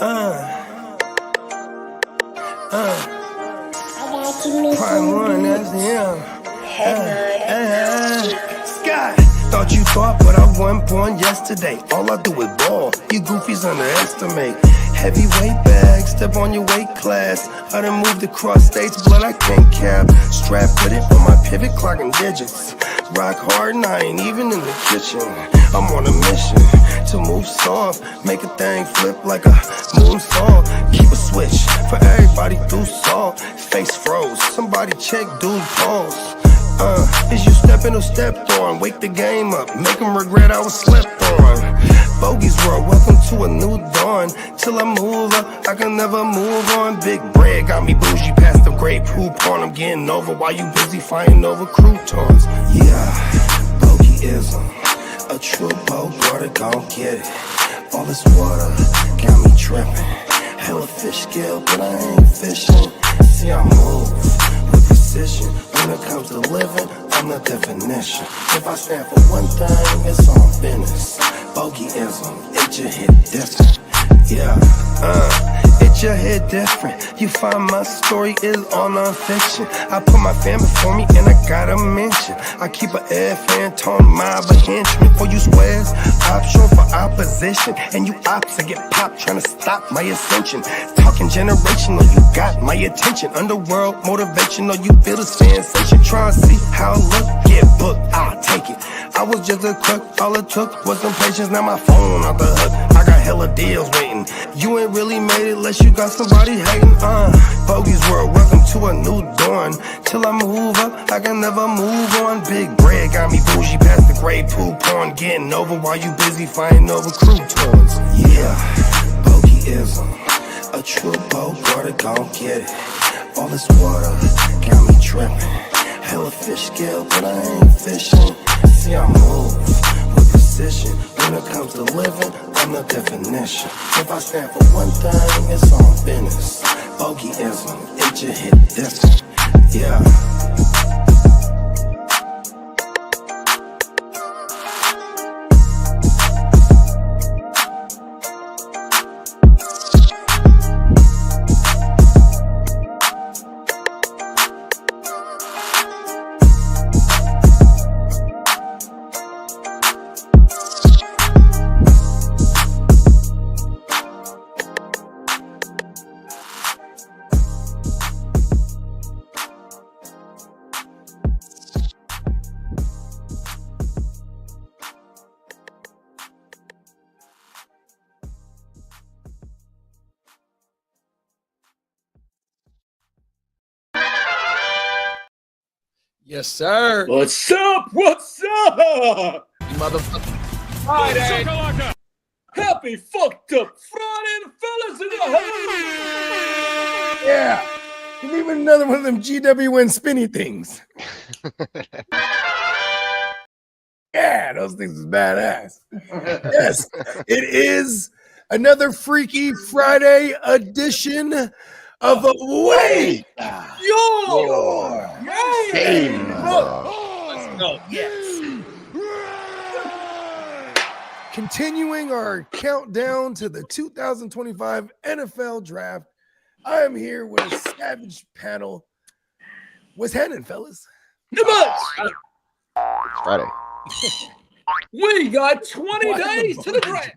Prime one, that's him. Scott, thought you thought, but I wasn't born yesterday. All I do is ball, you goofies underestimate. Heavyweight bag, step on your weight class. I done moved across states, blood I can't cap. Strap with it on my pivot, clocking digits. Rock hard and I ain't even in the kitchen. I'm on a mission to move soft, make a thing flip like a moonsault. Keep a switch for everybody through salt. Face froze, somebody check dude's pulse. Is you stepping or stepped on? Wake the game up, make them regret I was slept on. Bogey's world, welcome to a new dawn. Till I move up, I can never move on. Big bread got me bougie past the great poop on. I'm getting over while you busy fighting over croutons. Yeah, bogeyism, a true boat-brother gon' get it. All this water got me tripping. Hella fish scale, but I ain't fishing. See I move with precision. When it comes to living, I'm the definition. If I stand for one thing, it's on business. Bogeyism, it just hit different. Yeah, it just hit different. You find my story is all non-fiction. I put my fam before me and I gotta mention. I keep an air fan tone mob a henchman. For you squares, option for opposition. And you ops that get popped trying to stop my ascension. Talking generational, you got my attention. Underworld motivational, you feel the sensation. Try and see how I look, get booked, I'll take it. I was just a crook, all it took was some patience. Now my phone off the hook, I got hella deals waiting. You ain't really made it unless you got somebody hating. Bogey's world, welcome to a new dawn. Till I move up, I can never move on. Big bread got me bougie past the gray poop on. Getting over while you busy fighting over croutons. Yeah, bogeyism, a true boat-brother gon' get it. All this water got me tripping. Hella fish scale, but I ain't fishing. See I move with precision. When it comes to living, I'm the definition. If I stand for one thing, it's on business. Bogeyism, it just hit different. Yeah. Yes, sir. What's up? What's up? You motherfucker. Friday. Happy fucked up Friday, fellas in the house. Yeah. And even another one of them GWN spinny things. Yeah, those things is badass. Yes, it is another Freaky Friday edition of a Wait. Yo! Game. Let's go. Yes. Continuing our countdown to the 2025 NFL Draft, I am here with a savage panel. What's happening, fellas? Friday. We got 20 days to the draft.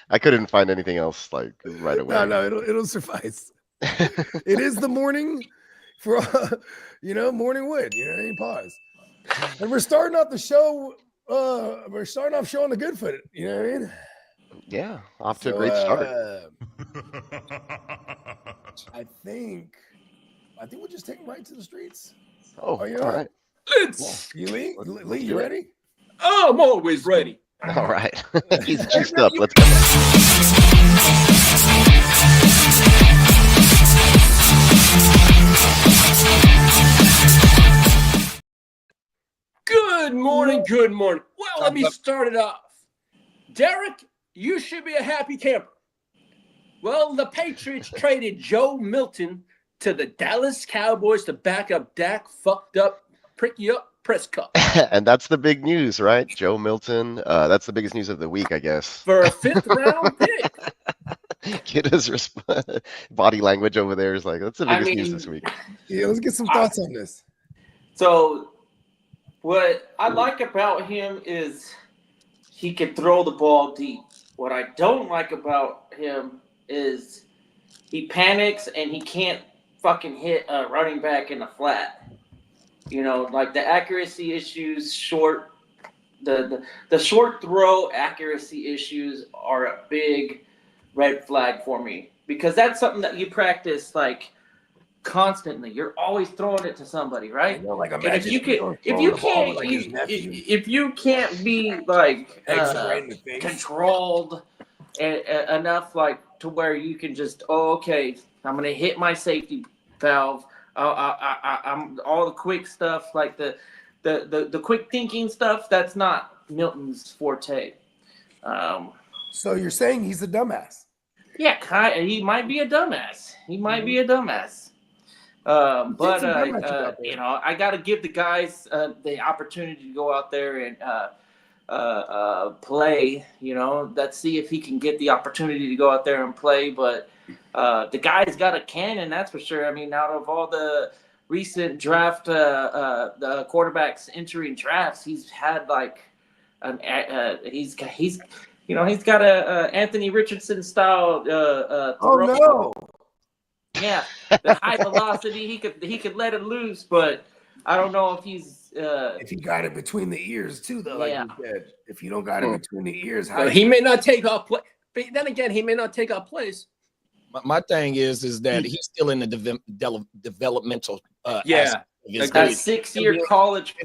I couldn't find anything else like right away. No, it'll suffice. It is the morning for morning wood. Any pause. And we're starting off the show. We're starting off showing the good foot. You know what I mean? Yeah, off to a great start. I think we'll just take them right to the streets. Oh, you all right. Lee, you ready? I'm always ready. All right. He's juiced up. Let's go. Good morning. Well, let me start it off. Derek, you should be a happy camper. Well, the Patriots traded Joe Milton to the Dallas Cowboys to back up Dak fucked up, pricky up Prescott. And that's the big news, right? Joe Milton. That's the biggest news of the week, I guess. For a 5th round pick. Kidda's body language over there is like, that's the biggest news this week. Yeah, let's get some thoughts on this. So, what I like about him is he can throw the ball deep. What I don't like about him is he panics and he can't fucking hit a running back in the flat. You know, like the accuracy issues, the short throw accuracy issues are a big red flag for me, because that's something that you practice like constantly. You're always throwing it to somebody, right? You know, like And if you can't be like controlled enough, like to where you can just, okay, I'm gonna hit my safety valve. I'm all the quick stuff, like the quick thinking stuff. That's not Milton's forte. So you're saying he's a dumbass? Yeah, he might be a dumbass. But you know, I got to give the guys the opportunity to go out there and play. You know, let's see if he can get the opportunity to go out there and play. But the guy's got a cannon, that's for sure. I mean, out of all the recent draft, the quarterbacks entering drafts, he's had like he's got a Anthony Richardson style. Oh no! Yeah, the high velocity. He could let it loose, but I don't know if he's. If he got it between the ears too, though, like you said. If you don't got it between the ears, how He may not take our place. But then again, he may not take our place. My thing is that he's still in the developmental. That 6-year college.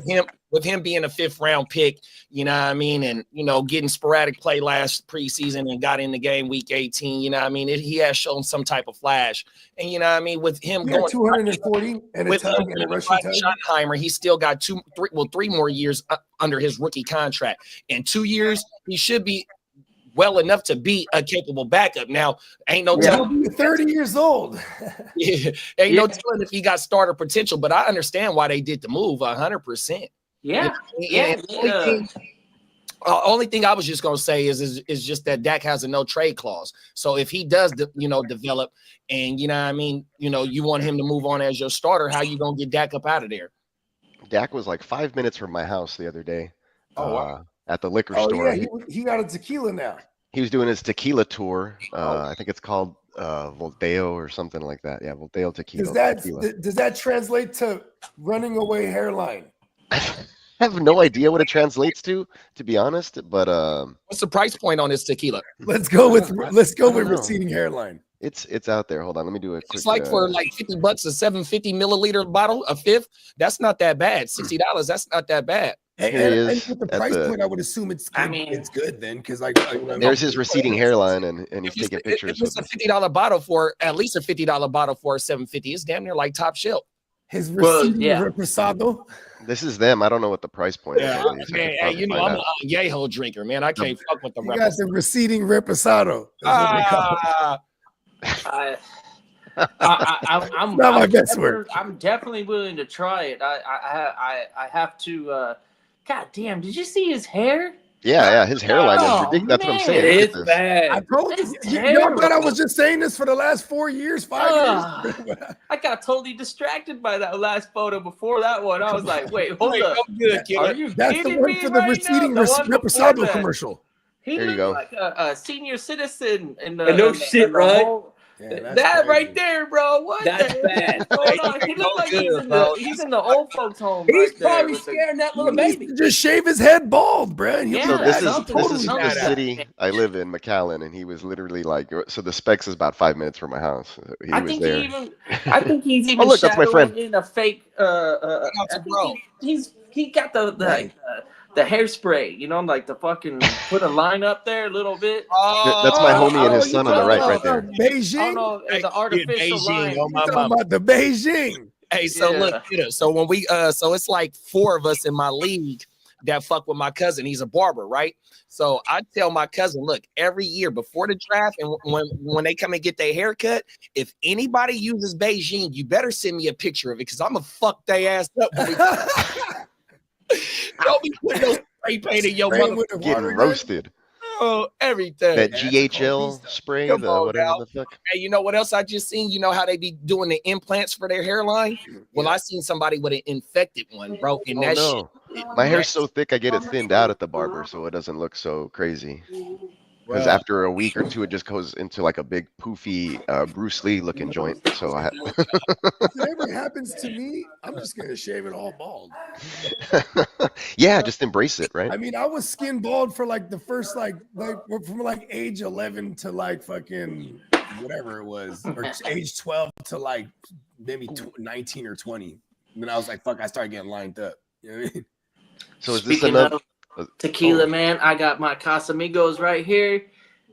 With him being a 5th round pick, you know what I mean, and you know, getting sporadic play last preseason and got in the game week 18, you know what I mean, he has shown some type of flash, and you know what I mean, with him going 240 and a tug and a rushing tug. Schottenheimer, he still got 3 more years under his rookie contract. In 2 years, he should be well enough to be a capable backup. Now, ain't no telling. 30 years old. Ain't no telling if he got starter potential, but I understand why they did the move 100%. Yeah. Only thing I was just gonna say is just that Dak has a no trade clause. So if he does, develop, and you know what I mean, you want him to move on as your starter, how you gonna get Dak up out of there? Dak was like 5 minutes from my house the other day. Oh, wow. At the liquor store. Yeah, he got a tequila now. He was doing his tequila tour. I think it's called Volteo or something like that. Yeah, Volteo tequila. Does that translate to running away hairline? I have no idea what it translates to be honest. But what's the price point on this tequila? Let's go with receding hairline. It's out there. Hold on, let me do a quick. It's like for like $50 a 750 milliliter bottle, a 5th. That's not that bad. $60. That's not that bad. And with the price point, I would assume it's good. It's good then, because there's his receding hairline, and he's taking pictures. If it's a $50 bottle for at least a $50 bottle for a 750, it's damn near like top shelf. His receding reposado. This is them. I don't know what the price point is. Man, hey, I'm a Yeho drinker, man. I can't fuck with the You got the receding reposado. I'm not my best word. I'm definitely willing to try it. I have to. God damn! Did you see his hair? Yeah, his hairline is ridiculous. That's what I'm saying. It's bad. I told you. Y'all thought I was just saying this for the last 4 years, 5 years. I got totally distracted by that last photo before that one. I was like, wait, hold up. Good, Are you That's the one for the receding reposado commercial. He there you looked go. like a senior citizen in the no shit, right? Yeah, that right there, bro. What? That's bad. He looked like he's in the old folks' home. He's right probably there scaring that little baby. Just shave his head bald, bro. So this is the city I live in, McAllen, and he was literally like, so the Specs is about 5 minutes from my house. I think he's even. Oh look, that's my friend. In a fake. He got the hairspray, like the fucking put a line up there a little bit. That's my homie and his son on the right there. Beijing. The artificial line. Talking about the Beijing. Hey, so look, so when we so it's like 4 of us in my league that fuck with my cousin. He's a barber, right? So I tell my cousin, look, every year before the draft and when they come and get their haircut, if anybody uses Beijing, you better send me a picture of it because I'm gonna fuck their ass up. Don't be putting no spray paint in your Spraying mother. with the Getting water gun. roasted. Oh, everything. That that's the GHL stuff. spray, Come the on whatever now. the fuck. Hey, you know what else I just seen? You know how they be doing the implants for their hairline? Well, I seen somebody with an infected one, bro. And Oh that no. shit. My hair's so thick I get it thinned out at the barber so it doesn't look so crazy. Because Bruh. after a week or two, it just goes into like a big poofy Bruce Lee looking joint. So I If it ever happens to me, I'm just gonna shave it all bald. yeah, just embrace it, right? I mean, I was skin bald for like the first like from like age 11 to like fucking whatever it was, or age 12 to like maybe 19 or 20. And then I was like, fuck, I started getting lined up. You know what I mean? So is this Speaking enough? of tequila, Oh. man, I got my Casamigos right here.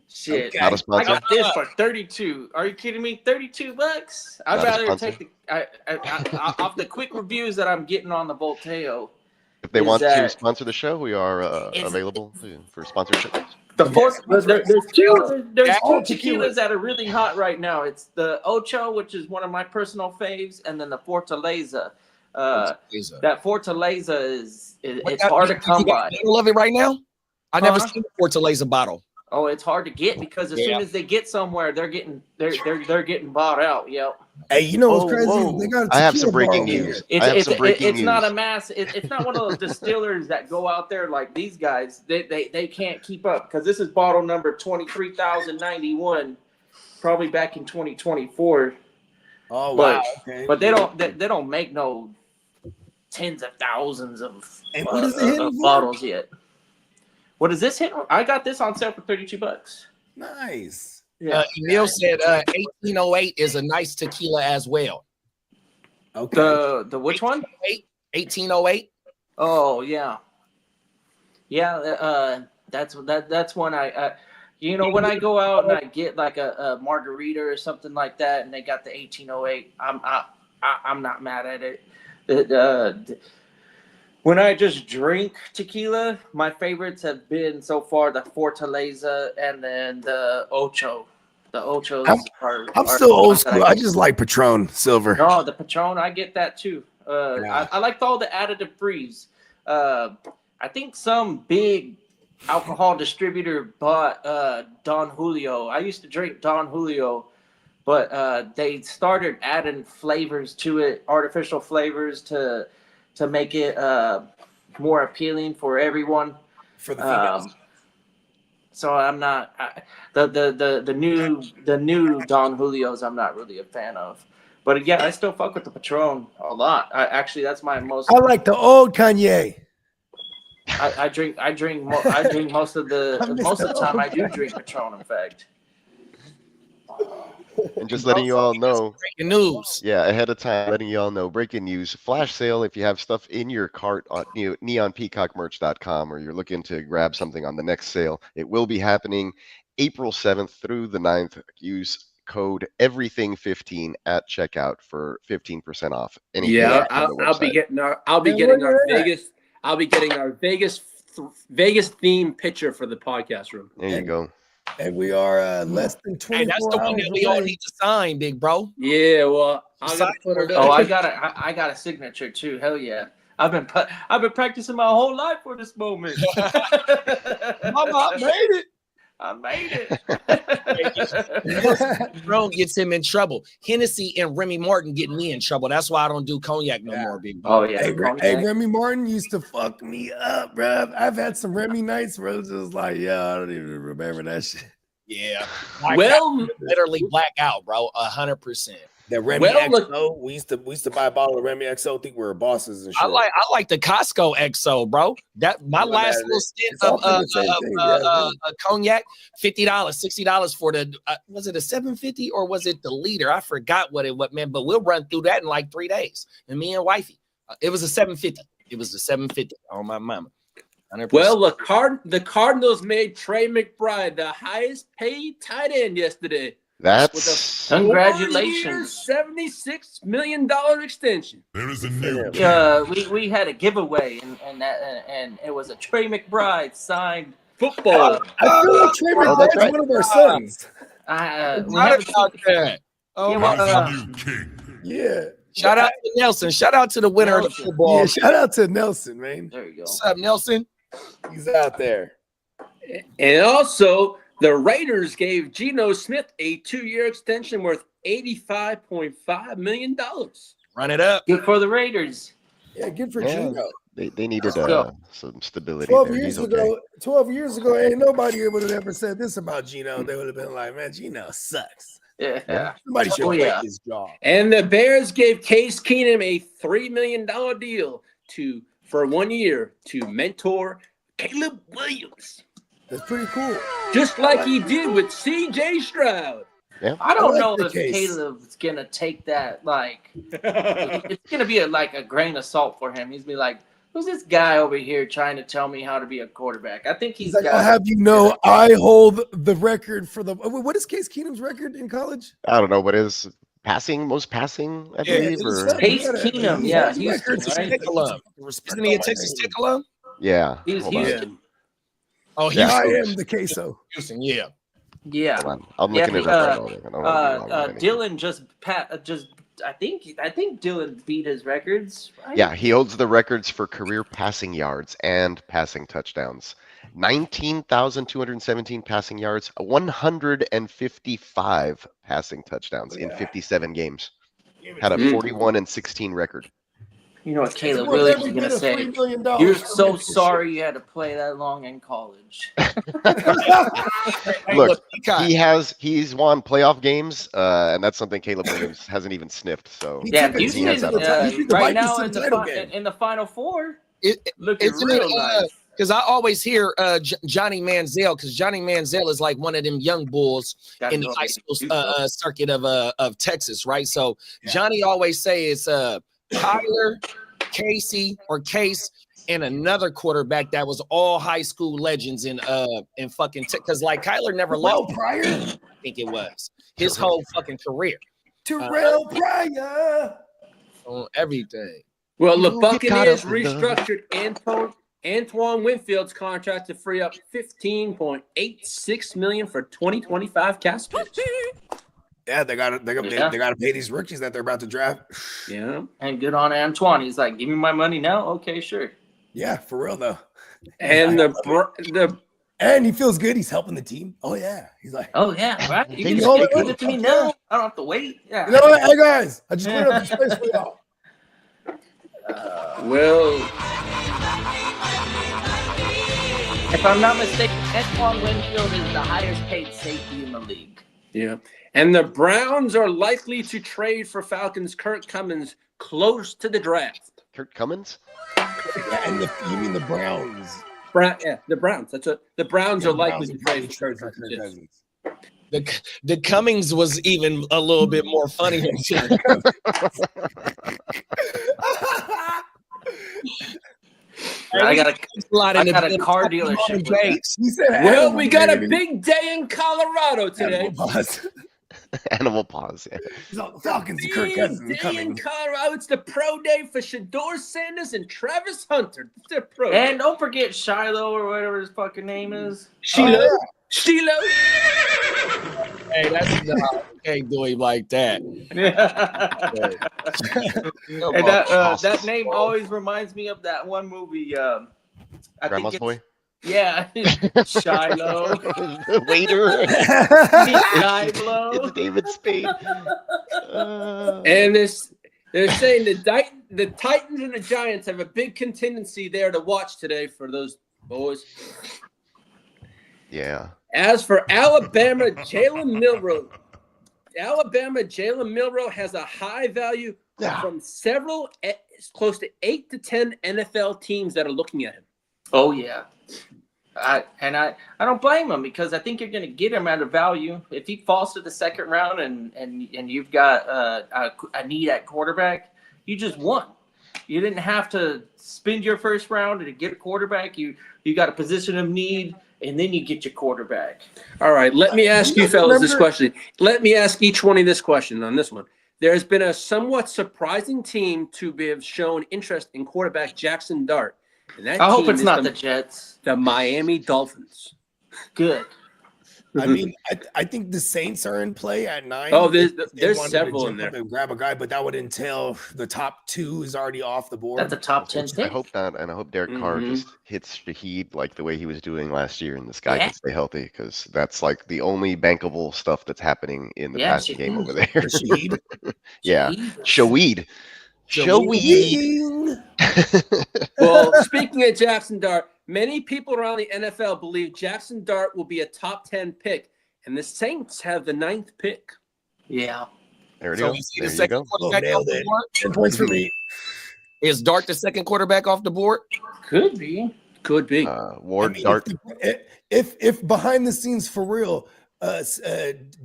Shit, Okay. Not a I sponsor? got this for 32. Are you kidding me? $32? I'd Not a rather sponsor? take the off the quick reviews that I'm getting on the Volteo. If they is want to that- sponsor the show, we are It's- available for sponsorship. The fourth, there's Jack- two tequilas that are really hot right now. It's the Ocho, which is one of my personal faves, and then the Fortaleza. That Fortaleza it's hard to come by. You love it right now? I never Huh? seen a Fortaleza bottle. Oh, it's hard to get because as soon as they get somewhere, they're getting bought out. Yep. Hey, you know what's Oh, crazy? whoa. They got a I have some tequila bar breaking over news. here. I have some breaking It's not a news. mass. It's not one of those distillers that go out there like these guys. They can't keep up because this is bottle number 23,091, probably back in 2024. Oh But- wow. Okay. But they don't make no tens of thousands of, And what is it hitting for? bottles yet. What is this hit? I got this on sale for $32. Nice. Yeah. Emil said 1808 is a nice tequila as well. Okay. The which one? 1808. Oh yeah, yeah. That's one I. When I go out and I get like a margarita or something like that, and they got the 1808, I'm not mad at it. When I just drink tequila, my favorites have been so far the Fortaleza and then the Ocho. The Ochos I'm still old school. I just like Patron Silver. No, the Patron, I get that too. Yeah. I liked all the additive frees. I think some big alcohol distributor bought Don Julio. I used to drink Don Julio, but they started adding flavors to it, artificial flavors to make it more appealing for everyone. For the females. So I'm not the new Don Julio's. I'm not really a fan of, but yeah, I still fuck with the Patron a lot. That's my most. I like the old Kanye. I drink most of the time. I do drink Patron. In fact, And just letting you all know, Breaking news. yeah, ahead of time, letting you all know, breaking news, flash sale. If you have stuff in your cart on neonpeacockmerch.com or you're looking to grab something on the next sale, it will be happening April 7th through the 9th. Use code everything15 at checkout for 15% off. Anything Yeah, on the I'll be website. getting our Vegas themed picture for the podcast room. There you go. And we are less than Hey, 24 that's the one hours that we all away. need to sign, big bro. Yeah, well, I'm gonna put it oh, up. I got a signature too. Hell yeah! I've been practicing my whole life for this moment. Mama, I made it. I made it. Bro gets him in trouble. Hennessy and Remy Martin get me in trouble. That's why I don't do cognac no more, big bro. Oh yeah. Hey, cognac. Remy Martin used to fuck me up, bro. I've had some Remy nights where it's just like, yeah, I don't even remember that shit. Yeah. Well, Literally black out, bro. 100%. That Remy Well, look- XO, we used to buy a bottle of Remy XO. Think we were bosses and shit. I like the Costco XO, bro. That my Yeah, last man, little stint it's all of for the same thing, yeah. cognac, $50, $60 for the was it a 750 or was it the liter? I forgot what man, but we'll run through that in like 3 days. And me and wifey, it was a 750. It was a 750 on my mama. 100%. well, the Cardinals made Trey McBride the highest paid tight end yesterday. That's Congratulations. 4-year, $76 million extension. There is a new We had a giveaway and it was a Trey McBride signed. Football. I feel like Trey McBride's right. one of our sons. We Not haven't about that. Oh Yeah, my well, God. new king. Yeah. Shout out to Nelson. Shout out to the winner of the Nelson. football. Yeah, shout out to Nelson, man. There you go. What's up, Nelson? He's out there. And also, the Raiders gave Geno Smith a 2-year extension worth $85.5 million. Run it up. Good for the Raiders. Yeah, good for Yeah. Gino. They needed Let's go. some stability 12 there. years He's okay. ago, 12 years ago, ain't nobody would have ever said this about Gino. They would have been like, man, Gino sucks. Yeah. Somebody should Oh, break yeah. his jaw. And the Bears gave Case Keenum a $3 million deal for 1 year to mentor Caleb Williams, That's pretty cool. just like he did with C.J. Stroud. I don't like know the if case. Caleb's gonna take that. Like, it's gonna be like a grain of salt for him. He's be like, "Who's this guy over here trying to tell me how to be a quarterback?" I think He's he's like, got. I'll have you know, I hold the record for the. What is Case Keenum's record in college? I don't know what is most passing, I Yeah, believe. it's Or, seven. Case He got a- Keenum, he yeah, has Houston, records. right? Tech alum. Isn't he a Texas Tech alum? yeah. He was hold on. Houston. Oh, Yeah. I Houston. am the queso. Houston, yeah. Yeah. Hold on. I'm Yeah, looking it up right now. I don't know if you want anything. Dylan I think Dylan beat his records. Right? Yeah, he holds the records for career passing yards and passing touchdowns. 19,217 passing yards, 155 passing touchdowns in 57 games. Had a 41-16 record. You know what Caleb It's worth Williams every is gonna bit of say? $3 million. You're so sorry you had to play that long in college. Look, Peacock. he's won playoff games, and that's something Caleb Williams hasn't even sniffed. So He Yeah, took he has Houston that. He took the right Vikings now to in the the title game. in the Final Four, It- looking Isn't real it, nice. because I always hear Johnny Manziel, because Johnny Manziel is like one of them young bulls Gotta in the go high against school Houston. circuit of Texas, right? So Yeah. Johnny always say it's Kyler, Casey, or Case, and another quarterback that was all high school legends in fucking because like Kyler never Terrell lost. Pryor. I think it was his whole fucking career Terrell Pryor. on everything. Well, the You get caught Buccaneers up in love. restructured Antoine Winfield's contract to free up $15.86 million for 2025 cap space. Yeah, they got to pay these rookies that they're about to draft. Yeah, And good on Antoine. He's like, "Give me my money now." Okay, sure. Yeah, for real though. and the And he feels good. He's helping the team. Oh yeah, he's like, Oh yeah, right. You Hey, can you just hold give it. it to me now. I don't have to wait. Yeah. you know what? Hey guys, I just cleared up the space for y'all. well, If I'm not mistaken, Antoine Winfield is the highest paid safety in the league. yeah, and the Browns are likely to trade for Falcons' Kirk Cummins close to the draft. Kurt Cummins? Yeah, and you mean the Browns? The Browns. That's what the Browns are likely to Browns trade are for probably Kirk Kirk Cousins. Cousins. The Cummings was even a little bit more funny. I got a car He dealership. with that. said Well, animal, we got a baby. big day in Colorado today. Animal pause. Animal pause. Yeah. He's all, the Falcons and Kirk Big Cousins day are coming. in Colorado. It's the pro day for Shador Sanders and Travis Hunter. It's the pro day. And don't forget Shiloh or whatever his fucking name is. Sheila. Oh, Sheila. Hey, that's not, can't do him like that. And that name always reminds me of that one movie. I Grandma's think Boy? it's, yeah, Shiloh. The waiter. Shiloh. It's David Spade. And they're saying the Titans and the Giants have a big contingency there to watch today for those boys. Yeah. As for Alabama, Jalen Milroe has a high value from several, close to 8 to 10 NFL teams that are looking at him. Oh yeah, I don't blame him because I think you're going to get him at a value if he falls to the second round and you've got a need at quarterback. You just won. You didn't have to spend your first round to get a quarterback. You got a position of need. And then you get your quarterback. All right, let me ask you fellas this question. Let me ask each one of this question on this one. There's been a somewhat surprising team to have shown interest in quarterback Jackson Dart. And that I hope team it's is not the Jets. the Miami Dolphins. Good. I mean, I think the Saints are in play at 9. Oh, If they there's wanted to several in jump there. up and grab a guy, but that would entail the top 2 is already off the board. That's a top 10 I pick. hope not, and I hope Derek Carr Mhm. just hits Shaheed like the way he was doing last year, and this guy Yeah. can stay healthy because that's like the only bankable stuff that's happening in the Yeah, passing game Shaheed. over there. For Shaheed. Yeah, Shaheed. Shaheed. Well, speaking of Jackson Dart, many people around the NFL believe Jackson Dart will be a top 10 pick, and the Saints have the 9th pick. Yeah. There it So is. is he There the you second go. quarterback Oh, off nailed the it. board? 10 points for me. Is Dart the second quarterback off the board? Could be. Could be. Ward, I mean, Dart. if behind the scenes for real,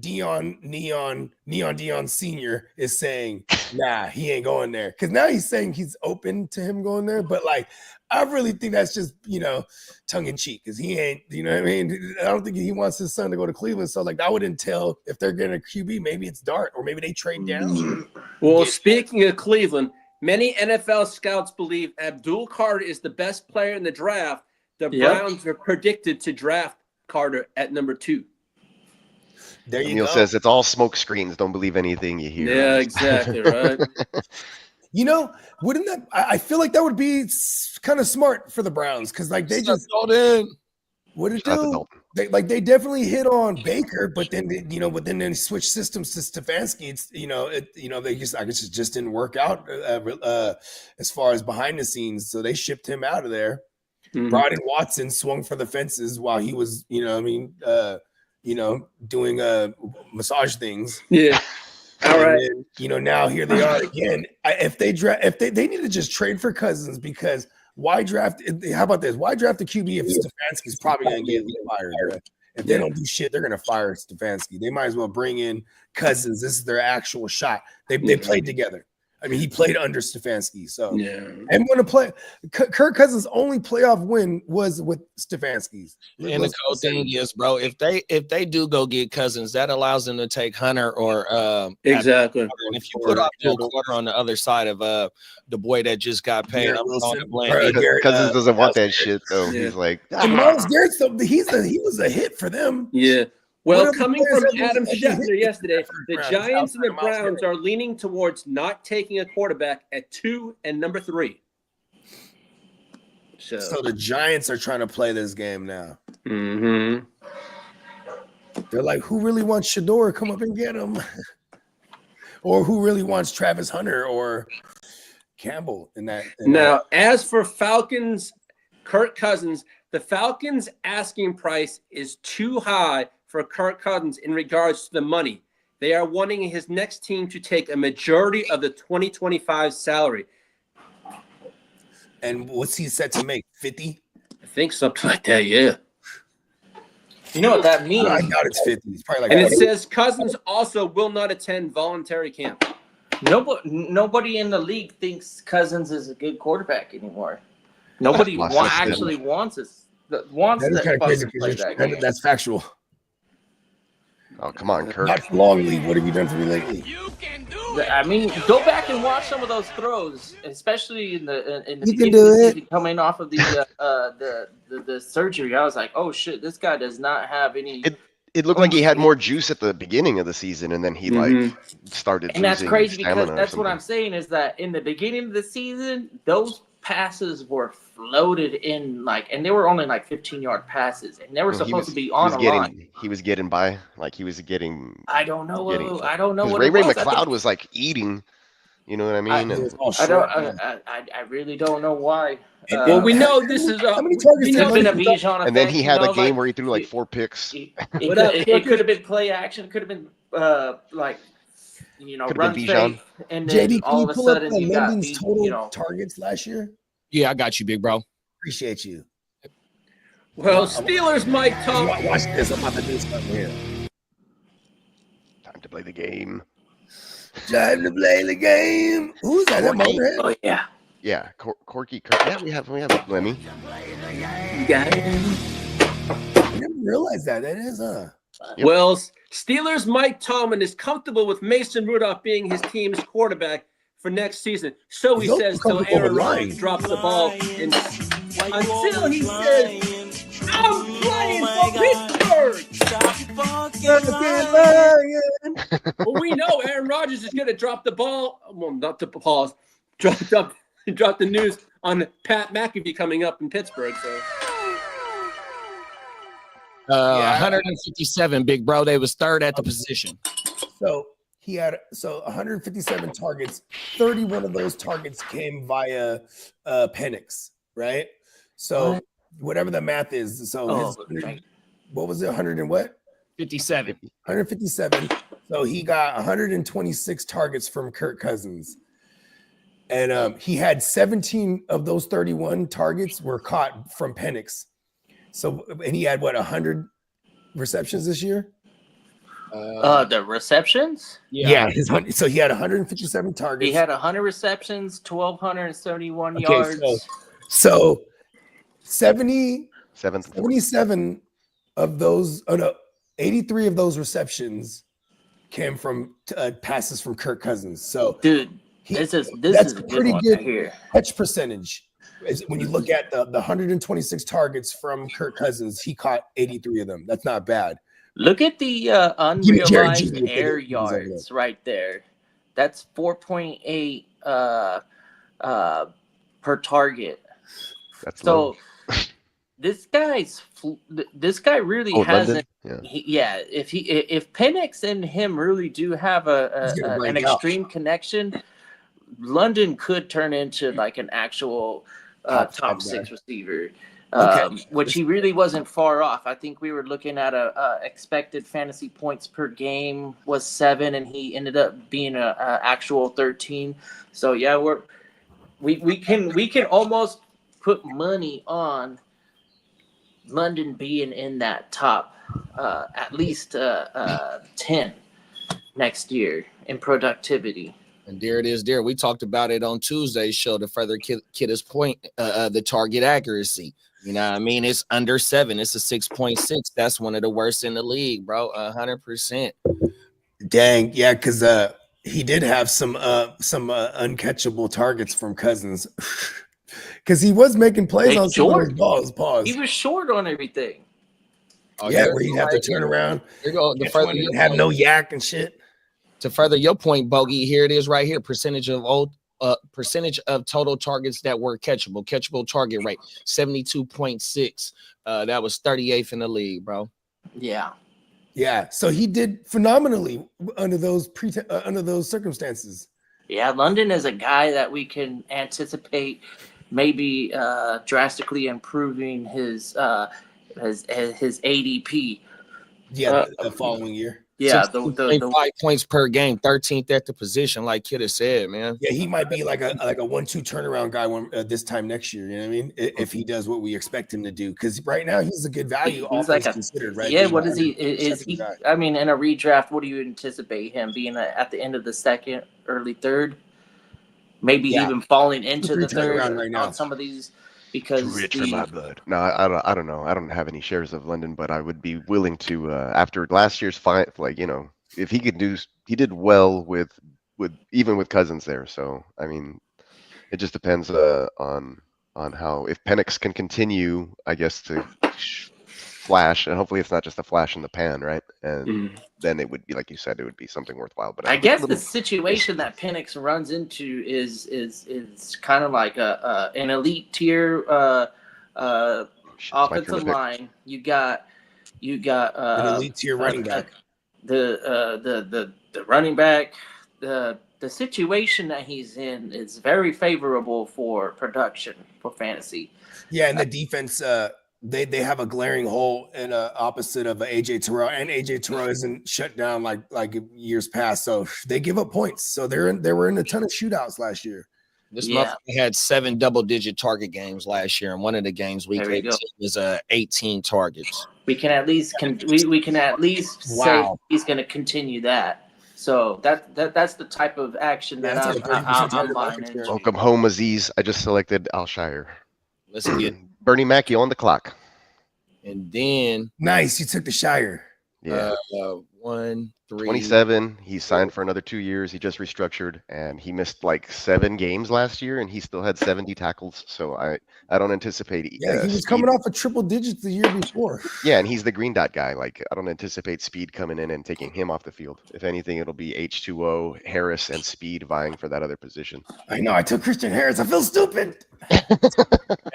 Neon Senior is saying, nah, he ain't going there. Because now he's saying he's open to him going there. But like, I really think that's just, tongue in cheek. Because he ain't, you know what I mean? I don't think he wants his son to go to Cleveland. So like, that would entail if they're getting a QB, maybe it's Dart or maybe they trade down. Well, speaking of Cleveland, many NFL scouts believe Abdul Carter is the best player in the draft. The Yep. Browns are predicted to draft Carter at number 2. There you Neil go. says it's all smoke screens. Don't believe anything you hear. Yeah, exactly, right? Wouldn't that? I feel like that would be kind of smart for the Browns because like they just all in. what it Shout out to do? Dalton. They definitely hit on Baker, but then they switch systems to Stefanski. It's they just didn't work out as far as behind the scenes. So they shipped him out of there. Mhm. Brought in Watson, swung for the fences while he was doing massage things. Yeah. All And right. then, now here they are again. If they need to just trade for Cousins because why draft? How about this? Why draft a QB if Stefanski's probably going to get fired? Right? If they don't do shit, they're going to fire Stefanski. They might as well bring in Cousins. This is their actual shot. They played together. I mean, he played under Stefanski. So Yeah. and when to play, Kirk Cousins' only playoff win was with Stefanski's. And the cool thing is, bro, if they do go get Cousins, that allows them to take Hunter or Exactly. and if you put Abdul Carter on the other side of the boy that just got paid, Garrett I'm Wilson. going to blame Or, him. Garrett, Cousins doesn't want that shit though. Yeah. He's like, And Miles Garrett, he was a hit for them. Yeah. What Well, other coming players from have Adam been- Schefter yesterday, the Browns Giants and the outside of Miles Browns Garrett? are leaning towards not taking a quarterback at 2 and number 3. So the Giants are trying to play this game now. Mhm. They're like, who really wants Shador? Come up and get him. Or who really wants Travis Hunter or Campbell in that? Now, as for Falcons, Kirk Cousins, the Falcons' asking price is too high for Kirk Cousins in regards to the money. They are wanting his next team to take a majority of the 2025 salary. And what's he set to make? 50? I think something like that, yeah. You know what that means? I doubt it's 50. It's probably like And it 40. says Cousins also will not attend voluntary camp. Nobody in the league thinks Cousins is a good quarterback anymore. Nobody That's actually wants us. Wants That is that kind of crazy fucking play that game. that's factual. oh come on, Kirk. Not for long, Lee. What have you done for me lately? I mean, go back and watch some of those throws, especially in the You can beginning do of the it. season, coming off of the surgery. I was like, oh shit, this guy does not have any. It looked like he had more juice at the beginning of the season, and then he like Mhm. started. And that's losing crazy because stamina or that's what something. I'm saying is that in the beginning of the season, those passes were floated in and they were only like 15-yard passes, and they were He supposed was- to be he on was a getting, line. He was getting by, like he was getting. I don't know. getting- I don't know Because what Ray it was. I McLeod think- was like eating. You know what I mean? It And was all I don't. short, man. I really don't know why. Well, we know this is How many targets It did could have been a Money- Bijan and then effect, he had you know, a game like, where he threw like it- 4 picks. It What up, could have been play action. Could have been Could've run been fake, Bijan. and then JD, can all you of a pull up sudden you got Menden's total you know. targets last year? Yeah, I got you, big bro. Appreciate you. well, Steelers Mike Tomlin. Watch this. I'm about to do something here. Time to play the game. Time to play the game. Who's that? That Motorhead? Oh yeah. Yeah, Corky Kirk. Yeah, we have Lemmy. You got it. I never realized that. That is, Yep. Well, Steelers Mike Tomlin is comfortable with Mason Rudolph being his team's quarterback for next season. So he He's says also till comfortable Aaron with Rodgers lying. drops the ball until he says, I'm playing for Pittsburgh. Well, we know Aaron Rodgers is going to drop the ball. Well, not the pause. Drop the news on Pat McAfee coming up in Pittsburgh. So 157, big bro. They was third at the position. So he had 157 targets. 31 of those targets came via Penix, right? So whatever the math is. So what was it? 100 and what? 57. 157. So he got 126 targets from Kirk Cousins. And he had 17 of those 31 targets were caught from Penix. So, and he had what, 100 receptions this year? The receptions? Yeah. So he had 157 targets. He had 100 receptions, 1,271 yards. So 77 of those, 83 of those receptions came from passes from Kirk Cousins. So, dude, this is a pretty good good one here. catch percentage. When you look at the 126 targets from Kirk Cousins, he caught 83 of them. That's not bad. Look at the unrealized air yards right there. That's 4.8 per target. That's So low. this guy really hasn't. Yeah. If Penix and him really do have an extreme connection, London could turn into like an actual top 6 receiver. Which he really wasn't far off. I think we were looking at a expected fantasy points per game was 7, and he ended up being a actual 13. So yeah, we can almost put money on London being in that top at least 10 next year in productivity. And there it is. There we talked about it on Tuesday's show to further Kidda's point, the target accuracy. You know what I mean? It's under 7. It's a 6.6. That's one of the worst in the league, bro. 100%. Dang, yeah, because he did have some uncatchable targets from Cousins. Because he was making plays on some of those balls. Pause. He was short on everything. Yeah, where he'd have to turn around. There you go. The further you have no yak and shit. To further your point, Bogey, here it is right here. Percentage of total targets that were catchable target rate 72.6. That was 38th in the league, bro. Yeah. So he did phenomenally under those circumstances. Yeah, London is a guy that we can anticipate maybe drastically improving his ADP. Yeah, the following year. Yeah, 5 points per game, 13th at the position, like Kidda said, man. Yeah, he might be like a 1-2 turnaround guy this time next year. You know what I mean? If he does what we expect him to do, because right now he's a good value. He's like considered, right? Yeah, what is he? Is he? I mean, in a redraft, what do you anticipate him being at the end of the second, early third, maybe even falling into the third right now on some of these? Because rich for my blood. No, I don't know. I don't have any shares of London, but I would be willing to after last year's fight, like, you know, if he could do, he did well with even with Cousins there. So I mean, it just depends on how, if Penix can continue, I guess, to flash, and hopefully it's not just a flash in the pan, right? And then it would be, like you said, it would be something worthwhile. But I guess the situation that Penix runs into is kind of like an elite tier offensive line. You got an elite tier running back. The running back. The situation that he's in is very favorable for production for fantasy. Yeah, and the defense. They have a glaring hole in opposite of AJ Terrell, and AJ Terrell isn't shut down like years past, so they give up points. So they were in a ton of shootouts last year. This month we had 7 double-digit target games last year, and one of the games we was 18 targets. We can at least say he's going to continue that. So that's the type of action that I'm buying into. Welcome home, Aziz. I just selected Alshire. Let's get Bernie Mackey on the clock. And then nice, you took the Shire. Yeah. 1, 27. He's signed for another 2 years. He just restructured, and he missed like 7 games last year, and he still had 70 tackles. So I don't anticipate. Yeah, he was speed. coming off of triple digits the year before. Yeah, and he's the green dot guy. Like I don't anticipate speed coming in and taking him off the field. If anything, it'll be H2O, Harris, and Speed vying for that other position. I know. I took Christian Harris. I feel stupid.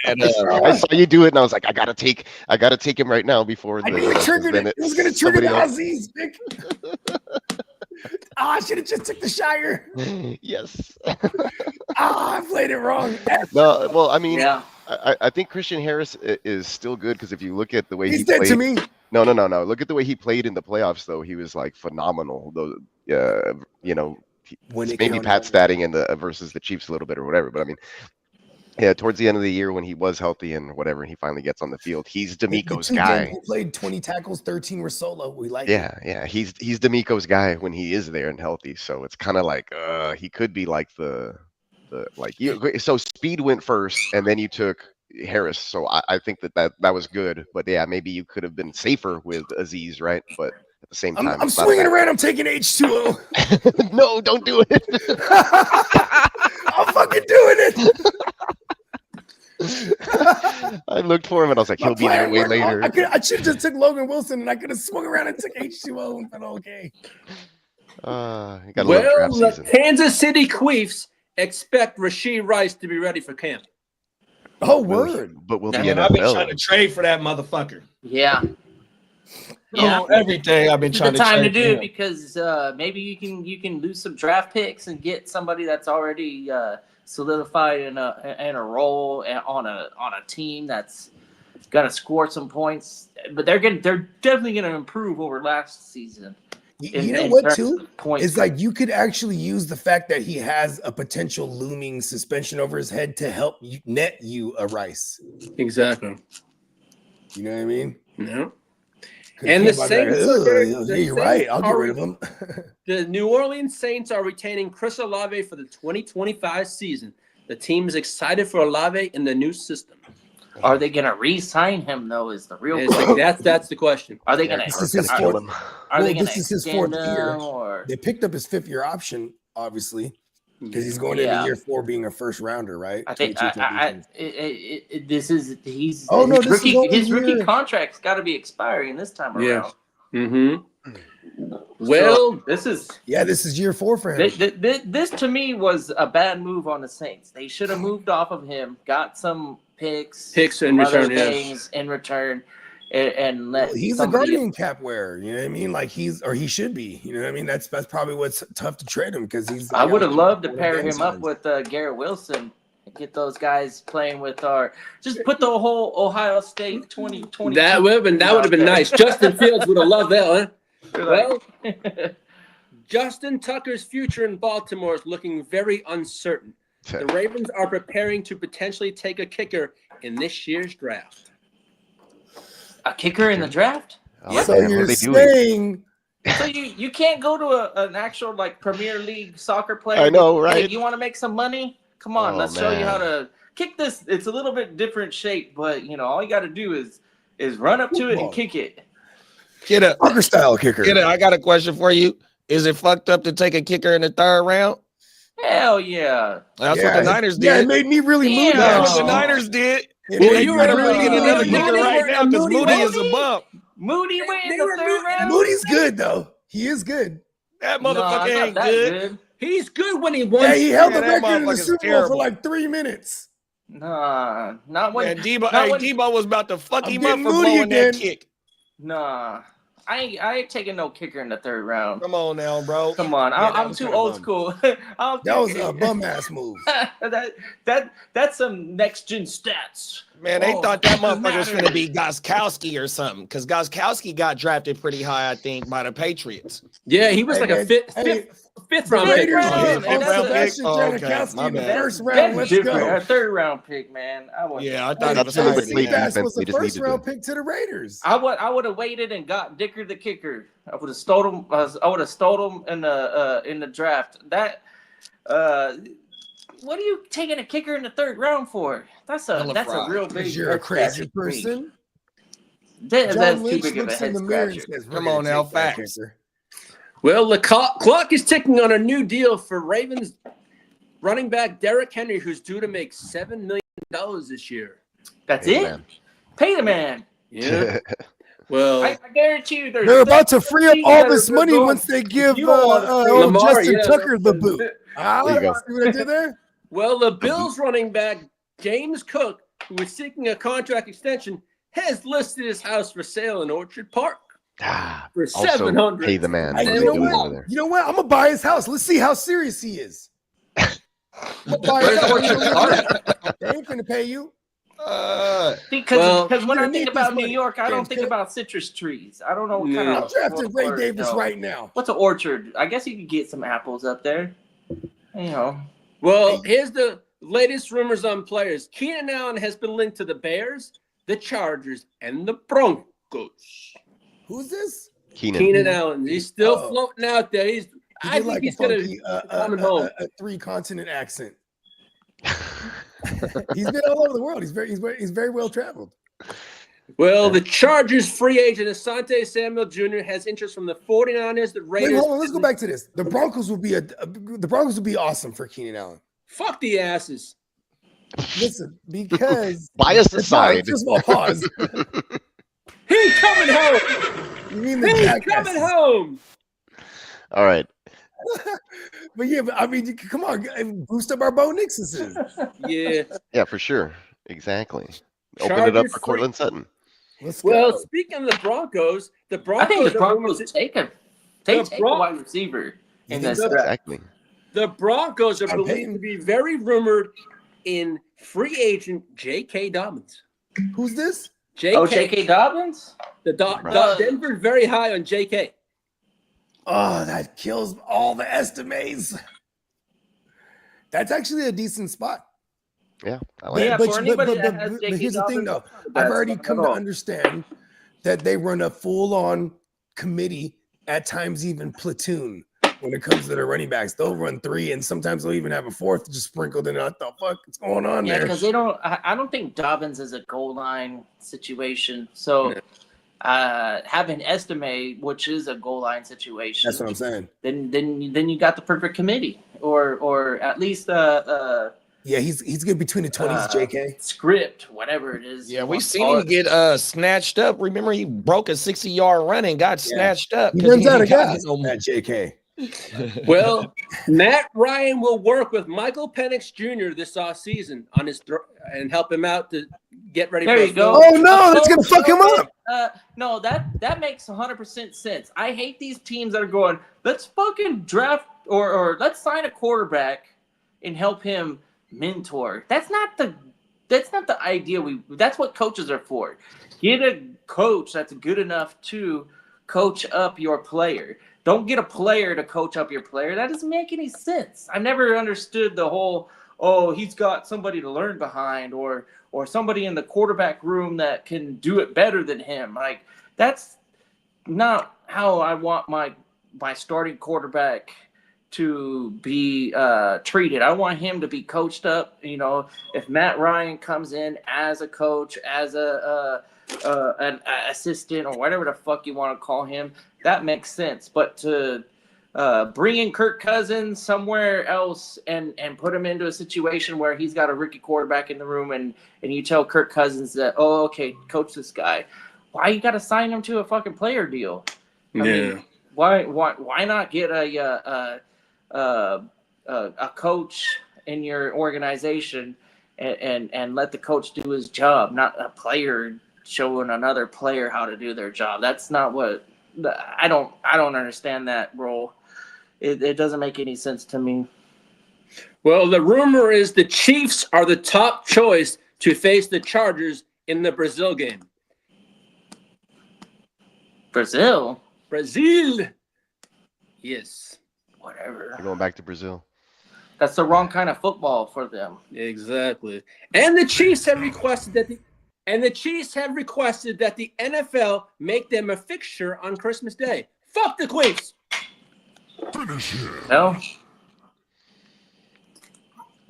And I saw you do it, and I was like, I gotta take him right now before I knew it triggered it. It was going to trigger the Aussies, Vic. I should have just took the Shire. Yes. I played it wrong. No, well, I mean, Yeah. I think Christian Harris is still good because if you look at the way He's he dead played, to me. No. Look at the way he played in the playoffs, though. He was like phenomenal. Though, you know, When it maybe counted. Pat statting in the versus the Chiefs a little bit or whatever. But I mean, yeah, towards the end of the year when he was healthy and whatever, he finally gets on the field. He's D'Amico's The 2 guy. games he played 20 tackles, 13 were solo. We like Yeah, he's D'Amico's guy when he is there and healthy. So it's kind of like he could be like the like you. So Speed went first, and then you took Harris. So I think that was good. But yeah, maybe you could have been safer with Aziz, right? But at the same time, I'm swinging around. I'm taking H2O. No, don't do it. I'm fucking doing it. I looked for him and I was like, he'll be there way later. I should have just took Logan Wilson and I could have swung around and took H2O and been okay. You gotta love Well, draft the season. Kansas City Chiefs expect Rashee Rice to be ready for camp. Oh, word. But will the man, I've been trying to NFL? trade for that motherfucker. Yeah. Yeah. Everything I've been This is trying the to time to trade do for it him. because maybe you can lose some draft picks and get somebody that's already solidified in a role on a team that's gonna score some points. But they're definitely gonna improve over last season. You know what, terms too? of points. It's like you could actually use the fact that he has a potential looming suspension over his head to help net you a Rice. Exactly. You know what I mean? No. 'Cause And he the might be like, Saints "Ugh, are- yeah, the you're right. I'll get Saints rid of him. The New Orleans Saints are retaining Chris Olave for the 2025 season. The team is excited for Olave in the new system. Are they gonna re-sign him though? Is the real It's question. like, that's the question. Are they Yeah, gonna? This is his gonna fourth- kill him. Are they Well, gonna this is his extend fourth year. him, or They picked up his 5th-year option, obviously, because he's going into Yeah. year 4 being a first rounder, right? I think 22, 23. this is he's Oh, no, his this is rookie only his rookie year- contract's got to be expiring this time Yeah. around. Mm-hmm. So, Well, this is Yeah, this is year 4 for him. this to me was a bad move on the Saints. They should have moved off of him, got some picks in some other return, yeah. things in return, and let He's a somebody- Guardian cap wearer, you know what I mean? Like he should be, you know what I mean? That's probably what's tough to trade him because he's. I would have loved to pair game him up signs. with Garrett Wilson. Get those guys playing with just put the whole Ohio State 2020. that would have been nice. Justin Fields would have loved that, huh? Well, Justin Tucker's future in Baltimore is looking very uncertain. The Ravens are preparing to potentially take a kicker in this year's draft. A kicker in the draft? Oh, So man, what are you're they doing? saying So you can't go to an actual like Premier League soccer player. I know, Hey, right? you want to make some money? Come on, Oh, let's show you man. how to kick this. It's a little bit different shape, but all you got to do is run up to it Football. and kick it. Get up. soccer style kicker? Get up. I got a question for you. Is it fucked up to take a kicker in the 3rd round? Hell yeah! That's what the Niners Yeah, it did. made me really Yeah. moody. That's what Oh. the Niners did. It Well, made you me were Really get Moody another went- kicker Moody right went- now because Moody Moody went- is a bump. Moody went in They the were 3rd round. Moody's good though. He is good. That No, motherfucker it's not ain't that good. He's good when he won. Yeah, he held Yeah, the that record in the motherfucker's Super Bowl terrible. for like 3 minutes. Nah, not when. Man, Debo, not hey, when- Debo was about to fuck I'm him up getting for Moody blowing that again. kick. Nah, I ain't taking no kicker in the 3rd round. Come on now, bro. Come on, Yeah, that I'm was too kinda old bum. school. That was a bum ass move. that's some next gen stats. Man, they Oh, thought that doesn't motherfucker was matter. gonna be Goskowski or something, because Goskowski got drafted pretty high, I think, by the Patriots. Yeah, he was like a fifth round The pick. Raiders round. get Fifth Oscar round pick. Sebastian Oh, okay. Janikowski My in the bad. first round. That's Let's different. go. A 3rd round pick, man. I would. Yeah, I thought it That's was what higher would than play that. Bass defense, was they a just first needed round to- pick to the Raiders. I would have waited and got Dicker the kicker. I would have stole him. I would have stole him in the draft. That what are you taking a kicker in the 3rd round for? That's a Hella fraud. real big. Because you're a head crazy scratcher for me. person. That's John too Lynch big of a looks in head the mirror and scratcher. says, "We're Come gonna on now, take that facts. kicker." Well, the clock is ticking on a new deal for Ravens running back Derrick Henry, who's due to make $7 million this year. That's Hey, it. man. Pay the man. Yeah. Well, I guarantee you, They're about to free up teams all that this are money going- once they give You don't want to free old Lamar, Justin yeah. Tucker the boot. There you go. See what I did there? well, the Bills running back James Cook, who is seeking a contract extension, has listed his house for sale in Orchard Park Ah, for also, $700. pay the man. Hey, What are you they know doing what? over there? You know what? I'm gonna buy his house. Let's see how serious he is. I'm gonna buy his Where's house. Orchard Park? They ain't gonna pay you. Because Well, when you I need think this about New money. York, I don't James think Cook. about citrus trees. I don't know what No. kind I'm of drafting Ray or, Davis you know, right now. What's an orchard? I guess you could get some apples up there. You know, Well, here's the latest rumors on players. Keenan Allen has been linked to the Bears, the Chargers, and the Broncos. Who's this? Keenan Allen, he's still Oh. floating out there. He I did think like he's a gonna funky coming home. a three-continent accent. He's been all over the world. He's very well traveled. Well, the Chargers free agent Asante Samuel Jr. has interest from the 49ers, the Wait, Raiders. hold on. Let's go back to this. The Broncos would be awesome for Keenan Allen. Fuck the asses. Listen, because Bias aside. Just a pause. He's coming home. You mean the He's jackass? coming home. All right. But yeah, I mean, come on, boost up our Bo Nixon's. Yeah. Yeah, for sure. Exactly. Open it up Chargers for free- Cortland Sutton. Let's go. Well, speaking of the Broncos, I think the Broncos are- take a The Bron- wide receiver in You this think so? draft. Exactly. the Broncos are I'm believed paying. to be very rumored in free agent J.K. Dobbins. Who's this? J.K. Dobbins? Denver's very high on J.K. Oh, that kills all the estimates. That's actually a decent spot. Yeah, I like Yeah, it. but, for anybody that has but J.K. here's the thing, though. Dobbins, I've already that's come not to at all. understand that they run a full-on committee, at times even platoon, when it comes to their running backs. They'll run three, and sometimes they'll even have a fourth just sprinkled in. What the fuck is going on Yeah, there? because they don't. I don't think Dobbins is a goal line situation. So having Estime, which is a goal line situation, That's what I'm saying. then you got the perfect committee, or at least Yeah, he's good between the 20s, JK. script, whatever it is. Yeah, you we want to seen call him it. get snatched up. Remember, he broke a 60-yard run and got snatched up. He 'cause runs out of got gas. That JK. Well, Matt Ryan will work with Michael Penix Jr. this offseason on his and help him out to get ready. There for you a go. full- Oh no, that's gonna fuck him up. No, that makes 100% sense. I hate these teams that are going, let's fucking draft or let's sign a quarterback and help him mentor. That's not the idea. That's what coaches are for. Get a coach that's good enough to coach up your player. Don't get a player to coach up your player. That doesn't make any sense. I never understood the whole, oh, he's got somebody to learn behind or somebody in the quarterback room that can do it better than him. Like, that's not how I want my starting quarterback to be treated. I want him to be coached up. You know, if Matt Ryan comes in as a coach, as an assistant or whatever the fuck you want to call him, that makes sense. But to bring in Kirk Cousins somewhere else and put him into a situation where he's got a rookie quarterback in the room and you tell Kirk Cousins that, oh, okay, coach this guy. Why you got to sign him to a fucking player deal? I mean, why not get a coach in your organization and let the coach do his job, not a player showing another player how to do their job. That's not what I don't understand that role. It doesn't make any sense to me. Well, the rumor is the Chiefs are the top choice to face the Chargers in the Brazil game. Brazil, Yes, whatever. We're going back to Brazil. That's the wrong kind of football for them. exactly. And the Chiefs have requested that the NFL make them a fixture on Christmas Day. Fuck the Queens. No,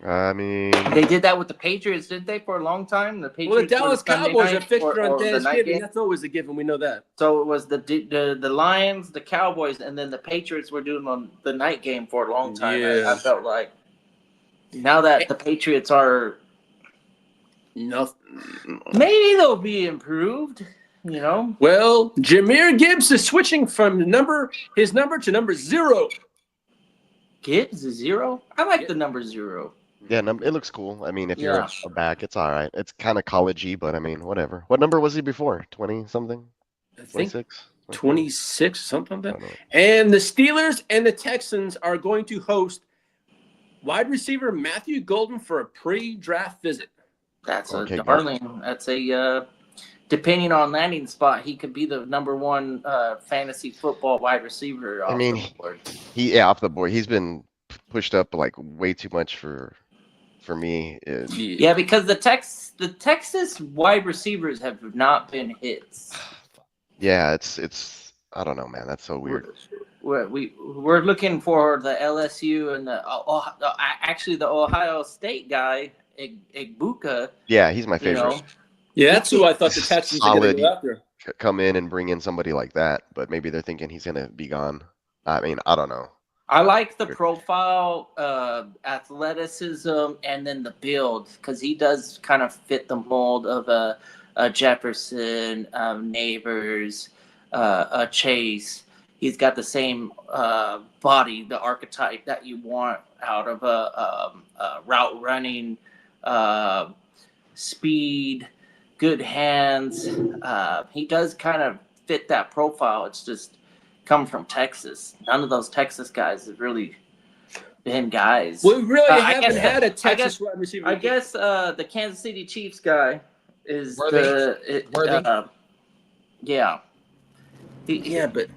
I mean, They did that with the Patriots, didn't they, for a long time? The Patriots. Well, the Dallas were Sunday Cowboys are night fixture on or the night Thanksgiving. game. That's always a given. We know that. So it was the Lions, the Cowboys, and then the Patriots were doing on the night game for a long time. Yeah. I felt like now that the Patriots are, Nothing. maybe they'll be improved. You know, Well, Jahmyr Gibbs is switching from his number to number 0. Gibbs is 0. I like the number 0. yeah, it looks cool. I mean, if you're Yeah. a back, it's all right. It's kind of college-y, but I mean, whatever. What number was he before? 20 something? I think 26? 26, something like I that. don't know. And the Steelers and the Texans are going to host wide receiver Matthew Golden for a pre-draft visit. That's Okay, a good. darling. That's a depending on landing spot, he could be the number 1 fantasy football wide receiver. I mean, off the board. off the board. He's been pushed up like way too much for me. Yeah, because the Texas wide receivers have not been hits. Yeah, it's I don't know, man. That's so weird. We're looking for the LSU and actually the Ohio State guy, Igbuka. Yeah, he's my You favorite. know, Yeah, that's who I thought the Texans were going to go after. Come in and bring in somebody like that, but maybe they're thinking he's gonna be gone. I mean, I don't know. I like the profile, athleticism, and then the build because he does kind of fit the mold of a Jefferson, Neighbors, a Chase. He's got the same body, the archetype that you want out of a route running, speed, good hands. He does kind of fit that profile. It's just come from Texas. None of those Texas guys have really been guys. We really I haven't guess had a I Texas guess- wide receiver. I guess the Kansas City Chiefs guy is Worthy. yeah. Yeah, but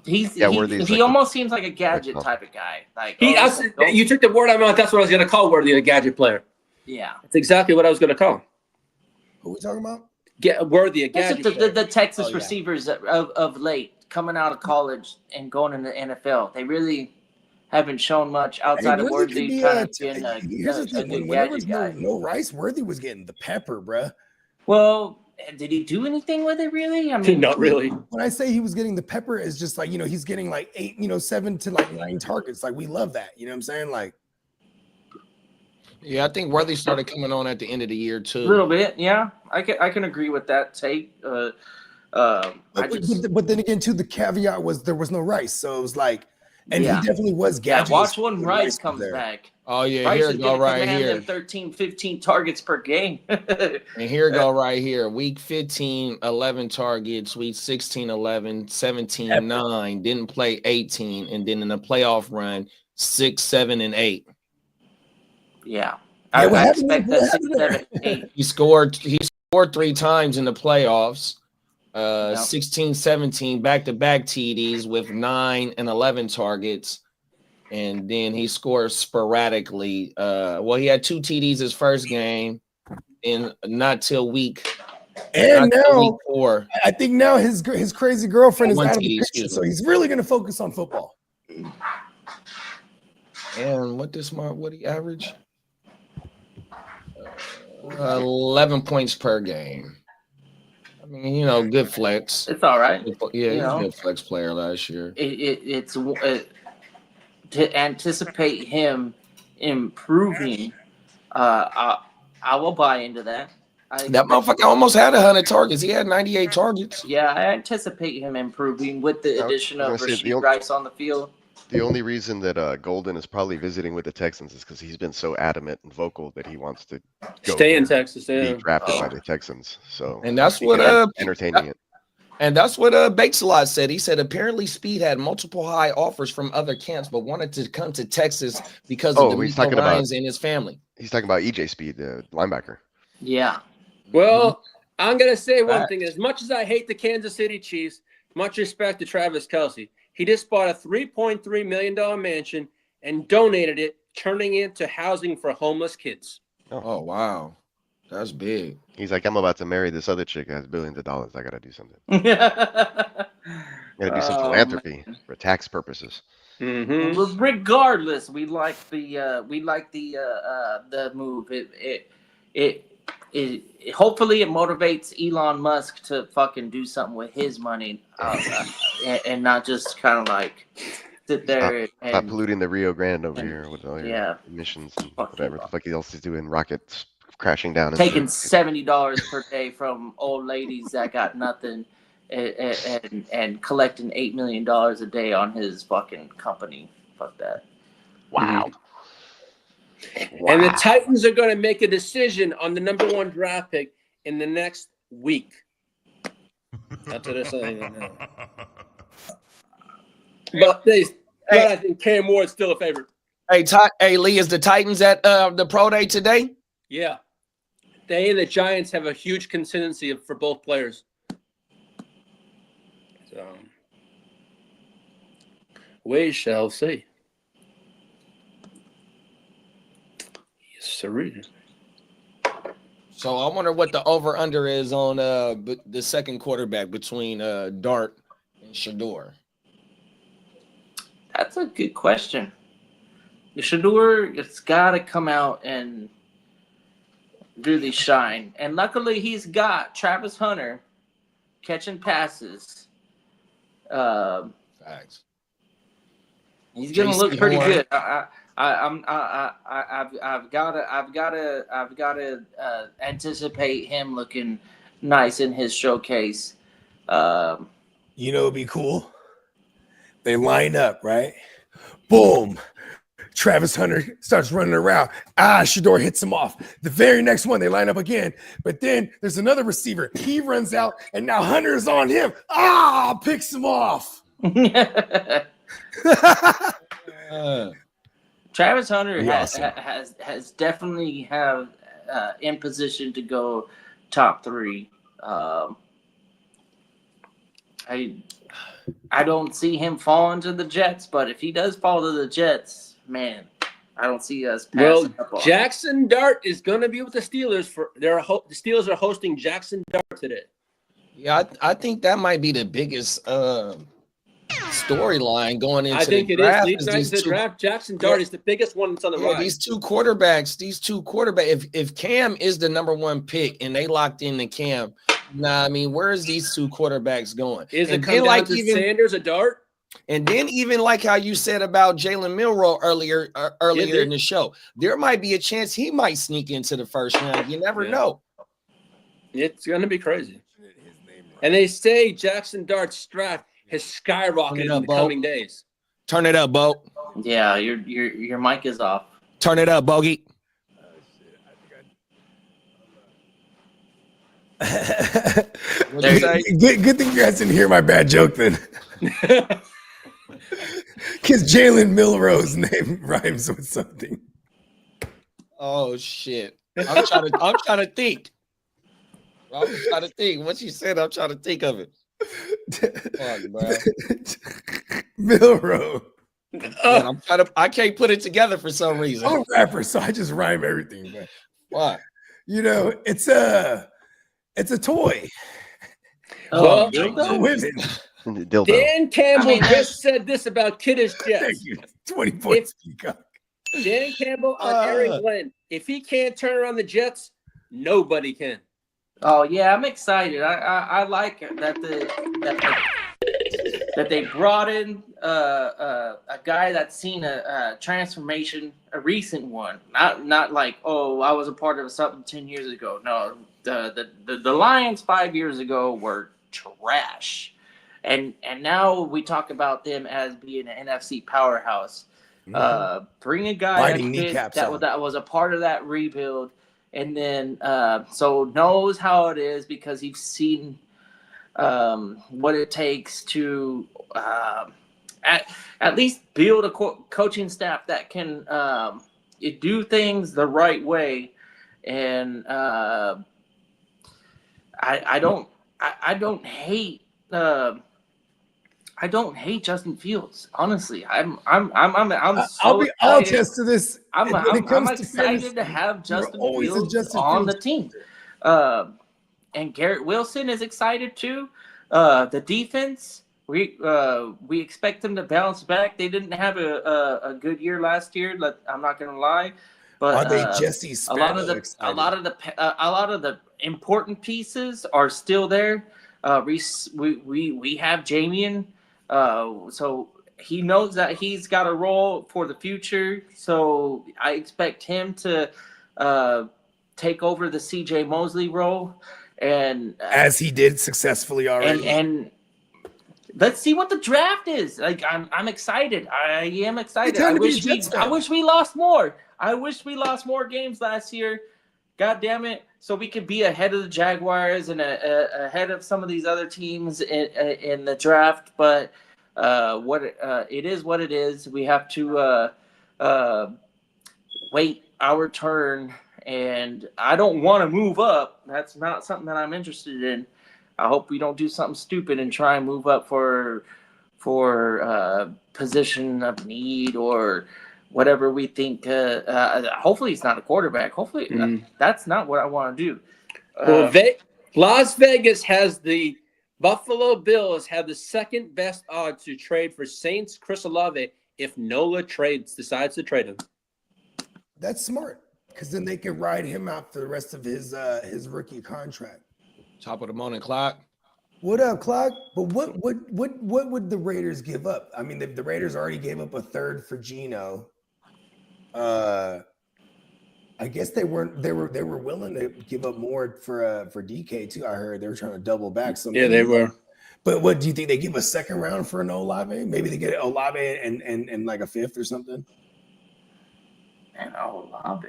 He's Yeah, Worthy's he like almost seems like a gadget like- type of guy. Like you took the word out of my mouth. That's what I was going to call Worthy, a gadget player. yeah. That's exactly what I was going to call. Who are we talking about? Worthy, a That's gadget the player. Texas Oh, yeah. receivers of late coming out of college and going into the NFL. They really haven't shown much outside of Worthy could Worthy be, kind of being a here's the thing: good whenever gadget there's guy. no Rice, Worthy was getting the pepper, bruh. Well, did he do anything with it really? I mean, Not really. When I say he was getting the pepper, it's just like, he's getting like 8, 7 to like 9 targets. Like, we love that. You know what I'm saying? Like, Yeah, I think Worthy started coming on at the end of the year too. a little bit, yeah. I can agree with that take. but then again, too, the caveat was there was no Rice, so it was like, and Yeah. he definitely was Yeah, gadget. watch when when Rice was comes there. back. Oh yeah, Rice here is it going go to right command here. them 13, 15 targets per game. And here it go right here. Week 15, 11 targets. Week 16, 11, 17, 9. Didn't play 18. And then in the playoff run, 6, 7, and 8. Yeah. Yeah, what I happened expect there? that What 6, happened 7, 8. He scored 3 times in the playoffs. Yep. 16, 17 back-to-back TDs with 9 and 11 targets. And then he scores sporadically. He had 2 TDs his first game, and not till week. And not till now, week 4. I think now his crazy girlfriend is One out of TD, the picture, excuse so me. he's really going to focus on football. And what he average? 11 points per game. I mean, good flex. It's all right. Yeah, he's know. a good flex player last year. It's to anticipate him improving. I will buy into that. That motherfucker almost had 100 targets. He had 98 targets. Yeah, I anticipate him improving with the I was addition of gonna say, the Rasheed only- Rice on the field. The only reason that Golden is probably visiting with the Texans is because he's been so adamant and vocal that he wants to go Stay in there, Texas. Yeah. be drafted by the Texans. So And that's he what can entertaining it. And that's what Bakesalot said. He said apparently Speed had multiple high offers from other camps, but wanted to come to Texas because of he's the talking about- Ryans and his family. He's talking about EJ Speed, the linebacker. Yeah. Well, I'm going to say one Facts. thing. As much as I hate the Kansas City Chiefs, much respect to Travis Kelce. He just bought a $3.3 million mansion and donated it, turning it to housing for homeless kids. Oh wow, that's big. He's like, I'm about to marry this other chick that has billions of dollars. I got to do something. I got to do some Oh, philanthropy for tax purposes. Mm-hmm. Regardless, we like the move. It hopefully it motivates Elon Musk to fucking do something with his money, and not just kind of like sit there Stop and polluting the Rio Grande over here with all your yeah. emissions and Fuck whatever you, the fuck else is doing, rockets crashing down. taking $70 per day from old ladies that got nothing, and collecting $8 million a day on his fucking company. Fuck that. Wow. And the Titans are going to make a decision on the number 1 draft pick in the next week. That's what they're saying. But I think Cam Ward's still a favorite. Hey, Lee, is the Titans at the pro day today? Yeah. They and the Giants have a huge contingency for both players. So we shall see. Yes, sir. So I wonder what the over/under is on the second quarterback between Dart and Shador. That's a good question. Shador, it's got to come out and really shine. And luckily, he's got Travis Hunter catching passes. Facts. He's gonna JC look pretty Horn. good. I've got to anticipate him looking nice in his showcase. You know, it'd be cool. They line up, right? Boom. Travis Hunter starts running around. Shador hits him off. The very next one, they line up again. But then there's another receiver. He runs out, and now Hunter's on him. Picks him off. Travis Hunter Awesome. has definitely have in position to go top 3. I don't see him falling to the Jets, but if he does fall to the Jets, man, I don't see us passing up on him. Jackson Dart is going to be with the Steelers the Steelers are hosting Jackson Dart today. Yeah, I think that might be the biggest storyline going into I think the it draft. is. The draft. Jackson Dart is the biggest one that's on the rise. These two quarterbacks. If Cam is the number 1 pick and they locked in the Cam, I mean, where is these two quarterbacks going? Is it And come then, down to Sanders or Dart? And then even like how you said about Jalen Milroe earlier in the show, there might be a chance he might sneak into the first round. You never know. It's going to be crazy. And they say Jackson Dart's draft has skyrocketed in the coming days. Turn it up, Bo. Yeah, your mic is off. Turn it up, Bogey. Good thing you guys didn't hear my bad joke then. Because Jalen Milroe's name rhymes with something. Oh shit! I'm trying to think. What you said, I'm trying to think of it. Fuck, bro. Milroe. Man, I can't put it together for some reason. I'm a rapper, so I just rhyme everything. Man. Why? You know, it's a toy. Oh, For women. Dildo. Dan Campbell just said this about Kiddish Jets. Thank you. 20 points. Dan Campbell on Aaron Glenn. If he can't turn around the Jets, nobody can. Oh yeah, I'm excited. I like that that they brought in a guy that's seen a transformation, a recent one. Not like, oh, I was a part of something 10 years ago. No, the Lions 5 years ago were trash. And now we talk about them as being an NFC powerhouse. Bring a guy that was a part of that rebuild, and then so knows how it is because he's seen what it takes to at least build a coaching staff that can do things the right way. And I don't hate. I don't hate Justin Fields. Honestly, I'll attest to this. I'm excited to have Justin Fields on the team. And Garrett Wilson is excited too. The defense we expect them to bounce back. They didn't have a good year last year. I'm not gonna lie, but Are they Jesse a lot of Spano a lot of the important pieces are still there. We have Jamian, so he knows that he's got a role for the future. So I expect him to take over the CJ Mosley role, and as he did successfully already. and let's see what the draft is. Like I'm excited. I am excited. time I to be a wish we Jets fan. lost more. I wish we lost more games last year. God damn it! So we could be ahead of the Jaguars and ahead of some of these other teams in the draft. But it is what it is. We have to wait our turn. And I don't want to move up. That's not something that I'm interested in. I hope we don't do something stupid and try and move up for position of need or whatever we think. Hopefully, it's not a quarterback. Hopefully, that's not what I want to do. Well, Las Vegas has the Buffalo Bills have the second best odds to trade for Saints Chris Olave if Nola decides to trade him. That's smart, because then they can ride him out for the rest of his rookie contract. Top of the morning clock. What up, Clark? But what would the Raiders give up? I mean, the Raiders already gave up a third for Geno. I guess they were willing to give up more for DK too. I heard they were trying to double back. So Yeah, they were. But what do you think they give a second round for an Olave? Maybe they get Olave and like a fifth or something. And Olave.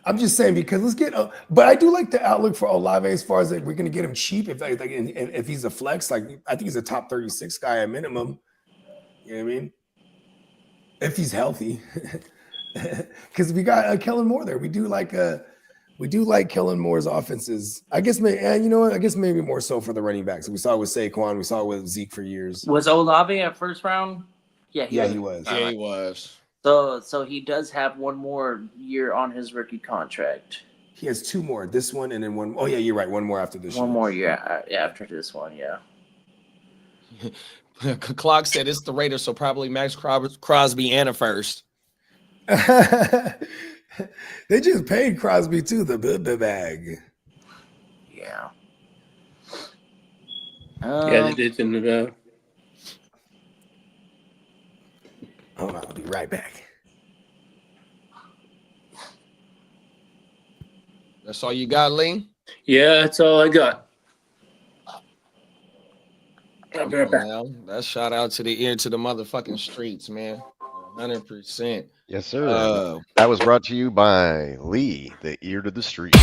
I'm just saying because let's get. But I do like the outlook for Olave as far as like, we're going to get him cheap if he's a flex. Like I think he's a top 36 guy at minimum. You know what I mean? If he's healthy, because we got Kellen Moore there. We do like Kellen Moore's offenses. I guess maybe more so for the running backs. We saw it with Saquon. We saw it with Zeke for years. Was Olave at first round? Yeah, he was. Yeah, he was. So he does have one more year on his rookie contract. He has two more. This one and then one. Oh yeah, you're right. One more after this. One more year after this one. Yeah. Clock said it's the Raiders, so probably Max Crosby and a first. They just paid Crosby too, the bag. Yeah. Yeah, they did. Hold on, I'll be right back. That's all you got, Lee? Yeah, that's all I got. I'll be right back. Well, that's shout out to the ear to the motherfucking streets, man. 100%. Yes, sir. That was brought to you by Lee, the ear to the street.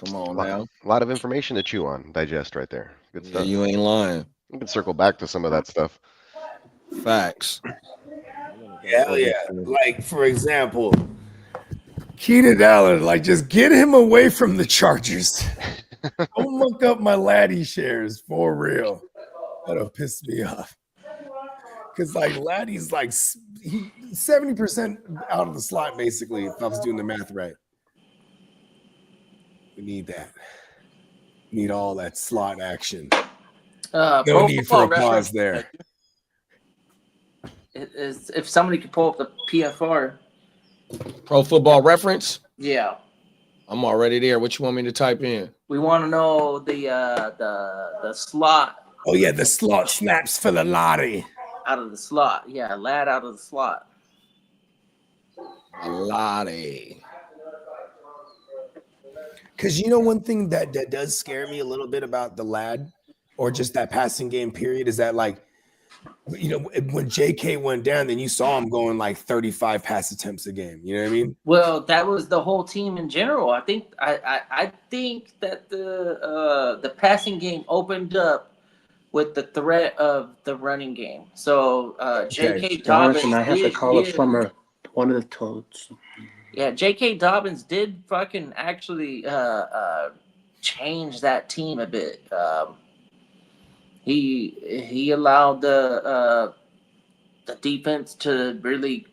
Come on now. A lot of information to chew on, digest right there. Good Yeah, stuff. you ain't lying. We can circle back to some of that stuff. Facts. Hell yeah. Like, for example, Keenan Allen, like, just get him away from the Chargers. Don't look up my Laddie shares for real. That'll piss me off. Because, like, Laddie's like 70% out of the slot, basically, if I was doing the math right. We need that. Need all that slot action. No need for a pause there. If somebody could pull up the PFR. Pro Football Reference? Yeah. I'm already there. What you want me to type in? We want to know the slot. Oh, yeah, the slot snaps for the Lottie. Out of the slot. Yeah, lad out of the slot. Lottie. Because you know one thing that does scare me a little bit about the lad or just that passing game period is that, like, you know, when JK went down, then you saw him going like 35 pass attempts a game. You know what I mean? Well, that was the whole team in general. I think that the passing game opened up with the threat of the running game. So J.K. Dobbins I have to call a plumber. One of the toads. Yeah, J.K. Dobbins did fucking actually change that team a bit. He allowed the defense to really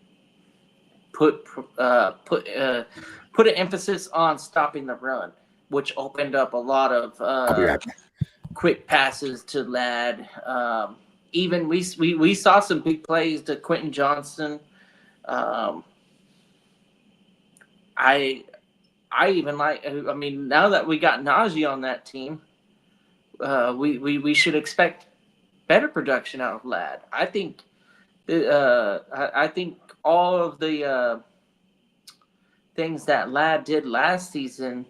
put an emphasis on stopping the run, which opened up a lot of I'll be right back. quick passes to Ladd. Even we saw some big plays to Quentin Johnston. I even like. I mean, now that we got Najee on that team, we should expect better production out of Ladd. I think. I think all of the things that Ladd did last season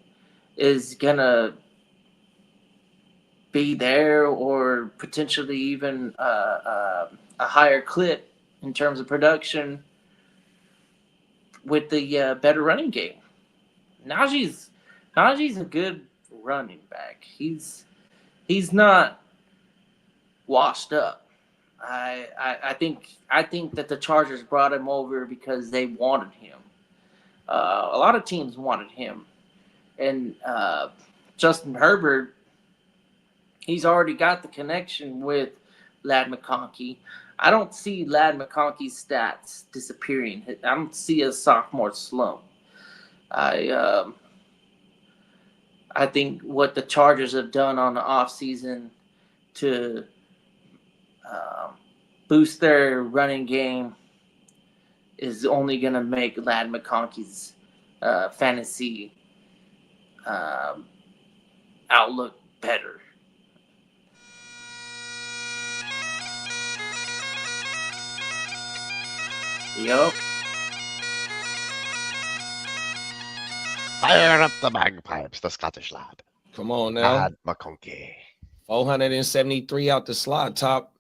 is gonna be there, or potentially even a higher clip in terms of production with the better running game. Najee's a good running back. He's not washed up. I think that the Chargers brought him over because they wanted him. A lot of teams wanted him, and Justin Herbert, he's already got the connection with Ladd McConkey. I don't see Ladd McConkey's stats disappearing. I don't see a sophomore slump. I think what the Chargers have done on the offseason to boost their running game is only going to make Ladd McConkey's fantasy outlook better. Yup. Fire up the bagpipes, the Scottish lad. Come on now. Ladd McConkey. 473 out the slot, top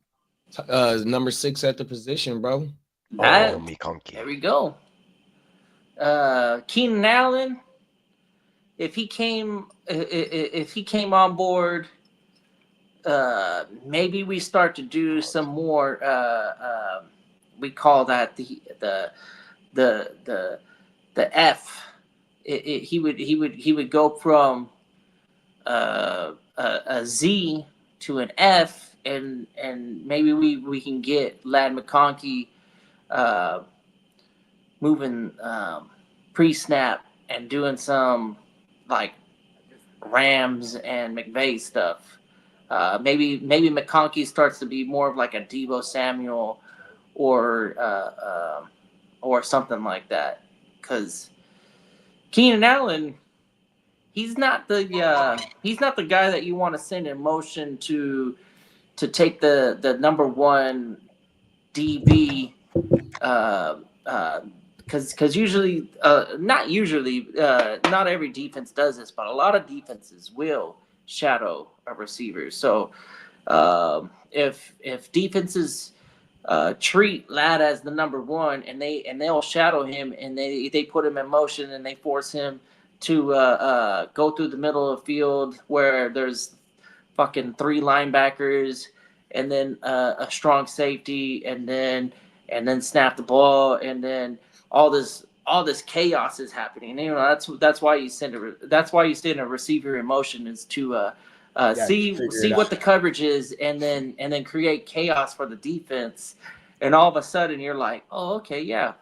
number 6 at the position, bro. That- Oh, McConkey. There we go. Keenan Allen, if he came on board, maybe we start to do some more. We call that the F. He would go from a Z to an F, and maybe we can get Ladd McConkey moving pre-snap and doing some like Rams and McVay stuff. Maybe McConkey starts to be more of like a Deebo Samuel or something like that, because Keenan Allen, he's not the guy that you want to send in motion to take the number one DB, because usually, not every defense does this, but a lot of defenses will shadow a receiver. So if defenses treat Ladd as the number one, and they'll shadow him, and they put him in motion, and they force him to go through the middle of the field where there's fucking 3 linebackers and then a strong safety, and then snap the ball, and then all this chaos is happening. You know, that's why you send a receiver in motion, is to see what the coverage is, and then create chaos for the defense. And all of a sudden you're like, oh, okay, yeah.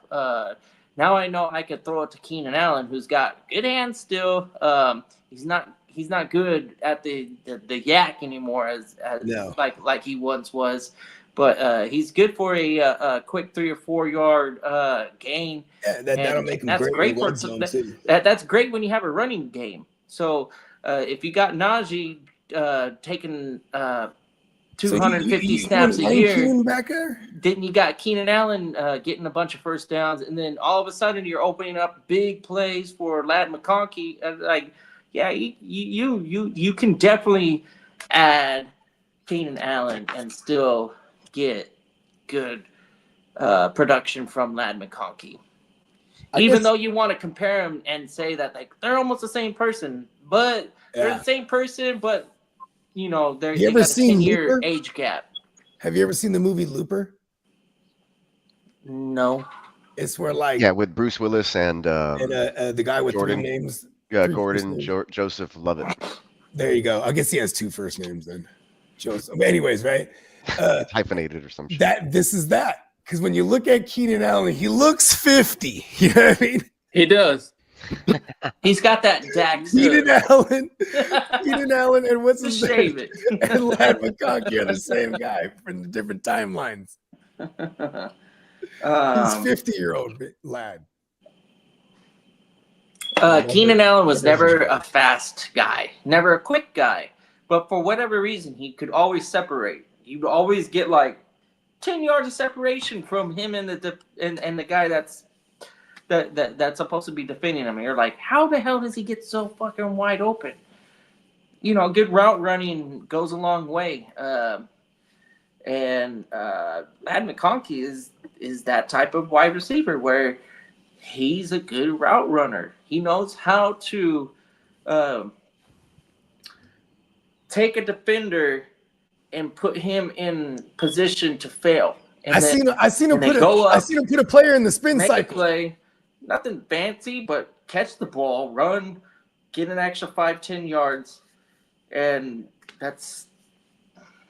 Now I know I could throw it to Keenan Allen, who's got good hands still. He's not good at the yak anymore as No. like he once was, but he's good for a quick 3 or 4 yard gain. Yeah, that'll make him that's great great in for one zone too. that's great when you have a running game. So if you got Najee taking 250 snaps a year, Keenan back there? then you got Keenan Allen getting a bunch of first downs, and then all of a sudden you're opening up big plays for Ladd McConkey. Like, yeah, you can definitely add Keenan Allen and still get good production from Ladd McConkey. Even though you want to compare them and say that like they're almost the same person, but they're the same person, but you know, they got a 10-year age gap. Have you ever seen the movie Looper? No. It's where like with Bruce Willis and the guy with Jordan. 3 names. Gordon Joseph Lovett. There you go. I guess he has 2 first names then. Joseph. Anyways, right? It's hyphenated or some shit. This is that, Because when you look at Keenan Allen, he looks 50. You know what I mean? He does. He's got that Dax. Keenan Allen, and what's his Just shave name? it. And Lad McConkey are the same guy from the different timelines. He's 50-year-old lad. Keenan Allen was never a fast guy, never a quick guy, but for whatever reason, he could always separate. You'd always get like 10 yards of separation from him and the guy that's supposed to be defending him. And you're like, how the hell does he get so fucking wide open? You know, good route running goes a long way. And Lad McConkey is that type of wide receiver where he's a good route runner. He knows how to take a defender and put him in position to fail. And I seen him put a player in the spin make cycle. a play, nothing fancy, but catch the ball, run, get an extra 5-10 yards, and that's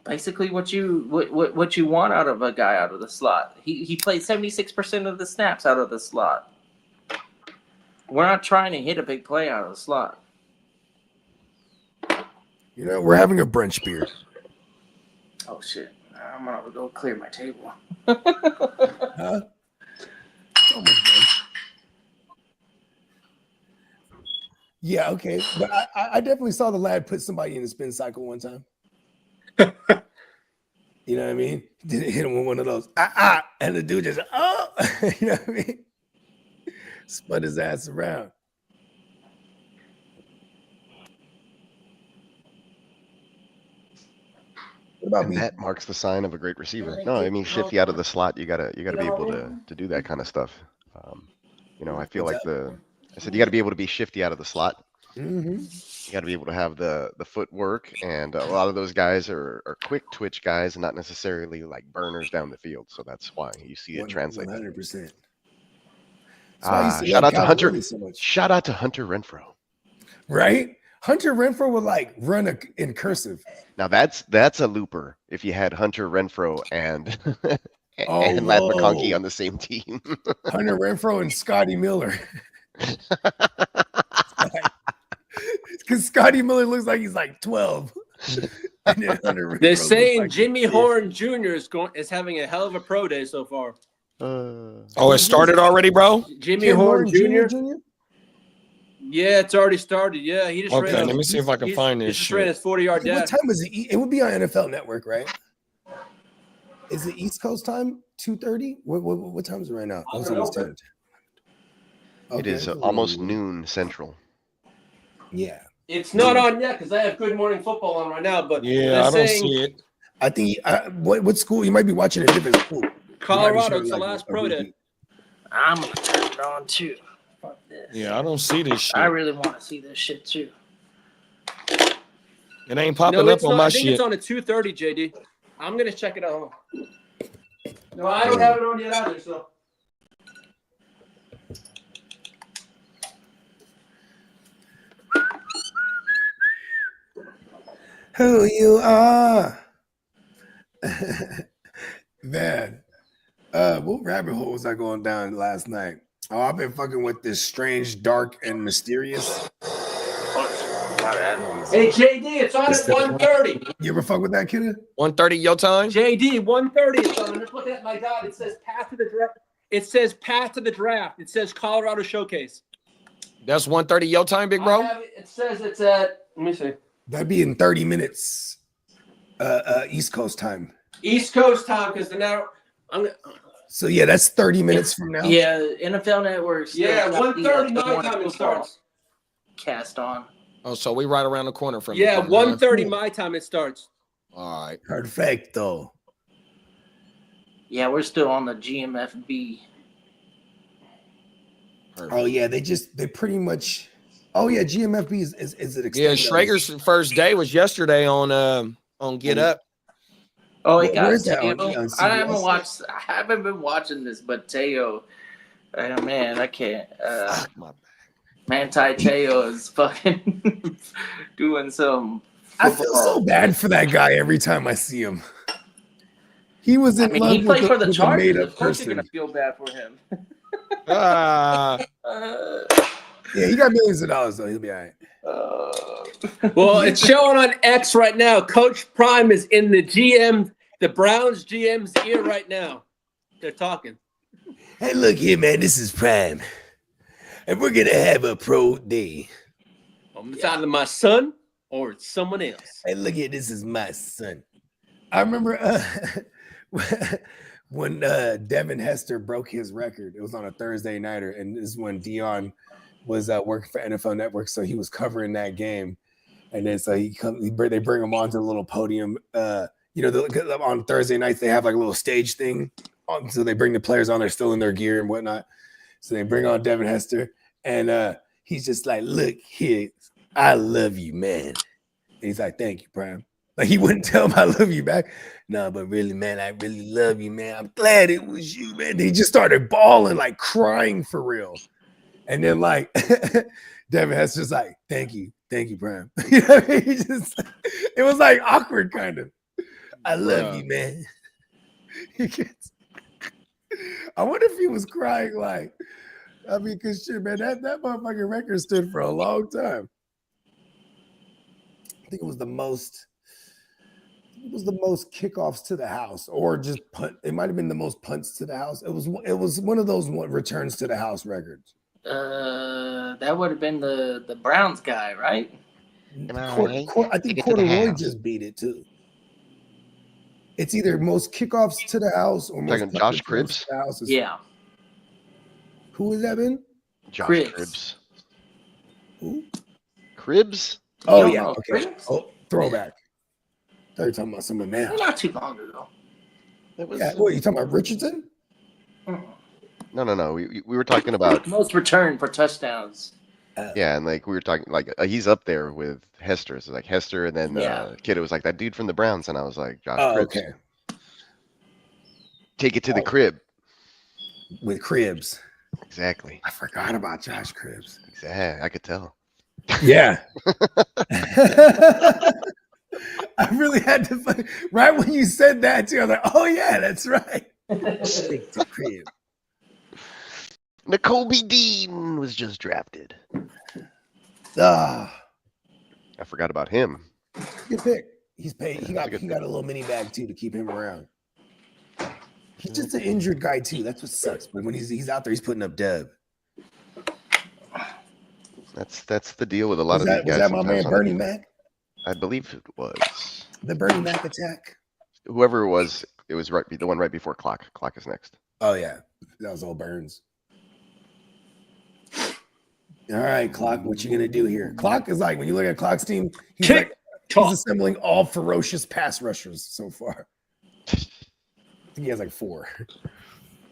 basically what you want out of a guy out of the slot. He played 76% of the snaps out of the slot. We're not trying to hit a big play out of the slot. You know, we're having a brunch beer. Oh shit! I'm gonna go clear my table. Huh? It's almost done. Yeah, okay. But I definitely saw the lad put somebody in the spin cycle one time. You know what I mean? Didn't hit him with one of those, and the dude just, you know what I mean? Spun his ass around. What about And me? that marks the sign of a great receiver. No, I mean shifty out of the slot. You gotta be able to do that kind of stuff. You know, I feel like I said you got to be able to be shifty out of the slot. Mm-hmm. You got to be able to have the footwork, and a lot of those guys are quick twitch guys, and not necessarily like burners down the field. So that's why you see it translate. 100%. Shout out to Hunter. Shout out to Hunter Renfro. Right? Hunter Renfro would like run in cursive. Now that's a looper. If you had Hunter Renfro and and Lad whoa. McConkey on the same team. Hunter Renfro and Scotty Miller. Because Scotty Miller looks like he's like 12. And then Hunter Renfro They're looks saying like Jimmy he's Horn Jr. is having a hell of a pro day so far. Oh, it started already, bro? Jimmy Ken Horn Horn Jr. Yeah, it's already started. Yeah, he just Okay, ran. let me see if I can find He this just ran shit. his 40-yard What dash. time is it? It would be on NFL Network, right? Is it East Coast time? 2:30? What time is it right now? Oh, it's almost 10. It is almost noon central. Yeah. It's not on yet because I have Good Morning Football on right now. But Yeah, they're I don't saying see it. I think what school? You might be watching a different school. Colorado. You It's might the be showing, last a pro day. repeat. I'm gonna turn it on too. Fuck this. Yeah, I don't see this shit. I really want to see this shit too. It ain't popping No, up it's on not. my I think shit. it's on at 2:30, JD. I'm gonna check it out. No, I don't have it on yet either. So Who you are. Man. What rabbit hole was I going down last night? Oh, I've been fucking with this strange, dark, and mysterious. hey, JD, it's on at 1:30. You ever fuck with that, kid? 1:30 your time? JD, 1:30. It's on. I'm just looking at my god. It says path to the draft. It says path to the draft. It says Colorado Showcase. That's 1:30 your time, big bro? I have it says it's at. Let me see. That'd be in 30 minutes. East Coast time. East Coast time because now I'm gonna. So yeah, that's 30 minutes from now. Yeah, NFL Network. still Yeah, got the, 1:30 my morning time it football starts. Cast on. Oh, so we right around the corner from Yeah, each other, huh? 1:30 my time it starts. All right. Perfecto. Yeah, we're still on the GMFB. Perfect. Oh yeah, they pretty much. Oh yeah, GMFB is it? Yeah, Schrager's first day was yesterday on Get Up. Oh, he Where got is that on? Teo. On I haven't CBS? watched. I haven't been watching this, but Teo. Man, I can't. Fuck my Manti Teo is fucking doing some. I feel so bad for that guy every time I see him. He was in I mean, love he played for the with a Chargers. made-up Of course, you're person. gonna feel bad for him. Yeah, he got millions of dollars though. He'll be all right. Well, it's showing on X right now. Coach Prime is in the Browns GM's ear right now. They're talking. Hey, look here, man. This is Prime, and we're gonna have a pro day. It's either my son or it's someone else. Hey, look here. This is my son. I remember when Devin Hester broke his record. It was on a Thursday nighter, and this is when Dion was working for NFL Network, so he was covering that game. And then so they bring him onto the little podium. On Thursday nights they have like a little stage thing on, so they bring the players on. They're still in their gear and whatnot. So they bring on Devin Hester, and he's just like, "Look here, I love you, man." And he's like, "Thank you, Prime." Like he wouldn't tell him I love you back. No, but really, man, I really love you, man. I'm glad it was you, man. He just started bawling, like crying for real. And then like Devin Hester's like, thank you, Prime. You know what I mean? It was like awkward, kind of. I love you, man. I wonder if he was crying like, I mean, because shit, man, that motherfucking record stood for a long time. I think it was the most kickoffs to the house, or just punt. It might have been the most punts to the house. It was one of those returns to the house records. That would have been the Browns guy, right? I think Corduroy just beat it too. It's either most kickoffs to the house or most Talking Josh Cribbs? to the house. Yeah. Who has that been? Josh Cribbs. Cribbs. Who? Cribbs? Oh don't yeah, know okay. Cribbs? Oh, throwback. I thought you were talking about someone now. Not too long ago. That was, Yeah, what you talking about? Richardson? No. We were talking about Most return for touchdowns. yeah, and like we were talking like he's up there with Hester. So like Hester, and then Yeah. Kiddo was like that dude from the Browns, and I was like Josh Oh, Cribbs. okay. Take it to the crib. With Cribbs. Exactly. I forgot about Josh Cribbs. Exactly. I could tell. Yeah. I really had to find, right when you said that too. I was like, oh yeah, that's right. Stick to crib. Nicole B. Dean was just drafted. Ah, I forgot about him. good pick. He's paid. He That's got a good a little mini bag too to keep him around. He's just an injured guy too. That's what sucks. But when he's out there, he's putting up dub. That's the deal with a lot Was of that, these was guys. that my sometimes man on Bernie the- Mac? I believe it was. The Bernie Mac attack. Whoever it was the one right before Clock. Clock is next. Oh yeah, that was all Burns. All right, Clock. What you gonna do here? Clock is like when you look at Clock's team, he's Kick, like toss. he's assembling all ferocious pass rushers so far. I think he has like 4.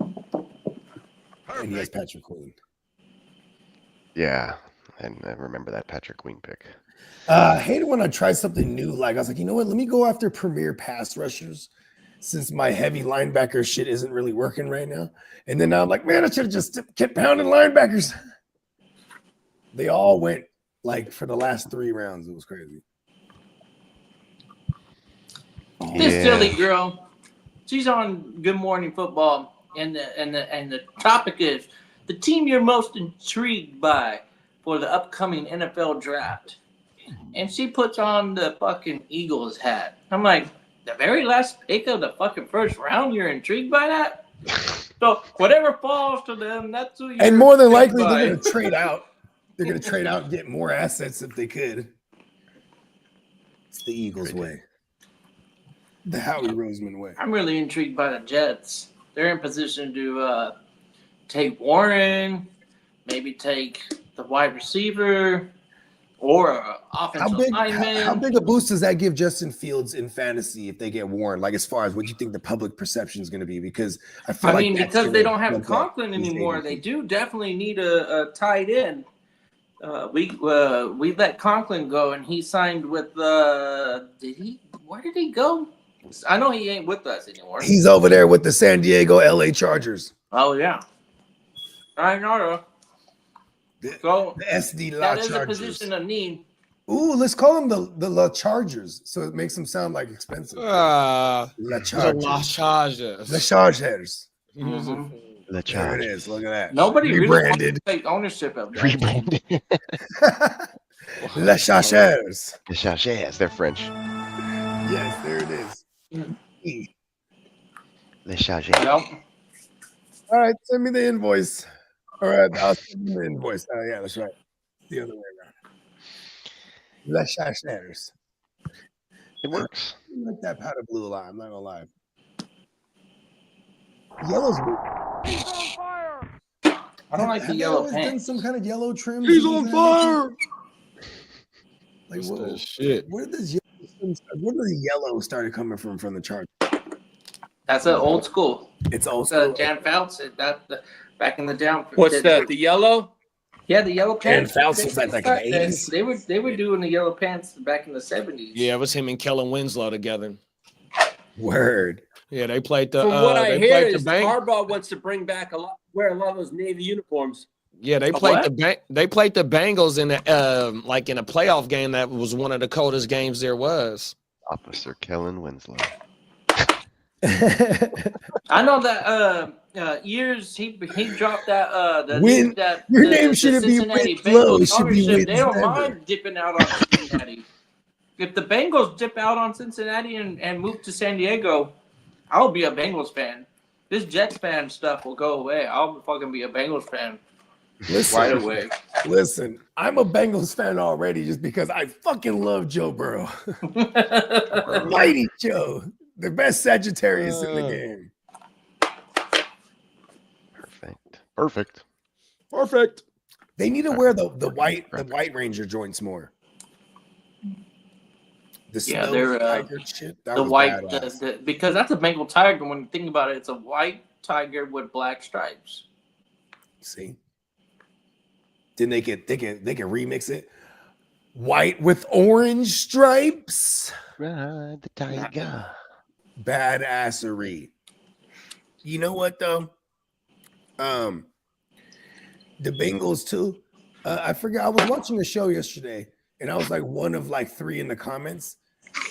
And he has Patrick Queen. Yeah, and I remember that Patrick Queen pick. I hate it when I try something new. Like I was like, you know what? Let me go after premier pass rushers, since my heavy linebacker shit isn't really working right now. And then now I'm like, man, I should have just kept pounding linebackers. They all went like for the last 3 rounds. It was crazy. This Yeah. silly girl, she's on Good Morning Football, and the topic is the team you're most intrigued by for the upcoming NFL draft. And she puts on the fucking Eagles hat. I'm like, the very last pick of the fucking first round, you're intrigued by that? So whatever falls to them, that's who you're And more than intrigued likely, by. they're going to trade out. They're going to trade out and get more assets if they could. It's the Eagles way. The Howie Roseman way. I'm really intrigued by the Jets. They're in position to take Warren, maybe take the wide receiver or offensive lineman. How big a boost does that give Justin Fields in fantasy if they get Warren? Like as far as what you think the public perception is going to be? Because I feel I mean, that's because gonna they don't have jump up Conklin these anymore, days. they do definitely need a tight end. We let Conklin go, and he signed with. Did he? Where did he go? I know he ain't with us anymore. He's over there with the San Diego LA Chargers. Oh yeah, I know. So The SD La that is a Chargers. position of need. Ooh, let's call them the La Chargers, so it makes them sound like expensive. La The Chargers. La Chargers. The Chargers. Mhm. The There it charge. is. Look at that. Nobody really wants Rebranded. to take ownership of that. team. Rebranded. La Chargers. The Chargers, they're French. Yes, there it is. The Chargers. Yep. All right, send me the invoice. All right, I'll send you the invoice. Oh, yeah, that's right. The other way around. La Chargers. It works. I like that powder blue lie. I'm not gonna lie. Yellow's blue. I don't like the Have they yellow always done pants. some kind of yellow trim. He's on fire. Like, What's whoa, that shit? where does the yellow started coming from the chart? That's an old school. It's also Jan Fouts. Back in the down. What's that? The yellow? Yeah, the yellow Jan pants. Fouts was like in the 80s. They were doing the yellow pants back in the 70s. Yeah, it was him and Kellen Winslow together. Word. Yeah, they played the. From what I they hear played is Harbaugh wants to bring back wear a lot of those Navy uniforms. Yeah, they played they played the Bengals in the like in a playoff game that was one of the coldest games there was. Officer Kellen Winslow. I know that years he dropped that Your name shouldn't be Winslow, it should be ownership. They don't Winslow. mind dipping out on Cincinnati. If the Bengals dip out on Cincinnati and move to San Diego, I'll be a Bengals fan. This Jets fan stuff will go away. I'll fucking be a Bengals fan right away. Listen, I'm a Bengals fan already just because I fucking love Joe Burrow. Mighty Joe, the best Sagittarius in the game. Perfect. They need to wear the white Ranger joints more. The Yeah, snow they're, tiger shit. That The was white, badass. because that's a Bengal tiger. When you think about it, it's a white tiger with black stripes. See, then they can remix it. White with orange stripes. Ride the tiger. Badassery. You know what though? The Bengals too. I forgot. I was watching a show yesterday, and I was like one of like 3 in the comments.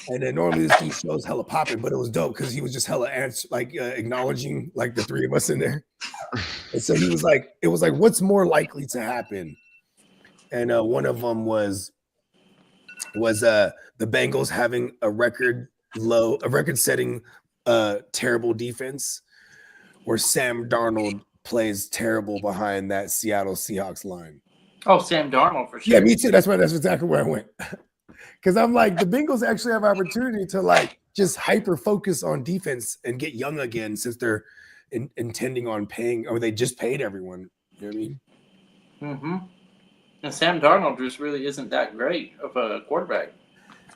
And then normally this dude shows hella popping, but it was dope because he was just hella acknowledging like the 3 of us in there. And so he was like, it was like, what's more likely to happen? And one of them was the Bengals having a record-setting terrible defense, or Sam Darnold plays terrible behind that Seattle Seahawks line. Oh, Sam Darnold for sure. Yeah, me too. That's exactly where I went. Because I'm like, the Bengals actually have opportunity to like just hyper focus on defense and get young again, since they're intending on paying, or they just paid everyone. You know what I mean? Mm-hmm. And Sam Darnold just really isn't that great of a quarterback.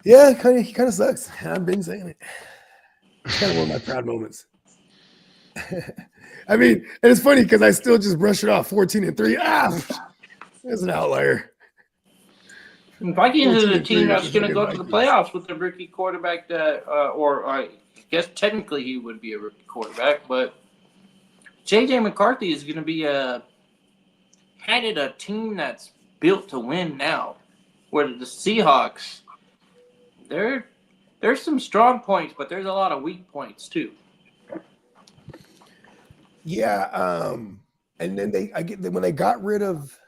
Yeah, he kind of sucks. I've been saying it. It's kind of one of my proud moments. I mean, and it's funny because I still just brush it off. 14-3. That's an outlier. And Vikings is a team that's going to go to the playoffs with a rookie quarterback that, or I guess technically he would be a rookie quarterback, but J.J. McCarthy is going to be headed a team that's built to win now, where the Seahawks, there's some strong points, but there's a lot of weak points too. Yeah, and then when they got rid of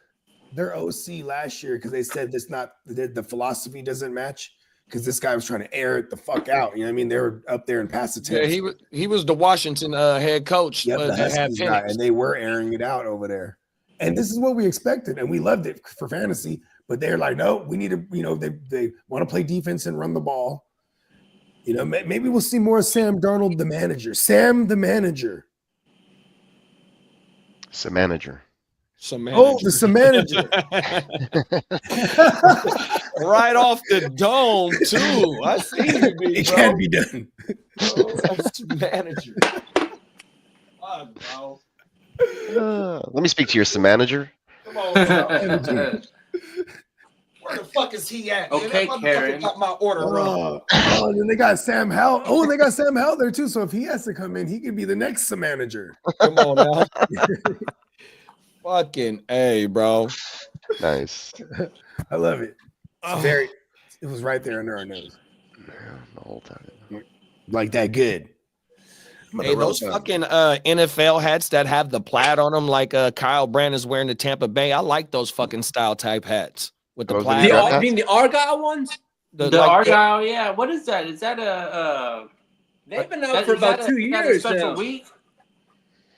their OC last year because they said the philosophy doesn't match, because this guy was trying to air it the fuck out. You know what I mean? They were up there in pass attempts. Yeah, he was the Washington head coach. Yep, the Huskies guy, and they were airing it out over there. And this is what we expected, and we loved it for fantasy. But they're like, no, we need to. You know, they want to play defense and run the ball. You know, maybe we'll see more of Sam Darnold, the manager. Sam, the manager. Some manager. Oh, the manager. Right off the dome, too. I see you, big It bro. can be done. Manager. Fuck, bro. Let me speak to your manager. Come on, bro. Where the fuck is he at? Okay, Man, that motherfucker Karen. got my order wrong. And then they got Sam Howell. Oh, and they got Sam Howell there too. So if he has to come in, he could be the next manager. Come on now. Fucking A, bro. Nice. I love it. Oh. Very, It was right there under our nose, Yeah, the whole time. like that good. I'm about Hey, to roll those some. fucking NFL hats that have the plaid on them, like Kyle Brandon's wearing the Tampa Bay. I like those fucking style type hats with the Those are the plaid. draft on You it. mean the Argyle ones? The, The like, Argyle, yeah. What is that? Is that a They've been out that- for is that about a- 2 is that a years special now. week?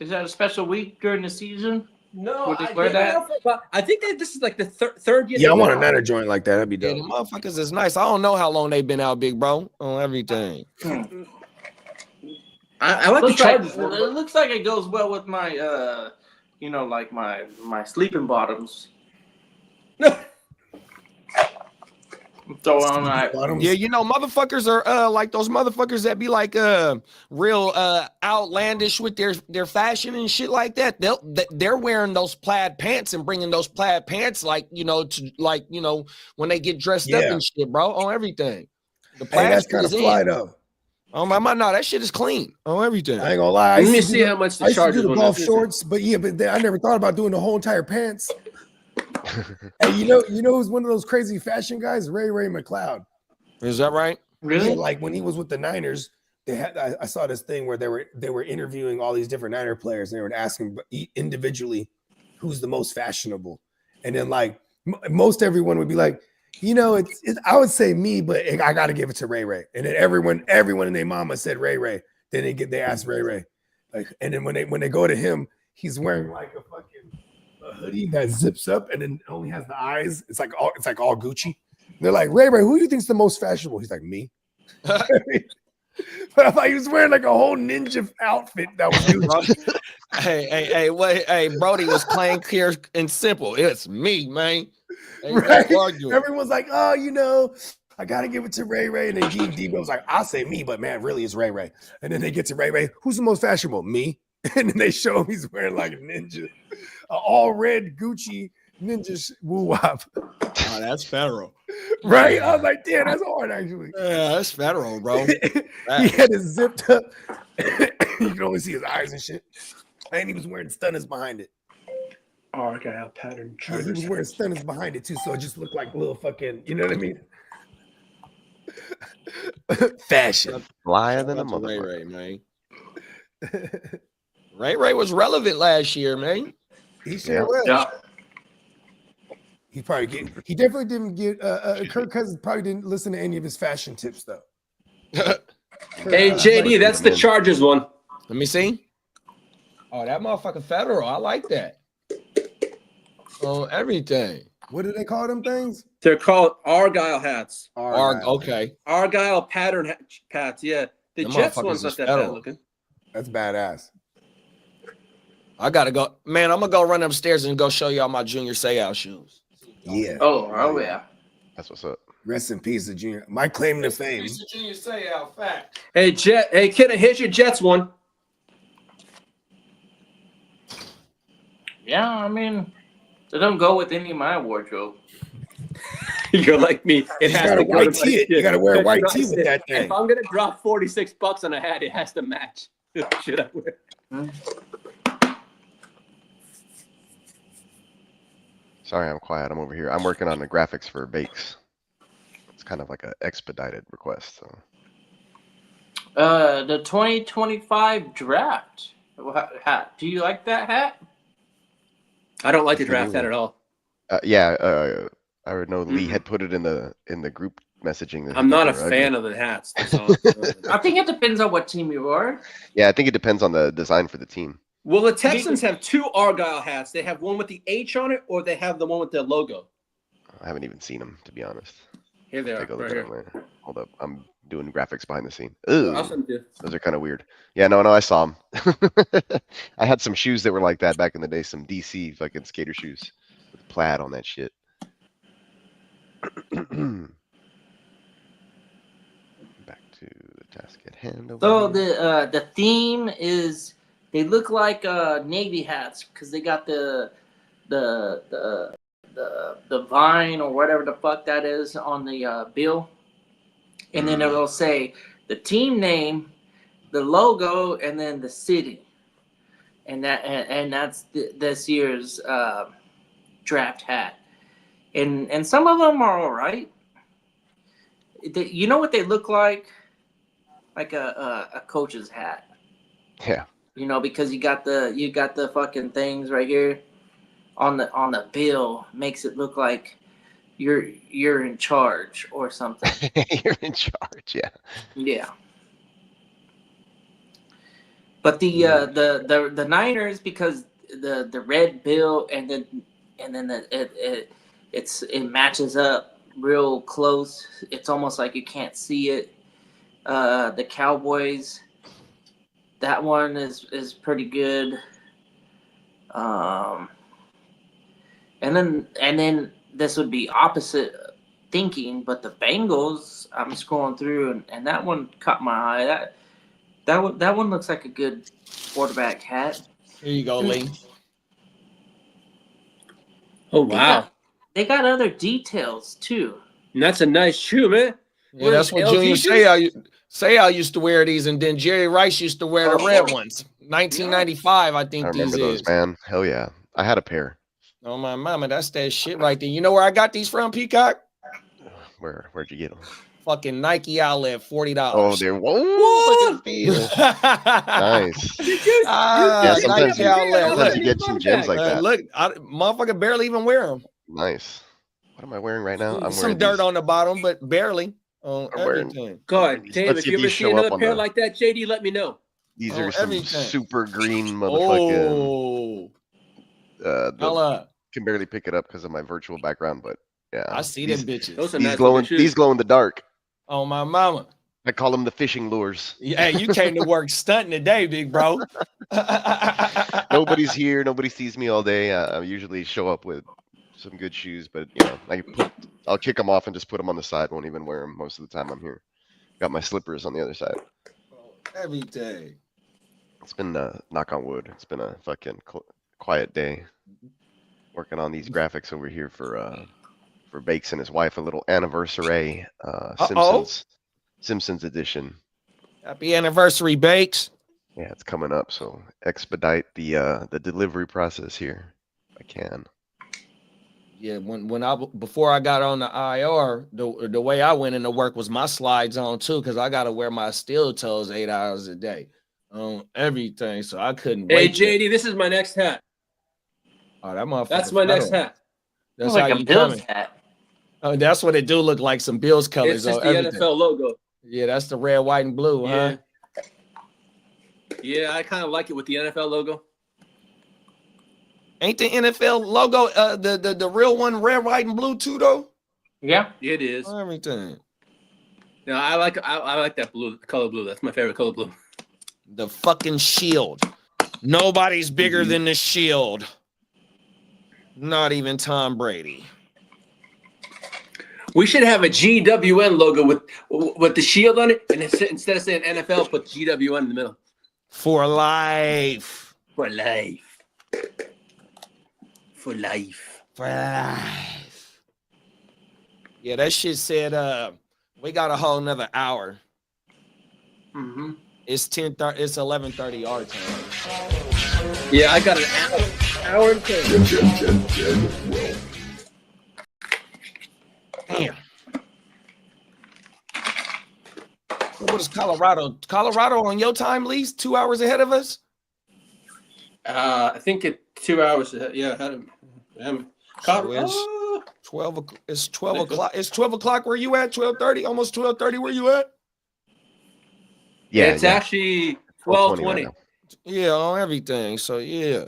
Is that a special week during the season? No, Would they I, wear they've been that? out for about, I think this is like the third year. Yeah, I they've want a been out. Niner joint like that. That'd be yeah, dope. the motherfuckers is nice. I don't know how long they've been out, big bro, on everything. I like the Looks like, Chargers it one. looks like it goes well with my like my sleeping bottoms. Throw on that. Bottoms. Yeah, you know, motherfuckers are like those motherfuckers that be like real outlandish with their fashion and shit like that. They're wearing those plaid pants and bringing those plaid pants like, you know, to like, you know, when they get dressed up Yeah. and shit, bro, on everything. The Hey, plaid that's shit kind of is fly in. though. Oh my, no, that shit is clean on everything. I ain't gonna lie. I Let me used to see do how much I the used to do Chargers the one golf is. shorts, but yeah, but I never thought about doing the whole entire pants. Hey, you know who's one of those crazy fashion guys? Ray McLeod. Is that right? Really? Yeah, like when he was with the Niners, they had I saw this thing where they were interviewing all these different Niner players, and they were asking individually who's the most fashionable, and then like most everyone would be like, you know, it's I would say me, but I got to give it to Ray, and then everyone and their mama said Ray. Then they asked Ray, like, and then when they go to him, he's wearing like a fucking hoodie that zips up and then only has the eyes. It's like all Gucci. They're like, Ray, who do you think's the most fashionable? He's like, me. But I thought he was wearing like a whole ninja outfit that was Gucci. Hey, Brody was plain, clear, and simple. It's me, man. Ain't Right? no arguing. Everyone's like, oh, you know, I gotta give it to Ray. And then Gene Debo's like, I'll say me, but man, really it's Ray. And then they get to Ray. Who's the most fashionable? Me. And then they show him he's wearing like a ninja, all red Gucci ninja woo wop. Oh, that's federal. Right? I was like, damn, that's hard actually. Yeah, that's federal, bro. He had it zipped up. You can only see his eyes and shit. And he was wearing stunners behind it. Argyle pattern Yeah, he was wearing stunners behind it too, so it just looked like little fucking, you know what I mean? Fashion. Flyer than a Shout out to motherfucker. man. Ray was relevant last year, man. He sure Yeah. was. Yeah. He definitely didn't get Kirk Cousins probably didn't listen to any of his fashion tips though. Hey, JD, that's the Chargers one. Let me see. Oh, that motherfucking federal. I like that. On everything. What do they call them things? They're called Argyle hats. Okay. Argyle pattern hats. Yeah, the Them Jets motherfuckers one's is not that bad federal. looking. That's badass. I gotta go. Man, I'm gonna go run upstairs and go show y'all my junior Seau shoes. Yeah. Oh yeah. That's what's up. Rest in peace, the junior. My claim to fame. Junior Seau, fact. Hey, kid, here's your Jets one. Yeah, I mean, they don't go with any of my wardrobe. You're like me. It You has gotta to go white to my tee it. You shit. gotta wear a That's white what I tee with said. that thing. If I'm gonna drop $46 on a hat, it has to match the shit I wear. Sorry, I'm quiet. I'm over here. I'm working on the graphics for Bakes. It's kind of like an expedited request. So The 2025 draft hat. Do you like that hat? I don't like the That's the draft new hat one. at all. I would know Lee had put it in the group messaging. that I'm not a they were fan ugly. of the hats. That's all. I think it depends on what team you are. Yeah, I think it depends on the design for the team. Well, the Texans have two Argyle hats. They have one with the H on it, or they have the one with the logo. I haven't even seen them, to be honest. Here they are, Take a look right at here. them later. Hold up, I'm doing graphics behind the scene. Ooh, I'll send you. those are kind of weird. Yeah, no, I saw them. I had some shoes that were like that back in the day. Some DC fucking skater shoes with plaid on that shit. Back to the task at hand. over So here. the theme is they look like Navy hats because they got the vine or whatever the fuck that is on the bill, and then it'll say the team name, the logo, and then the city, and that's this year's draft hat, and some of them are all right. You know what they look like? Like a coach's hat. Yeah. You know, because you got the fucking things right here on the bill, makes it look like you're in charge or something. You're in charge. Yeah. Yeah. But the Niners, because the red bill and then it matches up real close. It's almost like you can't see it. The Cowboys, that one is pretty good. And then this would be opposite thinking, but the Bengals, I'm scrolling through and that one caught my eye. That one looks like a good quarterback hat. Here you go, Lee. Oh wow, They got other details too. and that's a nice shoe, man. Yeah, that's what Junior Seau used to wear these, and then Jerry Rice used to wear the red ones. 1995, I think I these remember those, is. man. Hell yeah. I had a pair. Oh my mama, that's that shit right there. You know where I got these from, Peacock? Where'd you get them? Fucking Nike outlet, $40. Oh, they're whoa, look at the deal. Nice. Yeah, sometimes you get some gems like that. Look, motherfucker barely even wear them. Nice. What am I wearing right now? I'm Some wearing dirt these. on the bottom, but barely on I'm wearing- everything. God, Dave, Let's if see you if ever these see show another up on pair the- like that, JD, let me know. These Oh, are some everything. super green motherfucking. Oh, The, hella. can barely pick it up because of my virtual background, but yeah. I see these, them bitches. Those are These nice glowing. looking shoes. These glow in the dark. Oh my mama. I call them the fishing lures. Yeah, you came to work stunting today, big bro. Nobody's here. Nobody sees me all day. I usually show up with some good shoes, but I'll kick them off and just put them on the side. Won't even wear them most of the time I'm here. Got my slippers on the other side. Everything. It's been knock on wood. It's been a fucking quiet day. Working on these graphics over here for Bakes and his wife, a little anniversary Simpsons edition. Happy anniversary, Bakes. Yeah, it's coming up, so expedite the delivery process here. If I can. Yeah, before I got on the IR, the way I went into work was my slides on too, because I gotta wear my steel toes 8 hours a day on everything, so I couldn't Hey, wait. JD, this is my next hat. Oh, that motherfucker. That's my next hat. That's Looks how like a you Bills coming. hat. Oh, that's what it do look like, some Bills It's colors just on the everything. NFL logo. Yeah, that's the red, white, and blue, huh? Yeah, I kind of like it with the NFL logo. Ain't the NFL logo the real one red, white, and blue too though? Yeah. It is. Everything. No, I like that blue color blue. That's my favorite color blue. The fucking shield. Nobody's bigger than the shield. Not even Tom Brady. We should have a GWN logo with the shield on it, and instead of saying NFL, put GWN in the middle. For life. For life. For life. For life. Yeah, that shit said we got a whole nother hour. Mm-hmm. It's 10:30. It's 11:30 our time. Yeah, I got an hour and 10. Damn. What is Colorado? Colorado on your time, Lee? 2 hours ahead of us? I think it 2 hours. Yeah, I had him. So it's 12 o'clock. It's 12 o'clock. It's 12 o'clock where you at? 12:30? Almost 12:30 where you at? Yeah, it's actually 12:20. right now. Yeah, on everything. So yeah.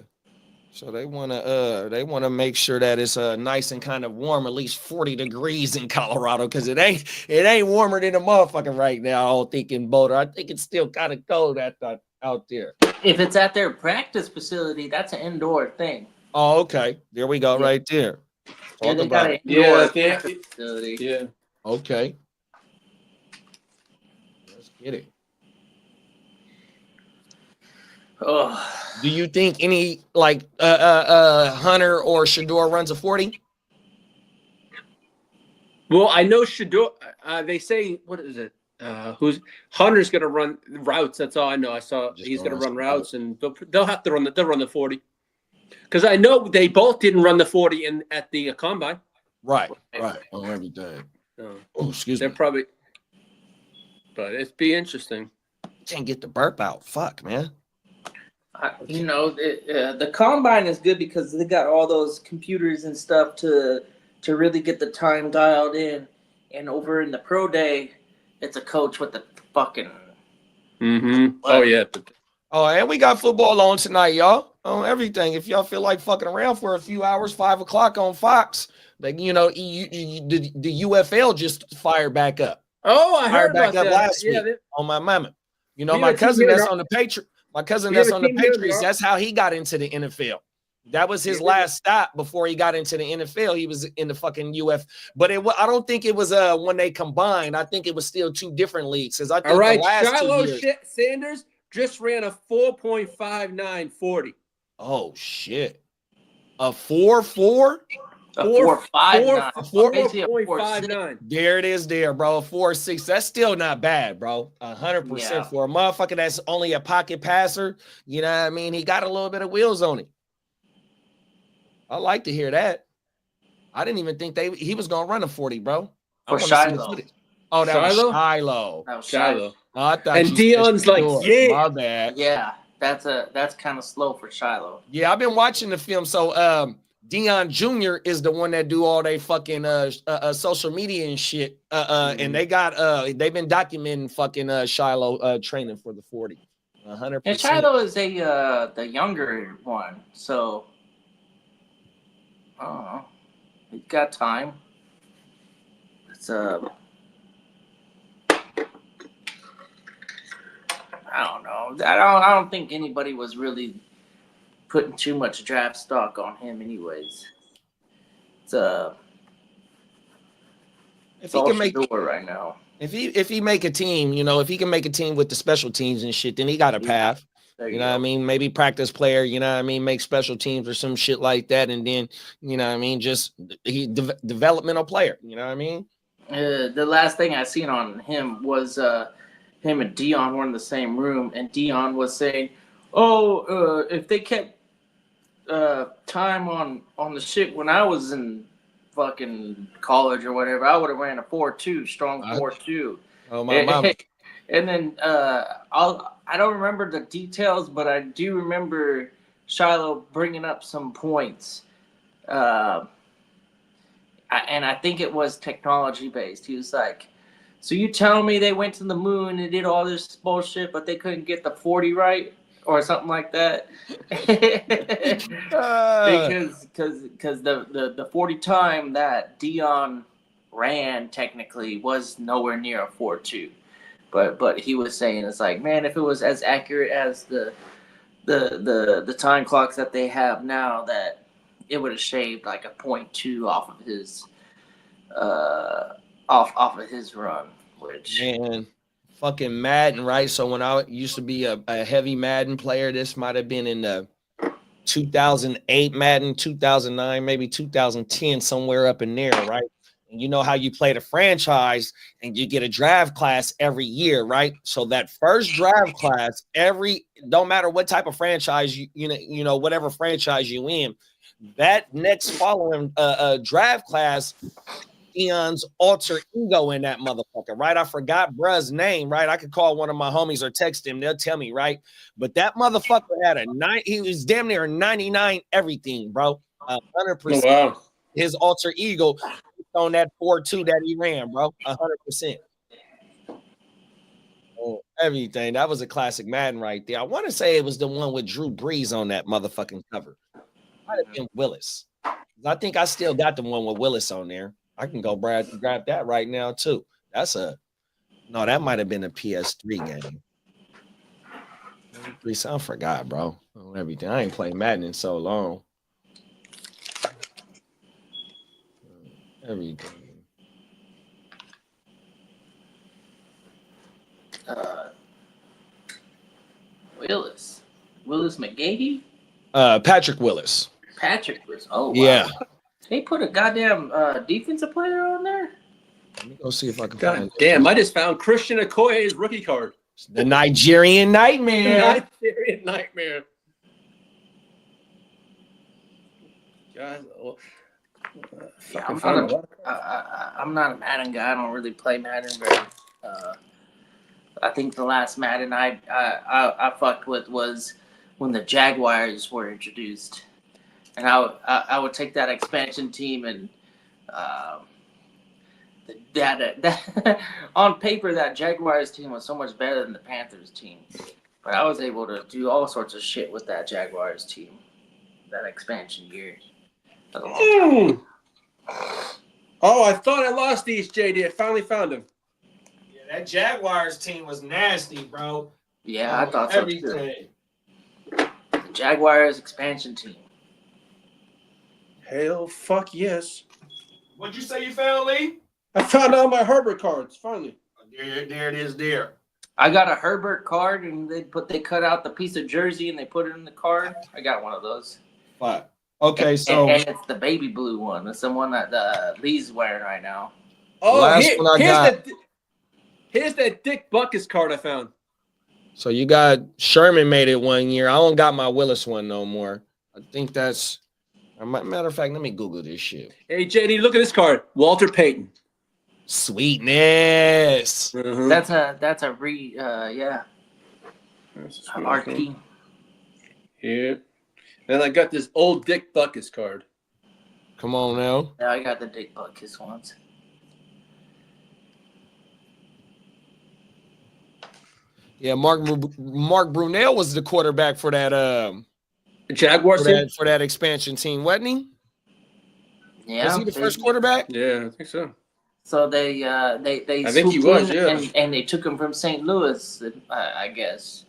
So they wanna make sure that it's nice and kind of warm, at least 40 degrees in Colorado, because it ain't warmer than a motherfucker right now. I don't think in Boulder. I think it's still kind of cold out there. If it's at their practice facility, that's an indoor thing. Oh, okay. There we go, Yeah. right there. Yeah, Talk they about got it. an indoor Yeah, practice facility. Yeah. Okay. Let's get it. Oh, Do you think any Hunter or Shador runs a 40? Well, I know Shador. They say, what is it? Who's Hunter's gonna run routes? That's all I know. I saw Just he's gonna gonna run routes, and they'll have to run the 40. Because I know they both didn't run the 40 at the combine. Right. On everything. So Oh, excuse they're me. probably but it'd be interesting. Can't get the burp out. Fuck, man. The combine is good because they got all those computers and stuff to really get the time dialed in. And over in the pro day, it's a coach with the fucking. Mm-hmm. Oh yeah. Oh, and we got football on tonight, y'all. On everything. If y'all feel like fucking around for a few hours, 5 o'clock on Fox, like the UFL just fired back up. Oh, I heard Fired back about up that. last week on my mama. We My have a cousin team that's here. on the Patriots. My cousin We that's have a on the team here, Patriots. y'all. That's how he got into the NFL. That was his last stop before he got into the NFL. He was in the fucking UF, but I don't think it was when they combined. I think it was still 2 different leagues. Because I think All right, the last 2 Shiloh years. Sanders just ran a 4.5940. Oh shit! A 4.4. A 4.59. 4.59. There it is, there, bro. 4.6. That's still not bad, bro. 100% for a motherfucker that's only a pocket passer. You know what I mean? He got a little bit of wheels on him. I like to hear that. I didn't even think he was gonna run a 40, bro. For Shiloh. Oh, that Shiloh? was Shiloh. That was Shiloh. Oh, I thought And you Dion's said like, Shador. yeah. My bad. Yeah, that's kind of slow for Shiloh. Yeah, I've been watching the film. So Dion Jr. is the one that do all they fucking social media and shit. And they've been documenting fucking Shiloh training for the 40. 100%. And Shiloh is the younger one, so I don't know. He's got time. It's I don't know. I don't think anybody was really putting too much draft stock on him, anyways. It's if he all can make Shador right now. if he make a team, if he can make a team with the special teams and shit, then he got a path. There You know what I mean? Maybe practice player, you know what I mean? Make special teams or some shit like that. And then, you know what I mean? Just developmental player, you know what I mean? The last thing I seen on him was him and Dion were in the same room, and Dion was saying, if they kept time on the shit when I was in fucking college or whatever, I would have ran a 4.2, strong 4.2. Oh, my mama. And then I don't remember the details, but I do remember Shiloh bringing up some points. And I think it was technology based. He was like, so you telling me they went to the moon and did all this bullshit, but they couldn't get the 40 right or something like that? Because the 40 time that Dion ran technically was nowhere near a 4.2. But he was saying, it's like, man, if it was as accurate as the time clocks that they have now, that it would have shaved like a 0.2 off of his off of his run. Which, man, fucking Madden, right? So when I used to be a heavy Madden player, this might have been in the 2008 Madden, 2009, maybe 2010, somewhere up in there, right? And you know how you play the franchise and you get a draft class every year, right? So that first draft class, don't matter what type of franchise you know, whatever franchise you in, that next following draft class, Dion's alter ego in that motherfucker, right? I forgot bruh's name, right? I could call one of my homies or text him. They'll tell me, right? But that motherfucker had he was damn near 99 everything, bro. 100%. Oh, wow. His alter ego on that 4.2 that he ran, bro. 100%. Oh, everything. That was a classic Madden right there. I want to say it was the one with Drew Brees on that motherfucking cover. Might have been Willis. I think I still got the one with Willis on there. I can go grab that right now too. That might have been a PS3 game. I forgot, bro. Everything. I ain't played Madden in so long. Everything. Willis McGahee? Patrick Willis. Patrick Willis. Oh, wow. Yeah. They put a goddamn defensive player on there? Let me go see if I can God find damn, I just found Christian Okoye's rookie card. the Nigerian Nightmare. Nigerian Nightmare. God, I'm not a Madden guy. I don't really play Madden very I think the last Madden I fucked with was when the Jaguars were introduced, and I would take that expansion team and that on paper that Jaguars team was so much better than the Panthers team, but I was able to do all sorts of shit with that Jaguars team, that expansion year. That was a long time. Oh, I thought I lost these, JD. I finally found them. Yeah, that Jaguars team was nasty, bro. Yeah, I thought so too. Everything. The Jaguars expansion team. Hell, fuck yes. What'd you say you found, Lee? I found all my Herbert cards, finally. There it is there. I got a Herbert card, and they cut out the piece of jersey and they put it in the card. I got one of those. Fine. Okay, so and it's the baby blue one. It's the one that Lee's wearing right now. Oh, Last one I got. Here's that Dick Buckus card I found. So you got Sherman made it 1 year. I don't got my Willis one no more. I think that's matter of fact, let me Google this shit. Hey, JD, look at this card. Walter Payton. Sweetness. Mhm. That's a RP. Yeah. And I got this old Dick Buckus card. Come on now. Yeah, I got the Dick Buckus ones. Yeah, Mark Brunell was the quarterback for that Jaguars team? for that expansion team, wasn't he? Yeah. Was he the first quarterback? Yeah, I think so. So they I think he was, yeah. and they took him from St. Louis. I guess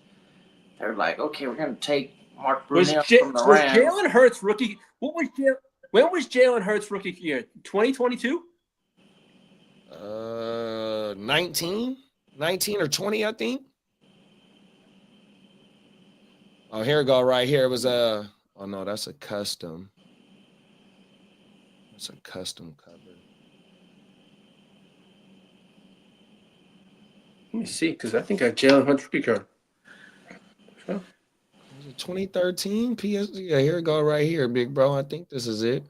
they're like, okay, we're gonna take Mark Brunell from the Rams. Was Jalen Hurts rookie? When was Jalen Hurts rookie year? 2022? 19 or 20, I think. Oh, here we go. Right here. It was oh no, that's a custom. That's a custom cover. Let me see, because I think I have Jalen Hurts rookie card. 2013 PS. Yeah, here we go. Right here, big bro. I think this is it.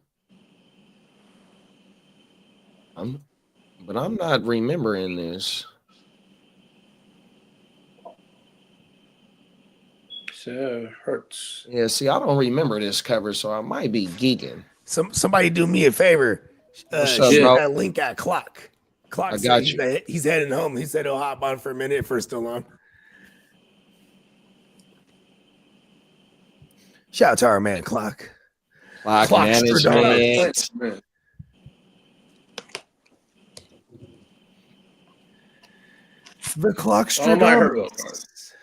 But I'm not remembering this. So Hurts. Yeah, see, I don't remember this cover, so I might be geeking. Somebody do me a favor. What's up, Shoot bro? that link at Clock. Clock I said got you. he's heading home. He said he'll hop on for a minute if we're still on. Shout out to our man Clock. Clock Clockstradamus. management. The Clock All my Herbert cards.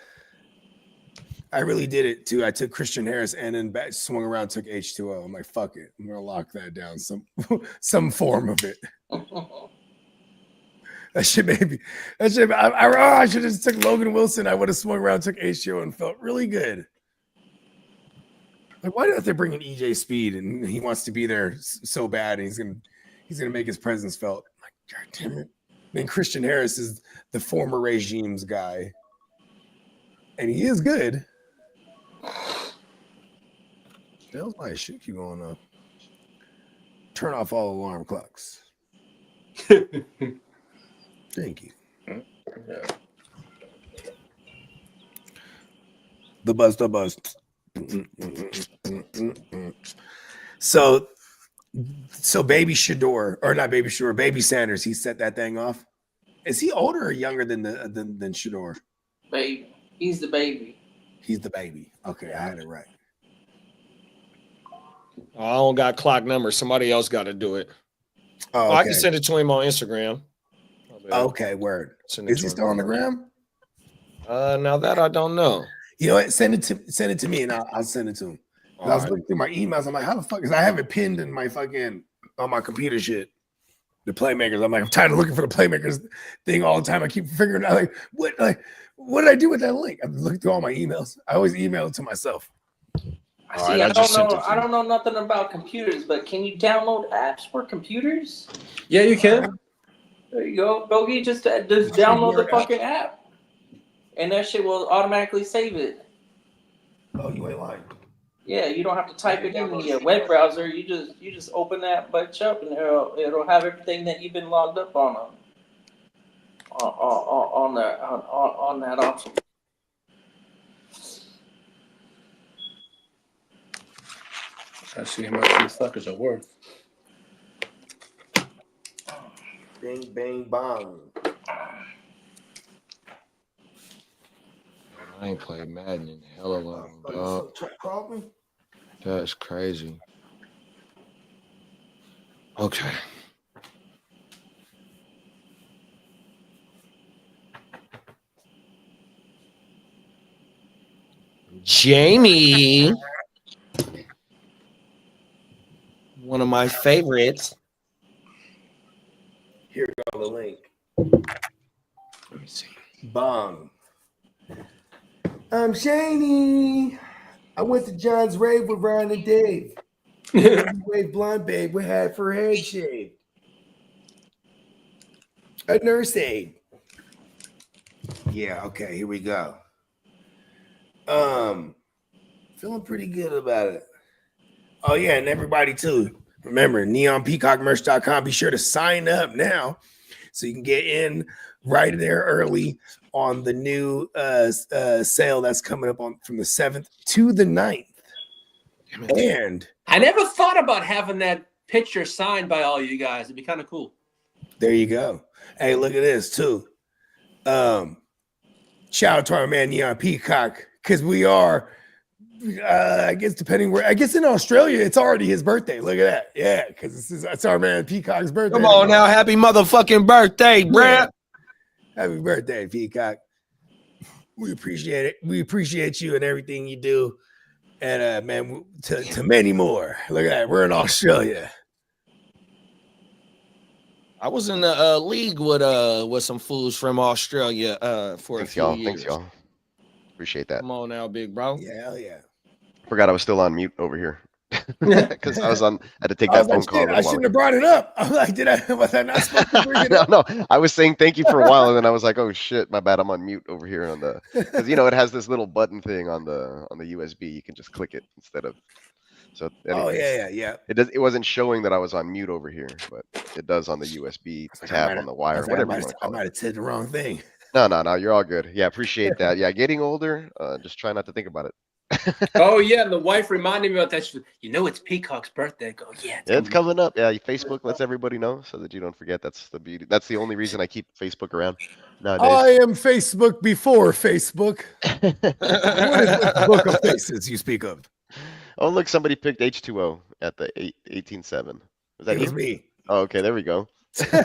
I really did it too. I took Christian Harris and then back, swung around, took H2O. I'm like, fuck it. I'm gonna lock that down. Some form of it. That shit maybe. I should have just took Logan Wilson. I would have swung around, took H2O, and felt really good. Like, why don't they bring in EJ Speed and he wants to be there so bad and he's gonna make his presence felt? I'm like, God damn it. I mean, Christian Harris is the former regime's guy. And he is good. Hell's my shit keep going up. Turn off all alarm clocks. Thank you. Yeah. The buzz. So Baby Shador, or not Baby Shador, Baby Sanders, he set that thing off. Is he older or younger than Shador? Baby. He's the baby. He's the baby. Okay, I had it right. Oh, I don't got Clock number. Somebody else got to do it. Oh, I okay. can send it to him on Instagram. Okay, word. Send it Is to he him. still on the gram? Now that I don't know. You know what? Send it to me and I'll send it to him. I was looking through my emails. I'm like, how the fuck? Because I have it pinned in my fucking on my computer shit. The playmakers. I'm like, I'm tired of looking for the playmakers thing all the time. I keep figuring out what did I do with that link? I'm looking through all my emails. I always email it to myself. See, right, I I just sent don't know. it to I you. don't know nothing about computers, but can you download apps for computers? Yeah, you can. There you go, Bogey. Just download the fucking app, and that shit will automatically save it. Oh, you ain't lying. Yeah, you don't have to type it in the web browser. You just open that bitch up, and it'll have everything that you've been logged up on on that option. I see how much these suckers are worth. Bing, bang, bong. I ain't played Madden in hell of a long, dog. Call me. That's crazy. Okay. Jamie, one of my favorites. Here go the link. Let me see. Bong. I'm Shani. I went to John's rave with Ryan and Dave. Wave blonde babe with hat for head shave. A nurse aide. Yeah, okay, here we go. Feeling pretty good about it. Oh, yeah, and everybody too. Remember, neonpeacockmerch.com. Be sure to sign up now so you can get in right there early on the new sale that's coming up on from the 7th to the 9th. And I never thought about having that picture signed by all you guys. It'd be kind of cool. there you go. Hey, look at this too. Shout out to our man Neon Peacock, because we are I guess depending where, I guess in Australia it's already his birthday. Look at that. Yeah, because it's our man Peacock's birthday. Come on now, happy motherfucking birthday, bruh. Happy birthday, Peacock. We appreciate it. We appreciate you and everything you do. And man, to many more. Look at that. We're in Australia. I was in the league with some fools from Australia for Thanks, a few y'all. years. Thanks, y'all. Appreciate that. Come on now, big bro. Yeah, hell yeah. Forgot I was still on mute over here because I had to take that phone call. I shouldn't have brought it up. I'm like, was I not supposed to bring it up? No, I was saying thank you for a while, and then I was like, oh shit, my bad. I'm on mute over here on the, because it has this little button thing on the USB. You can just click it instead of. So Oh anyways, yeah. it wasn't showing that I was on mute over here, but it does on the USB tab on the wire, whatever you want to I call might it. have said the wrong thing. No, you're all good. Yeah, appreciate that. Yeah, getting older, just try not to think about it. Oh yeah, and the wife reminded me about that. She said, it's Peacock's birthday. I go, yeah, It's coming up. Yeah, Facebook lets everybody know so that you don't forget. That's the beauty. That's the only reason I keep Facebook around nowadays. I am Facebook before Facebook. What is this book of faces you speak of? Oh, look, somebody picked H2O at the 18.7. Was that It was you? me. Oh, okay, there we go. Thank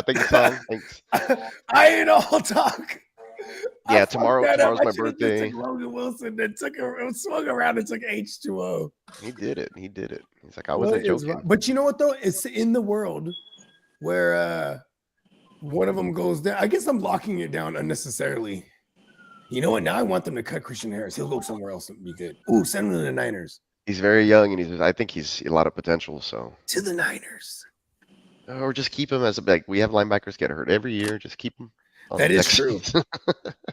you, Tom. Thanks. I ain't all talk. Yeah, tomorrow's my birthday. Logan Wilson that swung around and took H2O. He did it. He's like, I wasn't joking. But you know what though? It's in the world where one of them goes down. I guess I'm locking it down unnecessarily. You know what? Now I want them to cut Christian Harris. He'll go somewhere else and be good. Ooh, send him to the Niners. He's very young, and I think he's a lot of potential. So To the Niners. or just keep him as we have linebackers get hurt every year. Just keep him. That is true.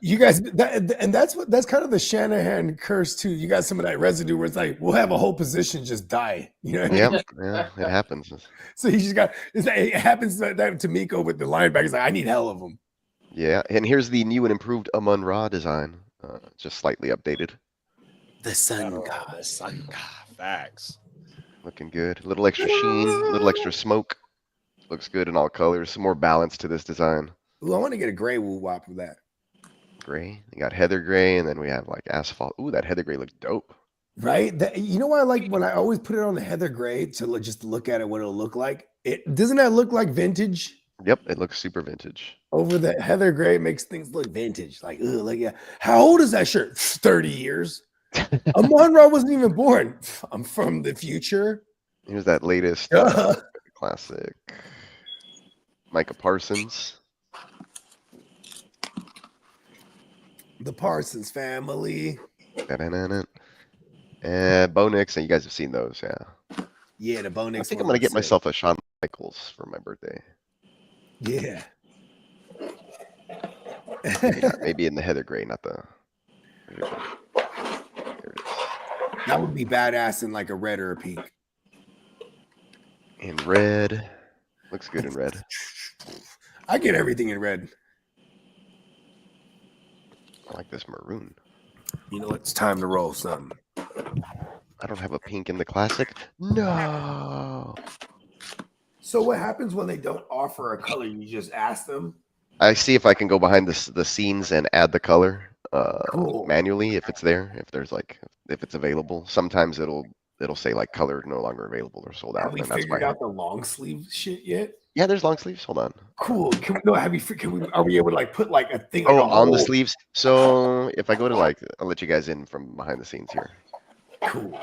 You guys, that's kind of the Shanahan curse too. You got some of that residue where it's like we'll have a whole position just die. You know what I mean? Yeah, it happens. So he just got it happens that to Miko with the linebackers. Like I need hell of them. Yeah, and here's the new and improved Amon-Ra design, just slightly updated. The sun Oh, god. the sun god. Facts. Looking good. A little extra sheen, a little extra smoke. Looks good in all colors. Some more balance to this design. Ooh, I want to get a gray woo wop of that. Gray. You got heather gray, and then we have like asphalt. Ooh, that heather gray looks dope. Right? You know what I like when I always put it on the heather gray to just look at it, what it'll look like. It doesn't that look like vintage? Yep, it looks super vintage. Over the heather gray makes things look vintage. Like, ooh, look at how old is that shirt? 30 years. Amon-Ra wasn't even born. I'm from the future. Here's that latest classic. Micah Parsons. The Parsons family. And Bo Nix, and you guys have seen those, yeah. Yeah, the Bo Nix. I think I'm gonna get myself a Shawn Michaels for my birthday. Yeah. Maybe in the heather gray, not the. There it is. That would be badass in like a red or a pink. In red. Looks good in red. I get everything in red. I like this maroon. You know, it's time to roll something. I don't have a pink in the classic. No. So what happens when they don't offer a color? You just ask them. I see if I can go behind the scenes and add the color Cool. manually if it's there. If it's available. Sometimes it'll say like color no longer available or sold out. Have we And that's figured why. out the long sleeve shit yet? Yeah, there's long sleeves. Hold on. Cool. Can we know? Are we able to like put like a thing? Oh, like a on the whole- sleeves. So if I go to like, I'll let you guys in from behind the scenes here. Cool.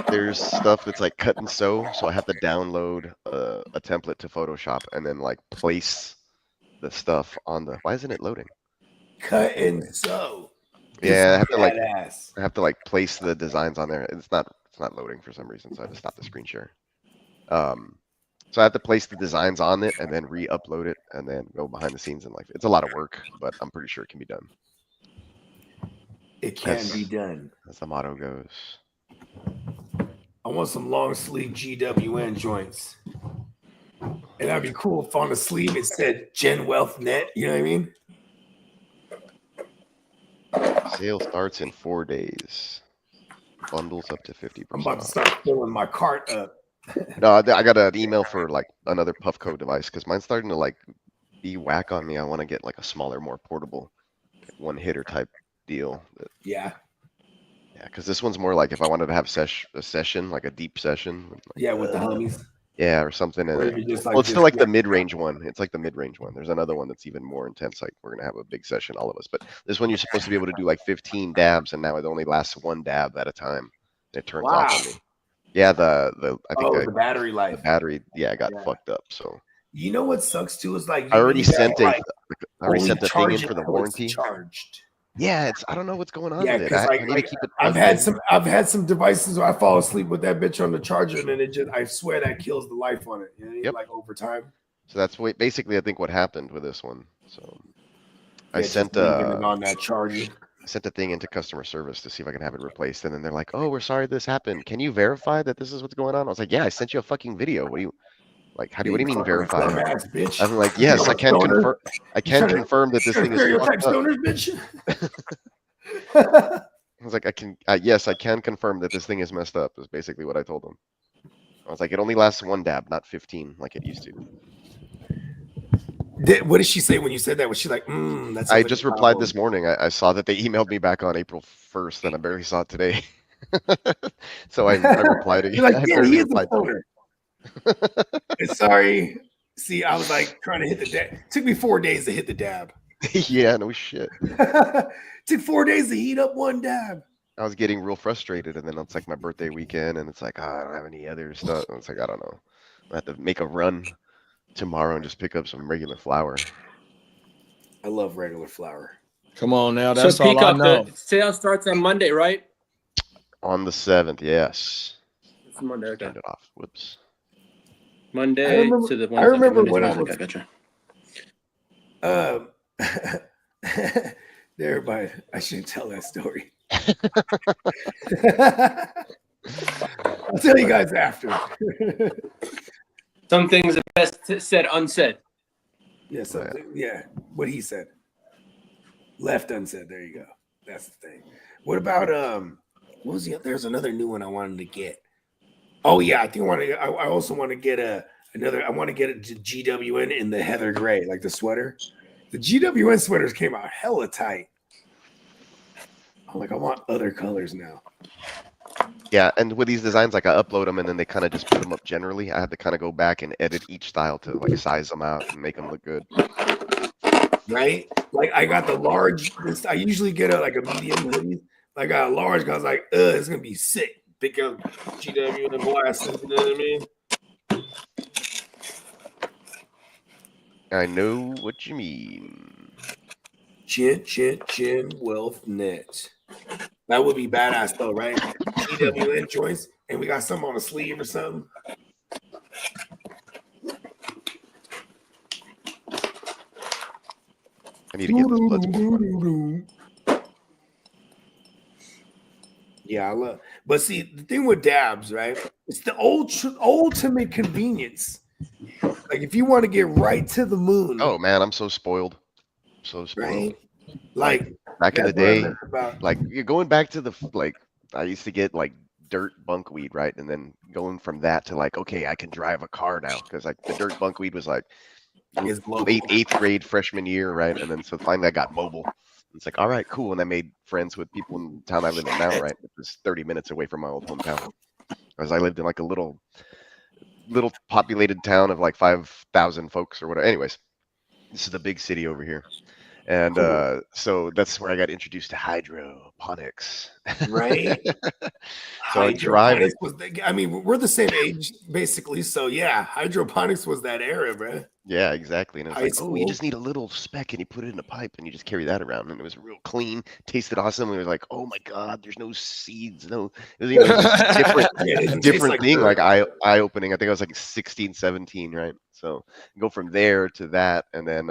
There's stuff that's like cut and sew. So I have to download a template to Photoshop and then like place the stuff on the. Why isn't it loading? Cut and sew. Yeah, I have to like Badass. place the designs on there. It's not loading for some reason, so I have to stop the screen share. So I have to place the designs on it and then re-upload it and then go behind the scenes and like it's a lot of work, but I'm pretty sure it can be done. It can Yes. be done. As the motto goes. I want some long sleeve GWN joints. And that'd be cool if on the sleeve it said Gen Wealth Net. You know what I mean? Sale starts in 4 days. Bundles up to 50%. I'm about to start filling my cart up. No, I got an email for like another Puffco device because mine's starting to like be whack on me. I want to get like a smaller, more portable, one hitter type deal. Yeah. Yeah, because this one's more like if I wanted to have a session, like a deep session. Like, Yeah, with the homies. yeah, or something. Or And you just well, it's still like yeah. the mid-range one. It's like the mid-range one. There's another one that's even more intense. Like we're gonna have a big session, all of us. But this one you're supposed to be able to do like 15 dabs, and now it only lasts one dab at a time. And it turns off on me. Yeah, I think the battery the life. battery, yeah, got Yeah. fucked up. So You know what sucks too is like I already sent like, I already only sent the thing charge in it for the till it's warranty. charged. Yeah, I don't know what's going on Yeah, with it. because I like, need to keep it. I've plugged had in. some devices where I fall asleep with that bitch on the charger, and then I swear that kills the life on it. You know, Yep. like over time. So that's basically I think what happened with this one. So I Yeah, just sent leaving it on that charger. I sent a thing into customer service to see if I can have it replaced, and then they're like, "Oh, we're sorry this happened. Can you verify that this is what's going on?" I was like, "Yeah, I sent you a fucking video. What do you like? What do you mean verify?" Dumbass bitch. I'm like, "Yes, I can confirm. I can confirm that this thing is stereotype fucked up." stoners, bitch. I was like, "I can. Yes, I can confirm that this thing is messed up." Is basically what I told them. I was like, "It only lasts one dab, not 15 like it used to." What did she say when you said that? Was she like, that's I just replied this morning. I saw that they emailed me back on April 1st, and I barely saw it today. So I replied again. You're like, I yeah, barely he is a replied to stoner. Sorry. See, I was like trying to hit the dab. Took me 4 days to hit the dab. Yeah, no shit. Took 4 days to heat up one dab. I was getting real frustrated, and then it's like my birthday weekend, and it's like, I don't have any other stuff. And it's like, I don't know. I have to make a run tomorrow and just pick up some regular flour. I love regular flour. Come on now, that's so all I Peacock, know. the sale starts on Monday, right? On the 7th, yes. It's Monday. Okay. Turned it off. Whoops. Monday remember- to the I remember when I Wednesday. was- Gotcha. Everybody, I shouldn't tell that story. I'll tell you guys after. Some things are best said unsaid. Yeah, yeah, what he said. Left unsaid. There you go. That's the thing. What about what was there's another new one I wanted to get. Oh yeah, I think I also want to get another. I want to get a GWN in the heather gray, like the sweater. The GWN sweaters came out hella tight. I'm like, I want other colors now. Yeah, and with these designs, like I upload them and then they kind of just put them up generally. I have to kind of go back and edit each style to like size them out and make them look good. Right? Like I got the large. I usually get like a medium hoodie. I got a large because I was like, it's gonna be sick. Pick up GW and glasses. You know what I mean? I know what you mean. Chin Wealth Net. That would be badass though, right? GWN joints, and we got some on the sleeve or something. I need to get this Bloodsport. Yeah, I love. But see, the thing with dabs, right? It's the ultimate convenience. Like if you want to get right to the moon, Oh man, I'm so spoiled. So spoiled. right? Like Back in the that's what I day, learned about. like you're going back to the like I used to get like dirt bunkweed, right? And then going from that to like, okay, I can drive a car now because like the dirt bunkweed was like It's global. eighth grade freshman year, right? And then so finally I got mobile. It's like, all right, cool. And I made friends with people in the town I live in now, right? It was 30 minutes away from my old hometown. Because I lived in like a little populated town of like 5,000 folks or whatever. Anyways, this is the big city over here. And so that's where I got introduced to hydroponics. Right. So I drive it. Hydroponics was I mean, we're the same age basically. So yeah, hydroponics was that era, bro. Yeah, exactly. And it was High like, oh, you school. just need a little speck and you put it in a pipe and you just carry that around. And it was real clean, tasted awesome. We were like, oh my God, there's no seeds. No, it was, just different, Yeah, it doesn't taste different like thing, dirt. like eye opening. I think I was like 16, 17, right? So go from there to that. And then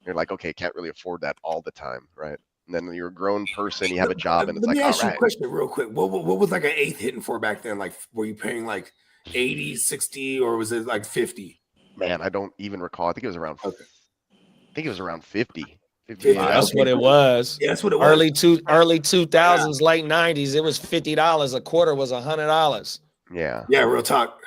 you're like, okay, can't really afford that all the time, right? And then you're a grown person, you have a job, and it's Let like, me all ask you a right. question real quick. What was like an eighth hitting for back then? Like, were you paying like 80, 60, or was it like 50? Man, I don't even recall. I think it was around. Okay. I think it was around 50. Yeah, 55. that's Okay, what it cool. was. Yeah, that's what it was. Early 2000s, late 90s, it was $50. A quarter was $100. Yeah. Yeah, real talk.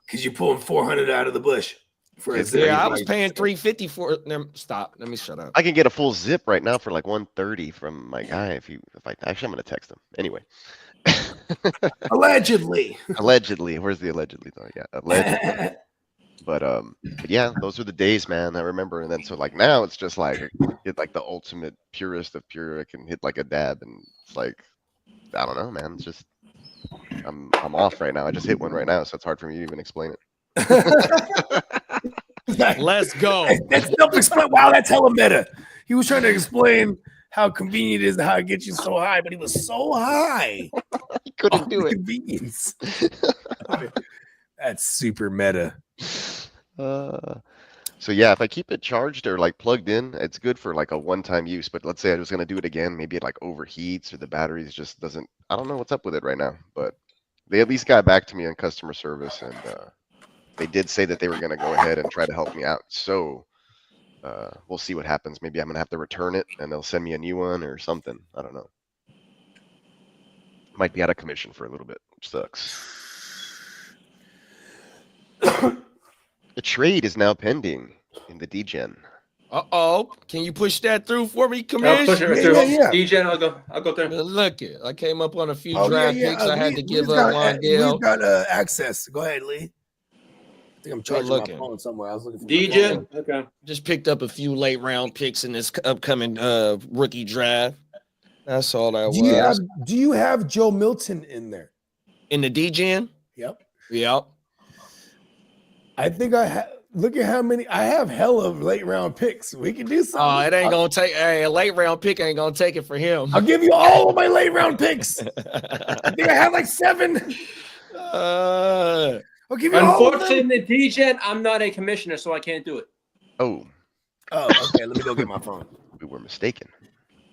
Because you pulling 400 out of the bush. For a It's zip. Yeah, I crazy. was paying $350 for it. Stop. Let me shut up. I can get a full zip right now for like 130 from my guy. If I actually, I'm gonna text him anyway. Allegedly. Allegedly, where's the allegedly though? Yeah, allegedly. But yeah, those are the days, man. I remember. And then so like now it's just like hit like the ultimate purest of pure. I can hit like a dab, and it's like I don't know, man. It's just I'm off right now. I just hit one right now, so it's hard for me to even explain it. Let's go. That's self-explain. Wow, that's hella meta. He was trying to explain how convenient it is and how it gets you so high, but he was so high. I couldn't do it. Convenience. That's super meta. So yeah, if I keep it charged or like plugged in, it's good for like a one-time use. But let's say I was gonna do it again, maybe it like overheats or the batteries just doesn't. I don't know what's up with it right now, but they at least got back to me on customer service, and they did say that they were gonna go ahead and try to help me out. So we'll see what happens. Maybe I'm gonna have to return it, and they'll send me a new one or something. I don't know. Might be out of commission for a little bit, which sucks. The trade is now pending in the DGen. Uh-oh. Can you push that through for me, I'll Commish? push it right Yeah, through. yeah, DJ, I'll go through. Look it. I came up on a few Oh, draft picks. I had to give up Wandale. We've got access. Go ahead, Lee. I think I'm charging my looking. phone somewhere. I was looking for DJ, okay. Just picked up a few late round picks in this upcoming rookie draft. That's all that was. Do you have Joe Milton in there? In the DGen? Yep. Yep. I think I have. Look at how many. I have hella late round picks. We can do something. Oh, it ain't gonna take a late round pick ain't gonna take it for him. I'll give you all of my late round picks. I think I have like 7. I'll give you all of them. Unfortunately, in the DGen, I'm not a commissioner, so I can't do it. Oh, Oh, okay. Let me go get my phone. we were mistaken.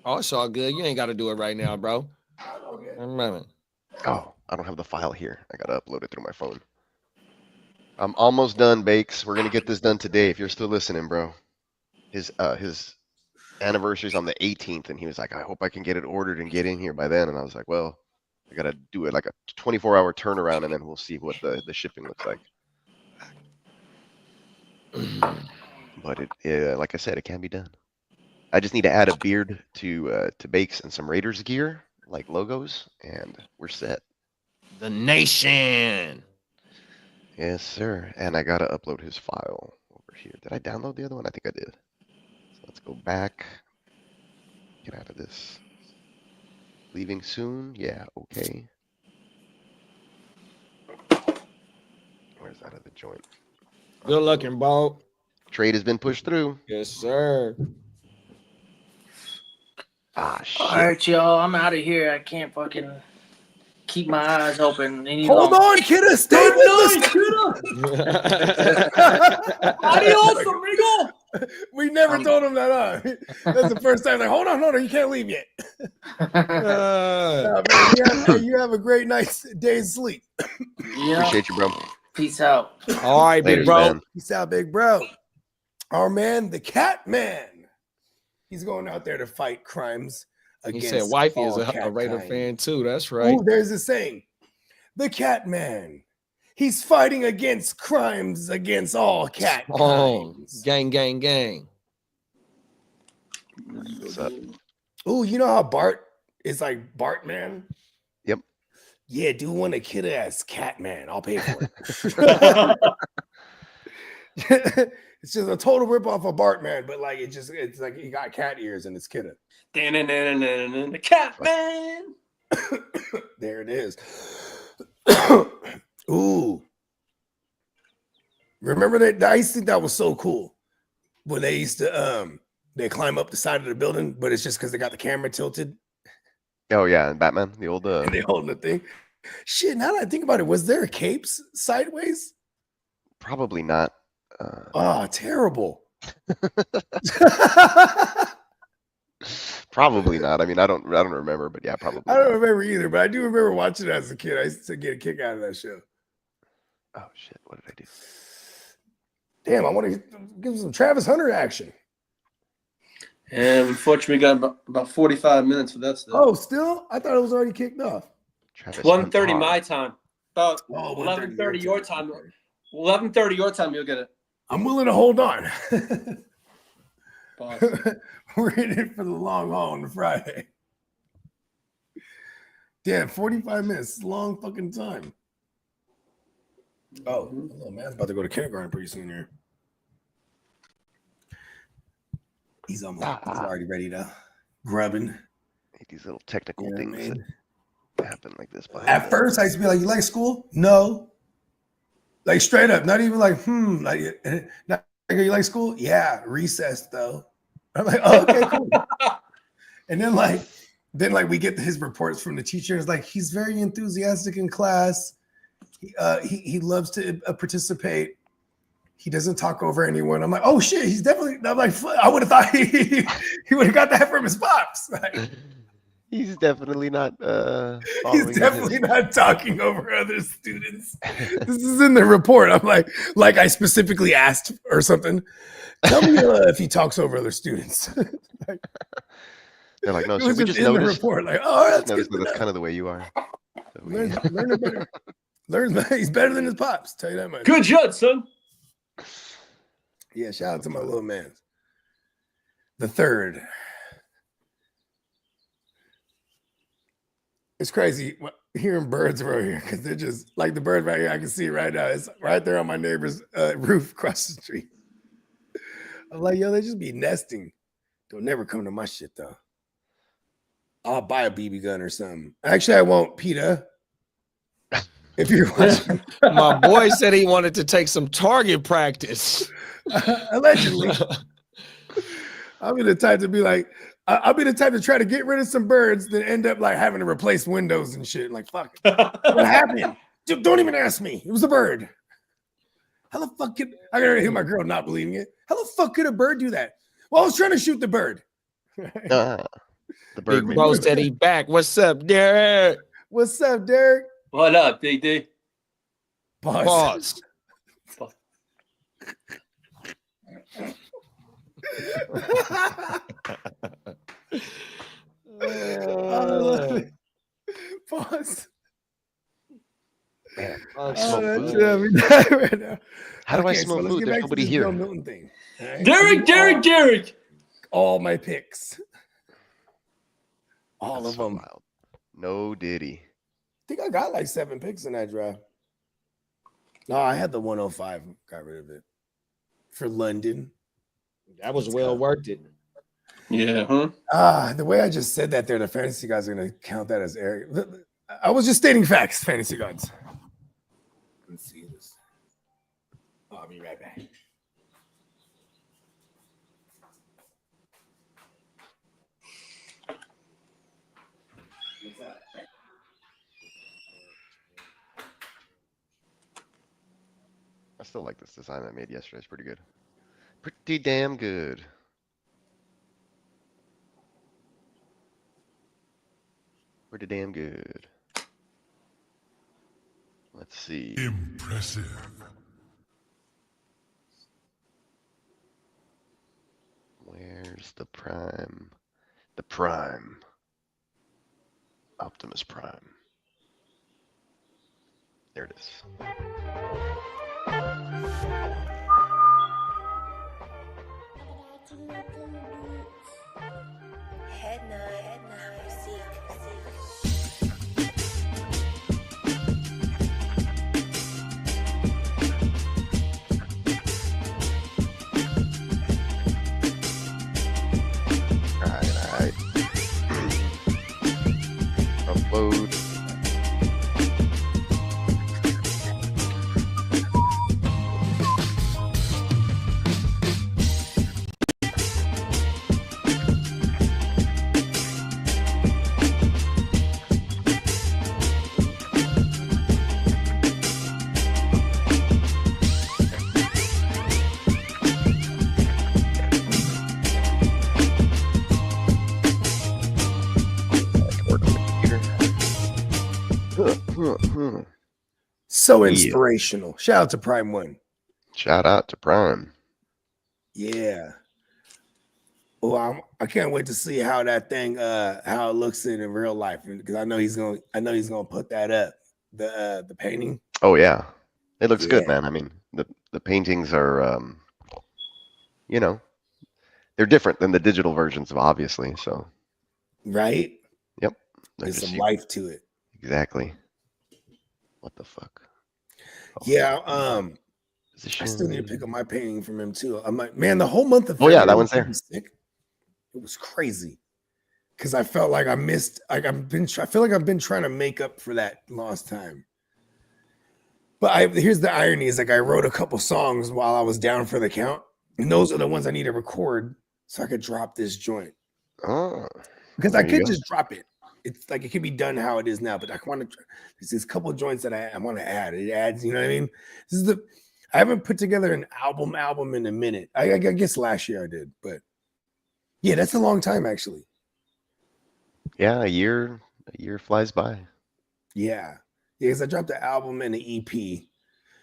Oh, it's all good. You ain't gotta do it right now, bro. Okay. Remember. Oh, I don't have the file here. I gotta upload it through my phone. I'm almost done, Bakes. We're gonna get this done today. If you're still listening, bro. His anniversary's on the 18th, and he was like, "I hope I can get it ordered and get in here by then." And I was like, "Well, I gotta do it like a 24-hour turnaround, and then we'll see what the shipping looks like." But it, like I said, it can be done. I just need to add a beard to Bakes and some Raiders gear, like logos, and we're set. The nation. Yes, sir. And I gotta upload his file over here. Did I download the other one? I think I did. So let's go back. Get out of this. Leaving soon? Yeah, okay. Where's that other joint? Good looking, Bo. Trade has been pushed through. Yes, sir. Ah, shit. All right, y'all. I'm out of here. I can't fucking keep my eyes open any Hold longer. on, kidda. Stay with us. Adios, amigo. We never told him that. That's the first time. Like, hold on, you can't leave yet. Uh, Man, you have a great night's day's sleep. Yeah. Appreciate you, bro. Peace out. All right, big Later, bro. man. Peace out, big bro. Our man, the Cat Man. He's going out there to fight crimes He against said wifey is all a cat Raider kind. fan too. That's right. Ooh, there's a saying. The Cat Man. He's fighting against crimes against all cat Oh, kinds. gang, gang, gang. What's up? Ooh, you know how Bart is like Bartman? Yep. Yeah, do one a kid ass Catman. I'll pay for it. It's just a total ripoff of Bartman, but like it's like he got cat ears and it's kidda. The cat man. There it is. Ooh. Remember that? I used to think that was so cool when they used to they climb up the side of the building, but it's just because they got the camera tilted Oh yeah, and Batman, the old and they holding the thing. Shit, now that I think about it, was there capes sideways? probably not. Oh, terrible. Probably not. I mean, I don't remember, but yeah, probably. I don't not. remember either, but I do remember watching it as a kid. I used to get a kick out of that show. Oh shit! What did I do? Damn, I want to give some Travis Hunter action. And unfortunately, we got about 45 minutes for that stuff. Oh, still? I thought it was already kicked off. Travis 1:30 Hunter. my time. About Oh, 11:30 your time. 11:30 your time, you'll get it. I'm willing to hold on. Boss. We're in it for the long haul on Friday. Damn, 45 minutes. Long fucking time. Oh, little man's about to go to kindergarten pretty soon here. He's already ready to grubbing. These little technical You know what I things mean? that happen like this. behind At the- first, I used to be like, "You like school?" No, like straight up, not even like, like, not like, "You like school?" Yeah, recess though. I'm like, "Oh, okay, cool." And then like we get his reports from the teachers. Like he's very enthusiastic in class. He loves to participate. He doesn't talk over anyone. I'm like, "Oh shit, he's definitely." I'm like, I would have thought he would have got that from his pops. Like, He's definitely not. he's following definitely his- not talking over other students. This is in the report. I'm like I specifically asked or something. Tell me if he talks over other students. They're like, no, It sir. was We just just in the noticed. report. Like, oh, Just that's noticed good. that to that's know. kind of the way you are. So we- Learn it better. He's better than his pops. Tell you that much. Good judge, son. Yeah, shout out to my little man. The third. It's crazy hearing birds over here because they're just like the bird right here. I can see it right now. It's right there on my neighbor's roof across the street. I'm like, yo, they just be nesting. They'll never come to my shit though. I'll buy a BB gun or something. Actually, I won't, Peter. If you're watching, My boy said he wanted to take some target practice. allegedly, I'll be the type to be like, I'll be the type to try to get rid of some birds, then end up like having to replace windows and shit. Like, fuck, what happened? Dude, don't even ask me. It was a bird. How the fuck could I gotta hear my girl not believing it? How the fuck could a bird do that? Well, I was trying to shoot the bird. the bird. Big made bro me- said he back. What's up, Derek? What's up, Derek? What up, DD? Pause. Pause. I love it. Pause. Man, Oh, smoke that's food. right now. How do I Okay, so smell let's food? get There's back to nobody this here. Bill Milton thing. all right? Derek. All my picks. All That's of so them. wild. No Diddy. I think I got like 7 picks in that draft. No, I had the 105. Got rid of it for London. That was well worth it. Yeah, huh? The way I just said that there, the fantasy guys are going to count that as Eric. I was just stating facts, fantasy gods. Let's see this. I'll be right back. What's that? I still like this design I made yesterday. It's pretty good. Pretty damn good. Pretty damn good. Let's Let's see. Impressive. Where's the Prime? The Prime. Optimus Prime. There it is. Alright. Upload. Work on the computer. So Yeah. inspirational. Shout out to Prime One. Shout out to Prime. Yeah. Well, I can't wait to see how that thing how it looks in real life, because I know he's gonna put that up, the painting. Oh yeah. It looks good, Yeah. man. I mean, the paintings are you know, they're different than the digital versions of obviously, so Right? yep. They're There's just some life to it. exactly. What the fuck? Oh, Yeah. I still need to pick up my painting from him too. I'm like, man, the whole month of Oh, yeah, that February one's when I there. was sick, it was crazy. Because I felt like I missed, like I feel like I've been trying to make up for that lost time. But here's the irony: is like I wrote a couple songs while I was down for the count, and those are the ones I need to record so I could drop this joint. Oh, Because there I you could go. just drop it. It's like it can be done how it is now, but I want to. There's this couple of joints that I want to add. It adds, you know what I mean? This is I haven't put together an album in a minute. I guess last year I did, but yeah, that's a long time actually. Yeah, a year flies by. Yeah, because I dropped the album and the EP.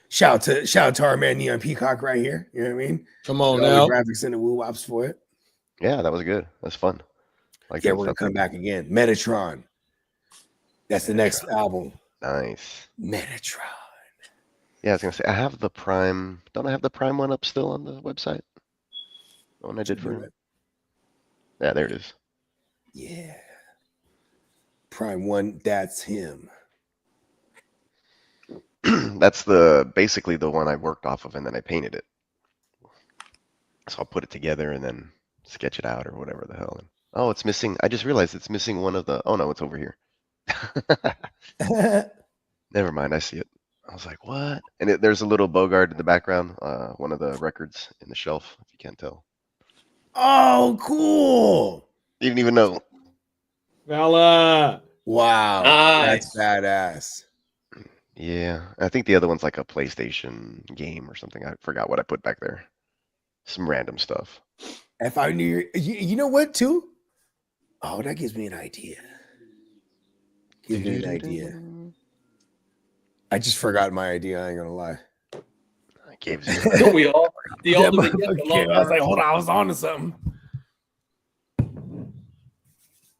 Shout out to our man Neon Peacock right here. You know what I mean? Come on Did all now. the graphics and the woo wops for it. Yeah, that was good. That's fun. Like Yeah, that we're gonna stuff. come back again. Metatron. That's the next album. Nice. Metatron. Yeah, I was gonna say I have the Prime. Don't I have the Prime one up still on the website? The one I did for him. Yeah, there it is. Yeah. Prime One, that's him. That's basically the one I worked off of, and then I painted it. So I'll put it together and then sketch it out or whatever the hell. Oh, it's missing. I just realized it's missing one of the. Oh no, it's over here. Never mind. I see it. I was like, what? And there's a little Bogart in the background. One of the records in the shelf, if you can't tell. Oh, cool. You didn't even know. Fella. Wow. Nice. That's badass. Yeah, I think the other one's like a PlayStation game or something. I forgot what I put back there. Some random stuff. If I knew, you know what, too? Oh, that gives me an idea. Gives me an idea. I just forgot my idea. I ain't gonna lie. I gave you. Don't we all? The Yeah, ultimate gift. okay, I was like, hold on, I was on to something.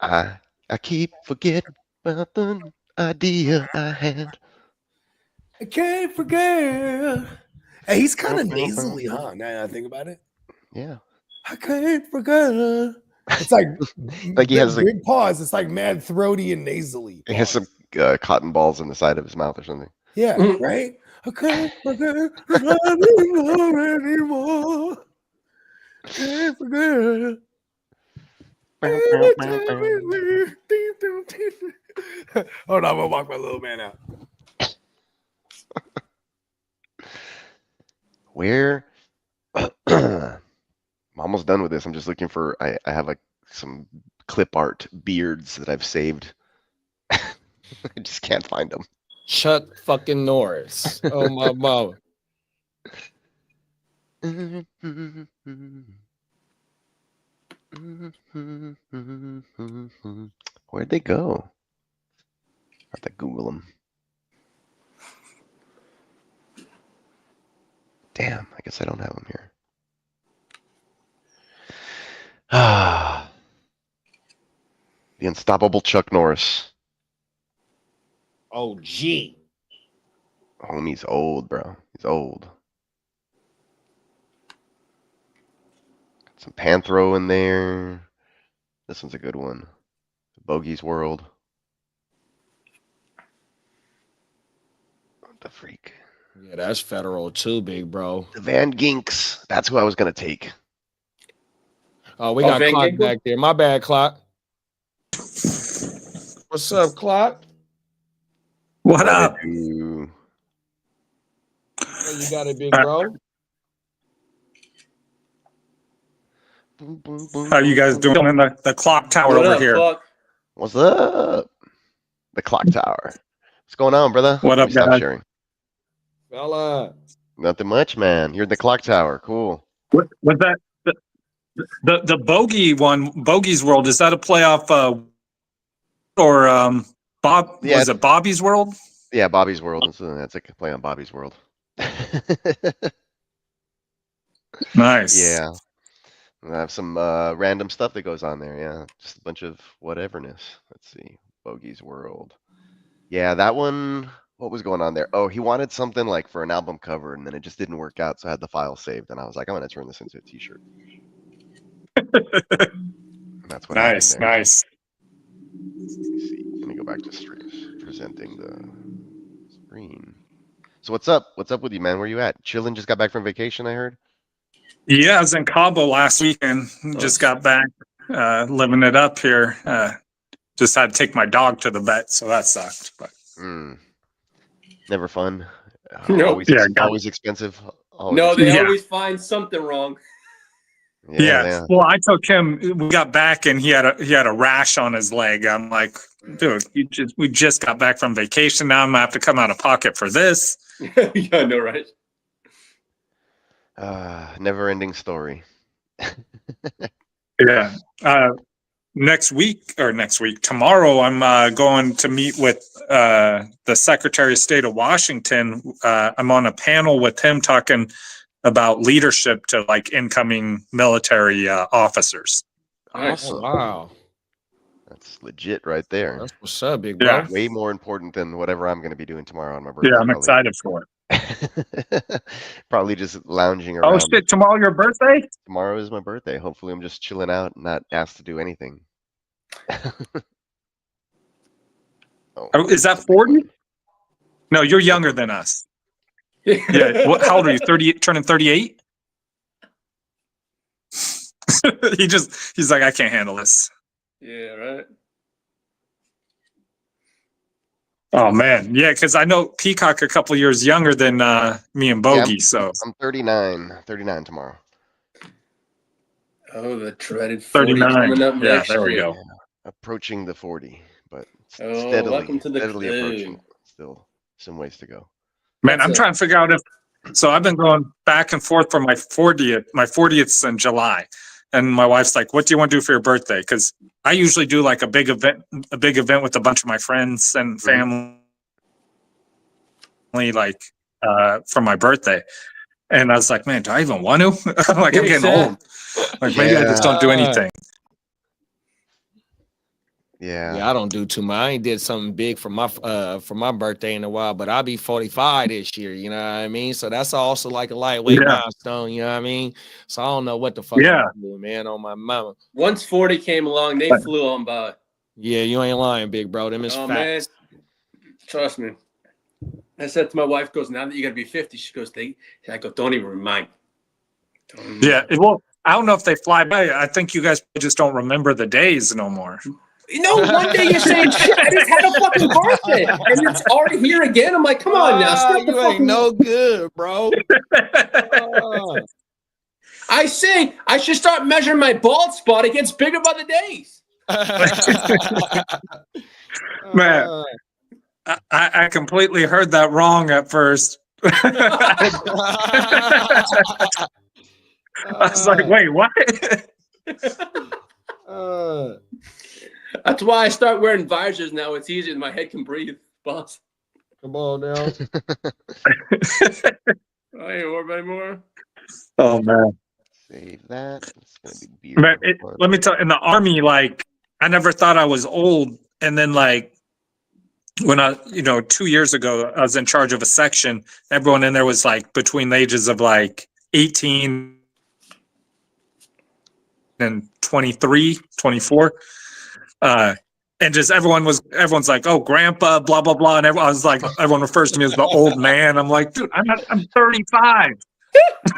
I keep forgetting about the idea I had. I can't forget. Hey, he's kind of nasally, huh? Now that I think about it. Yeah. I can't forget. It's like Like he has a- big pause. It's like mad throaty and nasally. He has Pause. some cotton balls in the side of his mouth or something. Yeah, right? I can't forget anymore. Can't forget. Hold on, I'm gonna walk my little man out. Where? I'm almost done with this. I'm just looking for. I have like some clip art beards that I've saved. I just can't find them. Chuck fucking Norris. Oh my mama. Where'd they go? I have to Google them. Damn, I guess I don't have him here. Ah, the unstoppable Chuck Norris. Oh, gee. Homie's old, bro. He's old. Got some Panthro in there. This one's a good one. Bogey's World. What the freak? Yeah, that's federal too, big bro. The Van Ginks. That's who I was gonna take. Oh, we Oh, got Van Clock Ginkel? back there. My bad, Clock. What's up, Clock? What up? Ooh. Oh, you got it, big bro. Boom, boom, boom, How you guys boom, boom. doing in the clock tower What over up, here? Buck? What's up? The clock tower. What's going on, brother? What Let up, me stop guys? sharing. Fella. Nothing much, man. You're in the clock tower. Cool. Was that the bogey one? Bogey's World, is that a playoff or Bob? Yeah. Was it Bobby's World? Yeah, Bobby's World. That's a play on Bobby's World. Nice. Yeah. I have some random stuff that goes on there. Yeah, just a bunch of whateverness. Let's see. Bogey's World. Yeah, that one. What was going on there? Oh, he wanted something like for an album cover, and then it just didn't work out. So I had the file saved, and I was like, I'm gonna turn this into a T-shirt. That's what happened Nice, there. nice. Let me see. Let me go back to presenting the screen. So what's up? What's up with you, man? Where you at? Chilling? Just got back from vacation, I heard. Yeah, I was in Cabo last weekend. Just got back, living it up here. Just had to take my dog to the vet, so that sucked. But Never fun. No. Always, Yeah, always expensive. Always No, they Yeah. always find something wrong. yeah. Well, I took him. We got back, and he had a rash on his leg. I'm like, dude, we just got back from vacation. Now I'm gonna have to come out of pocket for this. Yeah, I know, right? Never-ending story. Yeah. Tomorrow, I'm going to meet with the Secretary of State of Washington. I'm on a panel with him talking about leadership to like incoming military officers. Nice. Oh, wow. That's legit right there. That's what's up, big bro. Yeah. Way more important than whatever I'm going to be doing tomorrow on my birthday. Yeah, I'm probably. excited for it. Probably just lounging around. Oh shit! Tomorrow your birthday? Tomorrow is my birthday. Hopefully, I'm just chilling out, not asked to do anything. Oh, is that 40? No, you're younger than us. Yeah. How old are you? 38, turning 38? He's like, I can't handle this. Yeah, right. Oh man, yeah, because I know Peacock a couple years younger than me and Bogey. Yeah, so I'm 39 tomorrow. Oh, the dreaded 40 39. coming up Yeah, next there we year. go. Approaching the 40, but Oh, steadily, welcome to the steadily club. approaching. Still some ways to go. Man, I'm That's trying to figure out if. So I've been going back and forth for my 40th. My 40th's in July, and my wife's like, "What do you want to do for your birthday?" Because I usually do like a big event with a bunch of my friends and family, like for my birthday. And I was like, "Man, do I even want to?" Like, I'm getting old. Like, maybe I just don't do anything. Yeah. Yeah, I don't do too much. I ain't did something big for my birthday in a while, but I'll be 45 this year, you know what I mean? So that's also like a lightweight milestone, you know what I mean? So I don't know what the fuck I'm doing, man, on my mama. Once 40 came along, they flew on by. Yeah, you ain't lying, big bro. Them is Oh, man. facts. Trust me. I said to my wife, goes, now that you got to be 50, she goes, I go, don't even remind me. Don't remind me. Yeah, well, I don't know if they fly by. I think you guys just don't remember the days no more. You know, one day you're saying, shit, I just had a fucking birthday. And it's already here again. I'm like, come on now. Stop the You ain't fucking... no good, bro. I say I should start measuring my bald spot. It gets bigger by the days. Man, I completely heard that wrong at first. I was like, wait, what? That's why I start wearing visors now. It's easier. My head can breathe, boss. Come on now. Hey, what more? Oh man. Save that. It's gonna be beer. Man, let me tell you, in the army, like I never thought I was old. And then like when 2 years ago, I was in charge of a section. Everyone in there was like between the ages of like 18 and 23, 24. And just everyone's like, oh, grandpa, blah, blah, blah. And everyone refers to me as the old man. I'm like, dude, I'm 35.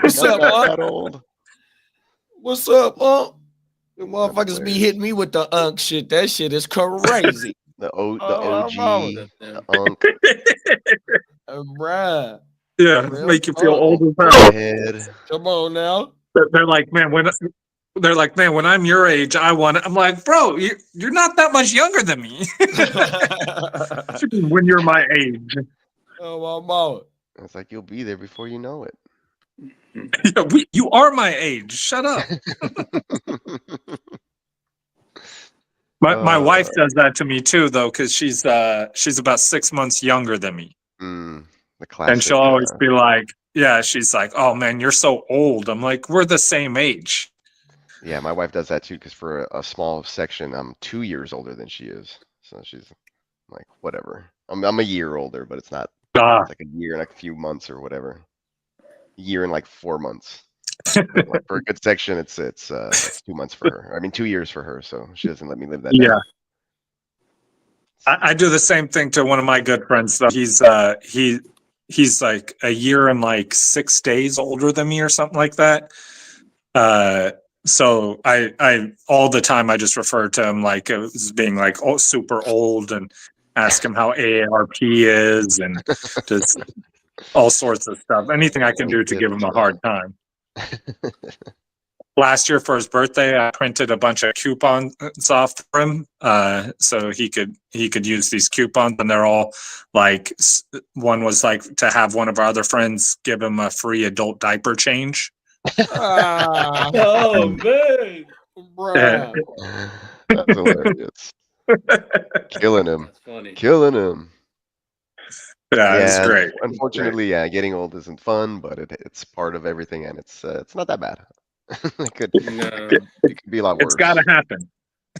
What's up, Not Unc? that old. What's up, Unc? The motherfuckers be hitting me with the Unc shit. That shit is crazy. The Oh, OG, I'm the Unk, Bruh. Yeah, Real make you feel talk. old as the hell. head. Come on now. They're like, man, when I'm your age, I want it. I'm like, bro, you're not that much younger than me. When you're my age. Oh, my mama. It's like you'll be there before you know it. Yeah, you are my age. Shut up. My wife does that to me too, though, because she's about 6 months younger than me, The classic. and she'll always be like, "Yeah," she's like, "Oh man, you're so old." I'm like, "We're the same age." Yeah, my wife does that too, because for a small section, I'm 2 years older than she is. So she's like, whatever. I'm a year older, but it's not. Ah, It's like a year and like a few months or whatever. Year and like 4 months. But, like, for a good section, it's 2 months for her. I mean, 2 years for her, so she doesn't let me live that yeah. down. I do the same thing to one of my good friends. Though he's like a year and like 6 days older than me or something like that. So I all the time I just refer to him like as being like super old and ask him how AARP is and just all sorts of stuff. Anything I can do to give him a hard time. Last year for his birthday, I printed a bunch of coupons off for him, so he could use these coupons, and they're all like one was like to have one of our other friends give him a free adult diaper change. Ah, Oh man, bruh. That's hilarious. Killing him. that's funny. Killing him. Yeah, it's Yeah, great. unfortunately, yeah, getting old isn't fun, but it's part of everything, and it's not that bad. It could be a lot worse. It's got to happen.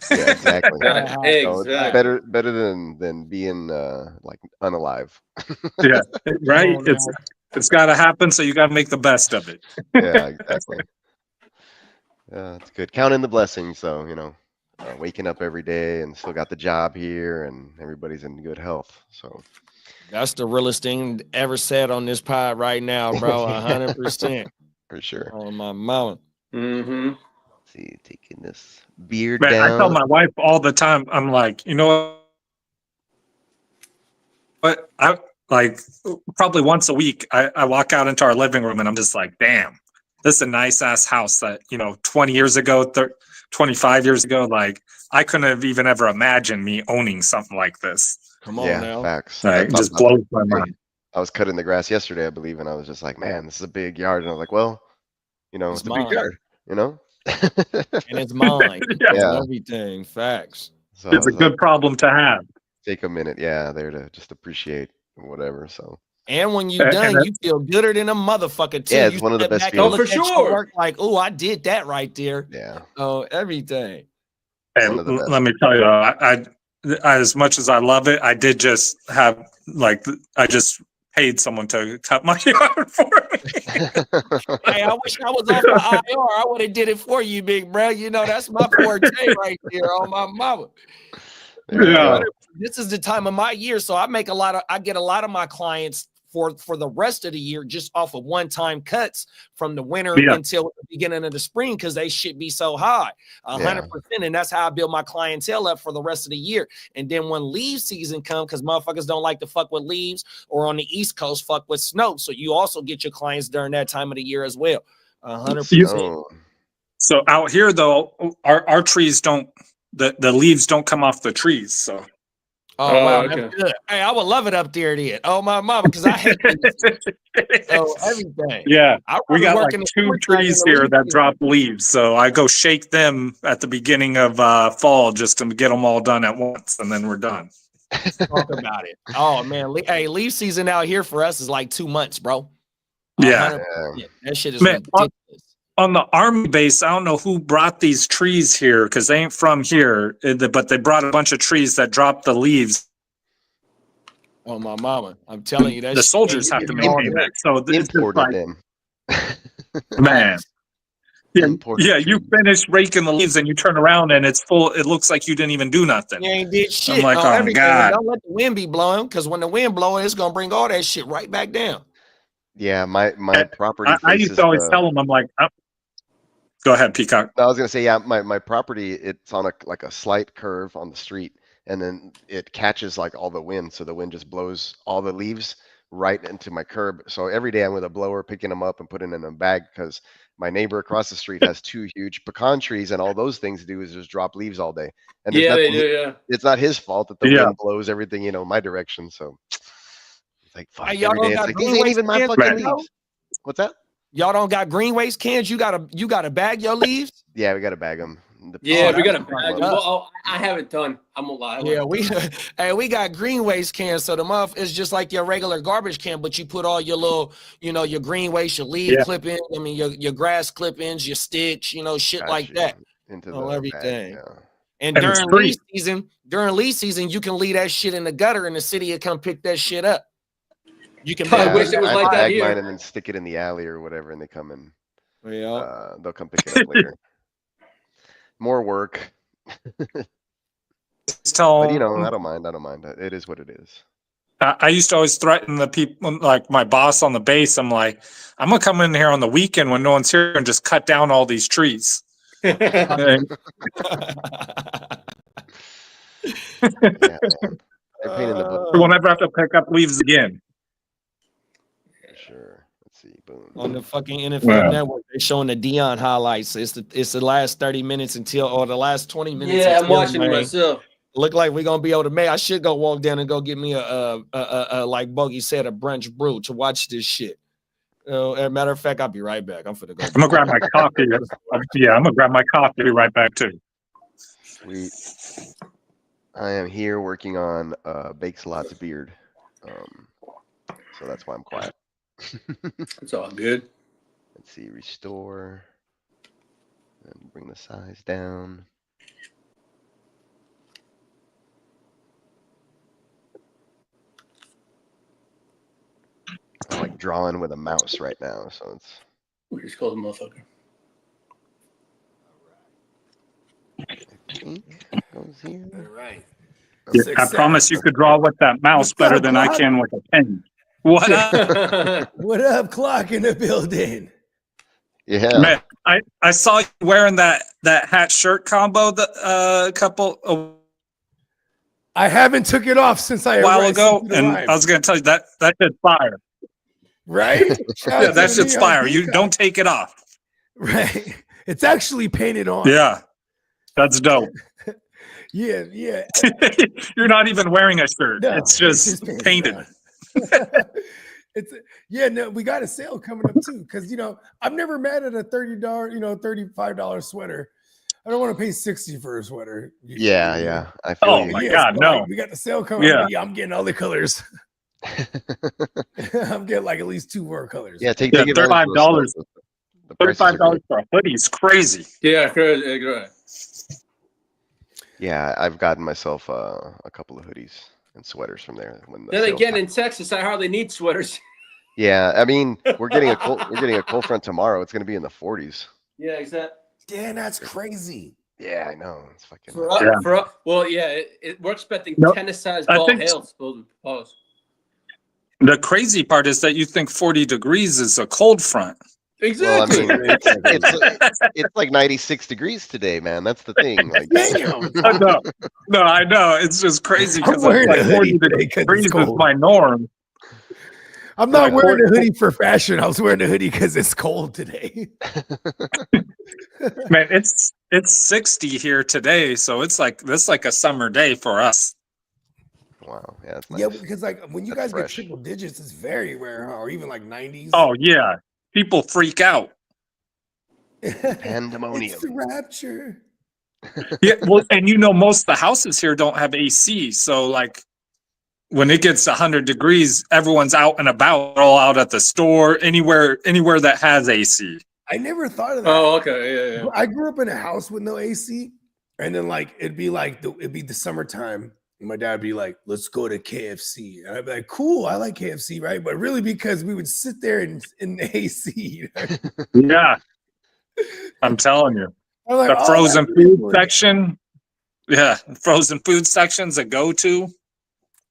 Yeah, exactly. So it's Exactly. better than being like unalive. Yeah, right. Come on It's got to happen, so you got to make the best of it. Yeah, exactly. Yeah, it's good. Counting the blessings, though, waking up every day and still got the job here, and everybody's in good health. So That's the realest thing ever said on this pod right now, bro. 100%. for sure. On my mama. Mm-hmm. Let's see, taking this beard Man, I down. tell my wife all the time, I'm like, you know what? I like probably once a week, I walk out into our living room and I'm just like, damn, this is a nice ass house that, 20 years ago, 25 years ago, like I couldn't have even ever imagined me owning something like this. Come on Yeah, now. facts. Like, I it thought just about that blows my today. mind. I was cutting the grass yesterday, I believe, and I was just like, man, this is a big yard. And I was like, well, It's it's a big mine. yard, And it's mine. Yeah. It's Yeah. everything. Facts. So I It's a was like, good problem to have. take a minute, yeah, there to just appreciate whatever. So And when you And done, that- you feel gooder than a motherfucker too. Yeah, it's You one of the step best back and feelings. look Oh, for at your sure. work like, oh, I did that right there. yeah, Oh, everything. And one of the best. let me tell you, I as much as I love it, I did just have I just paid someone to cut my yard for me. Hey, I wish I was off the IR. I would have did it for you, big bro. That's my forte right there on my mama. There you Yeah. go. This is the time of my year, so I get a lot of my clients for the rest of the year just off of one-time cuts from the winter Yeah. until the beginning of the spring because they should be so high, 100%. And that's how I build my clientele up for the rest of the year. And then when leaf season comes, because motherfuckers don't like to fuck with leaves, or on the East Coast fuck with snow, so you also get your clients during that time of the year as well. 100%. So, So out here though, our trees don't the leaves don't come off the trees. So Oh, Oh, wow, okay. that's good. Hey, I would love it up there then. Oh, my mama, because I hate so everything. yeah, I we rather got work like in the 2 summertime trees than the here leaf that season. drop leaves. So I go shake them at the beginning of fall just to get them all done at once, and then we're done. Talk about it. Oh man, hey, leaf season out here for us is like 2 months, bro. Yeah. 100%. That shit is Man, ridiculous. on the army base, I don't know who brought these trees here because they ain't from here, but they brought a bunch of trees that dropped the leaves. Oh my mama, I'm telling you that The shit soldiers ain't have to even hard maintain work. that. So it's just Imported like, them. man. Yeah, Imported yeah, you trees. finish raking the leaves and you turn around and it's full. It looks like you didn't even do nothing. You ain't did shit. I'm like, on oh everything. God. Don't let the wind be blowing, because when the wind blowing, it's gonna bring all that shit right back down. Yeah, my property I used faces to always the. tell them, I'm like, oh. Go ahead, Peacock. I was gonna say, yeah, my property, it's on like a slight curve on the street, and then it catches like all the wind, so the wind just blows all the leaves right into my curb. So every day I'm with a blower picking them up and putting in a bag because my neighbor across the street has 2 huge pecan trees, and all those things do is just drop leaves all day. And there's Yeah, they nothing. do. Yeah. It's not his fault that the Yeah. wind blows everything, my direction. So it's like fuck Hey, y'all every don't day. It's got like these green ain't waste even my cans, fucking man. leaves. What's that? Y'all don't got green waste cans. You gotta bag your leaves. Yeah, we gotta bag them. Yeah, we got a that's bag. fucked up. Well, I haven't done. I'm gonna lie. Yeah, we got green waste cans. So the muff is just like your regular garbage can, but you put all your little, your green waste, your leaf Yeah. clippings, I mean your grass clippings, your sticks, shit like Gotcha. that. Into Oh, the everything. bag, yeah. And And it's during lease season, you can leave that shit in the gutter, and the city will come pick that shit up. You can I bag wish it was I like that bag here. mine and then stick it in the alley or whatever, and they come and Yeah. they'll come pick it up later. More work, Tell, but I don't mind. I don't mind. It is what it is. I used to always threaten the people, like my boss on the base. I'm like, I'm gonna come in here on the weekend when no one's here and just cut down all these trees. And Yeah, man. They're pain in the butt we won't ever have to pick up leaves again. for sure. Let's see. Boom. On the fucking NFL Wow. Network, they're showing the Dion highlights. It's the last 30 minutes or the last 20 minutes. Yeah, I'm until, watching man. myself. Look like we're gonna be able to make. I should go walk down and go get me a like Bogey said, a brunch brew to watch this shit. As a matter of fact, I'll be right back. I'm finna go. I'm gonna grab my coffee. Yeah, I'm gonna grab my coffee right back too. Sweet. I am here working on Bakes Lot's beard, so that's why I'm quiet. It's all good. Let's see. Restore. And bring the size down. I'm like drawing with a mouse right now, so it's. We just called a motherfucker. Ink goes here. All right. Yeah, I Success. promise you could draw with that mouse better than I can with a pen. What up? What up, clock in the building? Yeah. Man, I saw you wearing that hat shirt combo a couple I haven't took it off since I a while arrived ago, since it and arrived. I was gonna tell you that shit's fire. Right? Shout Yeah, out that to the shit's Neon fire. You Peacock. don't take it off. Right. It's actually painted on. Yeah, that's dope. Yeah. You're not even wearing a shirt. No, It's just painted. on. No, we got a sale coming up too. Cause I'm never mad at a $30, $35 sweater. I don't want to pay $60 for a sweater. Yeah. I feel Oh you. my Yes, God, but, no. like, we got the sale coming Yeah. up. Yeah, I'm getting all the colors. I'm getting like at least 2 more colors. Yeah, take Yeah, advantage of $35. those. The prices are $35 great. for a hoodie is crazy. Yeah, correct. Yeah, I've gotten myself a couple of hoodies and sweaters from there. When the Then sale again, time- in Texas, I hardly need sweaters. Yeah, I mean, we're getting a cold front tomorrow. It's gonna be in the 40s. Yeah, exactly. Dan, that's crazy. Yeah, I know. It's fucking. For us, Yeah. well, yeah, we're expecting Nope. tennis-sized I ball think- hail supposed to propose. The crazy part is that you think 40 degrees is a cold front. Well, I Exactly. mean, it's like 96 degrees today, man. That's the thing. Like, Damn. I know. No, I know. It's just crazy I'm because wearing like a hoodie 40 today 'cause it's degrees is cold. my norm. I'm not Like, wearing a hoodie for fashion. I was wearing a hoodie because it's cold today. Man, it's 60 here today, so it's like a summer day for us. wow. Yeah, that's nice. Yeah, because like when you That's guys fresh. get triple digits, it's very rare, huh? Or even like 90s. Oh yeah, people freak out. Pandemonium. It's the rapture. Yeah, well, and most of the houses here don't have AC, so like when it gets 100 degrees, everyone's out and about, all out at the store, anywhere that has AC. I never thought of that. Oh, okay. Yeah. I grew up in a house with no AC, and then like it'd be the summertime, and my dad would be like, "Let's go to KFC," and I'd be like, "Cool, I like KFC, right?" But really, because we would sit there in the AC. You know? Yeah. I'm telling you. I'm like, The "Oh, frozen that's really food cool." section. Yeah. Frozen food section's a go-to.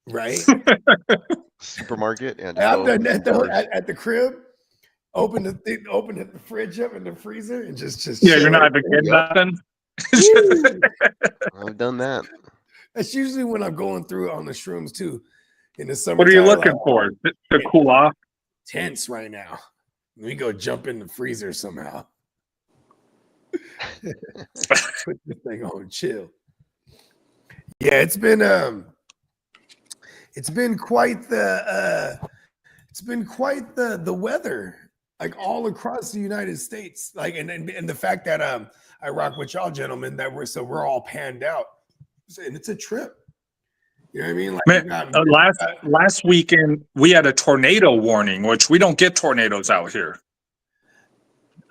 right? Supermarket. Yeah, just I've go done open that some though, doors. at the crib. Open the fridge up in the freezer and just Yeah, chill you're not it. even getting nothing. Woo! I've done that. That's usually when I'm going through on the shrooms too. In the summer, What are you looking for? To cool off? Tense right now. We go jump in the freezer somehow. Put this thing on chill. Yeah, it's been quite the weather, like all across the United States. Like and the fact that I rock with y'all gentlemen that we're all panned out. And it's a trip. You know what I mean? Like Man, we got- last weekend we had a tornado warning, which we don't get tornadoes out here.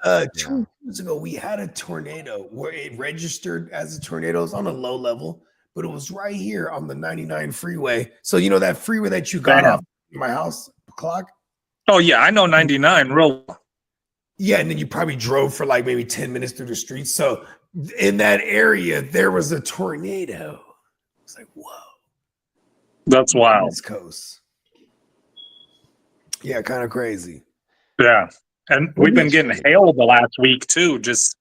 2 years ago, we had a tornado where it registered as a tornado. It's on a low level, but it was right here on the 99 freeway. So you know that freeway that you got Damn. off my house clock? Oh yeah, I know 99 real. Yeah, and then you probably drove for like maybe 10 minutes through the streets. So in that area, there was a tornado. It's like, whoa. That's wild. West Coast. Yeah, kind of crazy. Yeah. And we've been getting hail the last week too. Just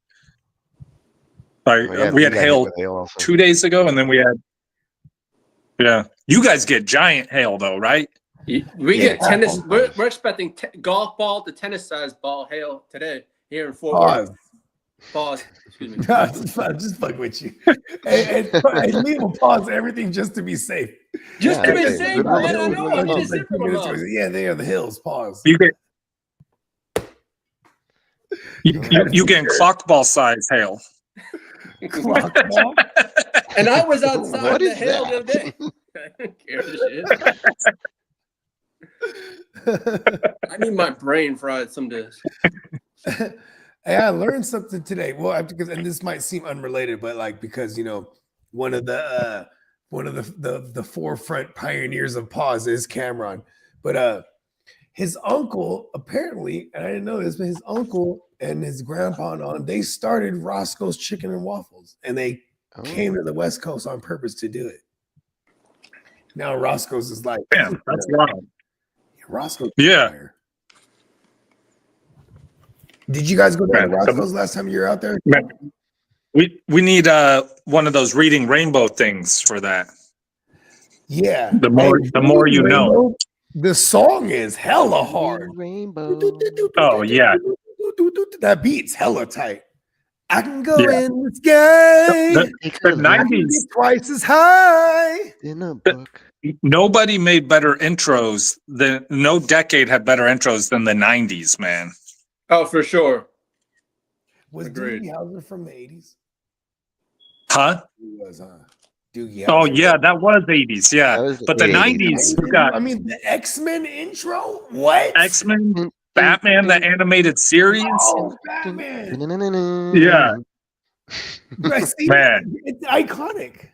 like Oh, yeah, we had got hit hail with hail also. 2 days ago, and then we had. Yeah, you guys get giant hail though, right? We Yeah. get tennis. We're expecting golf ball to tennis size ball hail today here in Fort Pause. Worth. Pause. Excuse me. Just fuck with you. And leave a pause everything just to be safe. Just to be okay, safe, good man. luck. I know. I'm Like, just 2 minutes ago, yeah, they are the hills. Pause. You get. You getting clock ball size hail? Clock ball? And I was outside What the is hail the other day. I don't care the shit. I need my brain fried some days. Hey, I learned something today. Well, because and this might seem unrelated, but like because you know one of the forefront pioneers of pause is Cameron, but his uncle apparently, and I didn't know this, but his uncle and his grandpa they started Roscoe's Chicken and Waffles, and they Oh. came to the West Coast on purpose to do it. Now Roscoe's is like, Damn, that's wild. Roscoe's. Yeah. fire. Did you guys go down to Man, Roscoe's last time you were out there? Man, we need one of those reading rainbow things for that. Yeah. The more you know. Rainbow, the song is hella hard. Rainbow. Oh yeah. That beat's hella tight. I can go Yeah. in the sky. The Because 90s. Twice as high. in a book. Nobody made better intros than no decade had better intros than the 90s, man. Oh, for sure. Was Agreed. Doogie Howser from the 80s? Huh? He was, huh? Doogie Oh Howser. yeah, that was 80s, yeah. That was But the 80s. 90s, we got I mean, the X-Men intro? What? X-Men, Batman, the animated series. Oh, Batman. Yeah. I see, Man. it's iconic.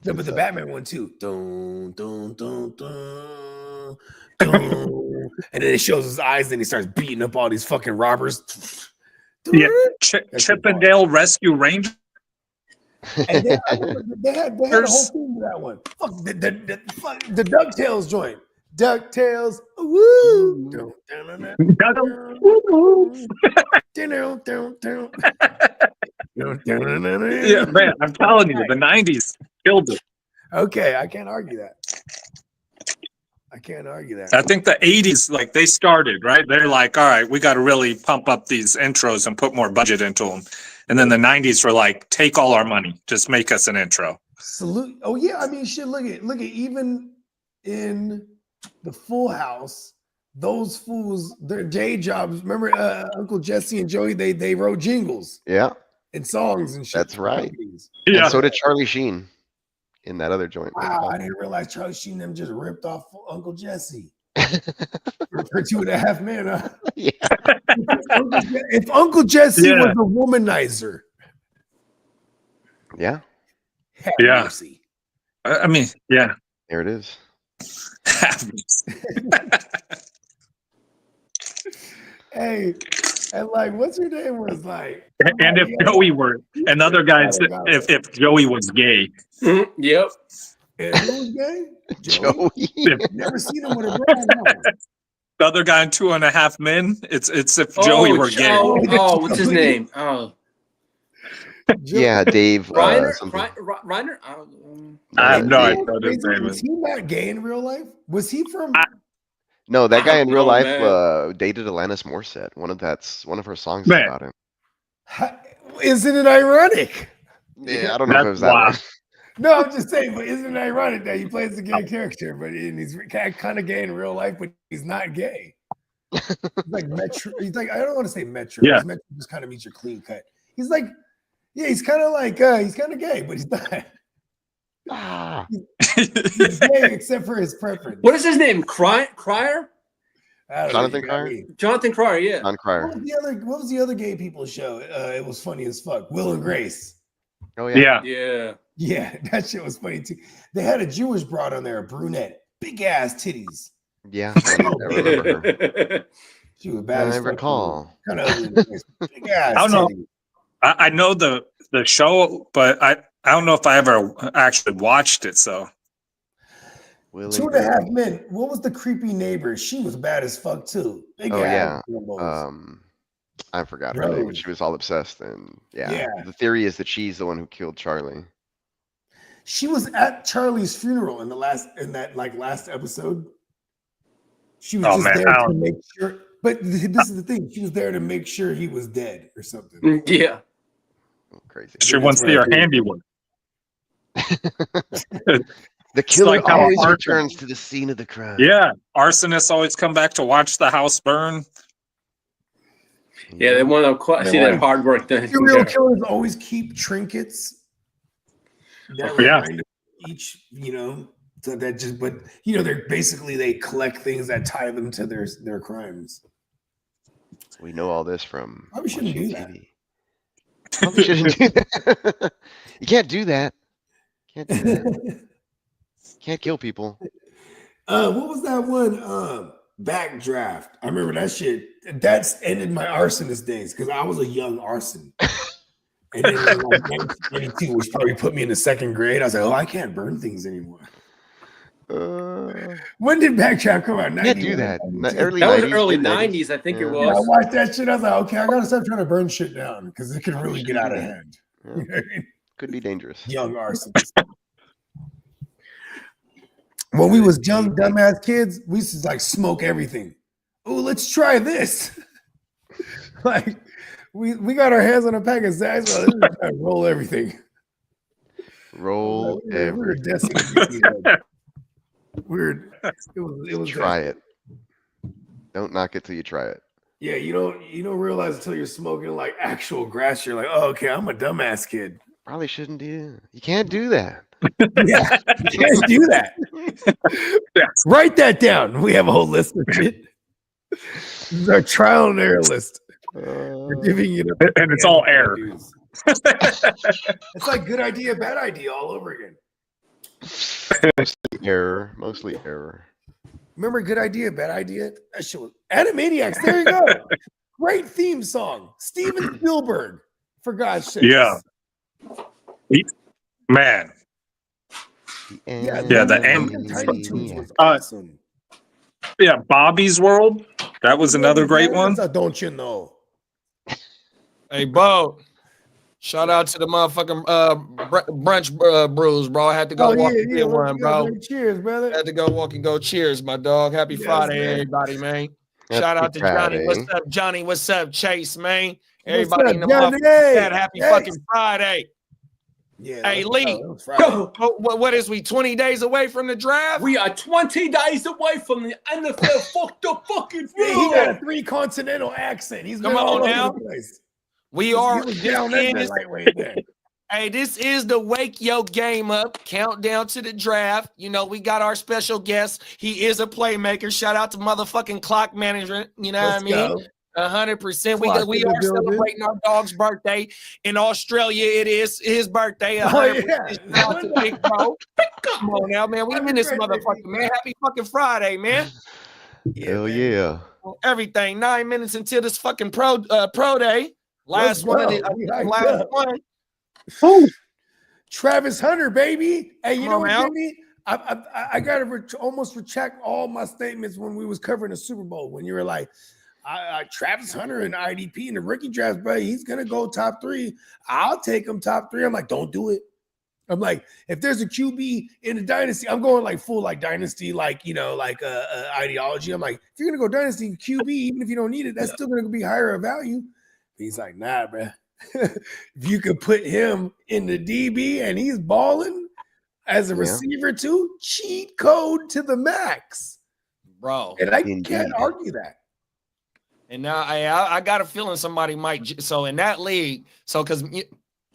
No, but the Batman one too. Dun, dun, dun, dun, dun. And then it shows his eyes, and he starts beating up all these fucking robbers. Yeah. Chippendale Rescue Ranger. And they had a whole thing to that one. Fuck the DuckTales joint. DuckTales. Woo. Dun, dun, dun, dun. Yeah, man, I'm telling you, the 90s killed it. Okay, I can't argue that. I think the 80s, like they started, right? They're like, all right, we got to really pump up these intros and put more budget into them. And then the 90s were like, take all our money, just make us an intro. Salute. Oh yeah, I mean, shit. Look at even in the Full House, those fools, their day jobs. Remember, Uncle Jesse and Joey? They wrote jingles Yeah, and songs and shit. That's right. Companies. Yeah. and so did Charlie Sheen. in that other joint. Wow, I didn't realize Charlie Sheen them just ripped off Uncle Jesse for 2.5 Men. Huh? Yeah. If Uncle Jesse Yeah. was a womanizer, Yeah, have Yeah. mercy. I mean, yeah. there it is. Hey, and like, what's her name was like? And if Joey were, and other guys, if Joey was gay, Mhm. Yep. And who was gay? Joey. Never seen him with a bra. No. the other guy in 2.5 Men, it's if Joey were gay. Oh, what's his name? Oh, Yeah, Dave. Reiner. Something. Reiner. I have no You idea know what his what's crazy? name Was is. he not gay in real life? Was he from? No, that guy in real Oh, life man. dated Alanis Morissette. One of her songs is Man. about him. Isn't it ironic? Yeah, I don't know if it was That's that wild. one. No, I'm just saying, but isn't it ironic that he plays a gay character, but he's kind of gay in real life, but he's not gay. He's like Metro. He's like, I don't want to say Metro. Yeah. Metro just kind of means your clean cut. He's like, yeah, he's kind of like, he's kind of gay, but he's not. Ah, He's gay except for his preference. What is his name? Crier? I don't know, Jonathan you got Cryer? me. Jonathan Crier. Yeah. John Cryer. What was the other gay people show? It was funny as fuck. Will and Grace. Oh yeah. Yeah. Yeah. Yeah, that shit was funny too. They had a Jewish broad on there, a brunette, big ass titties. Yeah. I remember her. She was bad. I recall. Kind of ugly. Big ass. I don't know. titties. I know the show, but I don't know if I ever actually watched it. So Will and 2.5 Men. What was the creepy neighbor? She was bad as fuck too. Big Oh, ass yeah. elbows. I forgot her name, Bro. but she was all obsessed, and yeah. Yeah. The theory is that she's the one who killed Charlie. She was at Charlie's funeral in that last episode. She was Oh, just man, there I to don't- make sure. But this is the thing. She was there to make sure he was dead or something. Yeah. Crazy. she wants to see her handiwork. The killer like how always Arthur- returns to the scene of the crime. Yeah, arsonists always come back to watch the house burn. Yeah. They want to see that hard work done. Serial killers always keep trinkets. That Yeah. remind them each, so that just, but they collect things that tie them to their crimes. We know all this from. Probably shouldn't watching do that. TV. Probably shouldn't do that. You can't do that. Can't do that. Can't kill people. What was that one? Backdraft. I remember that shit. That's ended my arsonist days because I was a young arson. And then in like 1992, which probably put me in the second grade. I was like, oh, I can't burn things anymore. When did Backdraft come out? Can't do 91, that. 92? Early That was 90s, early mid 90s, I think it Yeah. Yeah, I was. watched that shit. I was like, okay, I gotta start trying to burn shit down because it can really get out of hand. Yeah. Could be dangerous. Young arsonists. When we was young, dumbass kids, we used to like smoke everything. Oh, let's try this. Like we got our hands on a pack of Zags. Well, let's try to roll everything. Roll We were every. destined to be like, weird. It was Try it. Don't knock it till you try it. Yeah, you don't realize until you're smoking like actual grass. You're like, oh, okay, I'm a dumbass kid. Probably shouldn't do. You can't do that. Yeah, you can't do that. Yeah. Write that down. We have a whole list of shit. This is our trial and error list. We're giving you the And it's all error. It's like good idea, bad idea all over again. Mostly error. Remember good idea, bad idea? That shit was Animaniacs. There you go. Great theme song. Steven Spielberg. For God's sake. Yeah. Man. Yeah, the Tiny Toons was Uh, awesome. Yeah, Bobby's World. That was another great one. Don't you know? Hey, Bo. Shout out to the motherfucking brunch brews, bro. I had to go walk and get one, bro. Cheers, brother. Had to go walk and go. Cheers, my dog. Happy Yes, Friday, man. everybody, man. Happy Shout out to Johnny. Friday. What's up, Johnny? What's up, Chase, man? What's Everybody up, in the Johnny? motherfucking chat, happy Yes. fucking Friday. Yeah. Hey, that was- Lee. that was Friday. What is we 20 days away from the draft? We are 20 days away from the NFL. Fuck the fucking Yeah, he got a field. 3 continental accent. He's Come been all on over now. the place. we He are was this down there is- lightweight then. Hey, this is the Wake Yo Game Up countdown to the draft. You know, we got our special guest. He is a playmaker. Shout out to motherfucking Clock Management. You know Let's what I mean? go. 100%. Clock We in the are building. celebrating our dog's birthday. In Australia, it is his birthday. 100%. yeah. Shout out to Big Bro. Come on now, man. We Happy in this birthday, motherfucker, Big man. Happy fucking Friday, man. Hell man. yeah. Everything. 9 minutes until this fucking pro day. Let's Last one. go. We hyped Last up. one. Travis Hunter, baby. Hey, you Come know on what, now. Jimmy? I got to almost retract all my statements when we was covering the Super Bowl. When you were like, Travis Hunter and IDP in the rookie draft, bro, he's going to go top 3. I'll take him top 3. I'm like, don't do it. I'm like, if there's a QB in the dynasty, I'm going like full like dynasty, like, you know, like ideology. I'm like, if you're going to go dynasty QB, even if you don't need it, that's still going to be higher of value. He's like, nah, bro. If you could put him in the DB and he's balling as a Yeah. receiver too, cheat code to the max. Bro. And I Indeed. can't argue that. And now I got a feeling somebody might. So in that league, because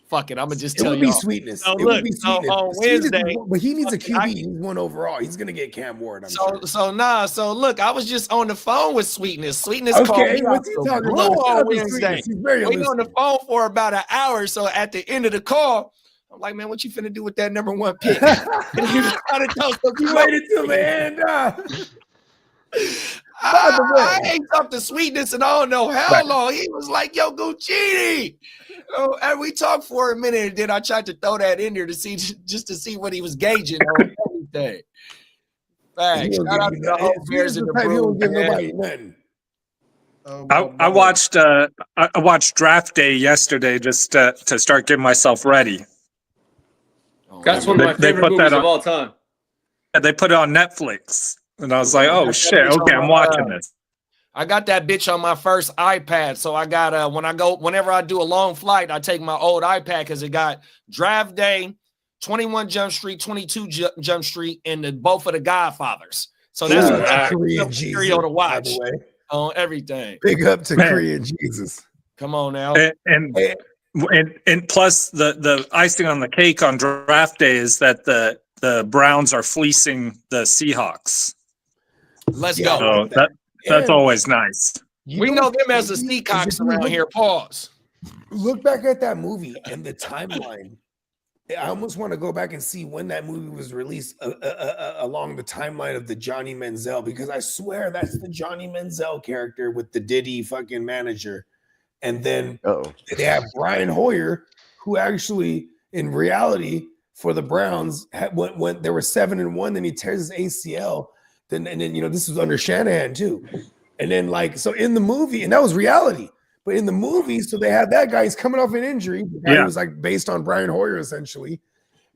fuck it, I'm gonna just It tell would you. be Sweetness. So It look, would be so Sweetness. on Sweetness is Wednesday- one- but he needs a I- QB. He's 1 overall. He's gonna get Cam Ward. I'm sure. So look, I was just on the phone with Sweetness. Sweetness called Okay, me what's he out the talking blue about? Shout on out to Wednesday. Sweetness. He's very We on the elusive. phone for about an hour. So at the end of the call, I'm like, man, what you finna do with that number 1 pick? And he was trying to tell some You waited till the end. By the way- I ain't talked to Sweetness and I don't know how long. He was like, yo, Guccini. Oh, and we talked for a minute, and then I tried to throw that in there to see just to see what he was gauging on everything. Thanks. He don't Shout out give to you the whole nothing. Bears He and the don't Bruins, give man. nobody nothing. I watched I watched draft day yesterday just to start getting myself ready. That's one of my They favorite put that movies on- of all time. They put it on Netflix, and I was like, "Oh shit! Okay, I'm watching this." I got that bitch on my first iPad. So I got whenever I do a long flight, I take my old iPad because it got Draft Day, 21 Jump Street, 22 Jump Street, and both of the Godfathers. So that's Shout what out I to Korean material Jesus, to by watch the way. on everything. Big up to Man. Korean Jesus. Come on now. And plus the icing on the cake on draft day is that the Browns are fleecing the Seahawks. Let's Yeah. go. So that's And always nice. you We know know what's them as the crazy is Seacocks if you around look- here. Pause. Look back at that movie and the timeline. I almost want to go back and see when that movie was released along the timeline of the Johnny Manziel, because I swear that's the Johnny Manziel character with the Diddy fucking manager. And then Oh, they have Brian Hoyer, who actually, in reality, for the Browns, when there were 7-1, then he tears his ACL. And then you know, this was under Shanahan too. And then so in the movie, and that was reality. But in the movie, so they had that guy. He's coming off an injury. The guy Yeah. was like based on Brian Hoyer essentially.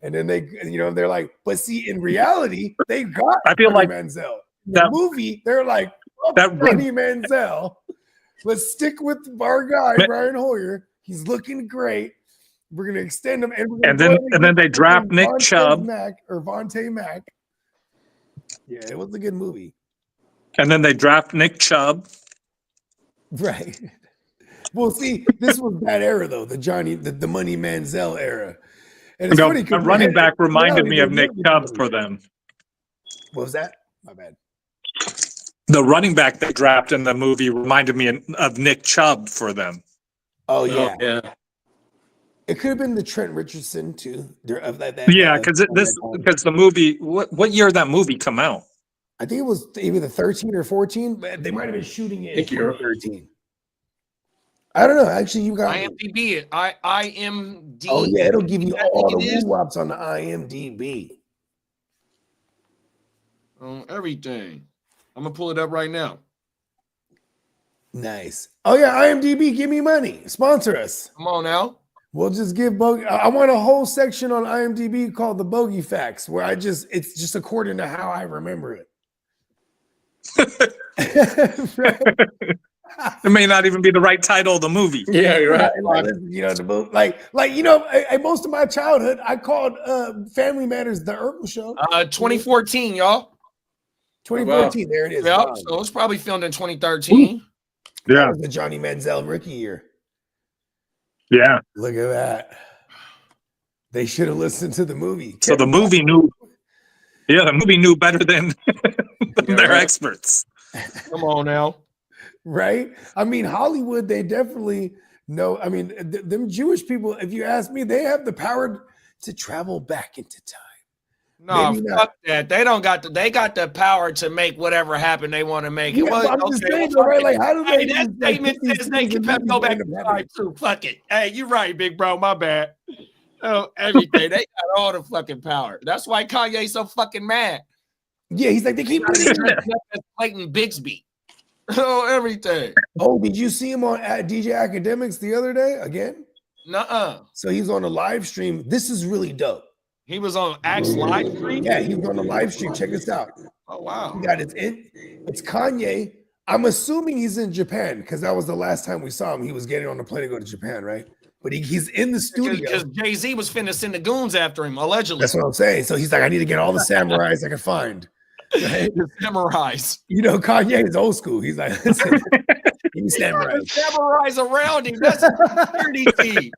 And then they're like, but see, in reality, they got I feel Johnny like Manziel. In the that- movie, they're like, that- Johnny Manziel. Let's stick with our guy, But- Brian Hoyer. He's looking great. We're gonna extend him, and, And then they draft Nick Chubb. Vontae Mack. Yeah, it was a good movie, And then they draft Nick Chubb. right? Well, see, this was that era though, the Money Manziel era. And it's No, funny a 'cause running in back reminded reality, me of they Nick never Chubb did. for them. What was that? My bad. The running back they drafted in the movie reminded me of Nick Chubb for them. Oh yeah, Yeah. it could have been the Trent Richardson too. Of that, Yeah, because the movie. What year did that movie come out? I think it was either 13 or 14, but they might have been shooting it Thank in you. 13. I don't know. Actually, you got me. IMDb it. IMD. Oh yeah, it'll give you I all think the it is. woo-wops on the IMDb. On everything. I'm gonna pull it up right now. Nice. Oh yeah, IMDb, give me money. Sponsor us. Come on now. We'll just give bogey. I want a whole section on IMDb called the Bogey Facts, where it's just according to how I remember it. Right? It may not even be the right title of the movie. Yeah, you're right. Like, you know, most of my childhood, I called Family Matters the Urkel Show. 2014, y'all. 2014, there it is. Yep. Wow. So it's probably filmed in 2013. That Yeah, was the Johnny Manziel rookie year. yeah. Look at that. They should have listened to the movie. So the movie knew. Yeah, the movie knew better than their right. experts. Come on now. Right? I mean, Hollywood, they definitely know. I mean, them Jewish people, if you ask me, they have the power to travel back into time. No, Maybe fuck not. that. They don't got they got the power to make whatever happen they want to make. Yeah, but I'm just saying, though, right? Like, how do Hey, they that just, like, statement put these says they things can in go movies back and to end up time too. Fuck it. Hey, you're right, big bro. My bad. Oh, everything. They got all the fucking power. That's why Kanye's so fucking mad. Yeah, he's like, they keep putting it. Dressed up as Clayton Bigsby. Oh, everything. Oh, did you see him on DJ Academics the other day again? Nuh-uh. So he's on a live stream. This is really dope. He was on Axe live stream. Yeah, he was on a live stream. Check this out. Oh wow. He got it's Kanye. I'm assuming he's in Japan because that was the last time we saw him. He was getting on the plane to go to Japan, right? But he's in the studio. Because Jay-Z was finna send the goons after him, allegedly. That's what I'm saying. So he's like, I need to get all the samurais I can find. Right? The samurais. You know, Kanye is old school. He's like, listen, give me samurais. The samurais around him. That's a security team.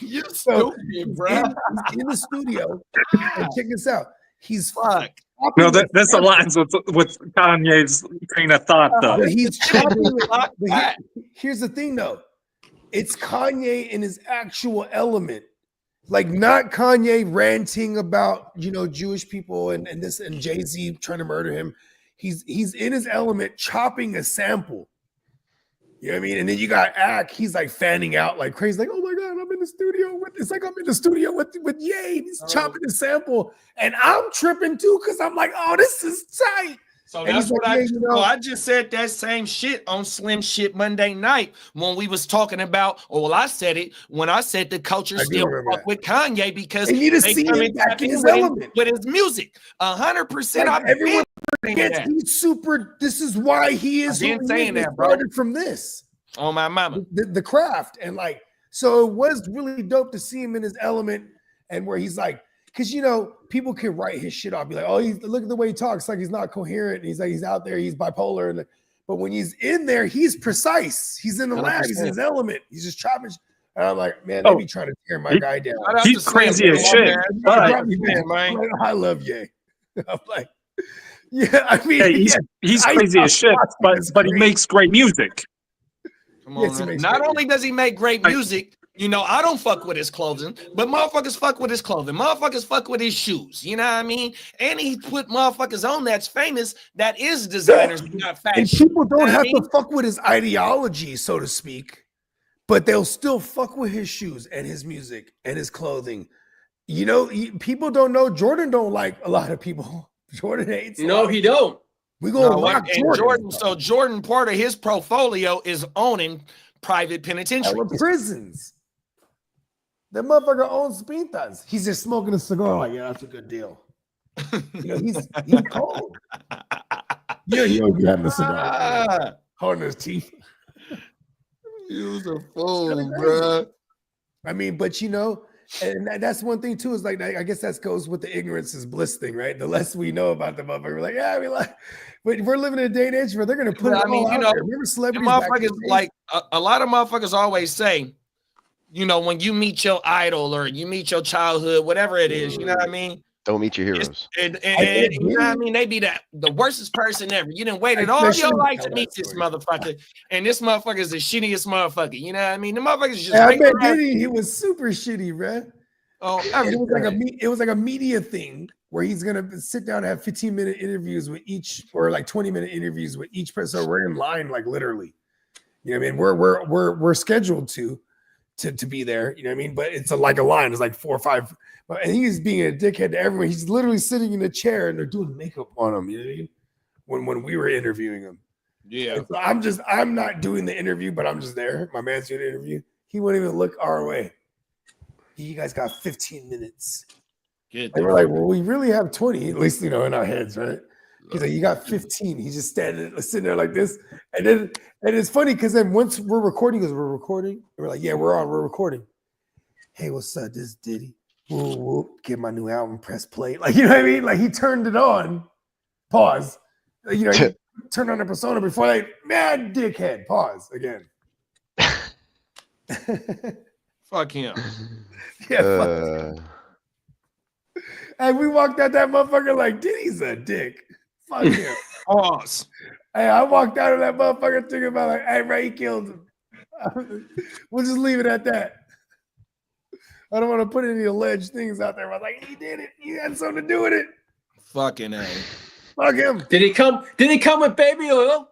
You stupid, bro. He's in the studio. And check this out. He's Fuck. No, this aligns with Kanye's train of thought, though. But he's chopping it. Fuck But that. here's the thing, though. It's Kanye in his actual element. Like, not Kanye ranting about, you know, Jewish people and this and Jay-Z trying to murder him. He's in his element chopping a sample. You know what I mean? And then you got Ack, he's like fanning out like crazy, like, oh my God, I'm in the studio with it's like I'm in the studio with Ye. He's chopping the sample. And I'm tripping too, because I'm like, oh, this is tight. So And that's he's what like, I yeah, you know- I just said that same shit on Slim Shit Monday night when we was talking about, or well, I said it when I said the culture I do still remember fuck that. with Kanye because They need to they see come him and back tap in his with element. with his music. 100%. Like, I've everyone been forgets that. he's super. This is why he is. I've been who he saying is. that, It bro. started from this. On my mama. The craft, and like, so it was really dope to see him in his element, and where he's like, because you know, people can write his shit off, be like, oh, look at the way he talks, like he's not coherent, and he's like he's out there, he's bipolar, and but when he's in there, he's precise. He's in the lab, he's in his element, he's just chopping. And I'm like, man, they be trying to tear my guy down. Shout out He's to crazy Slim, as man. shit, Man, but- brought me back, man. Like, I love Ye. I'm like, yeah, I mean, Hey, yeah, he's I crazy as shit, thought that's but he great. makes great music. Come on, Yes, he man. makes Not great only does he make great music, you know, I don't fuck with his clothing, but motherfuckers fuck with his clothing. Motherfuckers fuck with his shoes. You know what I mean? And he put motherfuckers on that's famous, that is designers, not fashion. And people don't You know have what I mean? to fuck with his ideology, so to speak, but they'll still fuck with his shoes and his music and his clothing. You know, people don't know Jordan don't like a lot of people. Jordan hates. a No, lot. he don't. We gonna No, rock and Jordan. so Jordan, part of his portfolio is owning private penitentiaries. Hella prisons. That motherfucker owns Pintas. He's just smoking a cigar. Like, yeah, that's a good deal. You know, he's cold. Yeah, he always be having a cigar, Ah, holding his teeth. he was a kinda fool, crazy. bro. I mean, but you know, and that's one thing too, is like, I guess that goes with the ignorance is bliss thing, right? The less we know about the motherfucker, we're like, yeah, I mean, like, but we're living in a day and age where they're gonna put Yeah, it I mean, all you out know, there. Remember The celebrities back in motherfuckers, the day? like a lot of motherfuckers always say, you know, when you meet your idol or you meet your childhood, whatever it is, you know what I mean? Don't meet your heroes. And think you know what I mean? They be the worstest person ever. You didn't waited I all shouldn't your life tell to meet that this story. motherfucker, and this motherfucker is the shittiest motherfucker. You know what I mean? The motherfuckers just Yeah, I regular bet ass- Diddy, he was super shitty, bruh. oh, And it was like everything. it was like a media thing where he's gonna sit down and have 15-minute interviews with each, or like 20-minute interviews with each person. So we're in line, like literally. You know what I mean? We're scheduled to be there. You know what I mean? But it's like a line. It's like 4 or 5. And he's being a dickhead to everyone. He's literally sitting in a chair and they're doing makeup on him. You know what I mean? When we were interviewing him. Yeah. And so I'm not doing the interview, but I'm just there. My man's doing the interview. He wouldn't even look our way. You guys got 15 minutes. Good. And we're like, well, we really have 20, at least, you know, in our heads, right? He's like, you got 15. He's just sitting there like this. And it's funny because then once we're recording, because we're recording, we're like, yeah, we're recording. Hey, what's up? This is Diddy. Whoop, whoop, get my new album, press play. Like, you know what I mean? Like, he turned it on. Pause. You know, he turned on the persona before, like, man, dickhead. Pause again. Fuck him. Yeah, fuck. And we walked out that motherfucker like, Diddy's a dick. Fuck him. Pause. Hey, I walked out of that motherfucker thinking about like, hey, bro, he killed him. We'll just leave it at that. I don't want to put any alleged things out there. I was like, he did it. He had something to do with it. Fucking A. Fuck him. Did he come with baby oil?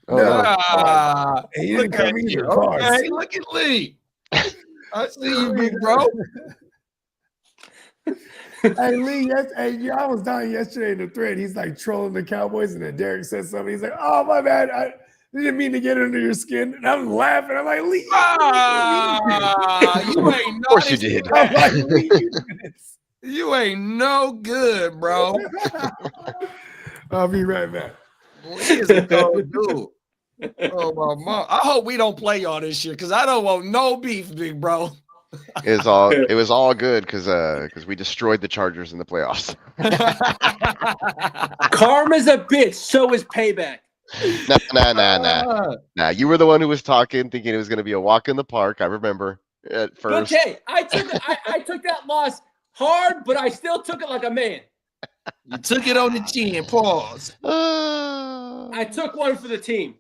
Oh, no. Ah, He didn't look come at either. you. Pause. Okay, look at Lee. I see you, big bro. Hey, Lee, I was down yesterday in the thread. He's like trolling the Cowboys, and then Derek said something. He's like, oh, my bad. I didn't mean to get under your skin. And I'm laughing. I'm like, Lee. You ain't Of course you did. I'm like, Lee, you did this. You ain't no good, bro. I'll be right back. Lee is a cold dude. Oh my mom. I hope we don't play y'all this year because I don't want no beef, big bro. It was all good because we destroyed the Chargers in the playoffs. Karma's a bitch. So is payback. Nah. You were the one who was talking, thinking it was going to be a walk in the park. I remember at first. Okay, I took that loss hard, but I still took it like a man. You took it on the chin. Pause. I took one for the team.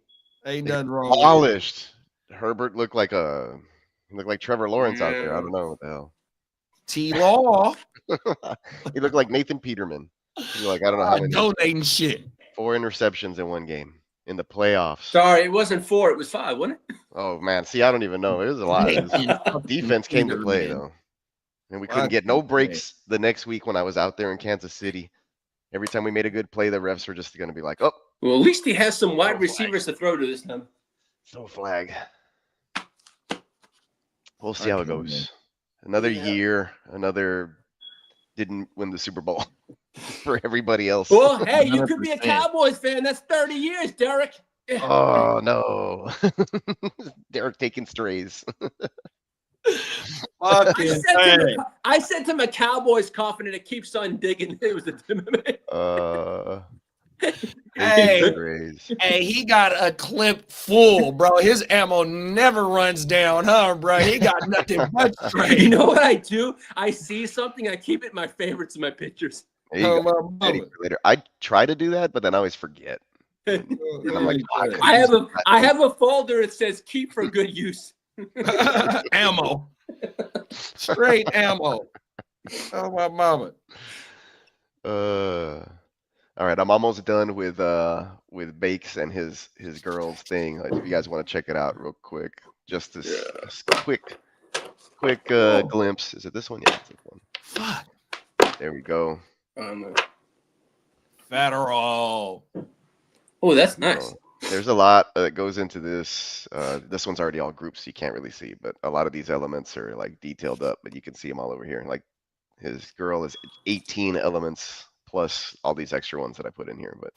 Ain't nothing wrong. with it. Polished. Herbert looked like Trevor Lawrence out there. I don't know what the hell. T-Law. He looked like Nathan Peterman. He like I don't know how many. Donating shit. 4 interceptions in one game in the playoffs. Sorry, it wasn't 4, it was 5, wasn't it? Oh man, see, I don't even know. It was a lot. Defense came to play though, and we couldn't get no breaks the next week when I was out there in Kansas City. Every time we made a good play, the refs were just going to be like, "Oh, Well, at least he has some wide No receivers to throw to this time. no flag." We'll see how it goes. Another year, didn't win the Super Bowl for everybody else. Well, hey, you could be a 100%. Cowboys fan. That's 30 years, Derek. Oh no, Derek taking strays. I sent him a Cowboys coffin and it keeps on digging. It was a Hey. Strays. Hey, he got a clip full, bro. His ammo never runs down, huh, bro? He got nothing but straight. You know what I do? I see something, I keep it in my favorites in my pictures. There you Oh, go. my Ready mama. for later. I try to do that, but then I always forget. I'm like, I have a folder that says keep for good use. Ammo. Straight ammo. Oh, my mama. All right, I'm almost done with Bakes and his girls thing. Like, if you guys want to check it out real quick, just this quick glimpse. Is it this one? Yeah, it's this one. Fuck. There we go. Federal. Oh, that's nice. So, there's a lot that goes into this. This one's already all grouped, so you can't really see, but a lot of these elements are like detailed up, but you can see them all over here. Like his girl is 18 elements plus all these extra ones that I put in here, but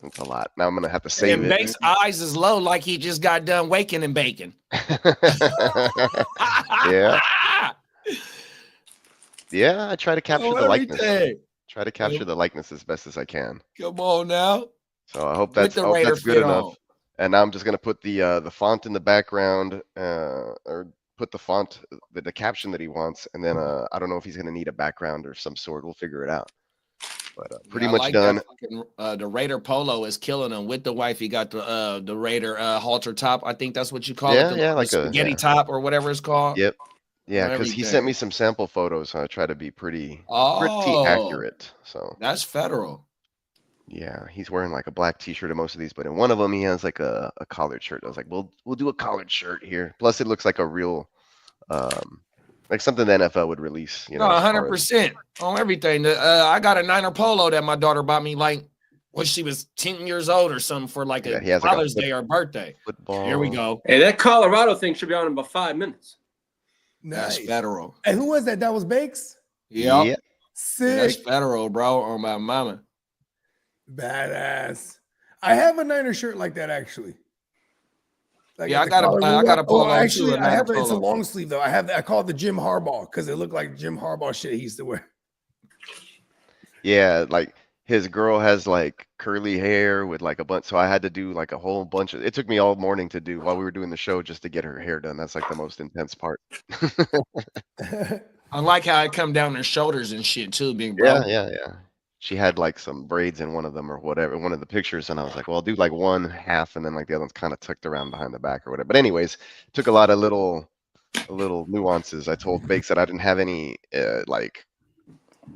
it's a lot. Now I'm gonna have to save And it. Bank's eyes is low like he just got done waking and baking. Yeah. Yeah, I try to capture the likeness. Everything. Try to capture the likeness as best as I can. Come on now. So I hope With that's, the Raider good fit enough. on. And now I'm just gonna put the font in the background, or put the font, the caption that he wants, and then I don't know if he's gonna need a background or some sort. We'll figure it out. But pretty Yeah, I much like done. that fucking, the Raider polo is killing him with the wife. He got the Raider halter top. I think that's what you call Yeah, it. yeah, The like a- spaghetti yeah. top or whatever it's called. Yep. Yeah, because he Everything. sent me some sample photos, so I try to be pretty Oh, accurate. So that's federal. yeah, he's wearing like a black t-shirt in most of these, but in one of them he has like a collared shirt. I was like, we'll do a collared shirt here. Plus it looks like a real like something the NFL would release, you know. No, as far as- 100% on everything. I got a Niner polo that my daughter bought me like when she was 10 years old or something for like Yeah, a he has like a Father's Day or birthday. football. Here we go. Hey, that Colorado thing should be on in about 5 minutes. That's Nice. federal. Hey, who was that? That was Bakes? Yep. Yeah. That's Sick. federal, bro, on my mama. Badass. I have a Niner shirt like that actually. Like Yeah, at the collar I got a rule. polo too, Actually, a I Niner have it's a polo. long sleeve though. I call it the Jim Harbaugh because it looked like Jim Harbaugh shit he used to wear. Yeah, like his girl has like curly hair with like a bunch, so I had to do like a whole bunch of, it took me all morning to do while we were doing the show just to get her hair done. That's like the most intense part. I like how it come down her shoulders and shit too, big bro. Yeah. She had like some braids in one of them or whatever, one of the pictures, and I was like, well, I'll do like one half, and then like the other one's kind of tucked around behind the back or whatever. But anyways, took a lot of little nuances. I told Bakes that I didn't have any like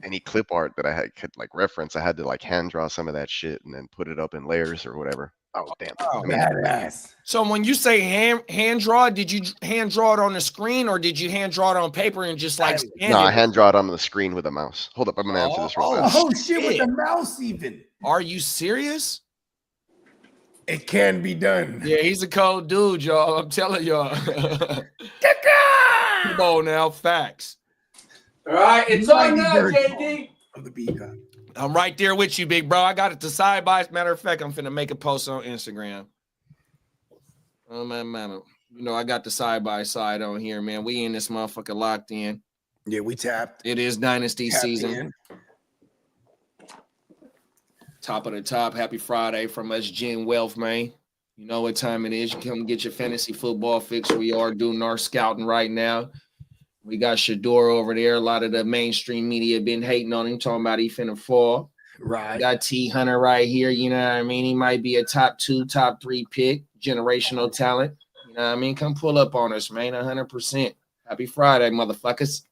any clip art that I could like reference. I had to like hand draw some of that shit and then put it up in layers or whatever. Oh damn! Oh, badass. So when you say hand draw, did you hand draw it on the screen or did you hand draw it on paper and just like scan No, I it? hand draw it on the screen with a mouse. Hold up, I'm gonna answer this real fast. Oh shit, with the mouse even. Are you serious? It can be done. Yeah, he's a cold dude, y'all. I'm telling y'all. Come on now, facts. All right, it's on now, JD. Of the Peacock. I'm right there with you, big bro. I got it to side by. Matter of fact, I'm finna make a post on Instagram. Oh man. You know, I got the side by side on here, man. We in this motherfucker locked in. Yeah, we tapped. It is Dynasty Tapped season. in. Top of the top. Happy Friday from us, Gen Wealth, man. You know what time it is. You come get your fantasy football fix. We are doing our scouting right now. We got Shador over there. A lot of the mainstream media been hating on him, talking about he finna fall. Right. We got T Hunter right here. You know what I mean? He might be a top 2, top 3 pick, generational talent. You know what I mean? Come pull up on us, man. 100%. Happy Friday, motherfuckers.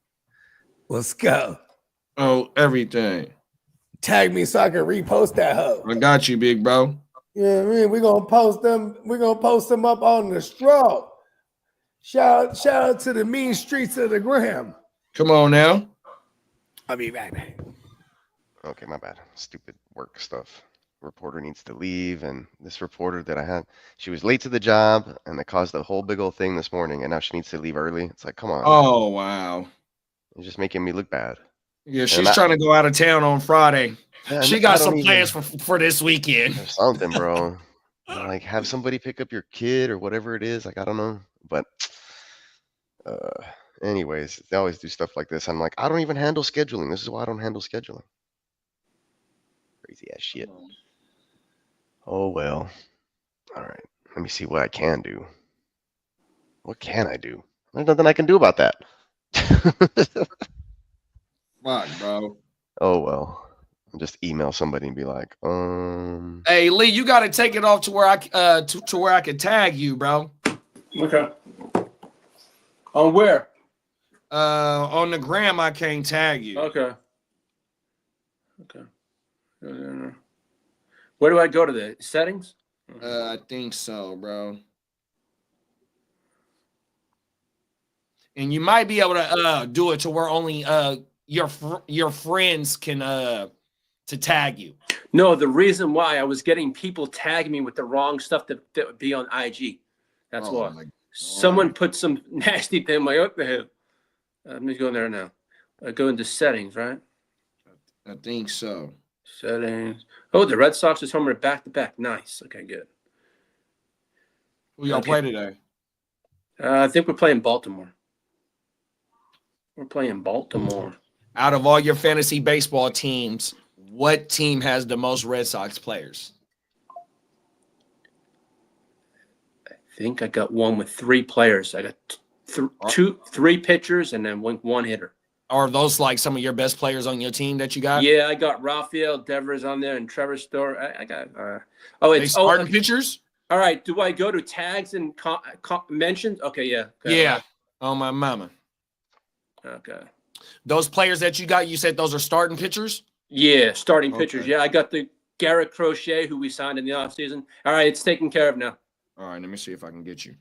Let's go. Oh, everything. Tag me so I can repost that hoe. I got you, big bro. Yeah, I mean, we're gonna post them. We're gonna post them up on the straw. Shout out to the mean streets of the gram. Come on now. I'll be right back. Okay, my bad. Stupid work stuff. Reporter needs to leave, and this reporter that I had, she was late to the job, and that caused a whole big old thing this morning, and now she needs to leave early. It's like, come on. Oh, wow. You're just making me look bad. Yeah, she's trying to go out of town on Friday. Yeah, She got some plans for this weekend. Or something, bro. Like, have somebody pick up your kid or whatever it is. Like, I don't know. But anyways, they always do stuff like this. I'm like, I don't even handle scheduling. This is why I don't handle scheduling. Crazy ass shit. Oh well. All right. Let me see what I can do. What can I do? There's nothing I can do about that. Fuck, bro. Oh well. I'll just email somebody and be like, Hey Lee, you got to take it off to where I to where I can tag you, bro. Okay. On where? On the gram I can't tag you. Okay. Where do I go to the settings? I think so, bro. And you might be able to do it to where only your friends can to tag you. No, the reason why I was getting people tagging me with the wrong stuff that would be on IG. That's why. Someone put some nasty thing. I'm like, what the hell? I'm just going there now. I go into settings, right? I think so. Settings. Oh, the Red Sox is homer back to back. Nice. Okay, good. Who y'all play today? I think we're playing Baltimore. We're playing Baltimore. Out of all your fantasy baseball teams, what team has the most Red Sox players? I think I got one with 3 players. I got three pitchers and then one hitter. Are those like some of your best players on your team that you got? Yeah, I got Rafael Devers on there and Trevor Story. I got. It's starting pitchers. All right. Do I go to tags and mentions? Okay, yeah. Okay. Yeah. Oh my mama. Okay. Those players that you got, you said those are starting pitchers? Yeah, starting pitchers. Yeah, I got the Garrett Crochet who we signed in the offseason. All right, it's taken care of now. All right, let me see if I can get you.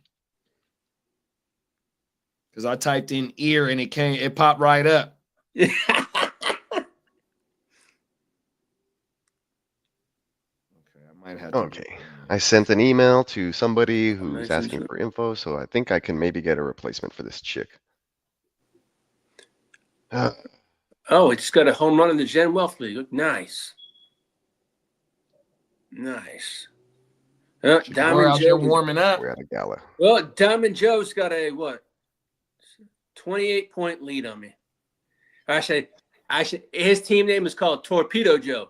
Because I typed in ear and it popped right up. Yeah. Okay, I might have to. okay. I sent an email to somebody who's asking for info, so I think I can maybe get a replacement for this chick. Oh, it just got a home run in the Gen Wealth League. Nice. Nice. Diamond Joe warming up. We're at a gala. Well, Diamond Joe's got a what? 28-point lead on me. Actually, his team name is called Torpedo Joe.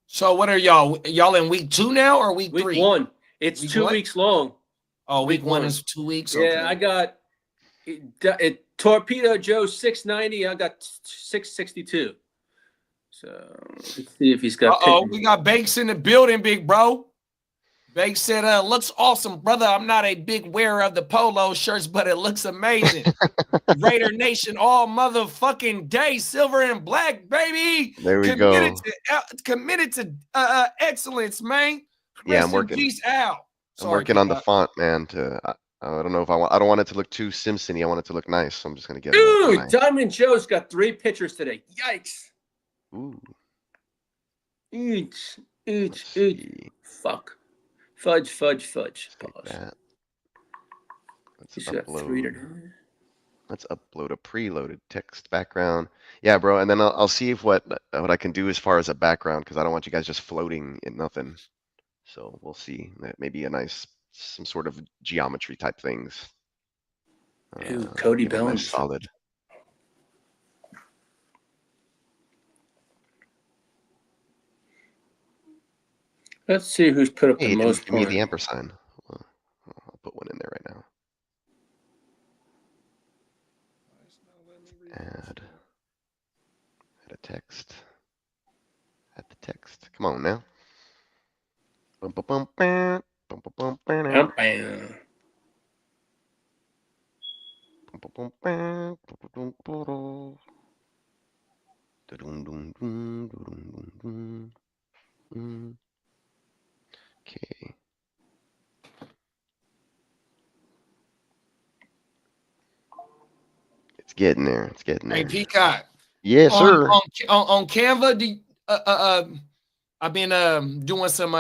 So what are y'all? Y'all in week 2 now or week 3? Week 1. It's week 2 weeks long. Oh, week 1 is 2 weeks. Yeah, okay. I got it. Torpedo Joe 690. I got 662. So let's see if he's got. Uh-oh, pictures. we got Banks in the building, big bro. Banks said, looks awesome, brother. I'm not a big wearer of the polo shirts, but it looks amazing. Raider Nation all motherfucking day, silver and black, baby. There we committed go. Committed to excellence, man. Yeah, Rest I'm in working. Peace out. I'm working on the font, man. I don't know if I don't want it to look too Simpson-y. I want it to look nice. So I'm just gonna get Dude, nice. Diamond Joe's got 3 pictures today. Yikes. Ooh, Each. let's see. Fuck. Fudge. Take Pause. that. Let's He's got 3 upload. today. Let's upload a preloaded text background. Yeah, bro. And then I'll see if what I can do as far as a background, because I don't want you guys just floating in nothing. So we'll see. That may be a nice, some sort of geometry type things. Ooh, Cody get a nice Bellin's. solid. Let's see who's put up Hey, the it didn't most give me the points. ampersand. I'll put one in there right now. Add a text. Add the text. Come on now. Bum, bum, bum, bam. Bum, bum, bum, bam. Bam. Bum, bum, bum, bam. Bum, bum, bum, bum. Da-dum, dum, dum, da-dum, dum, dum. Okay. It's getting there. It's getting Hey, there. Peacock. Yes, sir. On Canva, I've been doing some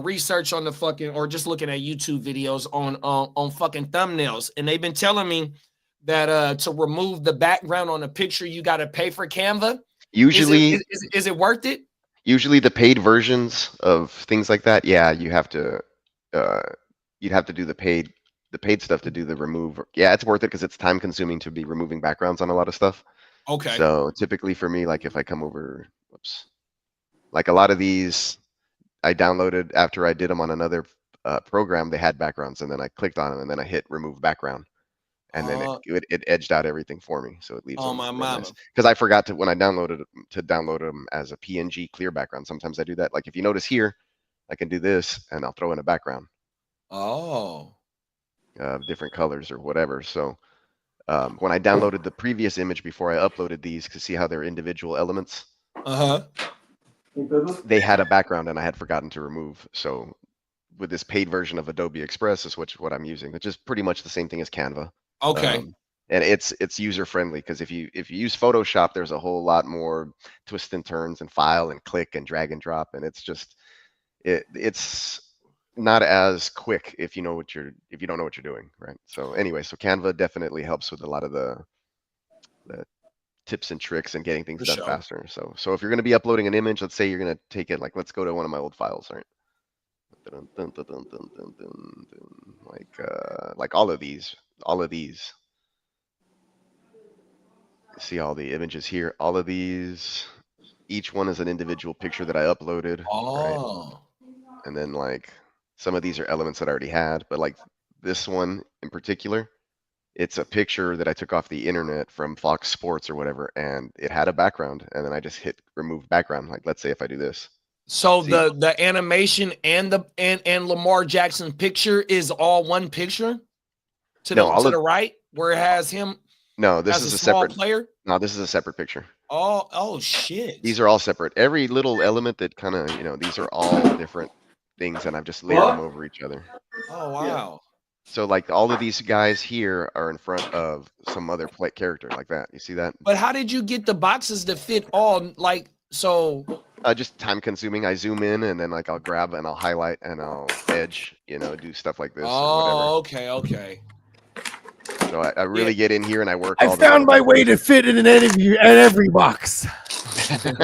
research on the fucking, or just looking at YouTube videos on fucking thumbnails, and they've been telling me that to remove the background on a picture, you got to pay for Canva. Usually, Is it worth it? usually the paid versions of things like that, yeah, you have to you'd have to do the paid stuff to do the remove. Yeah, it's worth it because it's time consuming to be removing backgrounds on a lot of stuff. Okay. So typically for me, like if I come over, whoops, like a lot of these I downloaded after I did them on another program, they had backgrounds, and then I clicked on them and then I hit remove background. And then it edged out everything for me, so it leaves Oh, them my real mama. nice. Because I forgot to, when I downloaded to download them as a PNG clear background. Sometimes I do that. Like if you notice here, I can do this and I'll throw in a background Oh. of different colors or whatever. So when I downloaded the previous image before I uploaded these to see how they're individual elements, they had a background and I had forgotten to remove. So with this paid version of Adobe Express is what I'm using, which is pretty much the same thing as Canva. Okay. And it's user friendly because if you use Photoshop, there's a whole lot more twists and turns and file and click and drag and drop, and it's just it's not as quick if you don't know what you're doing, right? So anyway, so Canva definitely helps with a lot of the tips and tricks and getting things For done sure. faster. So if you're going to be uploading an image, let's say you're going to take it, like let's go to one of my old files, right? Like all of these. See all the images here. All of these, each one is an individual picture that I uploaded. Right? Oh. And then like some of these are elements that I already had, but like this one in particular, it's a picture that I took off the internet from Fox Sports or whatever, and it had a background, and then I just hit remove background. Like let's say if I do this. So See? the animation and Lamar Jackson picture is all one picture to No, all the of- right, where it has him No, this as is a a small separate. player. No, this is a separate picture. Oh shit. These are all separate. Every little element that kind of, these are all different things, and I've just layered them over each other. Oh wow. So like all of these guys here are in front of some other character like that. You see that? But how did you get the boxes to fit all like so? Just time consuming. I zoom in and then like I'll grab and I'll highlight and I'll edge, do stuff like this or Oh, okay. whatever. So I really get in here and I work. I all the found my little way to fit in every box. Then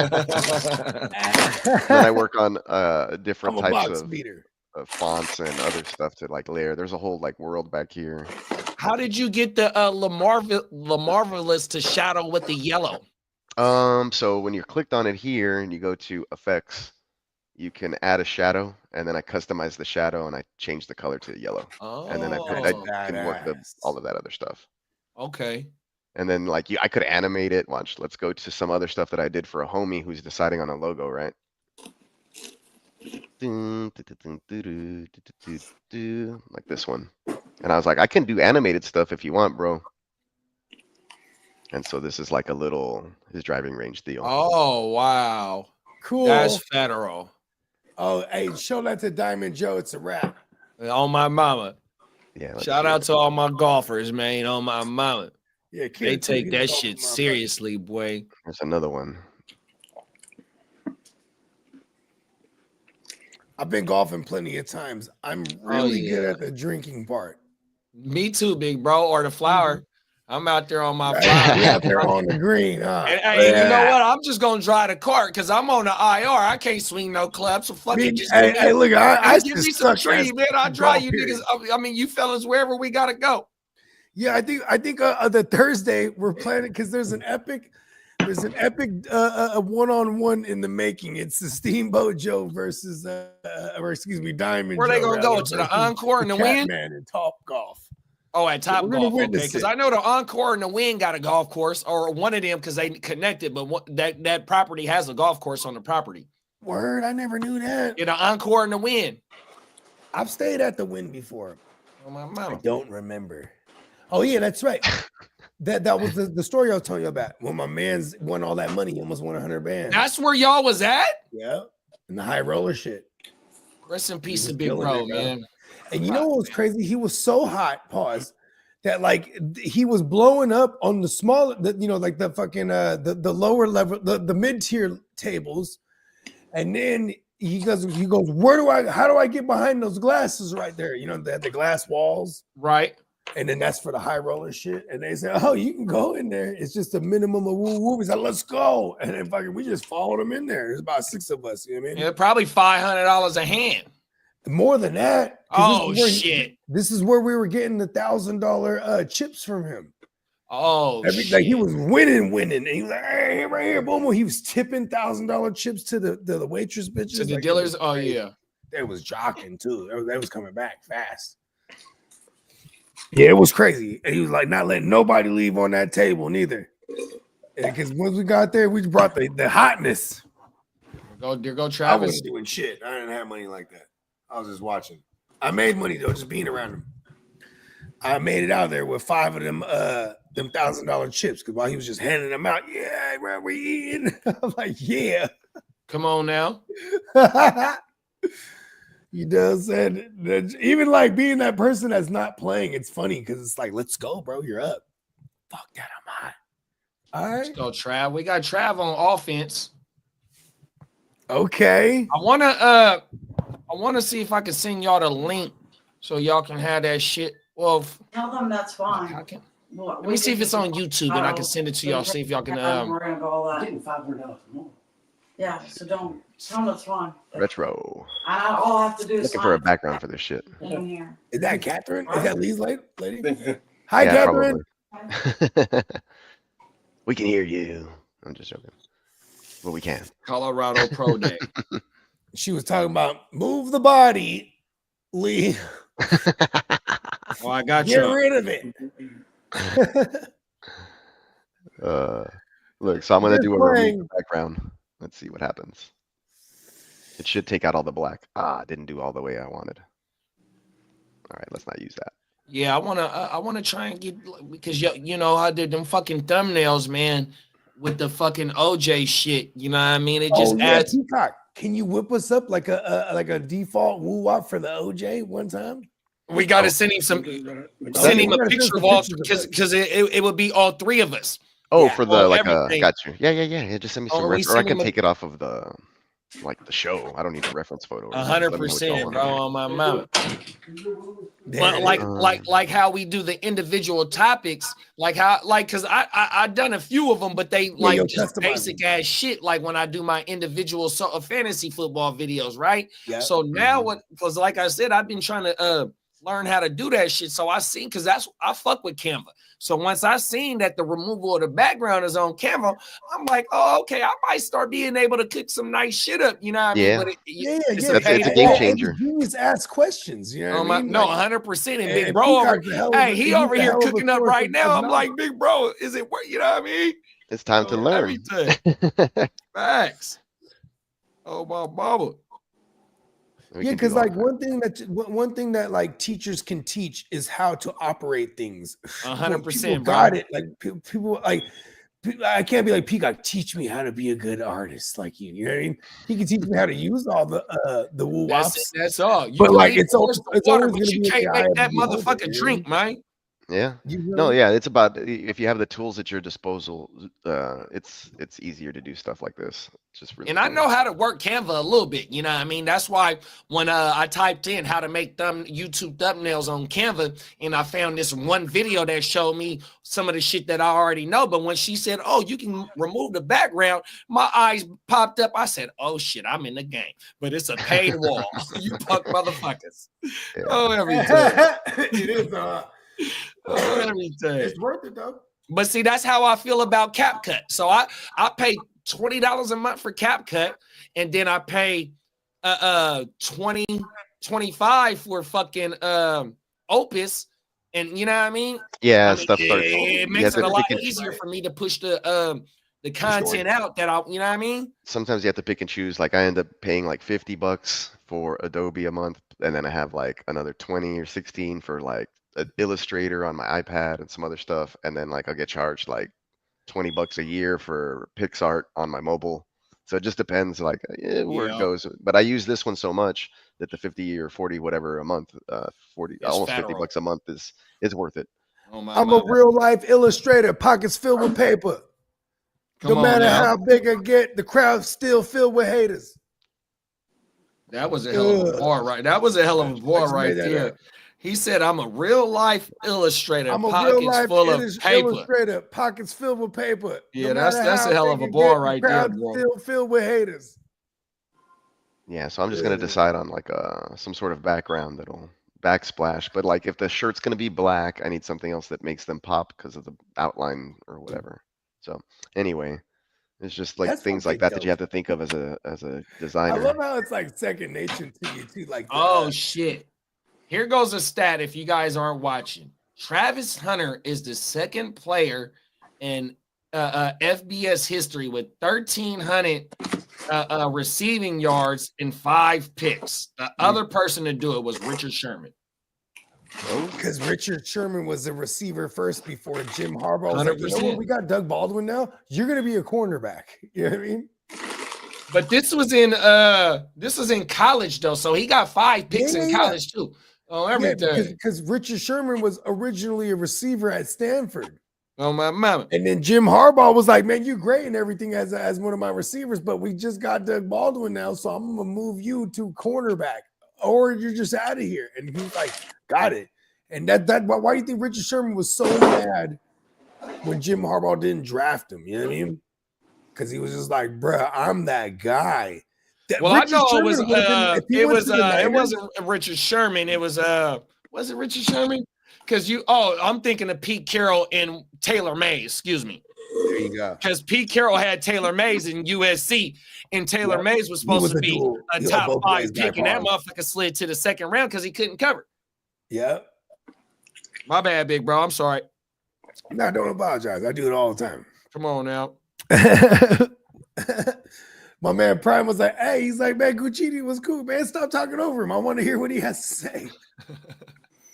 I work on different I'm a types box of beater. fonts and other stuff to like layer. There's a whole like world back here. How did you get the Lamarvelous to shadow with the yellow? So when you're clicked on it here and you go to effects, you can add a shadow, and then I customize the shadow and I change the color to yellow. And then I Oh, can work Badass. all of that other stuff. okay. And then like I could animate it. Watch, let's go to some other stuff that I did for a homie who's deciding on a logo, right? Like this one. And I was like, I can do animated stuff if you want, bro. And so this is like a little his driving range deal. Oh, wow. Cool. That's federal. Oh, hey, show that to Diamond Joe. It's a wrap. On my mama. Yeah. let's Shout see. out to all my golfers, man. On my mama. Yeah, They kid, take you that can shit talk, my seriously, boy. There's another one. I've been golfing plenty of times. I'm really good yeah. at the drinking part. Me too, big bro. Or the flower. I'm out there on my Right? flower. We out there on the green, huh? And you know what? I'm just gonna drive the cart because I'm on the IR. I can't swing no club. So fuck it. Just give me- Hey, look, I give me just some suck tree, at man. I drive you golf, niggas. I mean, you fellas, wherever we gotta go. Yeah, I think the Thursday we're planning because there's an epic one-on-one in the making. It's the Steamboat Joe versus Diamond. Where they Joe, gonna go rather, to the versus Encore and the Win? Catman and Top Golf. Oh, at Top we're gonna Golf, okay. witness Because it. I know the Encore and the Win got a golf course, or one of them because they connected, but that property has a golf course on the property. Word, I never knew that. Yeah, the Encore and the Win. I've stayed at the Win before. Oh my I mama. don't remember. Oh yeah, that's right. That was the story I was telling you about. When my man's won all that money, he almost won 100 bands. That's where y'all was at? Yeah, and the high roller shit. Rest in peace was to Big killing Bro, it, bro. man. And you know what was crazy? He was so hot. Pause. That like he was blowing up on the small, like the fucking the lower level, the mid tier tables, and then he goes, how do I get behind those glasses right there? You know, they had the glass walls, Right. and then that's for the high roller shit. And they said, oh, you can go in there. It's just a minimum of woo woo. He's like, let's go. And then fucking we just followed him in there. There's about 6 of us. You know what I mean? Yeah, probably $500 a hand. More than that. 'cause Oh this is where shit. This is where we were getting the $1,000 chips from him. Oh Like shit. he was winning. And he was like, hey, right here, boom. He was tipping $1,000 chips to the waitress bitches. To the Like, dealers. it was Oh crazy. yeah. They was jocking too. They was coming back fast. Yeah, it was crazy. And he was like not letting nobody leave on that table neither. Because once we got there, we brought the hotness. There go I Travis. wasn't doing shit. I didn't have money like that. I was just watching. I made money though, just being around him. I made it out there with 5 of them $1,000 chips because while he was just handing them out, yeah, bro, we eating. I'm like, yeah. Come on now. You know what I'm saying? Even like being that person that's not playing, it's funny because it's like, let's go, bro. You're up. Fuck that, I'm hot. All right. Let's go, Trav. We got Trav on offense. Okay. I wanna see if I can send y'all the link so y'all can have that shit. Well, Tell them that's fine. let me see if it's on YouTube and I can send it to y'all. See if y'all can We're gonna go all that. $500 more. Yeah, so don't tell them that's fine. Retro. All I have to do is Looking for a sign background for this shit. in here. Is that Catherine? Is that Lee's lady? Hi, Yeah, Catherine. probably. We can hear you. I'm just joking. But we can. Colorado Pro Day. She was talking about move the body, Lee. Oh, I got Get you. rid of it. Look, so I'm gonna Just do a playing. remove background. Let's see what happens. It should take out all the black. Didn't do all the way I wanted. All right, let's not use that. Yeah, I wanna try and get because you know I did them fucking thumbnails, man, with the fucking OJ shit. You know what I mean? It just adds. Peacock. Can you whip us up like a default woo wop for the OJ one time? We got to send him send him We a gotta picture send of some all pictures of because it would be all 3 of us. Oh, Yeah, for the well, like everything. got you. Yeah. Just send me some Oh, we reference, or I send can him a- take it off of the show. I don't need a reference photo. Just let me know what y'all 100%, want. bro, on my mouth. There But it is. like how we do the individual topics, because I done a few of them, but they like you'll just customize basic ass shit. Like when I do my individual fantasy football videos, right? Yeah. So now Mhm. what? Because like I said, I've been trying to learn how to do that shit. So I seen, because I fuck with Canva. So once I seen that the removal of the background is on Canva, I'm like, oh, okay, I might start being able to cook some nice shit up. You know what I mean? Yeah. But It's a And game the changer. genius ask questions. You know what I mean? No, Like, 100%. And and Big Bro Peacock's a hell of hey, a- he he's over a here hell of a cooking up source right of now. I'm like, knowledge. Big Bro, is it work? You know what I mean? It's time to learn. Everything. Facts. Oh, my mama. We Yeah, can because do all like that. one thing that like teachers can teach is how to operate things. 100%, People bro. got it. Like people like I can't be like Peacock. Teach me how to be a good artist, like you. You know what I mean? He can teach me how to use all the woo That's it. wops. That's all. You But can like leave it's the always, horse to it's water, always but gonna you be in can't the eye make of the that beholder, motherfucker you know? drink, man. Yeah. You feel No, me? yeah, it's about if you have the tools at your disposal, it's easier to do stuff like this. It's just really And I cool. know how to work Canva a little bit, you know what I mean? That's why when I typed in how to make YouTube thumbnails on Canva, and I found this one video that showed me some of the shit that I already know. But when she said, oh, you can remove the background, my eyes popped up. I said, oh shit, I'm in the game. But it's a paid wall. You punk motherfuckers. Yeah. Oh, every time. It is. Oh, every time. It's worth it though. But see, that's how I feel about CapCut. So I pay $20 a month for CapCut, and then I pay 20, 25 for fucking Opus. And you know what I mean? Yeah, I mean, stuff starts. it you makes have it to a lot pick and- easier for me to push the content out that I, you know what I mean? Sometimes you have to pick and choose. Like I end up paying like $50 for Adobe a month, and then I have like another 20 or 16 for like an Illustrator on my iPad and some other stuff, and then like I'll get charged like $20 a year for PixArt on my mobile. So it just depends, like where Yeah. it goes. But I use this one so much that the 50 or 40 whatever a month, 40 It's almost federal. $50 a month is worth it. Oh my, I'm a real life illustrator, pockets filled with paper. Come No on matter now. how big I get, the crowd's still filled with haters. That was a hell of a bar, right? That was a hell of a bar just right made that there. up. He said, I'm a real life illustrator, I'm a real pockets life full of paper. illustrator, pockets filled with paper. Yeah, that's a matter hell how of a big bar it get, right the there, crowd's bro. Still filled with haters. Yeah, so I'm just gonna decide on like some sort of background that'll backsplash. But like if the shirt's gonna be black, I need something else that makes them pop because of the outline or whatever. So anyway, it's just like That's things like fucking that you have to think of as a I designer. love how it's like second nature to you too. Like Oh shit. Here goes a stat if you guys aren't watching. Travis Hunter is the second player in FBS history with 1,300 receiving yards and 5 picks. The other person to do it was Richard Sherman. because Richard Sherman was a receiver first before Jim Harbaugh was like, you know 100%. what, we got Doug Baldwin now. You're gonna be a cornerback. You know what I mean? But this was in college though, so he got 5 picks in college too. Oh, everything. Because Richard Sherman was originally a receiver at Stanford. Oh my mama. And then Jim Harbaugh was like, man, you're great and everything as one of my receivers, but we just got Doug Baldwin now, so I'm gonna move you to cornerback, or you're just out of here. And he's like, got it. And why do you think Richard Sherman was so mad when Jim Harbaugh didn't draft him? You know what I mean? Because he was just like, bruh, I'm that guy. Well, Richard I know Sherman it was would've been- if he it went was to the it Niners- wasn't Richard Sherman. It was it Richard Sherman? Because I'm thinking of Pete Carroll and Taylor Mays, excuse me. There you go. Because Pete Carroll had Taylor Mays in USC, and Taylor Yep. Mays was He was supposed to a be dual- a he was top both 5 ways pick, and that guy. motherfucker slid to the second round because he couldn't cover. Yeah. My bad, big bro. I'm sorry. No, don't apologize. I do it all the time. Come on now. My man Prime was like, hey, he's like, man, Guccini was cool, man. Stop talking over him. I want to hear what he has to say.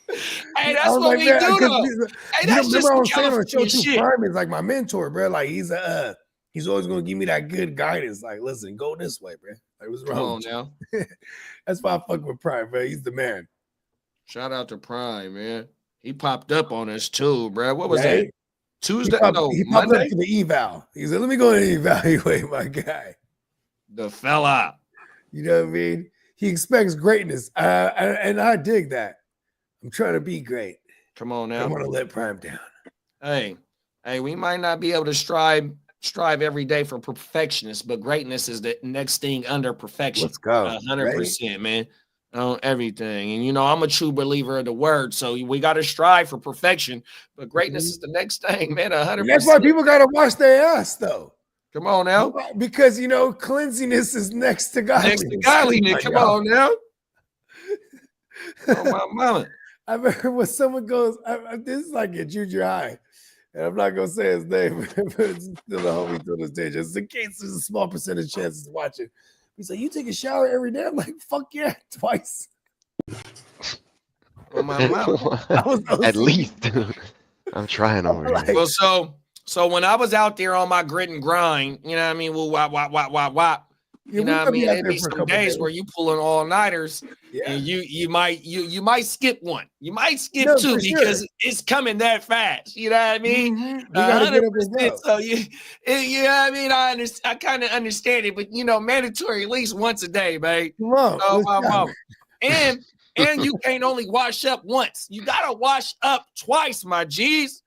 Hey, I that's was what like, we man, do 'cause though. he's- Hey, you that's just remember I was saying on the show California too, shit. Prime is like my mentor, bro. Like he's always gonna give me that good guidance. Like, listen, go this way, bro. Like, what's Come wrong? on with you? now. That's why I fuck with Prime, bro. He's the man. Shout out to Prime, man. He popped up on us too, bro. What was Right? that? Tuesday? He popped Monday? up to the eval. He said, let me go and evaluate my guy. The fella. You know what I mean? He expects greatness. And I dig that. I'm trying to be great. Come on I now. want to let Prime down. Hey, we might not be able to strive every day for perfectionist, but greatness is the next thing under perfection. Let's go. 100%, man. on everything. And you know, I'm a true believer of the word, so we got to strive for perfection. But greatness is the next thing, man. 100%. And that's why people gotta wash their ass though. Come on now. Because you know, cleanliness is next to godliness. Next to godliness. Come on now. Oh my mama. I remember when someone goes, this is like at junior high, and I'm not gonna say his name, but it's still a homie to this day. Just in case there's a small percentage chances to watch it. He's like, "You take a shower every day?" I'm like, "Fuck yeah, twice." Oh my mama. At least. I'm trying over here. Well, so when I was out there on my grit and grind, you know what I mean? Well, wop. You know what I mean? There'd be some days where you pulling all-nighters, and you might skip one. You might skip two because it's coming that fast. You know what I mean? You gotta get up and go. So you know what I mean? I kind of understand it, but you know, mandatory at least once a day, babe. Come on, Oh my mama. And you can't only wash up once. You gotta wash up twice, my G's.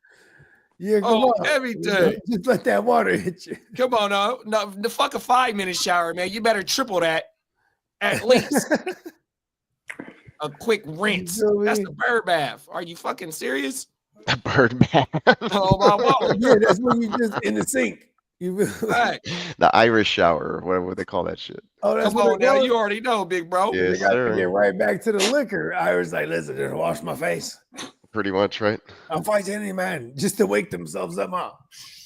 Yeah, come on. Everything. Just let that water hit you. Come on, no, the fuck a 5-minute shower, man. You better triple that at least. A quick rinse. That's the bird bath. Are you fucking serious? A bird bath. Oh my mama. Yeah, that's when you just in the sink. Right. The Irish shower, or whatever they call that shit. Oh, that's Come on now, you already know, big bro. Yes, They got to sir. get right back to the liquor. I was like, listen, just wash my face. Pretty much, right? I'll fight any man just to wake themselves up.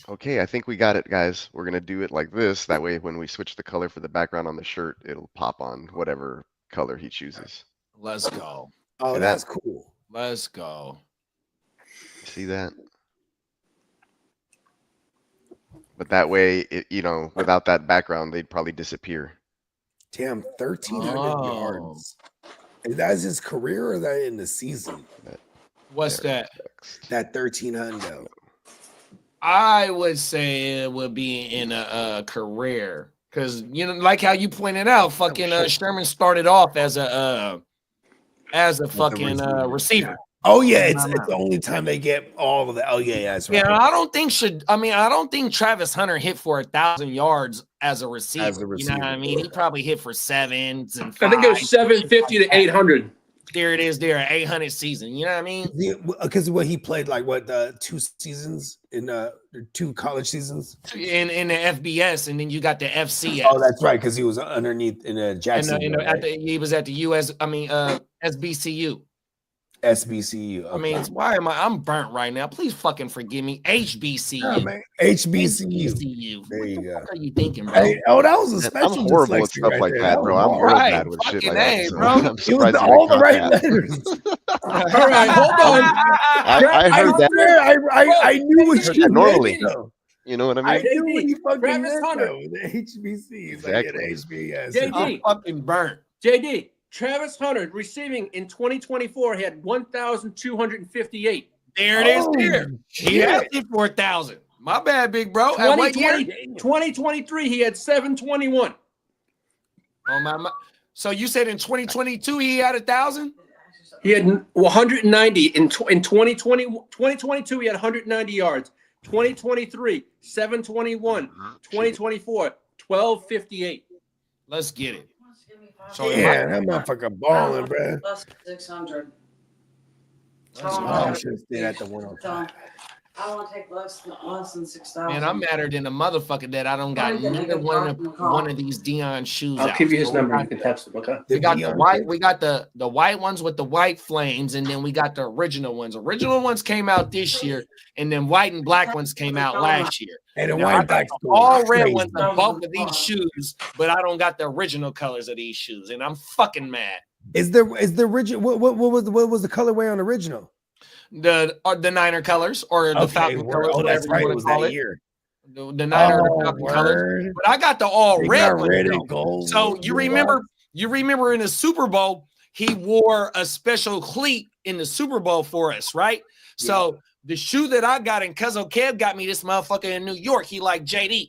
Okay, I think we got it, guys. We're gonna do it like this. That way, when we switch the color for the background on the shirt, it'll pop on whatever color he chooses. Let's go. Oh, And that's cool. Let's go. See that? But that way, you know, without that background, they'd probably disappear. Damn, 1,300 Oh. yards. Is that his career or is that in the season? What's that? That 1,300. I would say it would be in a career because you know, like how you pointed out, fucking Sherman started off as a fucking receiver. Oh yeah, it's the only time they get all of the. Oh yeah, that's right. Yeah, I don't think Travis Hunter hit for 1,000 yards as a receiver. You know what I mean? He probably hit for 7s and 5s. I think it was 750 to 800. There it is. There, 800 season. You know what I mean? Because when he played like what 2 seasons in 2 college seasons In the FBS, and then you got the FCS. Oh, that's right, because he was underneath in Jackson. He was at the SBCU. SBCU. I mean, why am I'm burnt right now? Please fucking forgive me. HBCU. Oh, man. HBCU. HBCU. There you go. What are you thinking, bro? Hey, that was a special. I'm horrible at dyslexia stuff right like there. that, bro. I'm real right. bad with shit Fucking like that. A, So bro. I'm It was surprised you all the caught right that. letters. All right, hold on. I heard that. I knew what heard you that normally. meant, though. You know what I I mean? knew what you fucking Travis meant, Hunter. though. The HBC. Exactly. Like HBS. JD. I'm fucking burnt. JD, Travis Hunter receiving in 2024 he had 1,258. There it is. Oh, There. He shit. had it for 1,000. My bad, big bro. At what year? 2023 he had 721. Oh my. So you said in 2022 he had 1,000? He had 190 in 2022 he had 190 yards. 2023 721. 2024 1258. Let's get it. So Yeah, that motherfucker balling, bro. Plus 600. Oh, I should have stayed at the 105. Don't. I don't want to take less than 6,000. Man, I'm madder than a motherfucker that I don't got I'm gonna neither get one of these Dion shoes. I'll out. give you his So number. You can text him. Okay. We got the Dion white. kid. We got the white ones with the white flames, and then we got the original ones. Original ones came out this year, and then white and black ones came out last year. And the Now, I white got back the all red ones of both of these shoes, but I don't got the original colors of these shoes, and I'm fucking mad. Is the original? What was the colorway on original? The Niner colors or the Falcon colors, Oh, whatever that's right. you It want was to call that it. year. The Niner or the Falcon colors. word. But I got the all They red got ones. red though. and gold. So you remember in the Super Bowl, he wore a special cleat in the Super Bowl for us, right? So the shoe that I got, and Cuzzo Kev got me this motherfucker in New York. He like, JD,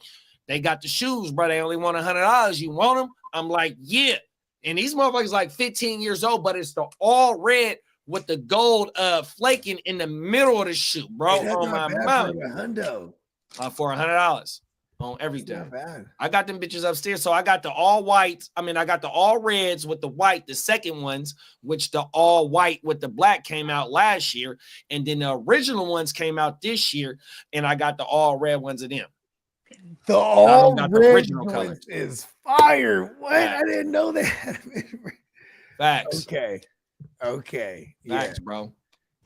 they got the shoes, bro. They only want $100. You want them? I'm like, yeah. And these motherfuckers like 15 years old, but it's the all red with the gold flaking in the middle of the shoe, bro. That's Oh not my bad mama. for a hundo. For $100. on everything. Not bad. I got them bitches upstairs. So I got the all whites. I mean, I got the all reds with the white, the second ones, which the all white with the black came out last year. And then the original ones came out this year. And I got the all red ones of them. The all got the red original color. joint is fire. What? Facts. I didn't know that. Facts. Okay. Facts, Yeah. bro.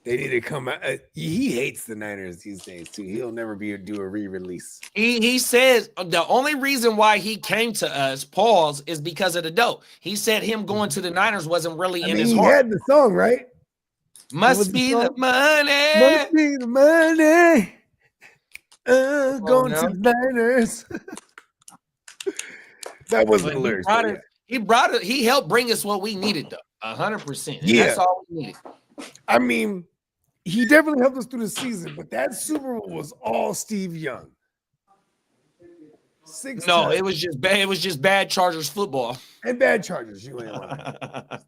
They need to come out. He hates the Niners these days too. He'll never do a re-release. He says the only reason why he came to us, pause, is because of the dough. He said him going to the Niners wasn't really in his he heart. had the song, right? Must was the be the song? money. Must be the money. Going no. to the Niners. That wasn't But the lyrics. he brought it. He helped bring us what we needed, though. 100%. Yeah. That's all we needed. I mean, he definitely helped us through the season, but that Super Bowl was all Steve Young. No, it was just bad. It was just bad Chargers football. And bad Chargers. You ain't lying.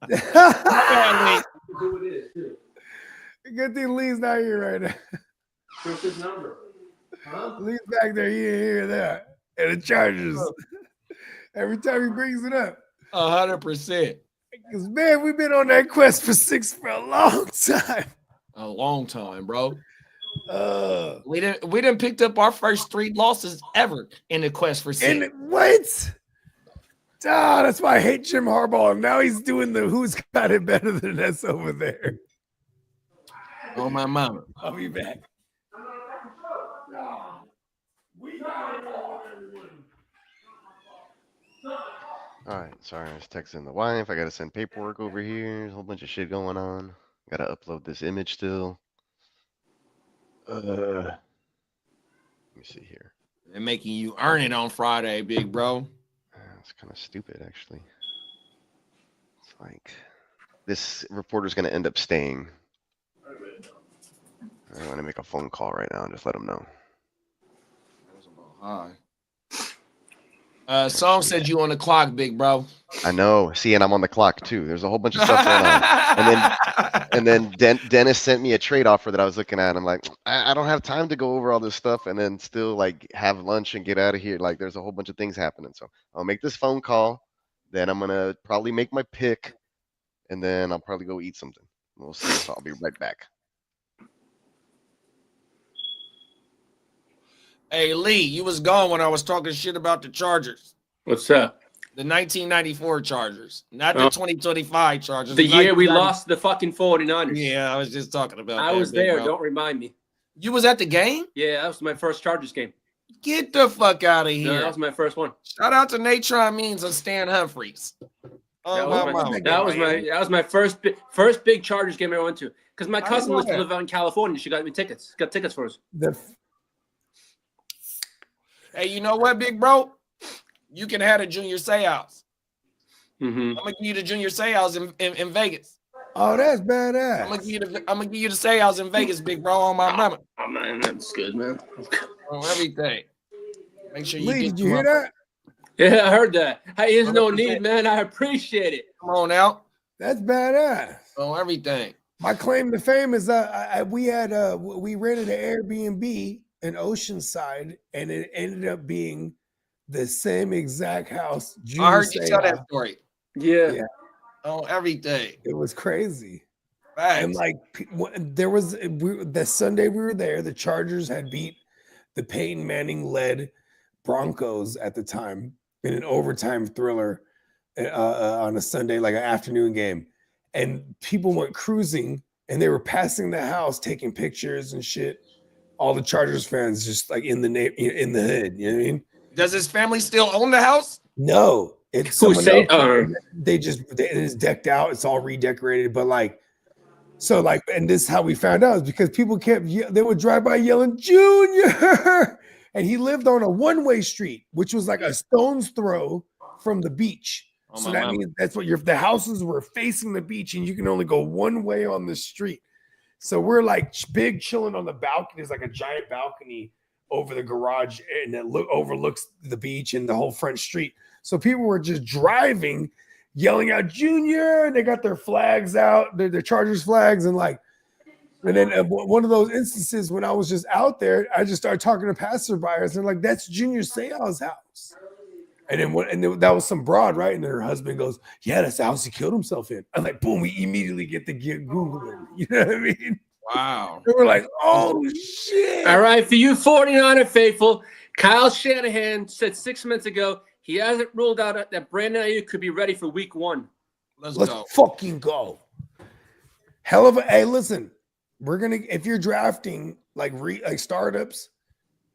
Bad Good thing Lee's not here right now. What's his number? Huh? Lee's back there. You didn't hear that. And the Chargers. Every time he brings it up. 100%. Because, man, we've been on that quest for a long time. A long time, bro. Uh, We didn't picked up our first 3 losses ever in the quest for 6. and what? Ah, that's why I hate Jim Harbaugh. Now he's doing the who's got it better than us over there. Oh my mama. I'll be back. All right, sorry, I was texting the wife. I gotta send paperwork over here. There's a whole bunch of shit going on. Gotta upload this image still. Let me see here. They're making you earn it on Friday, big bro. It's kind of stupid, actually. It's like this reporter's gonna end up staying. I want to make a phone call right now and just let him know. Hi. Song said you on the clock, big bro. I know. See, and I'm on the clock too. There's a whole bunch of stuff going on. And then Dennis sent me a trade offer that I was looking at. I'm like, I don't have time to go over all this stuff and then still like have lunch and get out of here. Like there's a whole bunch of things happening. So I'll make this phone call. Then I'm gonna probably make my pick, and then I'll probably go eat something. We'll see. So I'll be right back. Hey Lee, you was gone when I was talking shit about the Chargers. What's up? The 1994 Chargers, not the Oh. 2025 Chargers. The year we 1990 lost the fucking 49ers. Yeah, I was just talking about I that, was big there. bro. Don't remind me. You was at the game? Yeah, that was my first Chargers game. Get the fuck out of No, here. that was my first one. Shout out to Natron Means and Stan Humphreys. Oh, That my was mama. my, that was my first big Chargers game I went to. Because my cousin used to live out in California. She got me tickets. Got tickets for us. Hey, you know what, big bro? You can have the Junior Seance. Mm-hmm. I'm gonna give you the Junior Seance in Vegas. Oh, that's badass. I'm gonna give you the Seance in Vegas, big bro, on my mama. Oh man, that's good, man. On everything. Make sure you Lee, get did you hear that? Yeah, I heard that. Hey, there's no need, man. I appreciate it. Come on out. That's badass. On everything. My claim to fame is we rented an Airbnb in Oceanside, and it ended up being the same exact house. I heard you tell that story. Yeah. Yeah. On everything. It was crazy. Facts. And like there was the Sunday we were there, the Chargers had beat the Peyton Manning led Broncos at the time in an overtime thriller on a Sunday, like an afternoon game. And people went cruising and they were passing the house, taking pictures and shit. All the Chargers fans just like in the hood, you know what I mean? Does his family still own the house? No, it's Who someone say- else. It is decked out. It's all redecorated, but and this is how we found out is because people they would drive by yelling Junior, and he lived on a one-way street, which was like a stone's throw from the beach. Oh, So my that mama. means that's what the houses were facing the beach, and you can only go one way on the street. So we're like big chilling on the balcony. There's like a giant balcony over the garage, and it overlooks the beach and the whole front street. So people were just driving, yelling out Junior, and they got their flags out, their Chargers flags, and like And then one of those instances when I was just out there, I just started talking to passerbyers and they're like, that's Junior Seau's house. And then that was some broad, right? And then her husband goes, yeah, that's the house he killed himself in. I'm like, boom, we immediately get Googling. You know what I mean? Wow. And we're like, oh shit. All right, for you 49er faithful, Kyle Shanahan said 6 minutes ago he hasn't ruled out that Brandon Ayuk could be ready for week 1. Let's Let's go. fucking go. Hell of a hey, listen, we're gonna if you're drafting like startups,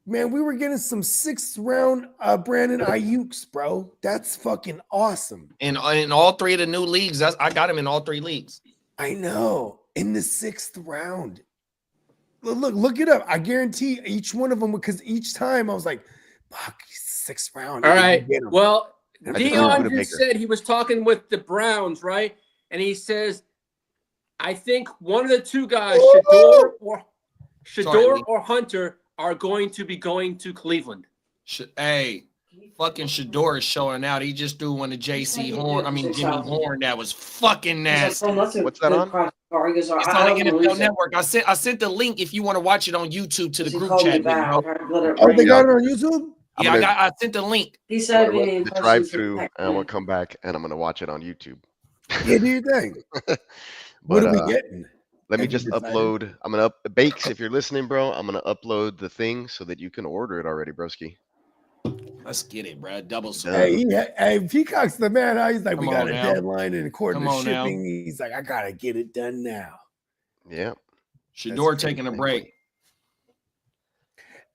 man, we were getting some 6th round Brandon Ayuk's, bro. That's fucking awesome. In all 3 of the new leagues, I got him in all 3 leagues. I know. In the 6th round. Look it up. I guarantee each one of them because each time I was like, fuck, he's 6th round. All right. Well, I just Dion Buda just Baker. said he was talking with the Browns, right? And he says, I think one of the two guys, Shador or Hunter, are going to be going to Cleveland. Hey, fucking Shador is showing out. He just threw one to Jimmy Horn that was fucking nasty. What's that on? It's on the NFL Network. I sent the link if you want to watch it on YouTube to the group chat. Bro. Oh, they got it on YouTube? Yeah, I sent the link. He said The drive-through, and I'm gonna come back and I'm gonna watch it on YouTube. Yeah, do you think? What are we getting? Let me Have you just decided? upload. I'm gonna Bakes, if you're listening, bro. I'm gonna upload the thing so that you can order it already, broski. Let's get it, bro. Double Done. Hey, Peacock's the man. He's like, Come we got on a now. deadline and according Come to on now. shipping, he's like, I gotta get it done now. Yeah. Shador That's taking a break.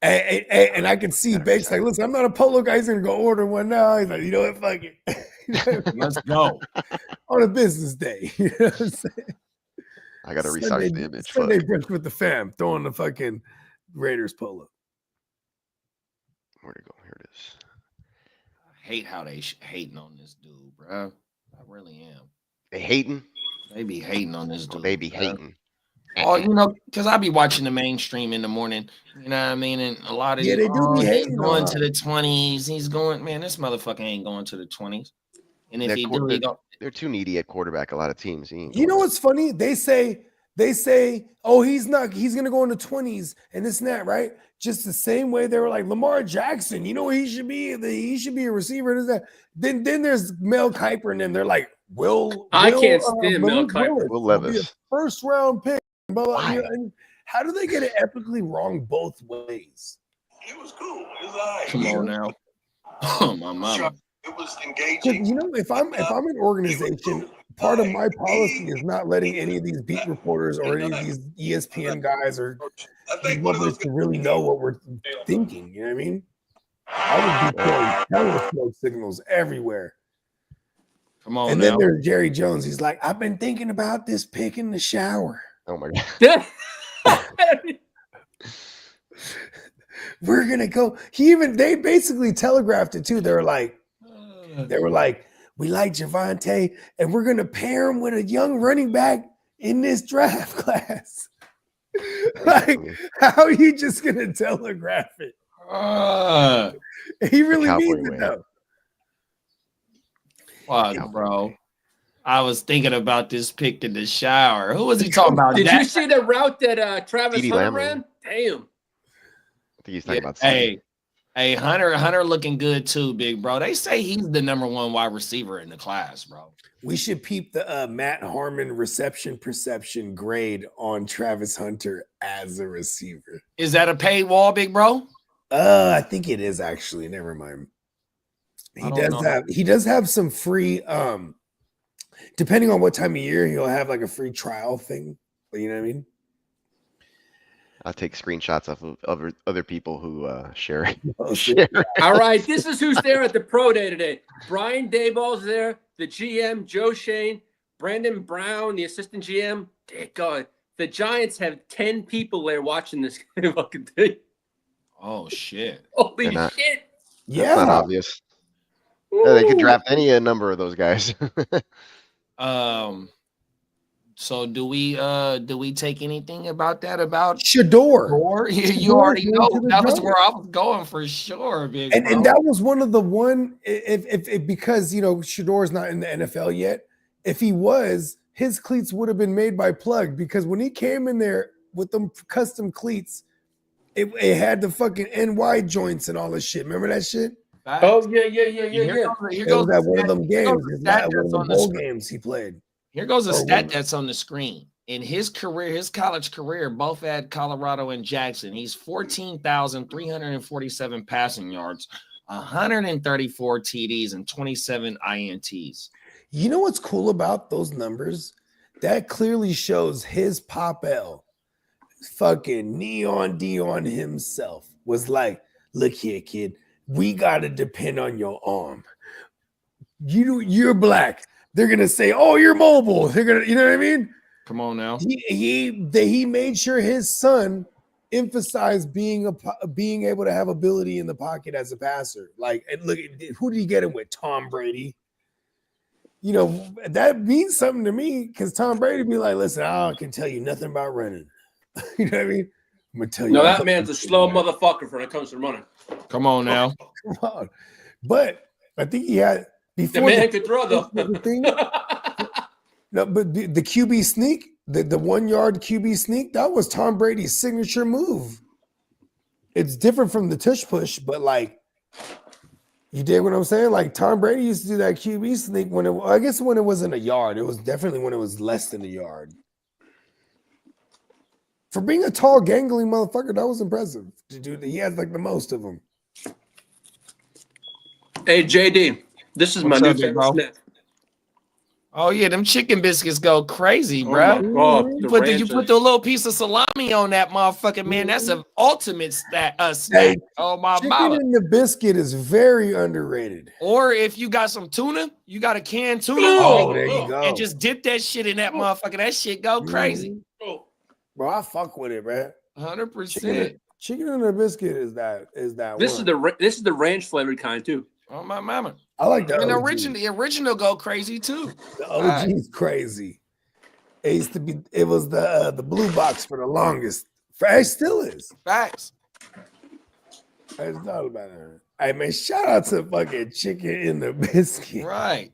Hey, and I can see Bakes like, listen, I'm not a polo guy. He's gonna go order one now. He's like, you know what, fuck it. Let's go. On a business day. You know what I'm saying? I gotta resize the image. Fuck. Sunday brunch with the fam, throwing the fucking Raiders polo. Where'd it go? Here it is. I hate how they hating on this dude, bro. I really am. They hating? They be hating on this Oh, dude. they be bruh. hating. Oh, you know, because I be watching the mainstream in the morning. You know what I mean? And a lot of Yeah, they do be he's hating going on to the 20s. He's going, man, this motherfucker ain't going to the 20s. And if They're he quar- do, he go. They're too needy at quarterback. A lot of teams. He ain't You know going. what's funny? They say, oh, he's gonna go in the 20s and this and that, right? Just the same way they were like Lamar Jackson, you know what he should be? He should be a receiver. This, that. Then there's Mel Kiper and them. They're like, I can't stand Mel Malik Kiper. Willis Will will be a Levis. first round pick. Blah, blah, Why? you know, and how do they get it epically wrong both ways? It was cool. It was all right. Come on now. Oh, my mama. It was 'Cause, engaging. you know, if I'm an organization, part of my policy is not letting any of these beat reporters or any of these ESPN guys or I think one of those to really know what we're thinking. You know what I mean? I would be throwing hella smoke signals everywhere. Come on And now. then there's Jerry Jones. He's like, I've been thinking about this pick in the shower. Oh my god. We're gonna go. They basically telegraphed it too. They were like, we like Javante, and we're gonna pair him with a young running back in this draft class. Like, how are you just gonna telegraph it? He really Cowboy means it way. though. Fuck, bro. I was thinking about this pick in the shower. Who was he talking about? Did That- you see the route that Travis CeeDee Hunter Lamb ran? Damn. I think he's talking about. Hey, Hunter looking good too, big bro. They say he's the number 1 wide receiver in the class, bro. We should peep the Matt Harmon reception perception grade on Travis Hunter as a receiver. Is that a paywall, big bro? I think it is actually. Never mind. I don't know. He does have some free depending on what time of year, he'll have like a free trial thing. You know what I mean? I'll take screenshots of other people who share it. Oh, Share it. All right, this is who's there at the pro day today. Brian Dayball's there, the GM, Joe Shane, Brandon Brown, the assistant GM. Dear God, the Giants have 10 people there watching this fucking thing. Oh shit. Holy They're not- shit. That's not Yeah. obvious. Yeah, they could draft any number of those guys. So do we take anything about that about Shador. Shador? You Shador already going know to the that was Giants. where I was going for sure, big And bro. that was one of the if because you know Shador's not in the NFL yet. If he was, his cleats would have been made by Plug because when he came in there with them custom cleats. It had the fucking NY joints and all this shit. Remember that shit? Oh yeah. It was at one of them games. It's not one of the bowl games he played. Here goes a Or stat one. that's on the screen. In his career, his college career, both at Colorado and Jackson, he's 14,347 passing yards, 134 TDs, and 27 INTs. You know what's cool about those numbers? That clearly shows his Pop L, fucking Neon Dion himself, was like, look here, kid, we gotta depend on your arm. You're black. They're gonna say, oh, you're mobile. They're gonna, you know what I mean? Come on now. He made sure his son emphasized being able to have ability in the pocket as a passer. Like, and look, who did he get him with? Tom Brady. You know, that means something to me because Tom Brady be like, listen, I can tell you nothing about running. You know what I mean? I'm gonna tell you. No, that man's a slow motherfucker when it comes to running. Come on now. Come on. But I think he had before The man could throw though. thing. No, but the QB sneak, the 1 yard QB sneak, that was Tom Brady's signature move. It's different from the tush push, but like, you dig what I'm saying? Like Tom Brady used to do that QB sneak when I guess when it wasn't a yard. It was definitely when it was less than a yard. For being a tall, gangly motherfucker, that was impressive. Dude, he has like the most of them. Hey JD, this is What's my up, new big favorite bro? snack. Oh yeah, them chicken biscuits go crazy, Oh bro. my God, the But did you ranch put is- the little piece of salami on that motherfucker, man? That's an ultimate snack. Hey, Oh my chicken mama. in the biscuit is very underrated. Or if you got some tuna, you got a canned tuna. Oh, there you go. And just dip that shit in that motherfucker. That shit go crazy. Oh, Bro, I fuck with it, man. 100%. Chicken in the biscuit is that this one. is the ranch flavored kind too. Oh my mama. I like the And the OG. original go crazy too. The OG is crazy. It used to be. It was the blue box for the longest. It still is. Facts. I just thought about it. Hey man, shout out to fucking chicken in the biscuit. Right.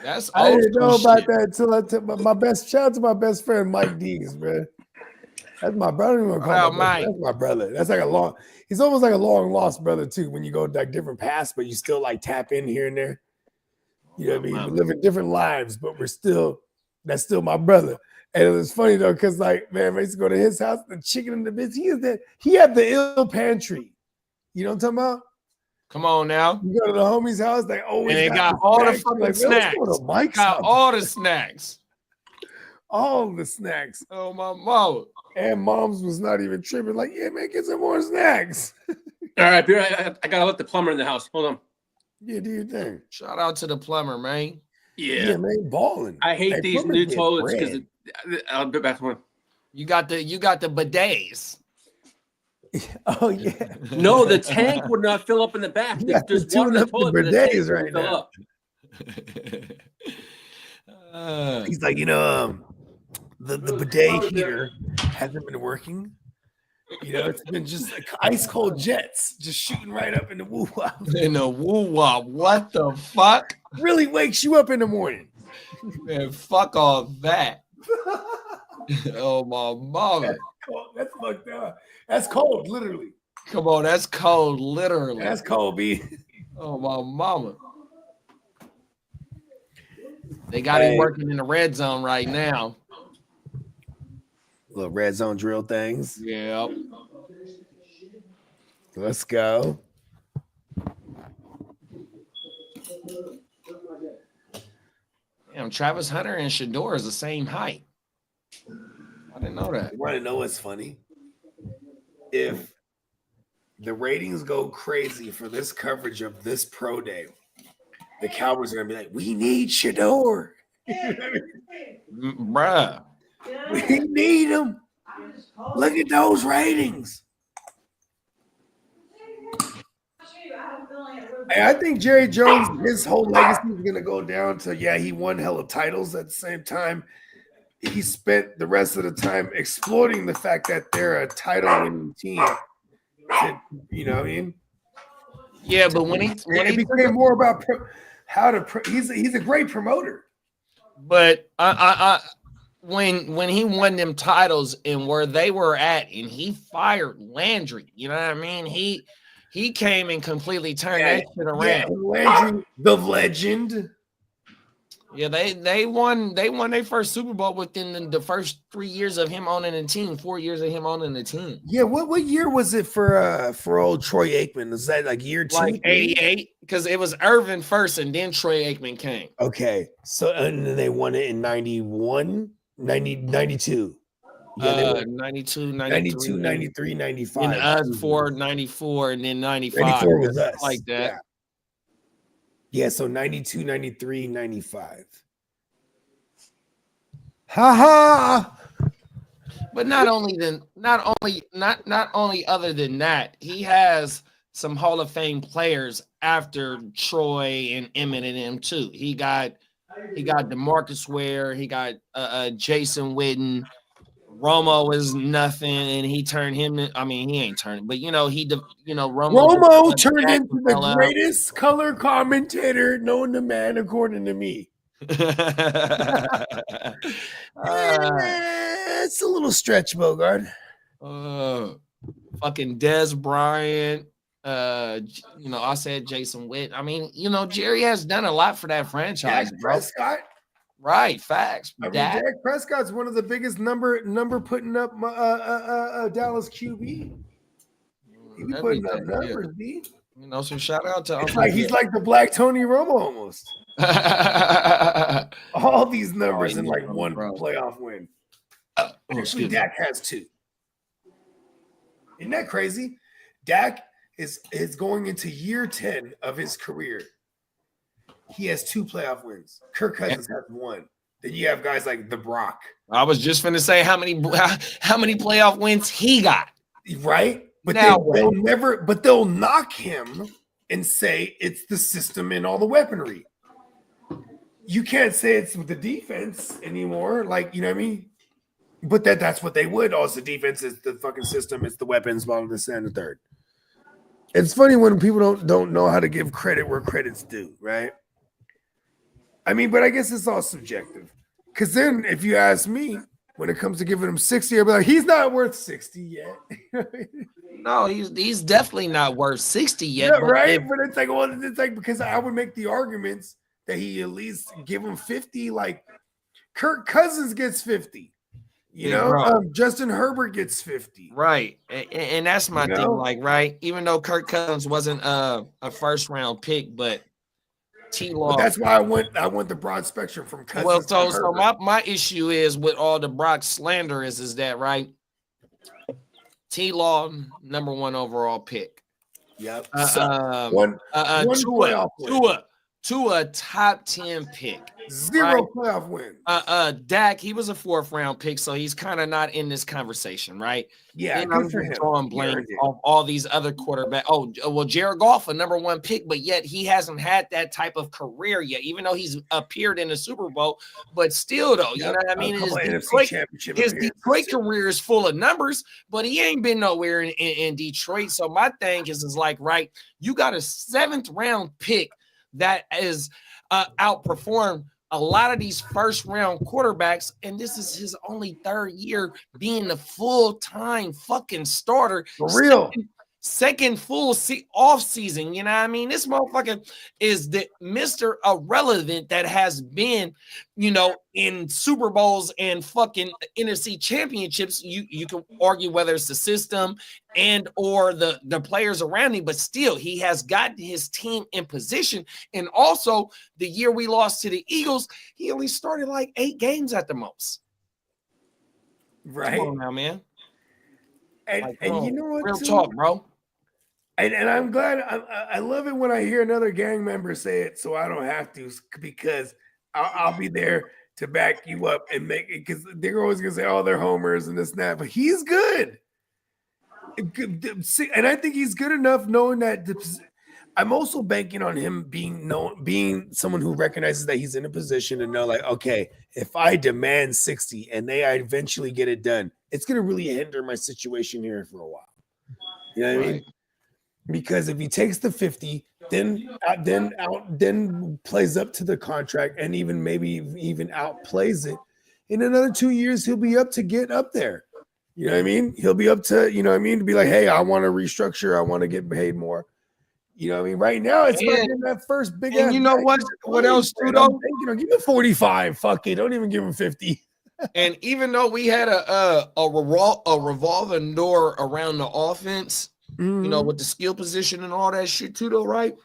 That's I old didn't know school about shit. that until I took my best. Shout out to my best friend Mike Dees, man. That's my brother. I don't even call Oh, him Mike. That's my brother. That's like a long. He's almost like a long lost brother too. When you go like different paths, but you still like tap in here and there. You know what I mean? We live in different lives, but we're still. That's still my brother. And it was funny though, because like man, I used to go to his house. The chicken in the biscuit. He had the ill pantry. You know what I'm talking about? Come on now. You go to the homie's house, they always And they got all the snacks. fucking Like, man, let's go snacks. to Mike's Got house. all the snacks. All the snacks. Oh my mama. And mom's was not even tripping. Like, yeah, man, get some more snacks. All right, be right. I gotta let the plumber in the house. Hold on. Yeah, do your thing. Shout out to the plumber, man. Yeah, man, balling. I hate Hey, these plumbers new get toilets bread. because I'll be back to one. You got the bidets. Oh yeah. No, the tank would not fill up in the back. You got to There's water in tune the up the toilet, but the tank bidets wouldn't right fill now. up. He's like, the bidet heater hasn't been working. You know, it's been just like ice cold jets just shooting right up in the woo wop. In the woo wop. What the fuck? Really wakes you up in the morning. Man, fuck all that. Oh my mama. That's fucked up. That's cold, literally. Come on, that's cold, literally. That's cold, B. Oh my mama. They got him working in the red zone right now. Little red zone drill things. Yeah. Let's go. Damn, Travis Hunter and Shador is the same height. I didn't know that. You want to know what's funny? If the ratings go crazy for this coverage of this pro day, the Cowboys are gonna be like, "We need Shador. Bruh. We need him. Look at those ratings." Hey, I think Jerry Jones, his whole legacy is gonna go down to he won hella titles. At the same time, he spent the rest of the time exploiting the fact that they're a title-winning team. You know what I mean? Yeah, but when It he became more about he's a great promoter. but when he won them titles and where they were at, and he fired Landry. You know what I mean? He came and completely turned that shit around. Yeah, Landry, the legend. Yeah, they won their first Super Bowl within the first 3 years of him owning the team, 4 years of him owning the team. Yeah, what year was it for old Troy Aikman? Was that like year 2? Like 88, because it was Irvin first and then Troy Aikman came. Okay, so and then they won it in 91, 92. Yeah, they were 92, 92, 93, 95. And us for 94 and then 95. 94 was us. Like that. Yeah, so 92, 93, 95. Ha ha. But not only other than that, he has some Hall of Fame players after Troy and Emmett and him too. He got DeMarcus Ware, he got Jason Witten. Romo was nothing, and he turned him. I mean, he ain't turning, but Romo turned into the greatest color commentator known to man, according to me. It's a little stretch, Bogart. Fucking Des Bryant. I said Jason Witt. I mean, Jerry has done a lot for that franchise. Dak Prescott. Right, facts. I mean, Dak Prescott's one of the biggest number putting up Dallas QB. He be putting up numbers, B. So shout out to he's like the Black Tony Romo almost. All these numbers in like one playoff win. Actually, Dak has 2. Isn't that crazy? Dak is going into year 10 of his career. He has 2 playoff wins. Kirk Cousins has 1. Then you have guys like the Brock. I was just going to say how many playoff wins he got. Right? But they'll knock him and say it's the system and all the weaponry. You can't say it's the defense anymore. Like, you know what I mean? But that's what they would. Also, defense is the fucking system. It's the weapons, ball, this, and the third. It's funny when people don't know how to give credit where credit's due, right? I mean, but I guess it's all subjective. Because then, if you ask me, when it comes to giving him 60, I'll be like, he's not worth 60 yet. No, he's definitely not worth 60 yet. Yeah, right? But it's like because I would make the arguments that he at least give him 50. Like Kirk Cousins gets 50. Justin Herbert gets 50. Right. And that's my thing. Like, right. Even though Kirk Cousins wasn't a first round pick, but T-Law. That's why I went the broad spectrum from Cousins. Well, so my issue is with all the Brock slander is that right? T-Law, number 1 overall pick. Yep. Tua, top 10 pick. 0 playoff win. Dak, he was a 4th round pick, so he's kind of not in this conversation, right? Yeah, and good I'm for him. Drawing blank off all these other quarterbacks. Oh, well, Jared Goff, a number 1 pick, but yet he hasn't had that type of career yet, even though he's appeared in the Super Bowl. But still, though, you know what I mean? His Detroit career is full of numbers, but he ain't been nowhere in Detroit. So my thing is like, right, you got a 7th round pick that is outperformed a lot of these first round quarterbacks, and this is his only 3rd year being the full-time fucking starter. For real. Second full off season, you know what I mean? This motherfucker is the Mr. Irrelevant that has been, in Super Bowls and fucking NFC championships. You can argue whether it's the system and or the players around him, but still he has gotten his team in position. And also the year we lost to the Eagles, he only started like 8 games at the most. Right. Come on now, man. And you know what? Real talk, bro. And I'm glad. I love it when I hear another gang member say it, so I don't have to, because I'll be there to back you up and make it, because they're always gonna say, "Oh, they're homers and this and that," but he's good. And I think he's good enough, knowing that. I'm also banking on him being someone who recognizes that he's in a position to know, like, okay, if I demand 60 and I eventually get it done, it's gonna really hinder my situation here for a while. You know what I mean? Because if he takes the 50, then plays up to the contract and even outplays it, in another 2 years, he'll be up to get up there. You know what I mean? He'll be up to, you know what I mean, to be like, hey, I want to restructure. I want to get paid more. You know what I mean? Right now, it's about getting that first big And ass. you know what? What else, too, though? Give him 45. Fuck it. Don't even give him 50. And even though we had a revolving door around the offense, you know, with the skill position and all that shit too, though, right?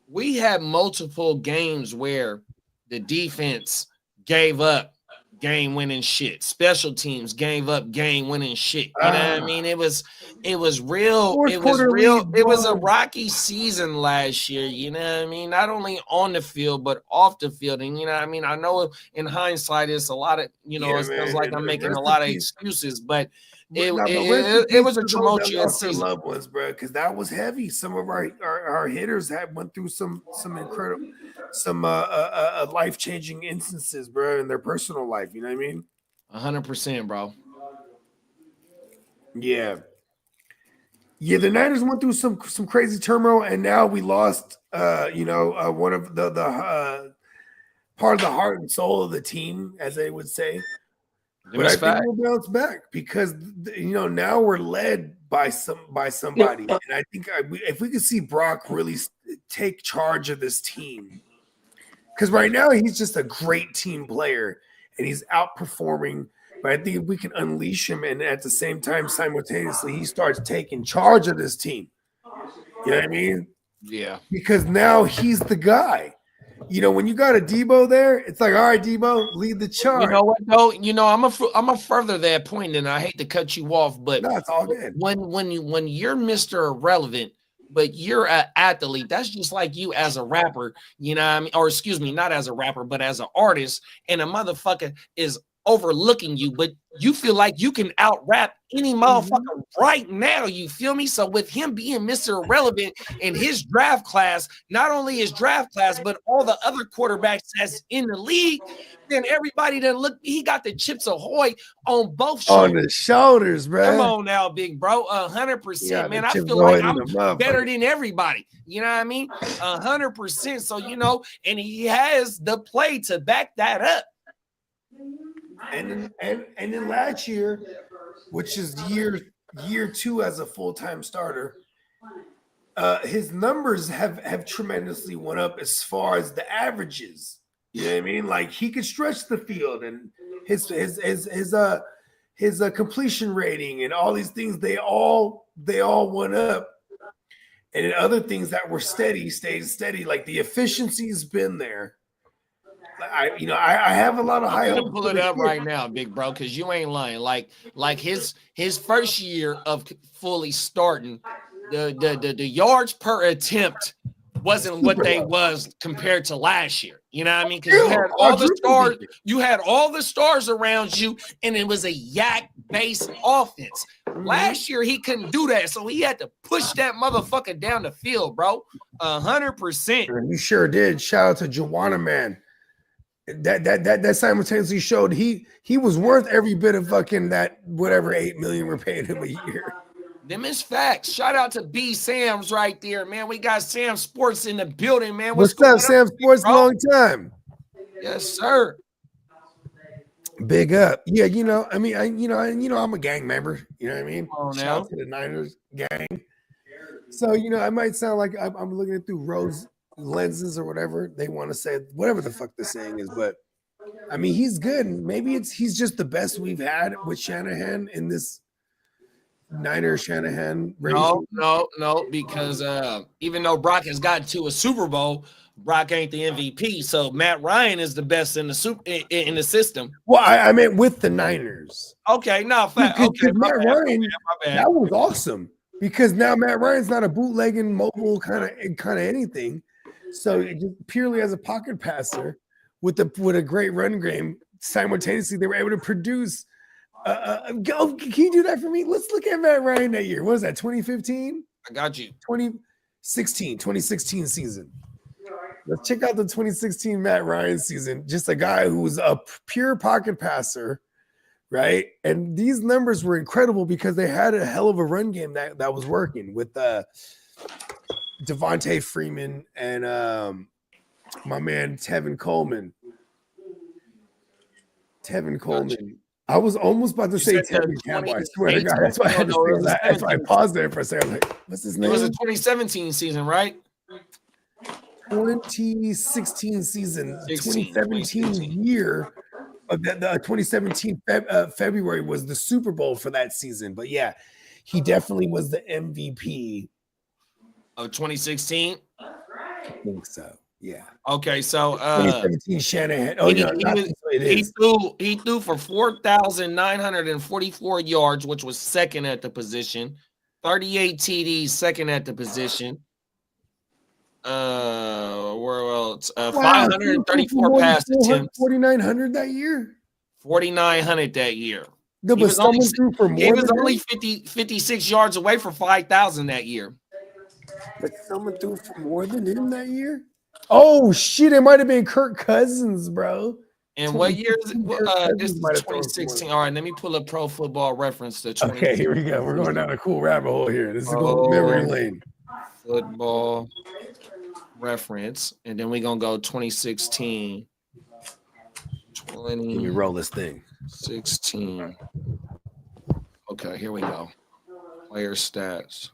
We had multiple games where the defense gave up game-winning shit. Special teams gave up game-winning shit. You know what I mean? It was real. It was real. It was a rocky season last year. You know what I mean? Not only on the field but off the field. And you know what I mean? I know in hindsight, it's a lot of, you know, it feels like I'm making a lot of excuses, but it was a tumultuous season. Loved ones, bro, because that was heavy. Some of our hitters went through some incredible, some life-changing instances, bro, in their personal life. You know what I mean? 100%, bro. Yeah. The Niners went through some crazy turmoil, and now we lost, one of the part of the heart and soul of the team, as they would say. But I think we'll bounce back because now we're led by somebody, and I think if we could see Brock really take charge of this team, because right now he's just a great team player and he's outperforming. But I think if we can unleash him, and at the same time, simultaneously, he starts taking charge of this team. You know what I mean? Yeah. Because now he's the guy. You know, when you got a Debo there, it's like, all right, Debo, lead the charge. You know what, though? You know, I'm a further that point, and I hate to cut you off, but no, it's all good. When you're Mr. Irrelevant, but you're an athlete, that's just like you as a rapper, you know what I mean? Or excuse me, not as a rapper, but as an artist, and a motherfucker is overlooking you, but you feel like you can out rap any motherfucker right now. You feel me? So with him being Mr. Irrelevant in his draft class, not only his draft class, but all the other quarterbacks that's in the league, then everybody that look, he got the Chips Ahoy on both shoulders. On the shoulders, bro. Come on now, big bro. 100%, man. I feel like I'm better than everybody. You know what I mean? 100%. So, you know, and he has the play to back that up. And then last year, which is year 2 as a full-time starter, his numbers have tremendously went up as far as the averages. You know what I mean? Like he could stretch the field, and his completion rating and all these things, they all went up. And then other things that were stayed steady. Like the efficiency's been there. I have a lot of high. I'm gonna pull it up right now, big bro, because you ain't lying. Like his first year of fully starting, the yards per attempt wasn't what they was compared to last year. You know what I mean? Because you had all the stars around you, and it was a yak-based offense. Last year he couldn't do that, so he had to push that motherfucker down the field, bro. 100%. He sure did. Shout out to Joanna, man. That simultaneously showed he was worth every bit of fucking that whatever $8 million we're paying him a year. Them is facts. Shout out to B Sam's right there, man. We got Sam Sports in the building, man. What's up, Sam Sports? Long time. Yes, sir. Big up. Yeah, I'm a gang member. You know what I mean? Shout out to the Niners gang. So, I might sound like I'm looking at through rose lenses or whatever they want to say, whatever the fuck the saying is, but I mean he's good. Maybe he's just the best we've had with Shanahan in this Shanahan regime. No, because even though Brock has gotten to a Super Bowl, Brock ain't the MVP. So Matt Ryan is the best in the in the system. Well, I meant with the Niners. Okay, no, Matt Ryan, that was awesome because now Matt Ryan's not a bootlegging mobile kind of anything. So just purely as a pocket passer with a great run game, simultaneously they were able to produce. Can you do that for me? Let's look at Matt Ryan that year. What was that? 2015? I got you. 2016 season. Let's check out the 2016 Matt Ryan season. Just a guy who was a pure pocket passer, right? And these numbers were incredible because they had a hell of a run game that was working with Devontae Freeman and my man Tevin Coleman. Tevin Coleman. I was almost about to say said the Tevin Campbell. I swear to 2018 God, that's why I had to no, it say was that. That's why I 17. paused there for a second. I'm like, what's his It was a name? 2017 season, right? 2016 season, 16, 2017 year of the 2017 February was the Super Bowl for that season. But yeah, he definitely was the MVP. Of 2016. I think so. Yeah. Okay, so 2017 Shanahan. Oh, he, no, he, not was- it he is. threw for 4,944 yards, which was second at the position. 38 TDs, second at the position. Where else? 534 pass attempts, 4,900 that year. 4,900 that year. No, He but was only someone threw for He more was than only him? 56 yards away for 5,000 that year. But someone threw for more than him that year? Oh, shit. It might have been Kirk Cousins, bro. And what year is it? Kirk This Cousins is might have thrown for 2016. All right, let me pull up Pro Football Reference to 20. Okay, here we go. We're going down a cool rabbit hole here. This is going memory lane. Football Reference, and then we're gonna go 2016. Let me roll this thing. 2016. Okay, here we go. Player stats.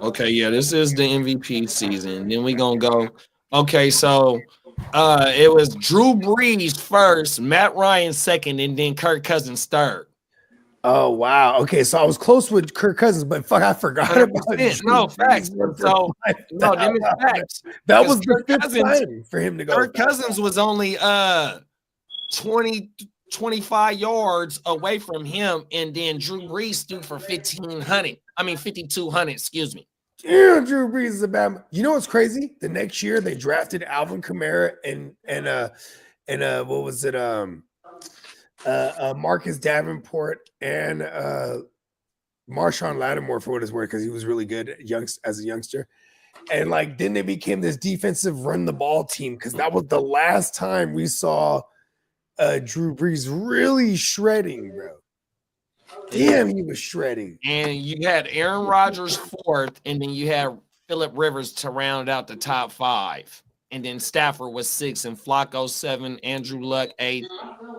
Okay, yeah, this is the MVP season. Then we gonna go. Okay, so it was Drew Brees first, Matt Ryan second, and then Kirk Cousins third. Oh, wow. Okay, so I was close with Kirk Cousins, but fuck, I forgot about 100%. Drew No Brees facts. went for So no, them is 5,000. facts. That Because was the Kirk fifth Cousins- time for him to go. Kirk Cousins was only 25 yards away from him, and then Drew Brees threw for 1,500. I mean 5,200. Excuse me. Yeah, Drew Brees is a bad. You know what's crazy? The next year they drafted Alvin Kamara and what was it? Marcus Davenport and Marshawn Lattimore for what it's worth because he was really good as a youngster. And like then they became this defensive run the ball team because that was the last time we saw Drew Brees really shredding, bro. Damn, he was shredding. And you had Aaron Rodgers fourth, and then you had Phillip Rivers to round out the top five. And then Stafford was 6, and Flacco 7, Andrew Luck 8,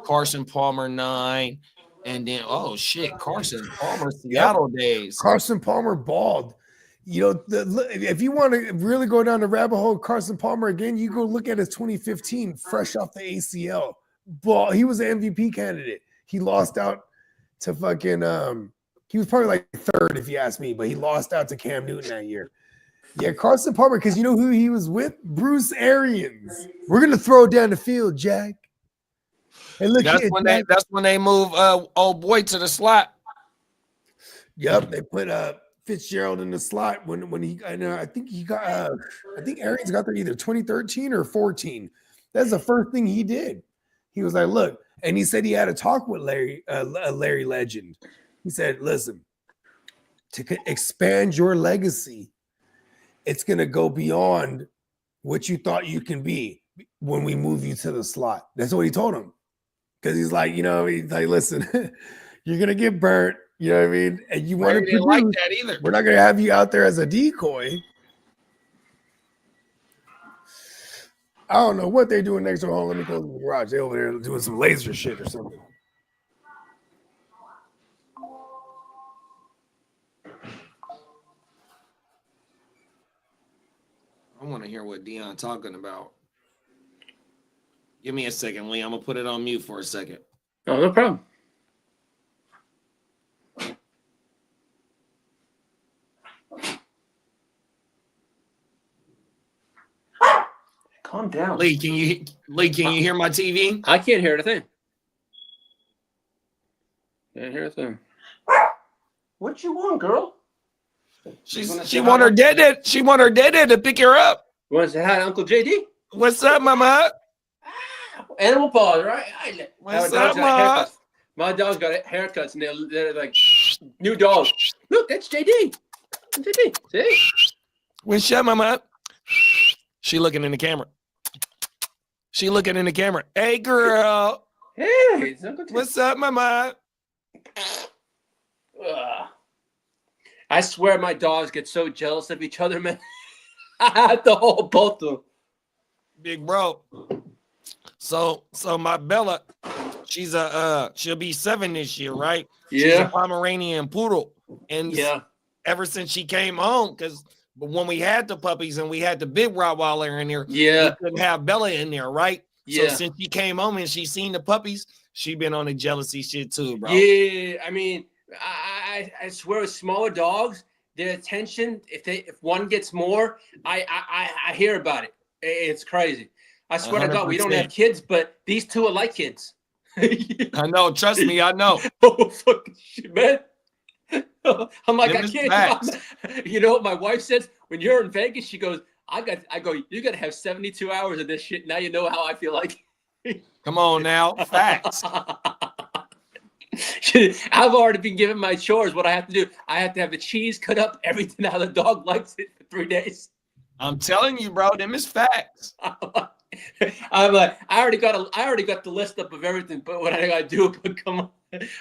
Carson Palmer 9, and then oh shit, Carson Palmer Seattle days. Carson Palmer balled. You know, if you want to really go down the rabbit hole, Carson Palmer again, you go look at his 2015 fresh off the ACL ball. He was an MVP candidate. He lost out to fucking he was probably like third if you ask me, but he lost out to Cam Newton that year. Yeah, Carson Palmer, because you know who he was with? Bruce Arians. We're gonna throw down the field, Jack. And look, That's when they move old boy to the slot. Yep, they put Fitzgerald in the slot when he. I think he got. I think Arians got there either 2013 or 14. That's the first thing he did. He was like, "Look," and he said he had a talk with Larry Legend. He said, "Listen, to expand your legacy, it's gonna go beyond what you thought you can be when we move you to the slot." That's what he told him. Because he's like, he's like, listen, you're gonna get burnt. You know what I mean? And you want to didn't like that either. We're not gonna have you out there as a decoy. I don't know what they're doing next door. Let me go to the garage. They're over there doing some laser shit or something. I want to hear what Dion talking about. Give me a second, Lee. I'm gonna put it on mute for a second. Oh, no problem. Calm down. Lee, can you hear my TV? I can't hear a thing. Can't hear a thing. What you want, girl? She want her dad. She want her dad to pick her up. You want to say hi to Uncle JD? What's up, Mama? Animal paws, right? What's My up, dog's got Ma? haircuts. My dog's got haircuts, and they're like new dogs. Look, that's JD. That's JD. See? What's up, Mama? She looking in the camera. She looking in the camera. Hey, girl. Hey, it's Uncle JD. What's up, Mama? Ugh. I swear my dogs get so jealous of each other, man. I have to hold both of them. Big bro. So my Bella, she's she'll be 7 this year, right? She's a Yeah. Pomeranian poodle. And Yeah. ever since she came home, because when we had the puppies and we had the big Rottweiler in there, Yeah. we couldn't have Bella in there, right? Yeah. So since she came home and she seen the puppies, she been on the jealousy shit too, bro. Yeah. I mean, I swear with smaller dogs, their attention, if one gets more, I hear about it. It's crazy. I swear to God, we don't have 100%. kids, but these two are like kids. I know, trust me, I know. Oh, fucking shit, man. I'm like, Them I is can't. facts. You know what my wife says? When you're in Vegas, she goes, I go, you got to have 72 hours of this shit. Now you know how I feel like. Come on now, facts. I've already been given my chores. What I have to do, I have to have the cheese cut up, everything how the dog likes it for 3 days. I'm telling you, bro, them is facts. I'm like, I already got the list up of everything, but what I gotta do, but come on.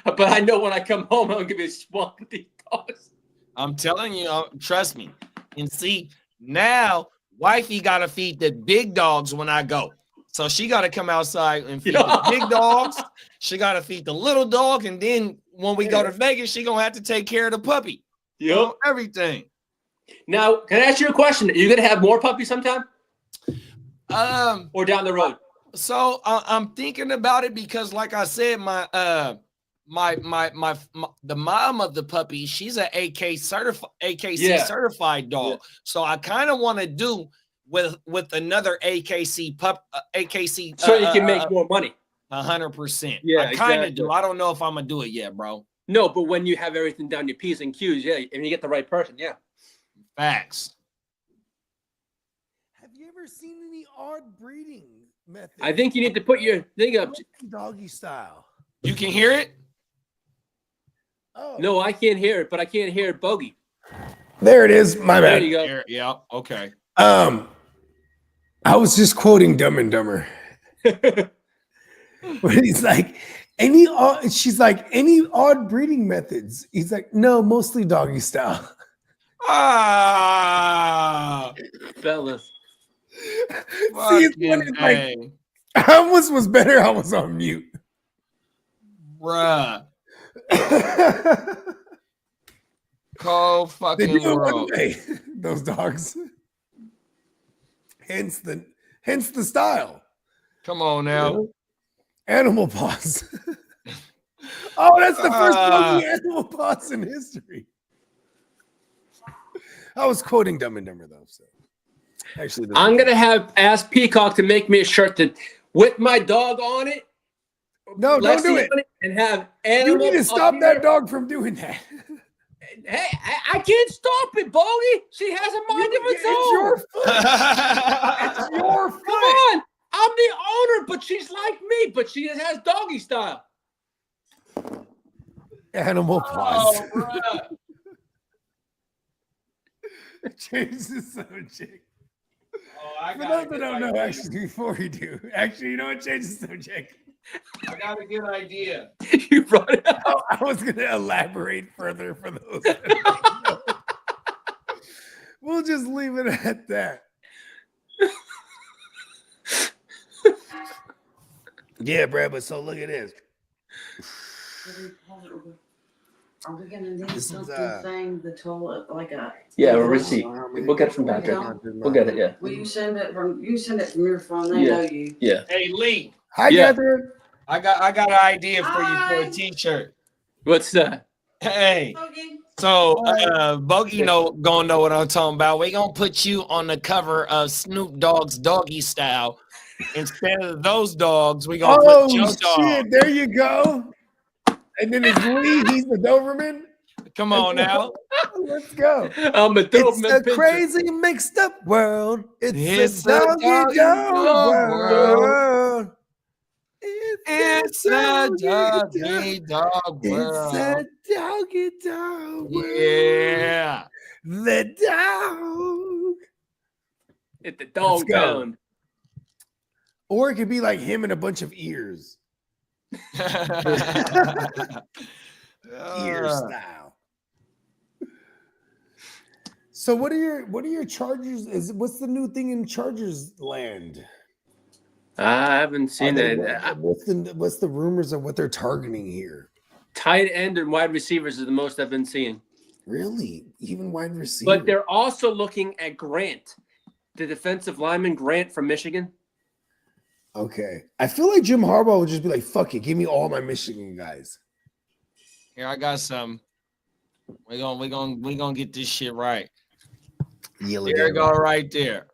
But I know when I come home, I'm gonna be swamped with these dogs. I'm telling you, trust me. And see, now wifey gotta feed the big dogs when I go. So she gotta come outside and feed the big dogs. She gotta feed the little dog, and then when we go to Vegas, she gonna have to take care of the puppy. Yep. Everything. Now, can I ask you a question? Are you gonna have more puppies sometime? Or down the road? So I'm thinking about it because, like I said, the mom of the puppy, she's an AKC certified dog. Yeah. So I kind of want to do with another AKC pup, AKC. So you can make more money. 100%. Yeah, I kind of exactly. do. I don't know if I'm gonna do it yet, bro. No, but when you have everything down your P's and Q's, yeah, and you get the right person, yeah. Facts. Have you ever seen any odd breeding methods? I think you need to put your thing up. Doggy style. You can hear it? Oh, No, I can't hear it, but I can't hear it bogey. there it is. My There bad. you go. Yeah. Okay. I was just quoting Dumb and Dumber. But he's like, she's like, any odd breeding methods? He's like, no, mostly doggy style. Ah, Fellas. See, it's funny, fucking like, A, I almost was better. I was on mute. bruh. Cold They fucking do it one world. way, those dogs. Hence the style. Come on now. Animal paws. Oh, that's the first doggy animal paws in history. I was quoting Dumb and Dumber though. So actually, I'm gonna ask Peacock to make me a shirt that with my dog on it. No, don't do Lexi it. on and have You animals. need to up stop here. that dog from doing that. Hey, I can't stop it, Bogey. She has a mind of its It's own. your foot. It's your Come foot. on. I'm the owner, but she's like me, but she has doggy style. Animal paws. Oh, bruh. Change the subject. Oh, I For got those a that good don't know, idea. actually, before you do, actually, you know what? Change the subject. I got a good idea. You brought it up. I was going to elaborate further for those. That don't know. We'll just leave it at that. Yeah, Brad, but so look at this. Are we gonna need This is, something saying the toilet like a? Yeah, a receipt. We'll get it from Patrick. We'll get it, yeah. Will you send it from your phone? They Yeah. know you. Yeah. Hey Lee, Hi, Yeah. Catherine. I got an idea for you for a Hi. t-shirt. What's that? Hey, Okay. so Bogey gonna know what I'm talking about. We're gonna put you on the cover of Snoop Dogg's Doggy Style. Instead of those dogs, we're gonna Oh, put your shit. dog. There you go. And then it's Lee. He's the Doberman. Come on now. Let's go. I'm a It's Doberman a pincher. crazy mixed up world. It's It's a a doggy doggy dog dog world. It's a doggy dog It's world. a doggy dog world. Yeah. The dog. Hit the dog Let's go. down. Or it could be like him and a bunch of ears. Ear style. So what are your Chargers? What's the new thing in Chargers land? I haven't seen that. What's the rumors of what they're targeting here? Tight end and wide receivers is the most I've been seeing. Really? Even wide receiver? But they're also looking at Grant, the defensive lineman Grant from Michigan. Okay. I feel like Jim Harbaugh would just be like, fuck it, give me all my Michigan guys. Here, I got some. We gonna get this shit right. Yeah, There you go, right there.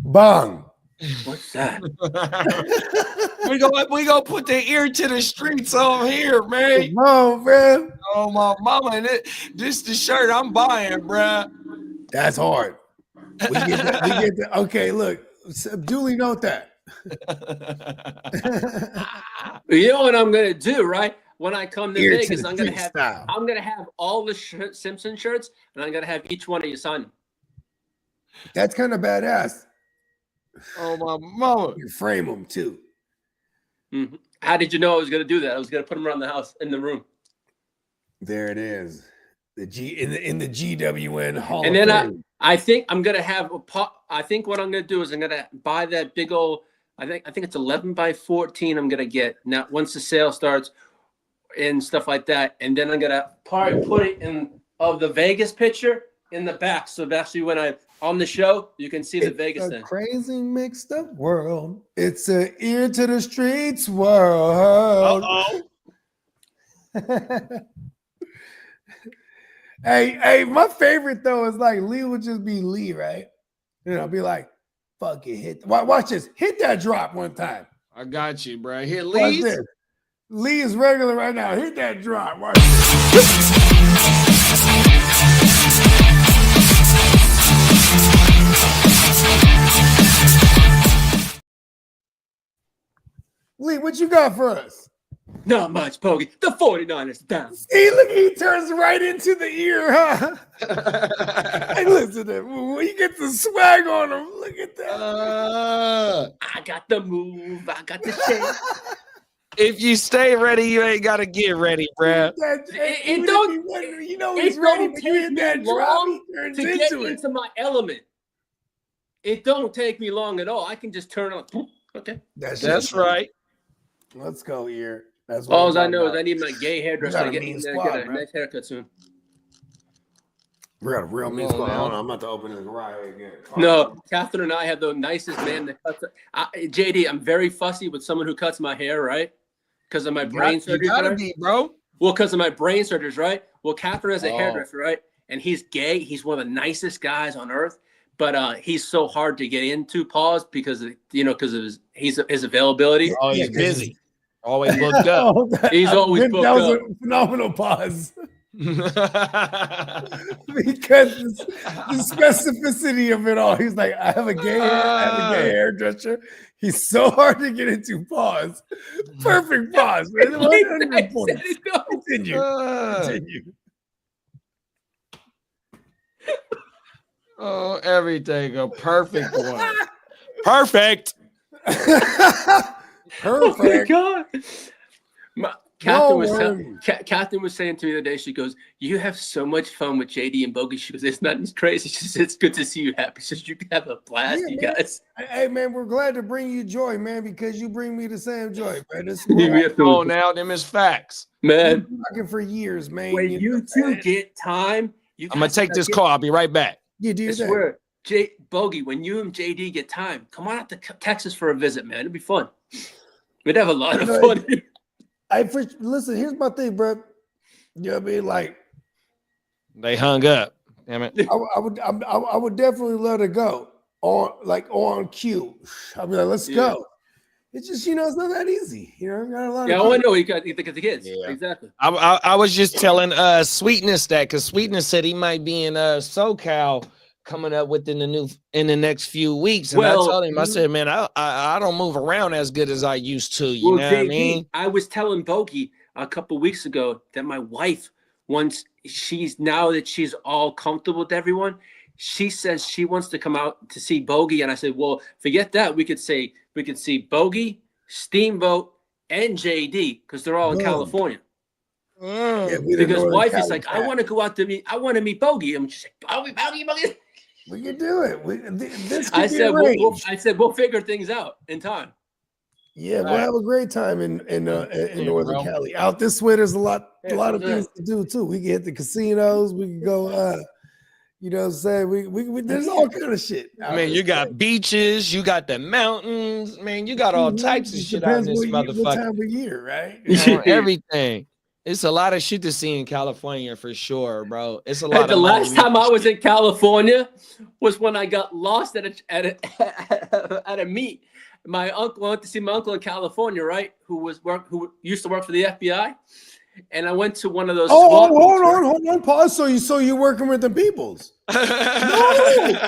Bang. What's that? we gonna put the ear to the streets on here, man. Come on, man. Oh my mama, and this the shirt I'm buying, bruh. That's hard. We get that. Okay, look. Duly note that. You know what I'm gonna do, right? When I come to Ear to Vegas, the I'm gonna street have style. all the Simpson shirts, and I'm gonna have each one of you sign them. That's kind of badass. Oh my mama. You frame them too. Mhm. How did you know I was gonna do that? I was gonna put them around the house in the room. There it is. The G in the GWN Hall. And of then Fame. I think I'm gonna have a pot. I think what I'm gonna do is I'm gonna buy that big old. I think it's 11 by 14. I'm gonna get now once the sale starts and stuff like that, and then I'm gonna probably put it in of the Vegas picture in the back. So actually, when I'm on the show, you can see the Vegas a thing. crazy mixed up world. It's a ear to the streets world. Uh-oh. Hey, my favorite though is like Lee would just be Lee, right? You know, be like, fuck it, hit. Watch this. Hit that drop one time. I got you, bro. Here, Watch Lee. this. Lee is regular right now. Hit that drop. Watch this. Lee, what you got for us? Not much, Poggy. The 49ers down. See, look, he turns right into the ear, huh? Hey, listen to him. He gets the swag on him. Look at that. I got the move. I got the shape. If you stay ready, you ain't gotta get ready, bro. It don't. You know he's ready, but you hit that drop, he turns to get into it. into my element. It don't take me long at all. I can just turn on. Okay. That's right. Let's go, ear. That's All I'm I know is talking I need my gay hairdresser got to a get, mean get squad, a man. nice haircut soon. We got a real mean Come on squad. now. Hold on, I'm about to open the garage again. No, Catherine and I have the nicest man that cuts. JD, I'm very fussy with someone who cuts my hair, right? Because of my brain You surgery. gotta right? be, bro. Well, because of my brain surgeries, right? Well, Catherine has a Oh. hairdresser, right? And he's gay. He's one of the nicest guys on earth. But he's so hard to get into, pause, because of, because of his availability. Oh, he's Yeah, 'cause busy. Always booked up. He's always booked That was up. a phenomenal pause. Oh, Because the specificity of it all. He's like, I have a gay hairdresser. He's so hard to get into. Pause. Perfect pause. Man. 100 points. Continue. Continue. Oh, everything a perfect one. Perfect. Oh my Perfect. God. worry. Catherine was saying to me the other day, she goes, "You have so much fun with JD and Bogey." She goes, "It's not as crazy." She says, "It's good to see you happy." She says, "You can have a blast, Yeah, you man. guys." Hey, man, we're glad to bring you joy, man, because you bring me the same joy, man. This We we're have to- Oh, now them is facts. Man, talking for years, man. when you two get time, I'm gonna take this call. I'll be right back. You do I that. swear, Bogey, when you and JD get time, come on out to Texas for a visit, man. It'd be fun. We'd have a lot of fun. Listen, here's my thing, bro. You know what I mean? Like, They hung up. Damn it. I would definitely let it go on cue. I'll be like, let's go. It's just, it's not that easy. I got a lot Yeah, of I know you think of the kids. Yeah. Exactly. I was just telling Sweetness that because Sweetness said he might be in SoCal coming up within the next few weeks. And Well, I told him, I said, man, I don't move around as good as I used to. You know what I mean? I was telling Bogey a couple weeks ago that my wife, now that she's all comfortable with everyone, she says she wants to come out to see Bogey. And I said, well, forget that. We could see Bogey, Steamboat, and JD because they're all in California. Yeah, we the Because Northern wife is Cali like, I cat. want to go out to meet. I want to meet Bogey. I'm just like, Bogey. We can do it. This could I be said, arranged. we'll figure things out in time. Yeah, we'll Right. have a great time in Yeah, Northern bro. Cali. Out this way, there's a lot Yeah, of yeah. things to do too. We can hit the casinos. We can go. You know what I'm saying? We there's all kind of shit. I out mean, this you way. got beaches, you got the mountains, man. You got all types of It shit out in depends this what motherfucker. time of year, right? On everything. It's a lot of shit to see in California for sure, bro. It's a Hey, lot the of last money. time I was in California was when I got lost at a meet. My uncle, I went to see my uncle in California, right? Who used to work for the FBI, and I went to one of those. Oh, swap meets, right? hold on, pause. So you're working with the peoples? No,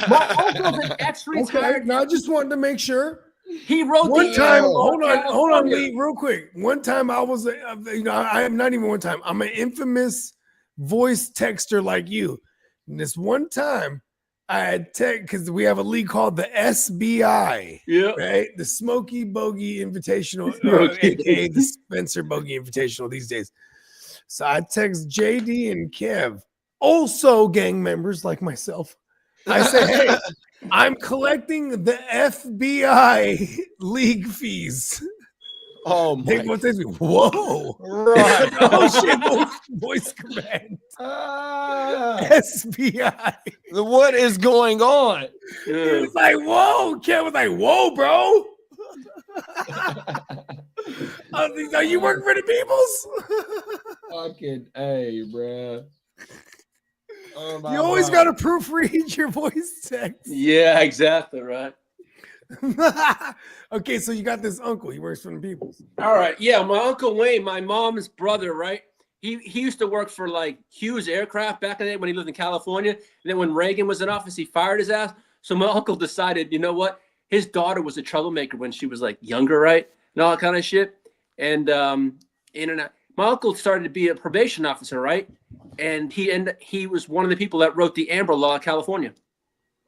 my uncle's an ex-retired. Okay, now I just wanted to make sure. He wrote One the time, Amber Law hold of on, California. Lee, real quick. One time I was, I am not even one time. I'm an infamous voice texter like you. And this one time, I had because we have a league called the SBI, Yeah. right? The Smoky Bogey Invitational, Smokey aka the Spencer Bogey Invitational these days. So I text JD and Kev, also gang members like myself. I say, hey, I'm collecting the FBI league fees. Oh They my both text me, whoa. right. Oh shit, voice command. SBI. What is going on? He was like, whoa. Kev was like, whoa, bro. I was like, are you working for the peoples? Fucking A, bro. Oh my You always God. got to proofread your voice text. Yeah, exactly right. Okay, so you got this uncle. He works for the peoples. All right. Yeah, my Uncle Wayne, my mom's brother, right? He used to work for like Hughes Aircraft back in the day when he lived in California. And then when Reagan was in office, he fired his ass. So my uncle decided, you know what? His daughter was a troublemaker when she was like younger, right? And all that kind of shit. And my uncle started to be a probation officer, right? And he was one of the people that wrote the Amber Law of California.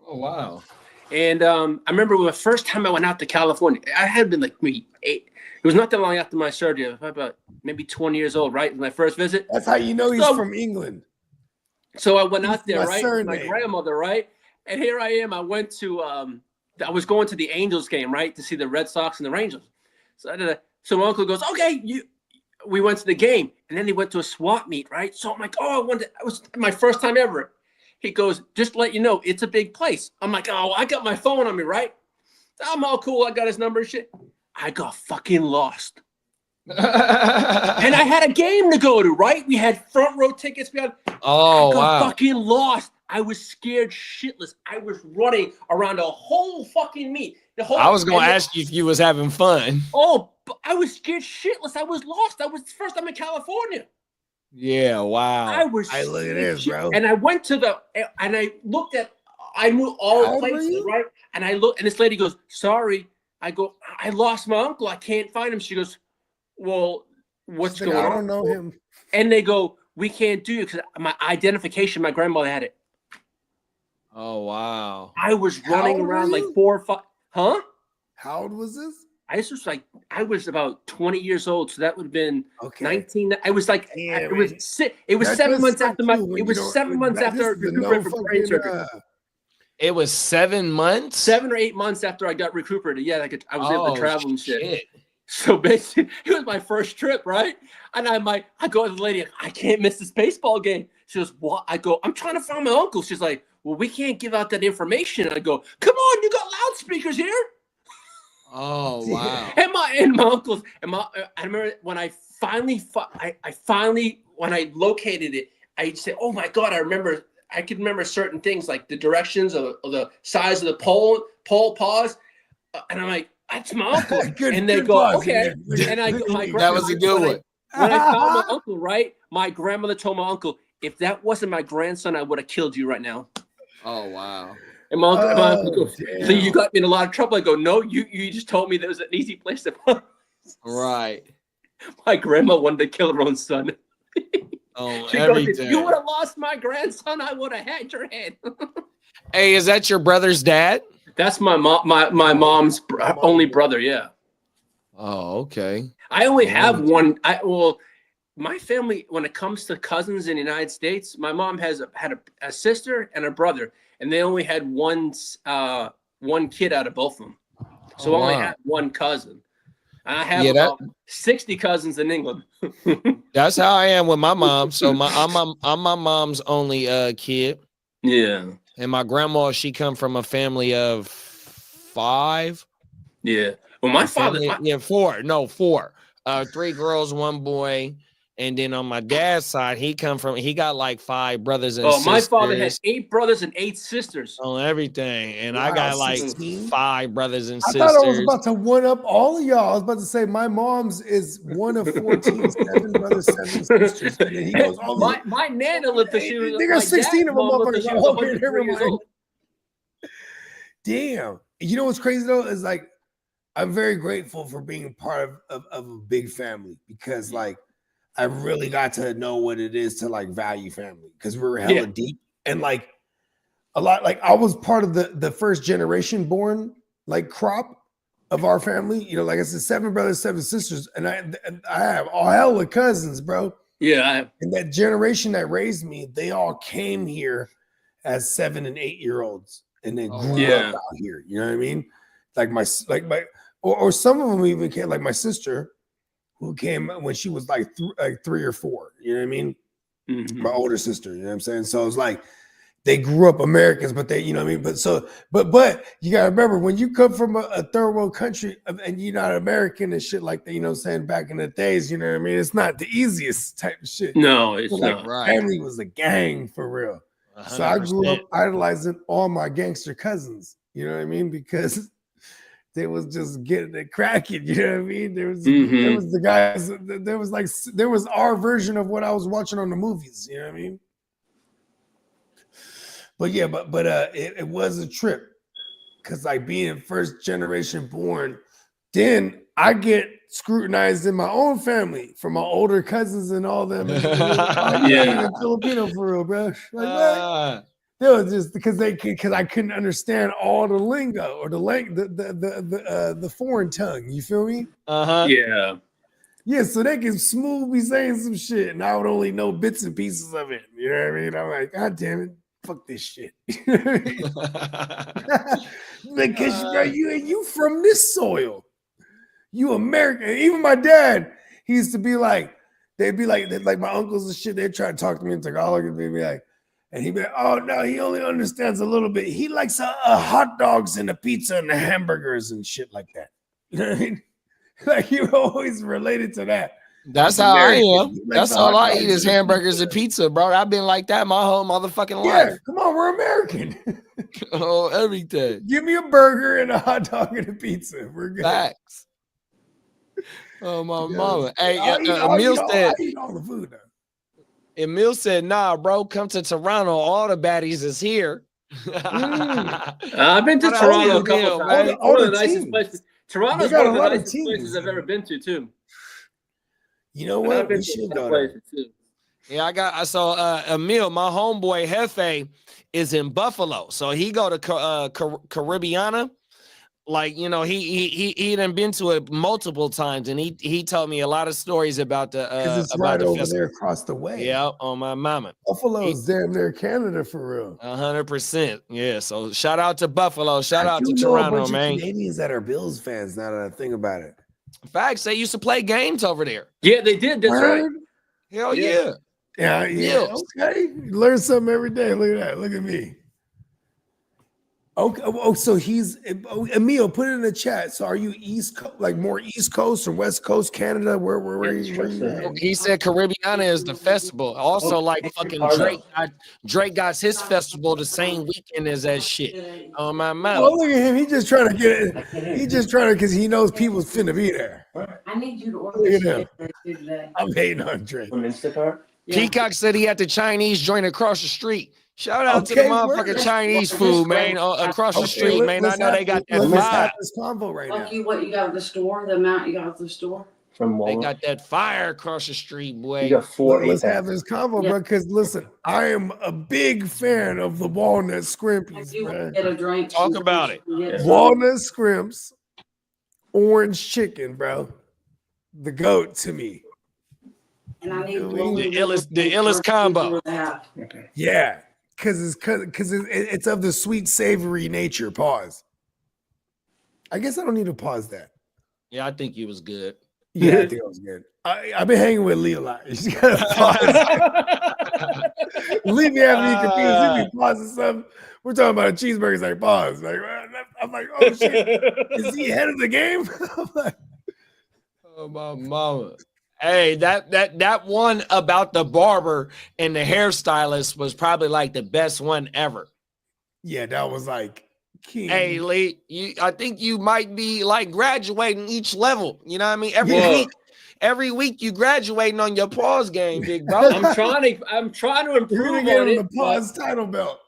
Oh wow. And I remember the first time I went out to California, I had been like maybe 8. It was not that long after my surgery. I was about maybe 20 years old, right? My first visit. That's how you know he's from England. So I went out there, My right? With my surname. grandmother, right? And here I am. I went to, I was going to the Angels game, right? To see the Red Sox and the Rangers. So my uncle goes, okay, we went to the game. And then he went to a swap meet, right? So I'm like, oh, it was my first time ever. He goes, just to let you know, it's a big place. I'm like, oh, I got my phone on me, right? I'm all cool. I got his number and shit. I got fucking lost. And I had a game to go to, right? We had front row tickets. I got fucking lost. I was scared shitless. I was running around a whole fucking meet. I was going to ask you if you was having fun. Oh, but I was scared shitless. I was lost. That was the first time in California. Yeah, wow. I was. Hey, look at this, bro. And I went to I looked at, I knew all How the old were places, you? right? And I looked, and this lady goes, sorry. I go, I lost my uncle. I can't find him. She goes, well, what's She's like, going on? I don't know him. And they go, we can't do it because my identification, my grandmother had it. Oh wow. I was How running old were around like you? 4 or 5. Huh? How old was this? I was about 20 years old, so that would have been Okay. 19. I was like, Damn, it was it was That 7 does months suck after my. too, when It you was don't- 7 months that- after I this is a recuperated from brain fucking, surgery. It was 7 months. 7 or 8 months after I got recuperated. Yeah, I was able to travel and shit. shit. So basically, it was my first trip, right? And I go to the lady, I can't miss this baseball game. She goes, what? I go, I'm trying to find my uncle. She's like, well, we can't give out that information. I go, come on, you got loudspeakers here. Oh wow. And my uncles I remember when I finally when I located it, I said, oh my God, I could remember certain things like the directions of the size of the pole pause. And I'm like, that's my uncle. Good- and they good go, pause. okay. Yeah. And I go, That was a good one. When I found my uncle, right? My grandmother told my uncle, if that wasn't my grandson, I would have killed you right now. Oh wow. And my uncle goes, damn. so you got me in a lot of trouble. I go, no, you just told me there was an easy place to find. Right. My grandma wanted to kill her own son. Oh, She goes, if you would have lost my grandson, I would have had your head. Hey, is that your brother's dad? That's my mom, my mom's only brother. Yeah, Oh, okay. I only have one. My family, when it comes to cousins in the United States, my mom had a sister and a brother, and they only had one kid out of both of them. So I only wow. had one cousin. I have Yeah, that- about 60 cousins in England. That's how I am with my mom. So I'm my mom's only kid, Yeah. and my grandma, she come from a family of 5. Yeah. Well, my father, Family, yeah, 4. No, 4. 3 girls, 1 boy. And then on my dad's side, he got like 5 brothers and sisters. my father had 8 brothers and 8 sisters. On everything. And Wow, I got like 16? 5 brothers and I sisters. thought I was about to one up all of y'all. I was about to say my mom's is one of 14, 7 brothers, 7 sisters. And then he goes, oh, My nana lived to she was. they got my 16 dad's of them mom lived motherfuckers. till she was Oh, okay, 103 years never mind. old. Damn. You know what's crazy though is like I'm very grateful for being a part of a big family because like I really got to know what it is to like value family because we were hella deep and like a lot like I was part of the first generation born like crop of our family. You know, like I said, 7 brothers, 7 sisters, and I have all hella cousins, bro. Yeah. And that generation that raised me, they all came here as 7 and 8 year olds, and they grew up out here. You know what I mean? Like my or some of them even came, like my sister, who came when she was like 3 or 4. You know what I mean? Mm-hmm. My older sister. You know what I'm saying? So it's like they grew up Americans, but they, you know what I mean? But you gotta remember when you come from a third world country and you're not American and shit like that, you know what I'm saying? Back in the days, you know what I mean? It's not the easiest type of shit. No, it's like, not. Right. Family was a gang for real. 100%. So I grew up idolizing all my gangster cousins. You know what I mean? Because they was just getting it cracking. You know what I mean? There was the guys. There was our version of what I was watching on the movies. You know what I mean? But yeah, but it was a trip because like being first generation born, then I get scrutinized in my own family from my older cousins and all them. And, Yeah. Filipino for real, bro. Like what? They was just because I couldn't understand all the lingo or the foreign tongue. You feel me? Yeah. Yeah, so they can smooth me saying some shit, and I would only know bits and pieces of it. You know what I mean? I'm like, God damn it, fuck this shit. Because bro, you from this soil, you American. Even my dad, he used to be like, they'd be like my uncles and shit. They'd try to talk to me in Tagalog, and they'd be like. And he'd be like, oh, no, he only understands a little bit. He likes hot dogs and a pizza and the hamburgers and shit like that. You know what I mean? Like, you always related to that. That's how I am. That's all I eat is hamburgers and pizza, bro. I've been like that my whole motherfucking life. Yeah, come on, we're American. Oh, everything. Give me a burger and a hot dog and a pizza. We're good. Facts. Oh, my mama. Hey, I'll Emil said, eat all the food now. Emil said, nah, bro, come to Toronto. All the baddies is here. I've been to Toronto a couple times. One of the nicest places. Toronto's one of the nicest places I've ever been to, too. You know what? We should go there. Yeah, I saw Emil, my homeboy Hefe, is in Buffalo. So he go to Caribbeana. Like, you know, he done been to it multiple times, and he told me a lot of stories about the it's about right the over festival. there across the way. Yeah, on my mama. Buffalo's damn near Canada for real. 100%. Yeah. So shout out to Buffalo. Shout I out do to know a Toronto, bunch man. of Canadians that are Bills fans. Now that I think about it. Facts, they used to play games over there. Yeah, they did. That's right. Hell yeah. Yeah. Okay. You learn something every day. Look at that. Look at me. Okay. Oh, so he's Emil. Put it in the chat. So are you East Coast, like more East Coast or West Coast Canada? Where are you at? He said Caribbeana is the festival. Also, like fucking Drake got his festival the same weekend as that shit. On my mouth. Oh, look at him. He's just trying to get it. He's just trying to because he knows people's finna be there. I need you to order Look at this him. shit today. I'm hating on Drake. Peacock said he had the Chinese joint across the street. Shout out to the motherfucking Chinese food, man, across the street, man. I know they got that Let's have vibe. this convo right now. What you got at the store? The amount you got at the store? They got that fire across the street, boy. Let's have this convo, bro. Because listen, I am a big fan of the walnut scrimpies, bro. Get a drink. Talk about it. Walnut scrimps, orange chicken, bro. The goat to me. And I need The illest combo. Yeah, because it's of the sweet savory nature. Pause. I guess I don't need to pause that. Yeah, I think he was good. Yeah, I think it was good. I've been hanging with Lee a lot. She's got to pause. Leave me after you confused. Leave me pausing something. We're talking about a cheeseburger. It's like pause. Like I'm like, oh shit, is he ahead of the game? I'm like, Oh my mama. Hey, that one about the barber and the hairstylist was probably like the best one ever. yeah, that was like king. Hey, Lee, I think you might be like graduating each level. You know what I mean? Yeah. Every week you graduating on your pause game, big bro. I'm trying to You're improve gonna on get him it. the but- pause title belt.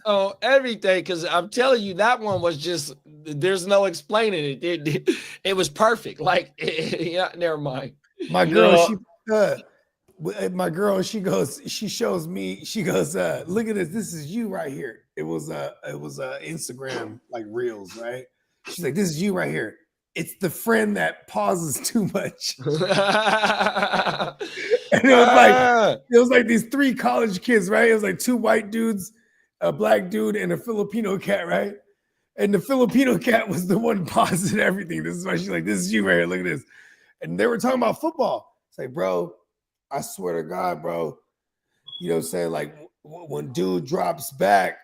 Oh, everything, because I'm telling you, that one was just there's no explaining it. It was perfect. Like, yeah, never mind. My girl, No. my girl, she shows me, she goes, look at this. This is you right here. It was Instagram like reels, right? She's like, this is you right here. It's the friend that pauses too much. And it was like these 3 college kids, right? It was like 2 white dudes, a black dude, and a Filipino cat, right? And the Filipino cat was the one pausing everything. This is why she's like, this is you right here. Look at this. And they were talking about football. It's like, bro, I swear to God, bro. You know what I'm saying? Like when dude drops back,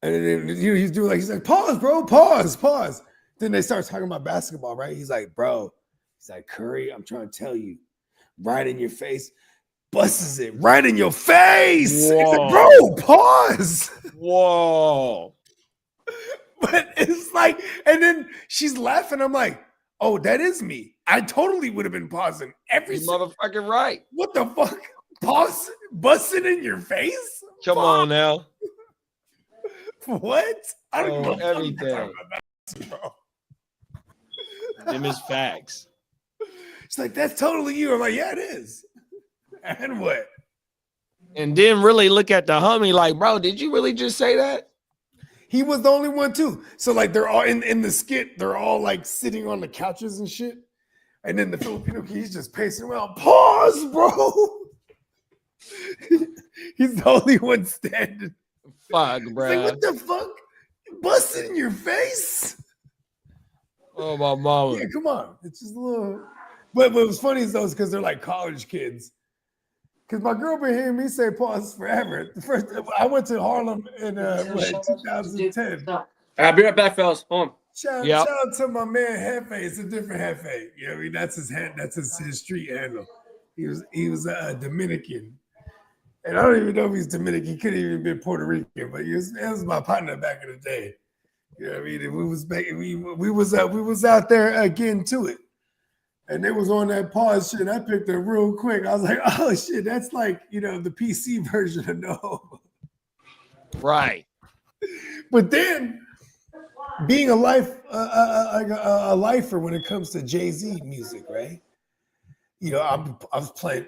and then he's doing like, he's like, pause, bro, pause. Then they start talking about basketball, right? He's like, bro, he's like, Curry, I'm trying to tell you, right in your face, busts it right in your face. He's like, bro, pause. Whoa. But it's like, and then she's laughing. I'm like, oh, that is me. I totally would have been pausing every You motherfucking right. What the fuck? Pause, busting in your face? Come on now. What? I don't Oh, give a fuck everything. about basketball. Them is facts. She's like, that's totally you. I'm like, yeah, it is. And what? And then really look at the homie like, bro, did you really just say that? He was the only one too. So like they're all in the skit, they're all like sitting on the couches and shit. And then the Filipino kid, he's just pacing around. Pause, bro. He's the only one standing. Fuck, He's bro. like, what the fuck? Busted in your face? Oh, my mama. Yeah, come on. It's just a little. But what was funny is those because they're like college kids. Because my girl been hearing me say pause forever. The first I went to Harlem in 2010. I'll be right back, fellas. Hold on. Shout out to my man Hefe. It's a different Hefe. You know what I mean? That's his street handle. He was a Dominican. And I don't even know if he's Dominican. He could have even been Puerto Rican, but he was my partner back in the day. You know what I mean? And we was out there getting to it. And they was on that pause shit. I picked it real quick. I was like, oh shit, that's like, you know, the PC version of no. Right. But then being a lifer when it comes to Jay-Z music, right? You know, I was playing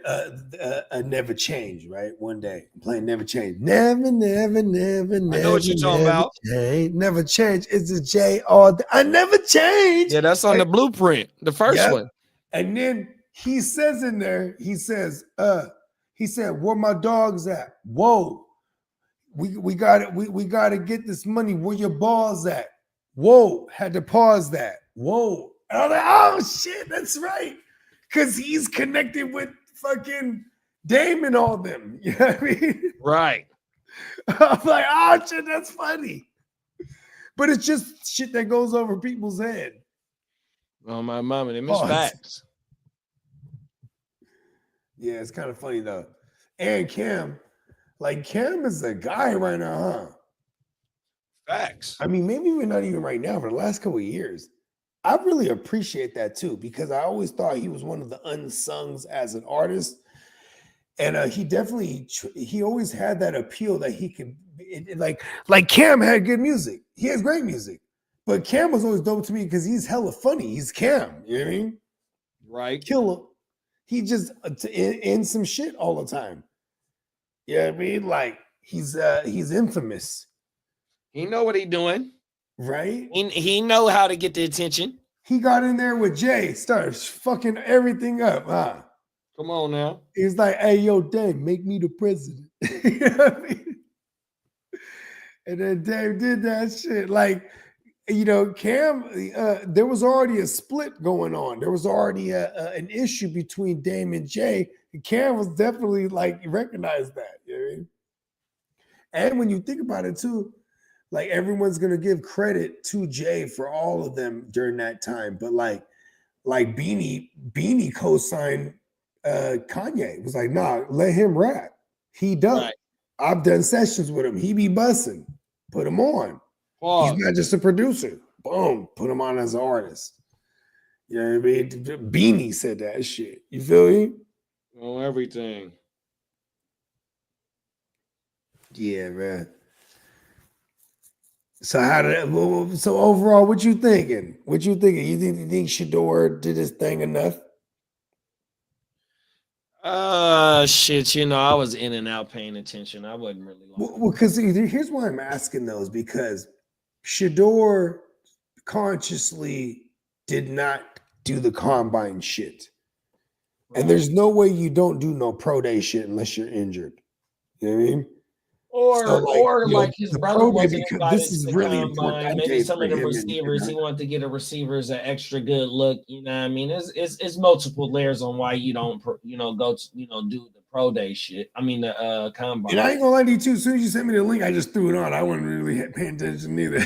Never Change, right? One day I'm playing Never Change. Never. I know what you're talking about. Change. Never change. It's a J all day. I never change. Yeah, that's on the blueprint, the first one. And then he says in there, he said, where my dogs at? Whoa. We got it. We got to get this money. Where your balls at? Whoa. Had to pause that. Whoa. And I was like, oh shit, that's right. Because he's connected with fucking Dame and all them. You know what I mean? Right. I'm like, oh shit, that's funny. But it's just shit that goes over people's head. Oh, my mama, they miss Pause. facts. Yeah, it's kind of funny though. And Cam is a guy right now, huh? Facts. I mean, maybe even not even right now, for the last couple of years. I really appreciate that too, because I always thought he was one of the unsungs as an artist. And he always had that appeal that he could, like Cam had good music. He has great music. But Cam was always dope to me because he's hella funny. He's Cam, you know what I mean? Right. Killer. He just in some shit all the time. You know what I mean? Like he's infamous. He know what he doing. Right? He know how to get the attention. He got in there with Jay, starts fucking everything up, huh? Come on now. He's like, hey, yo, Dave, make me the president. You know what I mean? And then Dave did that shit. Like, you know, Cam, there was already a split going on. There was already an issue between Dame and Jay. And Cam was definitely like recognized that. You know what I mean? And when you think about it too, like everyone's gonna give credit to Jay for all of them during that time, but like Beanie co-signed Kanye. It was like, nah, let him rap. He does. Right. I've done sessions with him. He be bussing. Put him on. Pause. He's not just a producer. Boom, put him on as an artist. You know what I mean? Beanie said that shit. You feel me? Oh, everything. Yeah, man. So so overall, what you thinking? What you thinking? You think Shador did his thing enough? Shit, you know, I was in and out paying attention. I wasn't really like Well, because here's why I'm asking those, because Shador consciously did not do the combine shit. And there's no way you don't do no pro day shit unless you're injured. You know what I mean? Or So, like, or you know, like his the brother pro day, wasn't because invited this to is the really combine. important. Maybe some of the receivers, he wanted to get the receivers an extra good look. You know what I mean? It's multiple layers on why you don't go to do the pro day shit. I mean the combine. And I ain't gonna lie to you too. As soon as you sent me the link, I just threw it on. I wasn't really paying attention either.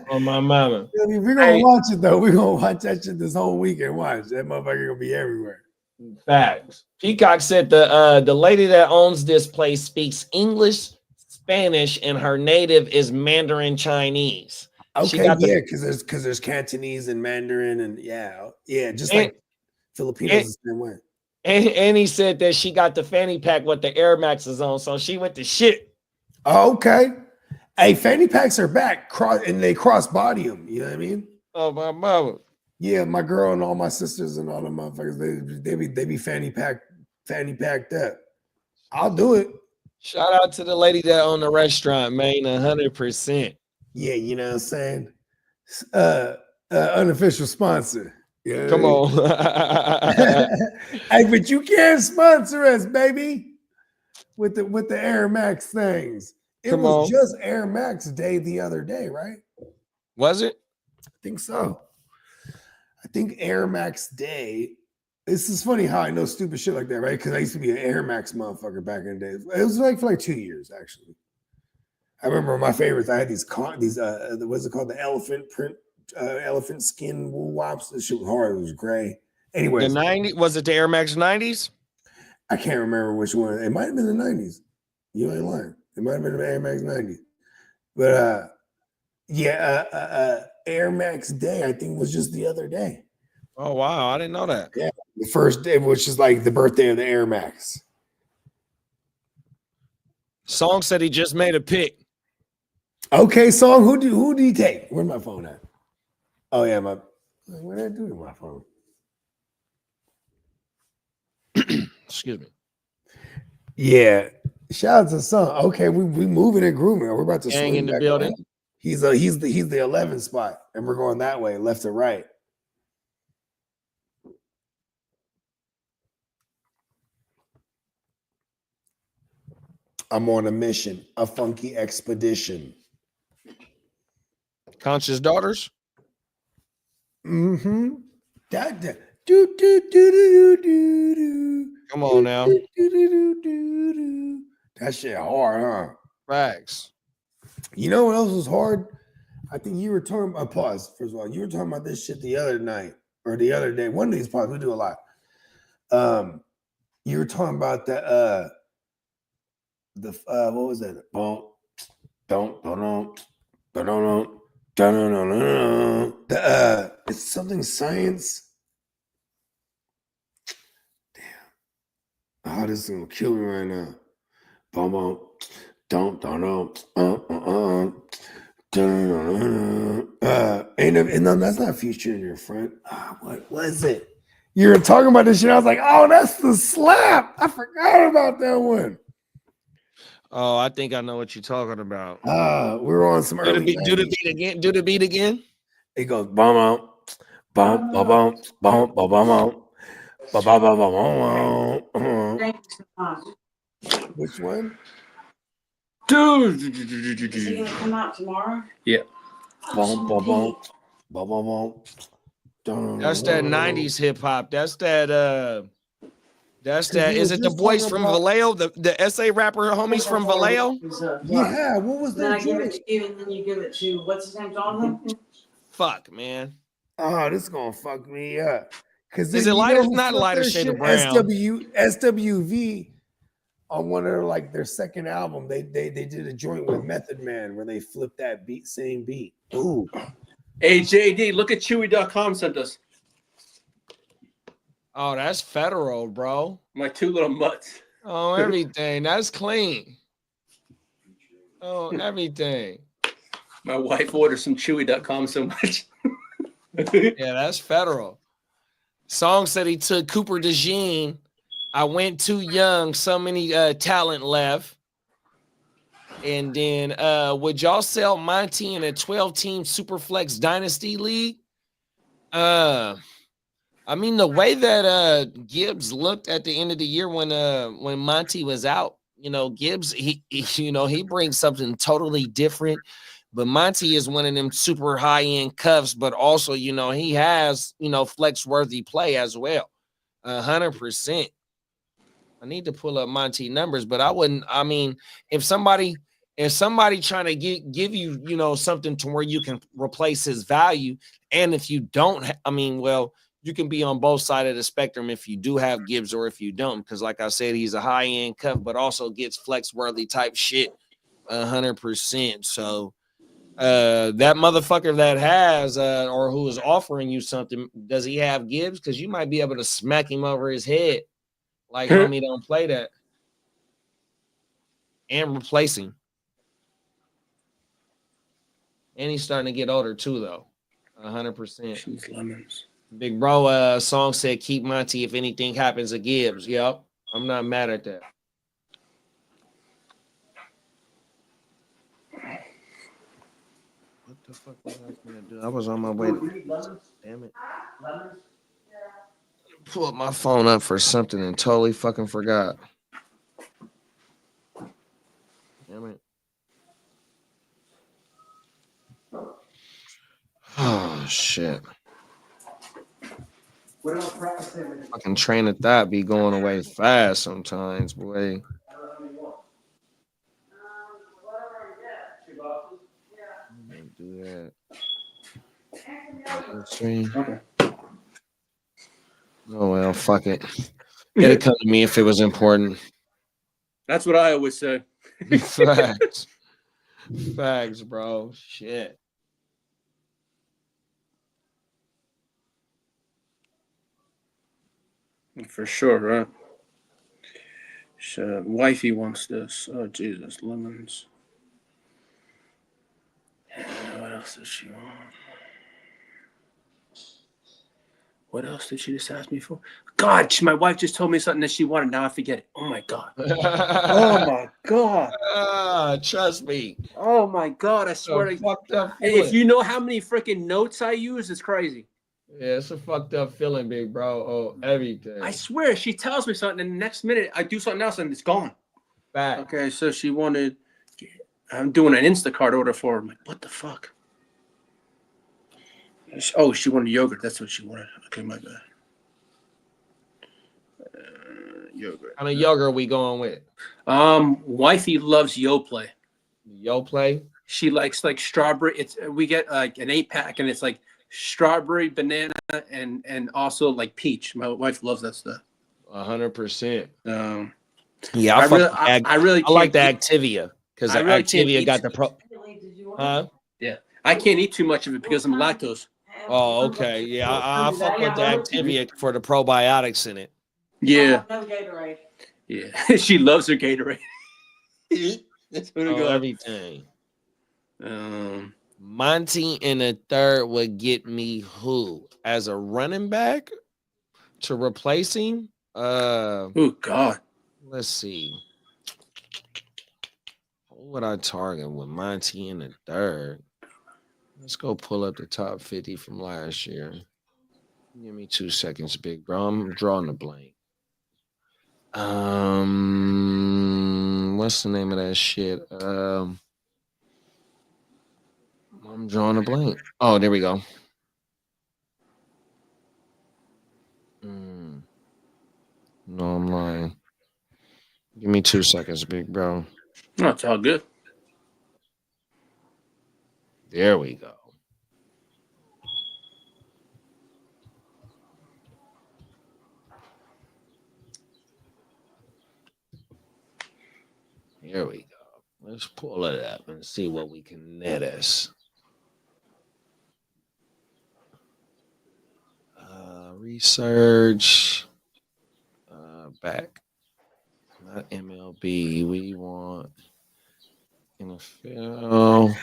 On my mama. I mean, we're gonna watch it though. We're gonna watch that shit this whole weekend. Watch that motherfucker gonna be everywhere. Facts. Peacock said the lady that owns this place speaks English, Spanish, and her native is Mandarin Chinese. Okay, yeah, because there's Cantonese and Mandarin and just like Filipinos the same way. And he said that she got the fanny pack with the Air Maxes on, so she went to shit. Oh, okay. Hey, fanny packs are back, and they cross body them. You know what I mean? Oh my mama. Yeah, my girl and all my sisters and all the motherfuckers, they be fanny packed up. I'll do it. Shout out to the lady that owned the restaurant, man. 100%. Yeah, you know what I'm saying? Unofficial sponsor. Yeah. Come on. Hey, but you can't sponsor us, baby. With the Air Max things. It was just Air Max Day the other day, right? Was it? I think so. I think Air Max Day. This is funny how I know stupid shit like that, right? Because I used to be an Air Max motherfucker back in the day. It was like for like 2 years, actually. I remember my favorites. I had these what's it called? The elephant print, elephant skin wool wops. This shit was hard. It was gray. Anyway, the 90s, was it the Air Max 90s? I can't remember which one. It might have been the 90s. You ain't lying. It might have been the Air Max 90s. But Air Max Day, I think, was just the other day. Oh wow, I didn't know that. Yeah, the first day, which is like the birthday of the Air Max. Song said he just made a pick. Okay, Song, who did he take? Where's my phone at? Oh yeah, what did I do to my phone? Excuse me. Yeah, shout out to Song. Okay, we moving and grooming. We're about to Gang in the building. Around. He's the 11th spot, and we're going that way, left to right. I'm on a mission, a funky expedition. Conscious Daughters. Mm-hmm. Do. Come on now. That shit hard, huh? Facts. You know what else was hard? I think you were talking about pause. First of all, you were talking about this shit the other night or the other day. One of these pods, we do a lot. You were talking about that what was that? It's something science. Damn. Oh, this is gonna kill me right now. And no, that's not Future in Your Front. What was it? You were talking about this shit. I was like, oh, that's the slap. I forgot about that one. Oh, I think I know what you're talking about. We were on some early. Do the beat again. Do the beat again. It goes bum bum bum bum bum bum bum bum. Which one? Is he gonna come out tomorrow? Yeah. Bum, bum, bum. Bum, bum, bum. That's that 90s hip hop. That's that we is were it the just boys talking from about- Vallejo? The SA rapper homies from Vallejo? Yeah, what was Then that I give joint? it to you, and then you give it to what's his name, Jonathan? Fuck, man. Oh, this is gonna fuck me up. Cause Is then it you lighter? know who Not flipped lighter their shade of shit? brown. SWV on one of their like their second album. They did a joint with Method Man where they flipped that beat, same beat. Ooh. Hey, JD, look at Chewy.com sent us. Oh, that's federal, bro. My two little mutts. Oh, everything. That's clean. Oh, everything. My wife orders some Chewy.com so much. Yeah, that's federal. Song said he took Cooper DeJean. I went too young. So many talent left. And then would y'all sell Monty in a 12-team Superflex Dynasty League? I mean, the way that Gibbs looked at the end of the year when Monty was out, you know, Gibbs he brings something totally different. But Monty is one of them super high-end cuffs, but also, you know, he has, you know, flex-worthy play as well. 100%. I need to pull up Monty numbers, but I wouldn't. I mean, if somebody trying to give you, you know, something to where you can replace his value, and if you don't, I mean, well, you can be on both sides of the spectrum if you do have Gibbs or if you don't, because like I said, he's a high-end cuff, but also gets flex-worthy type shit 100%. So that motherfucker that has or who is offering you something, does he have Gibbs? Because you might be able to smack him over his head. Like, homie, don't play that. And replace him. And he's starting to get older too, though. 100%. Lemons. Big bro, song said, keep Monty if anything happens to Gibbs. Yep. I'm not mad at that. What the fuck was I gonna do? I was on my way to damn it. Pull up my phone up for something and totally fucking forgot. Damn it. Oh shit. Fucking train of thought be going away fast sometimes, boy. Do that. Okay. Oh well, fuck it. It'd come to me if it was important. That's what I always say. Facts. Facts, bro. Shit. For sure, right? So, wifey wants this. Oh, Jesus. Lemons. What else does she want? What else did she just ask me for? God, my wife just told me something that she wanted. Now I forget it. Oh, my God. Oh, my God. Trust me. Oh, my God. I swear to fucked up Hey, feeling. if you know how many freaking notes I use, it's crazy. Yeah, it's a fucked up feeling, big bro. Oh, everything. I swear, she tells me something, and the next minute I do something else, and it's gone. Back. Okay, so she wanted. I'm doing an Instacart order for her. I'm like, what the fuck? Oh, she wanted yogurt. That's what she wanted. Okay, my bad. Yogurt. How many yogurt we going with? Wifey loves Yoplait. Yoplait? She likes like strawberry. We get like an 8-pack, and it's like strawberry, banana, and also like peach. My wife loves that stuff. 100%. Yeah, I really like the can't Activia because the I really can't Activia eat- got the pro. Huh? Yeah, I can't eat too much of it because I'm lactose. Oh, okay. Yeah, I fuck with the Activia for the probiotics in it. Yeah, No Gatorade. yeah. She loves her Gatorade. That's what it Oh, goes. everything. Monty in the third would get me who as a running back to replace him. Oh God. Let's see. Who would I target with Monty in the third? Let's go pull up the top 50 from last year. Give me 2 seconds, big bro. I'm drawing a blank. What's the name of that shit? I'm I'm drawing a blank. Oh, there we go. No, I'm lying. Give me 2 seconds, big bro. No, it's all good. There we go. Here we go. Let's pull it up and see what we can net us. Research. Back. Not MLB. We want NFL.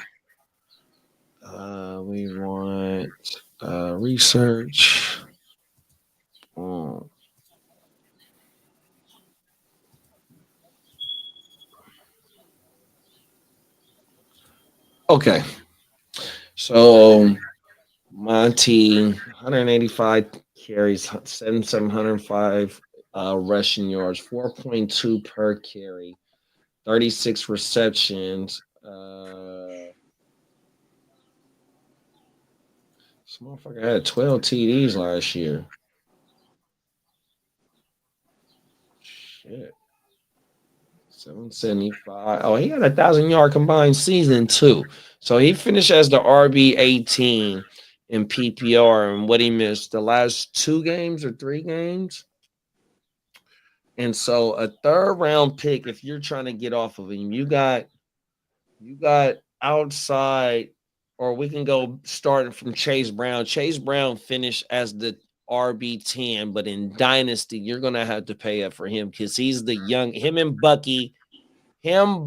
We want research. Okay. So Monty, 185 carries, 705 rushing yards, 4.2 per carry, 36 receptions. This motherfucker had 12 TDs last year. Shit. 775. Oh, he had 1,000-yard combined season too. So he finished as the RB18 in PPR, and what he missed the last 2 games or 3 games. And so a 3rd round pick, if you're trying to get off of him, you got outside, or we can go starting from Chase Brown. Chase Brown finished as the RB10, but in Dynasty, you're gonna have to pay up for him because he's the young. Him, Bucky, and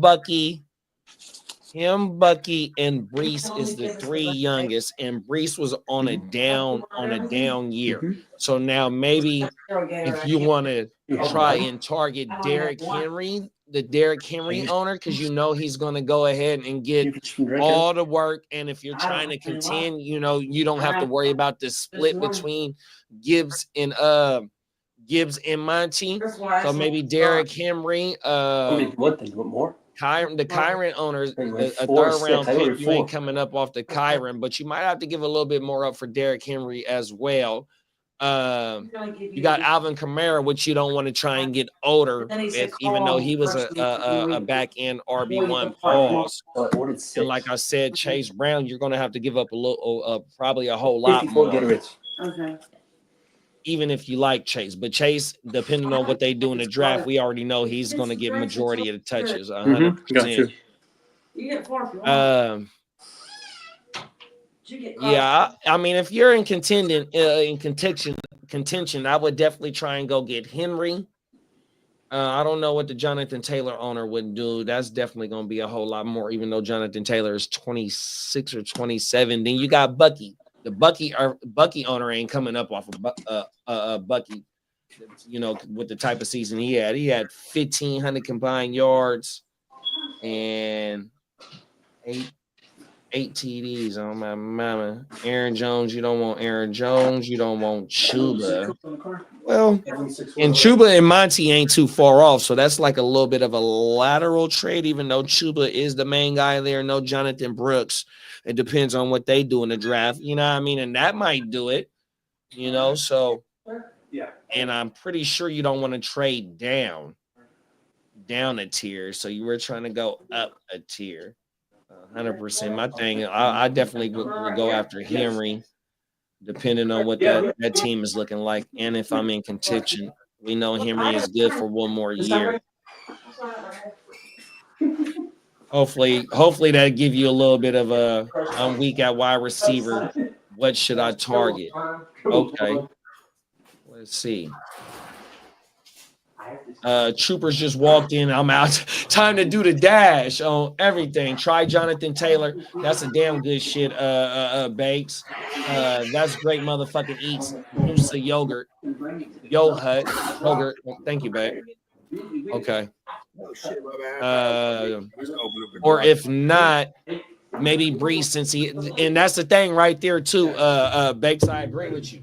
Brees is the 3 youngest, and Brees was on a down year. So now maybe if you want to try and target Derrick Henry, the Derrick Henry owner, because you know he's going to go ahead and get all the work. And if you're trying to contend, you know, you don't have to worry about the split between Gibbs and Monty. So maybe Derrick Henry. What more? The Kyron owners, a 3rd round pick, you ain't coming up off the Kyron, but you might have to give a little bit more up for Derrick Henry as well. You got Alvin Kamara, which you don't want to try and get older, even though he was a back end RB1 pause. And like I said, Chase Brown, you're going to have to give up a little, probably a whole lot more. Okay. Even if you like Chase, but Chase, depending on what they do in the draft, we already know he's going to get majority of the touches. 100%. You get 4 if you want. Yeah, I mean, if you're in contention, I would definitely try and go get Henry. I don't know what the Jonathan Taylor owner would do. That's definitely going to be a whole lot more, even though Jonathan Taylor is 26 or 27. Then you got Bucky. The Bucky owner ain't coming up off of Bucky, you know, with the type of season he had. He had 1,500 combined yards and eight TDs on my mama. Aaron Jones, you don't want Aaron Jones. You don't want Chuba. Well, and Chuba and Monty ain't too far off, so that's like a little bit of a lateral trade, even though Chuba is the main guy there. No Jonathan Brooks. It depends on what they do in the draft, you know what I mean? And that might do it, you know? So, yeah. And I'm pretty sure you don't want to trade down a tier. So you were trying to go up a tier. 100%. My thing, I definitely would go after Henry, depending on what that team is looking like. And if I'm in contention, we know Henry is good for 1 more year. Hopefully that give you a little bit of I'm weak at wide receiver. What should I target? Okay. Let's see. Troopers just walked in. I'm out. Time to do the dash on everything. Try Jonathan Taylor. That's a damn good shit. Bakes. That's great motherfucking eats. Noosa yogurt. Yogurt. Thank you, babe. Okay. Or if not, maybe Brees, since he, and that's the thing right there too. Bakes, I agree with you.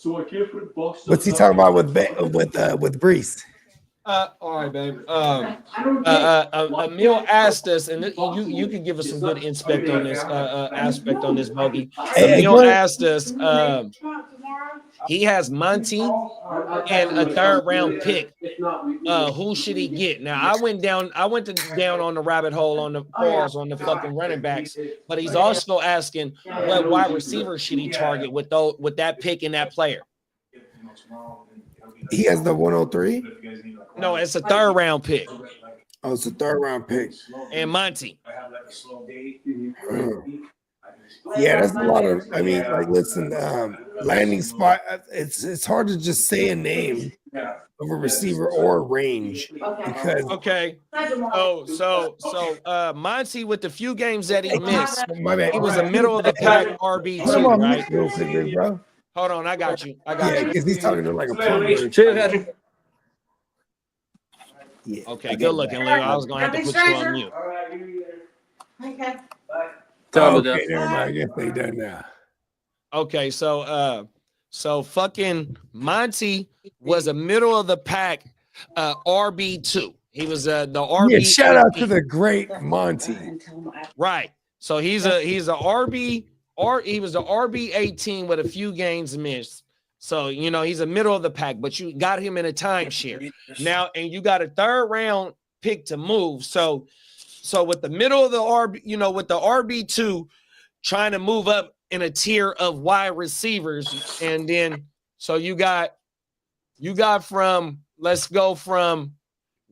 What's he talking about with Brees? All right, babe. Emil asked us, and you can give us some good aspect on this aspect on this, Bogey. Hey, Emil go ahead. asked us, he has Monty and a third round pick. Who should he get? Now I went down on the rabbit hole on the pause on the fucking running backs, but he's also asking what wide receiver should he target with that pick and that player. He has the 103. No, it's a third round pick. Oh, it's a third round pick. And Monty. Yeah, that's a lot of. I mean, like, listen, landing spot. It's hard to just say a name of a receiver or a range because Okay. So Monty with the few games that he missed, my bad. he was a middle of the pack RB2, right? Real quick, big bro. Hold on, I got you. Yeah, because he's talking to like a plumber. Yeah. Okay, good looking, Leo. I was gonna have to put you on mute. Okay. Okay, never mind. I guess they done now. Okay, so fucking Monty was a middle of the pack RB2. He was the RB. Yeah, shout out to the great Monty. Right. So he's a RB or he was the RB 18 with a few games missed. So he's a middle of the pack, but you got him in a timeshare now, and you got a third round pick to move. So with the middle of the RB, with the RB2 trying to move up in a tier of wide receivers, and then so you got from, let's go from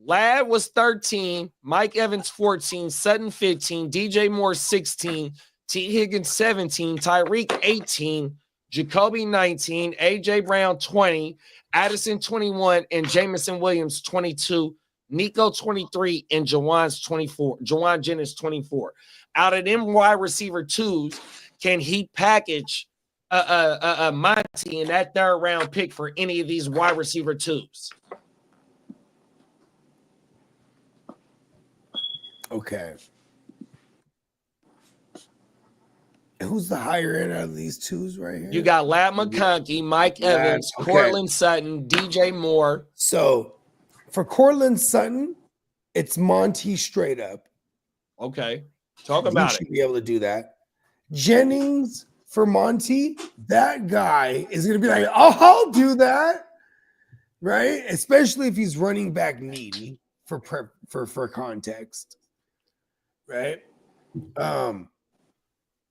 Ladd was 13, Mike Evans 14, Sutton 15, DJ Moore 16, T. Higgins 17, Tyreek 18, Jacoby 19, AJ Brown 20, Addison 21, and Jamison Williams 22, Nico 23, and Jawan Jennings 24. Out of them wide receiver twos, can he package a Monty in that third round pick for any of these wide receiver twos? Okay. Who's the higher end out of these twos right here? You got Ladd McConkey, Mike Evans, okay. Cortland Sutton, DJ Moore. So for Cortland Sutton, it's Monty straight up. Okay. Talk about you should it. be able to do that. Jennings for Monty, that guy is going to be like, oh, I'll do that. Right? Especially if he's running back needy for context. Right?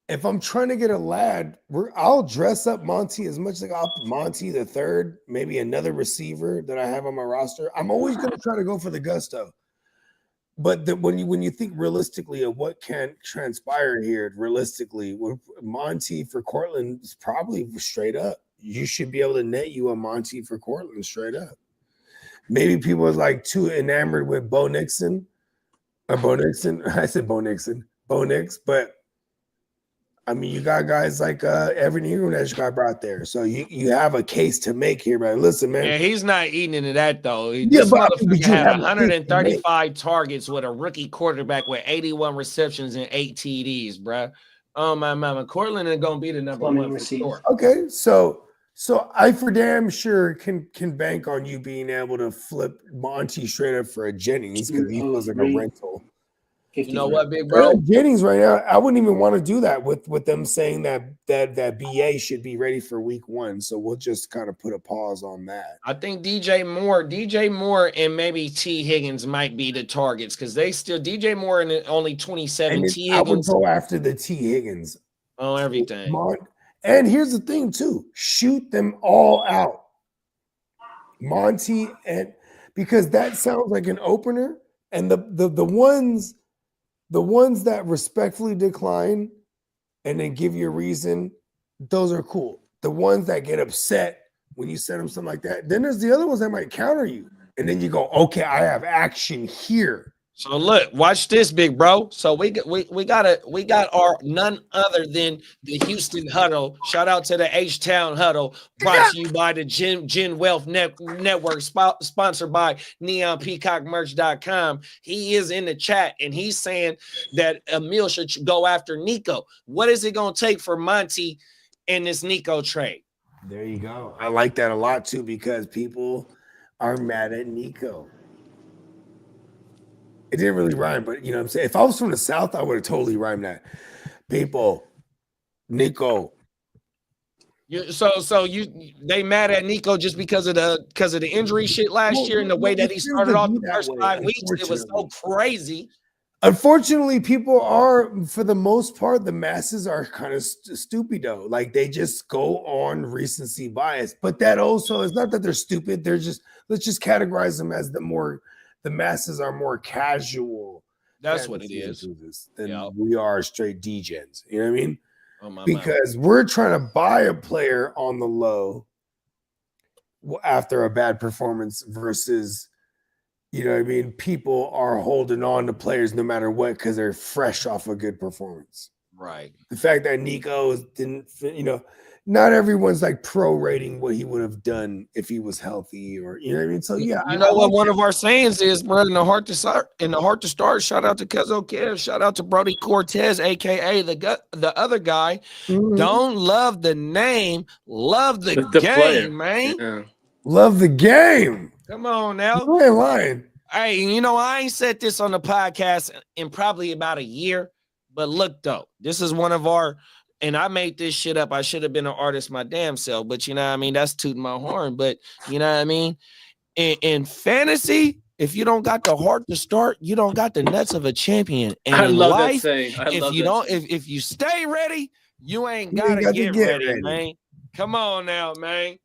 If I'm trying to get a lad, I'll dress up Monty as much as I'll put Monty the third, maybe another receiver that I have on my roster. I'm always going to try to go for the gusto. But when you think realistically of what can transpire here, realistically, with Monty for Cortland is probably straight up. You should be able to net you a Monty for Cortland straight up. Maybe people are like too enamored with Bo Nixon. I said Bo Nixon. Bo Nix, but I mean, you got guys like Evan Ingram that you got brought there. So you have a case to make here, man. Listen, man. Yeah, he's not eating into that, though. Yeah, but you had have 135 targets with a rookie quarterback with 81 receptions and 8 TDs, bruh. Oh, my mama. Cortland is going to be the number one receiver. Okay, so I for damn sure can bank on you being able to flip Monty straight up for a Jennings because he was like a rental. You know what, big bro? Jennings right now, I wouldn't even want to do that with them saying that BA should be ready for week 1. So we'll just kind of put a pause on that. I think DJ Moore and maybe T. Higgins might be the targets because they still DJ Moore and only 27. And T. I would Higgins go after the T. Higgins. on everything. And here's the thing too: shoot them all out, Monty, and because that sounds like an opener, and the ones that respectfully decline and then give you a reason, those are cool. The ones that get upset when you send them something like that, then there's the other ones that might counter you. And then you go, okay, I have action here. So look, watch this, big bro. So we got our none other than the Houston Huddle. Shout out to the H-Town Huddle, brought to you by the Gen Wealth Network, sponsored by NeonPeacockMerch.com. He is in the chat and he's saying that Emil should go after Nico. What is it going to take for Monty in this Nico trade? There you go. I like that a lot too because people are mad at Nico. It didn't really rhyme, but you know what I'm saying? If I was from the South, I would have totally rhymed that. People, Nico. They mad at Nico just because of the injury shit last year and the way that he started off the first 5 weeks. It was so crazy. Unfortunately, people are, for the most part, the masses are kind of stupid though. Like they just go on recency bias. But that also is not that they're stupid. They're just, let's just categorize them as the masses are more casual. That's what it is. Than we are straight degens. You know what I mean? Oh, my Because we're trying to buy a player on the low after a bad performance versus, you know what I mean? People are holding on to players no matter what because they're fresh off a good performance. Right. The fact that Nico didn't, you know, not everyone's like prorating what he would have done if he was healthy or, you know what I mean? So, yeah. You know what one of our sayings is, bro, in the heart to start, shout out to Kezo Kev, shout out to Brody Cortez, a.k.a. the other guy. Mhm. Don't love the name, love the game, player. man. Yeah. Love the game. Come on now. You ain't lying. Hey, you know, I ain't said this on the podcast in probably about a year, but look, though, this is one of our, and I made this shit up. I should have been an artist my damn self, but you know what I mean? That's tooting my horn, but you know what I mean? In fantasy, if you don't got the heart to start, you don't got the nuts of a champion. And I in love life, that saying. if you stay ready, you ain't gotta get ready, man. Come on now, man.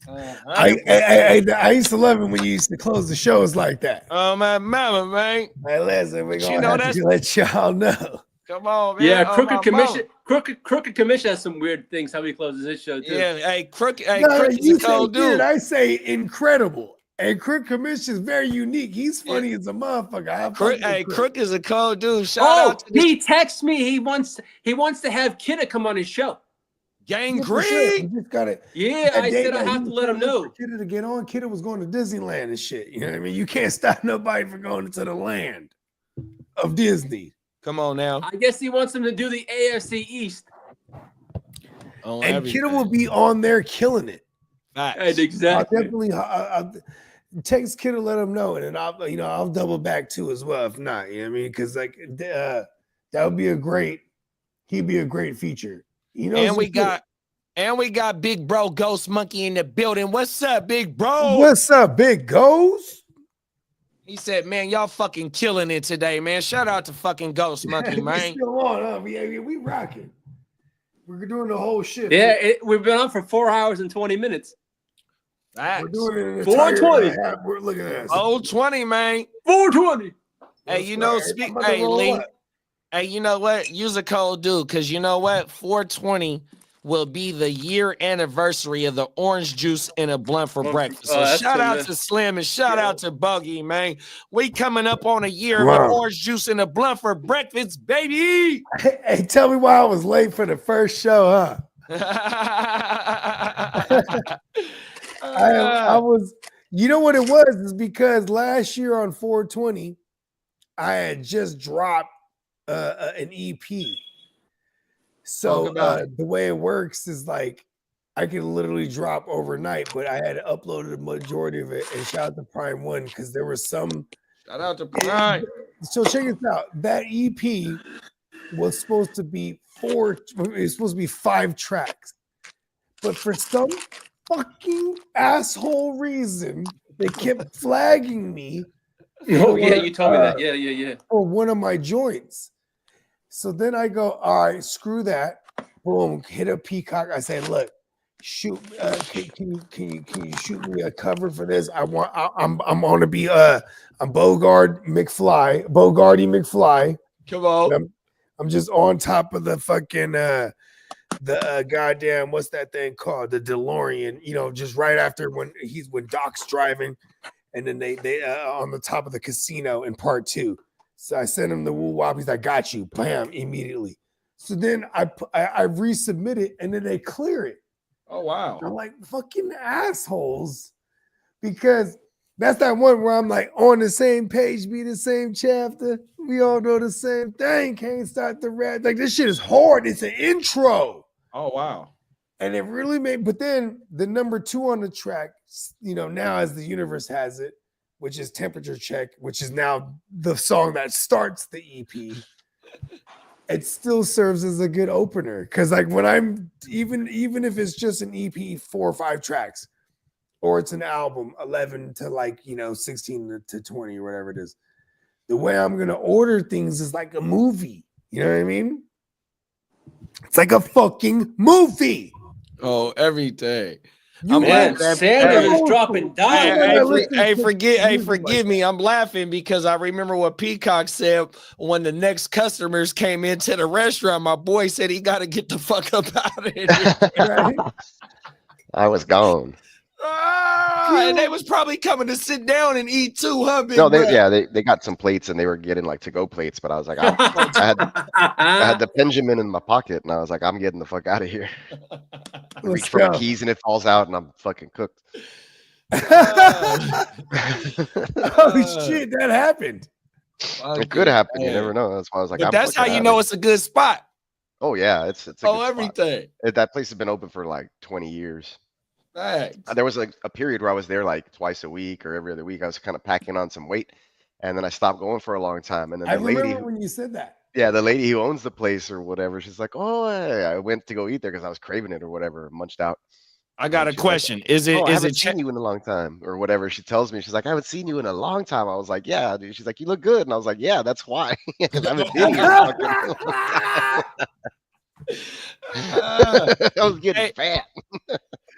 I used to love it when you used to close the shows like that. Oh my mama, man. Hey, listen, we're You gonna know have that's- to let y'all know. Come on, man. Yeah, Oh, Crooked my Commission. mama. Crooked Commission has some weird things how he closes his show too. Yeah, hey, Crooked. Hey, No, Crooked is you a say cold weird, dude. I say incredible. And Crook Commission is very unique. He's funny as a motherfucker. I fuck with Crook. Crook is a cold dude. Shout Oh, out to this he texts me. He wants to have Kidda come on his show. Gang Yeah, for sure. Green. You just gotta. Yeah, that I day said I that have he to let him was know. for Kidda to get on. Kidda was going to Disneyland and shit. You know what I mean? You can't stop nobody from going into the land of Disney. Come on now. I guess he wants him to do the AFC East. On And everything. Kidda will be on there killing it. And I'll exactly. definitely I'll text Kidda, let him know, and then I'll double back too as well if not. You know what I mean? Because like that would be he'd be a great feature. You know, And we got Big Bro Ghost Monkey in the building. What's up, Big Bro? What's up, Big Ghost? He said, man, y'all fucking killing it today, man. Shout out to fucking Ghost Monkey, man. Still on, huh? We rocking. We're doing the whole shit. Yeah, we've been on for 4 hours and 20 minutes. We're doing it in 420. We're looking at us. 420, man. 420. Hey, you know, hey, Lee. Hey, you know what? Use a cold dude, because you know what? 420 will be the year anniversary of the orange juice in a blunt for breakfast. So shout out to Slim and shout out to Buggy, man. We coming up on a year of the orange juice in a blunt for breakfast, baby. Hey, tell me why I was late for the first show, huh? I was, you know what it was? Is because last year on 420, I had just dropped an EP. So the way it works is like I can literally drop overnight, but I had uploaded the majority of it. And shout out to Prime One because there was some. Shout out to Prime. So check this out. That EP was supposed to be 5 tracks, but for some fucking asshole reason, they kept flagging me. Oh yeah, you told me that. Yeah. For one of my joints. So then I go, all right, screw that. Boom, hit a Peacock. I say, look, shoot, can you shoot me a cover for this? I'm gonna be I'm Bogarty McFly. Come on. I'm just on top of the fucking the goddamn, what's that thing called? The DeLorean, you know, just right after when Doc's driving, and then they on the top of the casino in part 2. So I sent him the woo wop. He's like, got you, bam, immediately. So then I resubmit it, and then they clear it. Oh wow! I'm like, fucking assholes, because that's that one where I'm like, on the same page, be the same chapter. We all know the same thing. Can't start the rap. Like, this shit is hard. It's an intro. Oh wow! And it really made. But then the number 2 on the track, you know, now as the universe has it, which is Temperature Check, which is now the song that starts the EP, it still serves as a good opener. Because like when I'm even if it's just an EP 4 or 5 tracks, or it's an album 11 to like 16 to 20 or whatever it is, the way I'm gonna order things is like a movie. You know what I mean? It's like a fucking movie. Oh, everything. You Man, have- Sanders is Hey, dropping hey, dimes. Forgive me. I'm laughing because I remember what Peacock said when the next customers came into the restaurant. My boy said he got to get the fuck up out of here. Right? I was gone. And they was probably coming to sit down and eat too, huh, big No, bro? they got some plates and they were getting like to-go plates, but I was like, I had the Benjamin in my pocket, and I was like, I'm getting the fuck out of here. I reach for my keys and it falls out, and I'm fucking cooked. Oh shit, that happened. It could happen. You never know. That's why I was like, But I'm that's how fucking you outta know here. it's a good spot. Oh yeah, it's a good spot. Everything. That place has been open for like 20 years. Right. There was a period where I was there like twice a week or every other week. I was kind of packing on some weight, and then I stopped going for a long time. And then I the lady, remember when you said that. yeah, the lady who owns the place or whatever, she's like, oh, hey. I went to go eat there because I was craving it or whatever, munched out. I got a She's like, question. Is it oh, I is haven't it seen you in a long time or whatever. She tells me, she's like, I haven't seen you in a long time. I was like, yeah, dude. She's like, you look good, and I was like, yeah, that's why. Because I haven't been here. I was getting fat.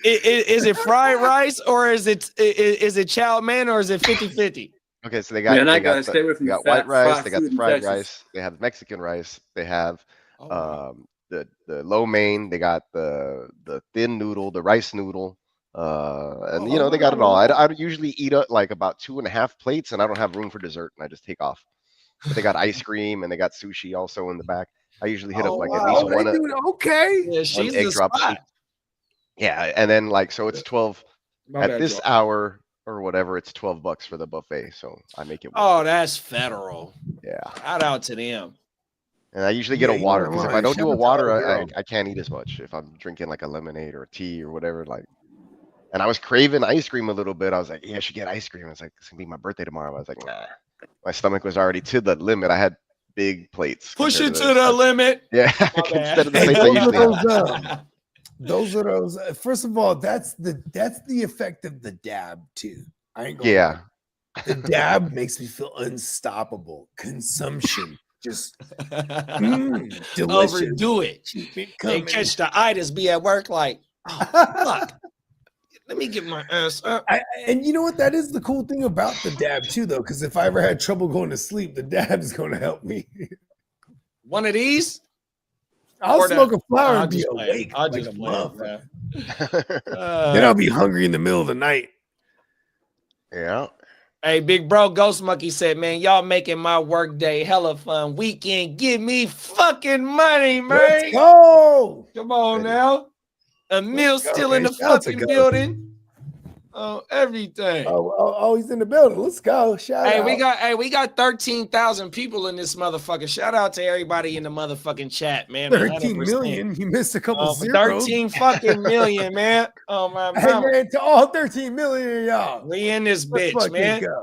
Is it fried rice or is it chow mein or is it 50-50? Okay, so they got, Man, I they got, gotta stay away from they got fat white rice, fried they got food the in fried Texas. rice, they have Mexican rice, they have the lo mein, they got the thin noodle, the rice noodle, and they got it all. I usually eat up like about 2.5 plates, and I don't have room for dessert, and I just take off. But they got ice cream and they got sushi also in the back. I usually hit up like at least one okay. Yeah, she's egg the drop spot. soup. Yeah, and then like so it's 12 My at bad, this Joe. hour or whatever. It's $12 for the buffet, so I make it work. Oh, that's federal. Yeah, Shout out to them. and I usually get a Yeah, you water know because if what? I don't do Shout a out to all the water, girls. I can't eat as much. If I'm drinking like a lemonade or a tea or whatever, like. And I was craving ice cream a little bit. I was like, yeah, I should get ice cream. I was like, it's gonna be my birthday tomorrow. I was like, nah. My stomach was already to the limit. I had big plates. Push it compared to this. the limit. Yeah, My bad. instead of the Hey, plates I usually have. those are those. First of all, that's the effect of the dab too. I ain't gonna Yeah. lie. The dab makes me feel unstoppable. Consumption, just delicious. Overdo it. Keep it And coming. catch the itis be at work like, oh, fuck. Let me get my ass up. And you know what? That is the cool thing about the dab too, though, because if I ever had trouble going to sleep, the dab is going to help me. One of these? I'll Or the- smoke a flower I'll and be just play it. awake I'll like just a play it, motherfucker. bro. Then I'll be hungry in the middle of the night. Yeah. Hey, big bro, Ghost Monkey said, man, y'all making my work day hella fun. Weekend, give me fucking money, man. Let's go. Come on now. Emil's go, still in man. the Shout out to fucking Ghost. building. Oh, everything. Oh, he's in the building. Let's go. Shout Hey, out. we got 13,000 people in this motherfucker. Shout out to everybody in the motherfucking chat, man. 13 100%. million. You missed a couple zeros. 13 fucking million, man. Oh my Hey, mama. man, to all 13 million of y'all. We in this Let's bitch, fucking man. go.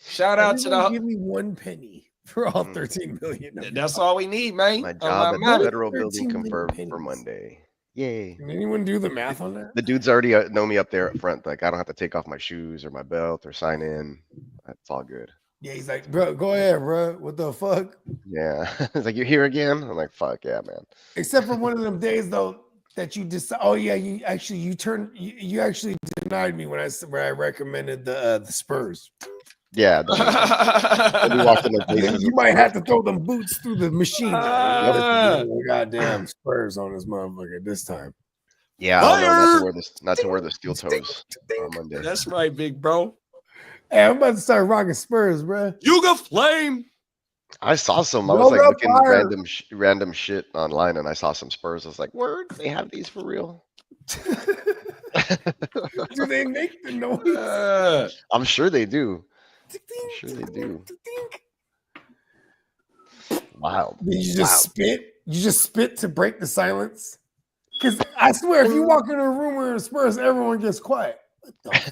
Shout out to Everyone the give me 1 penny for all 13 million. of That's y'all. all we need, man. My Oh, job at mama. the federal 13 building million confirmed pennies. for Monday. Yay. Can anyone do the math on that? The dudes already know me up there up front. Like I don't have to take off my shoes or my belt or sign in. That's all good. Yeah, he's like, bro, go ahead, bro. What the fuck? Yeah. It's like, you're here again? I'm like, fuck yeah, man. Except for one of them days though that you just oh yeah, you actually denied me when I recommended the Spurs. Yeah. We walked in the places. You might have to throw them boots through the machine. Ah. Goddamn Spurs on this motherfucker this time. Yeah, I don't know, Fire! not to wear the steel toes on Monday. That's right, big bro. Hey, I'm about to start rocking Spurs, bro. Yuga Flame. I saw some. I Yoga was like looking fire. random shit online, and I saw some Spurs. I was like, "Word, they have these for real?" Do they make the noise? I'm sure they do. I'm sure they do. Wild. Did you just spit? You just spit to break the silence? Because I swear, if you walk into a room where it's Spurs, everyone gets quiet.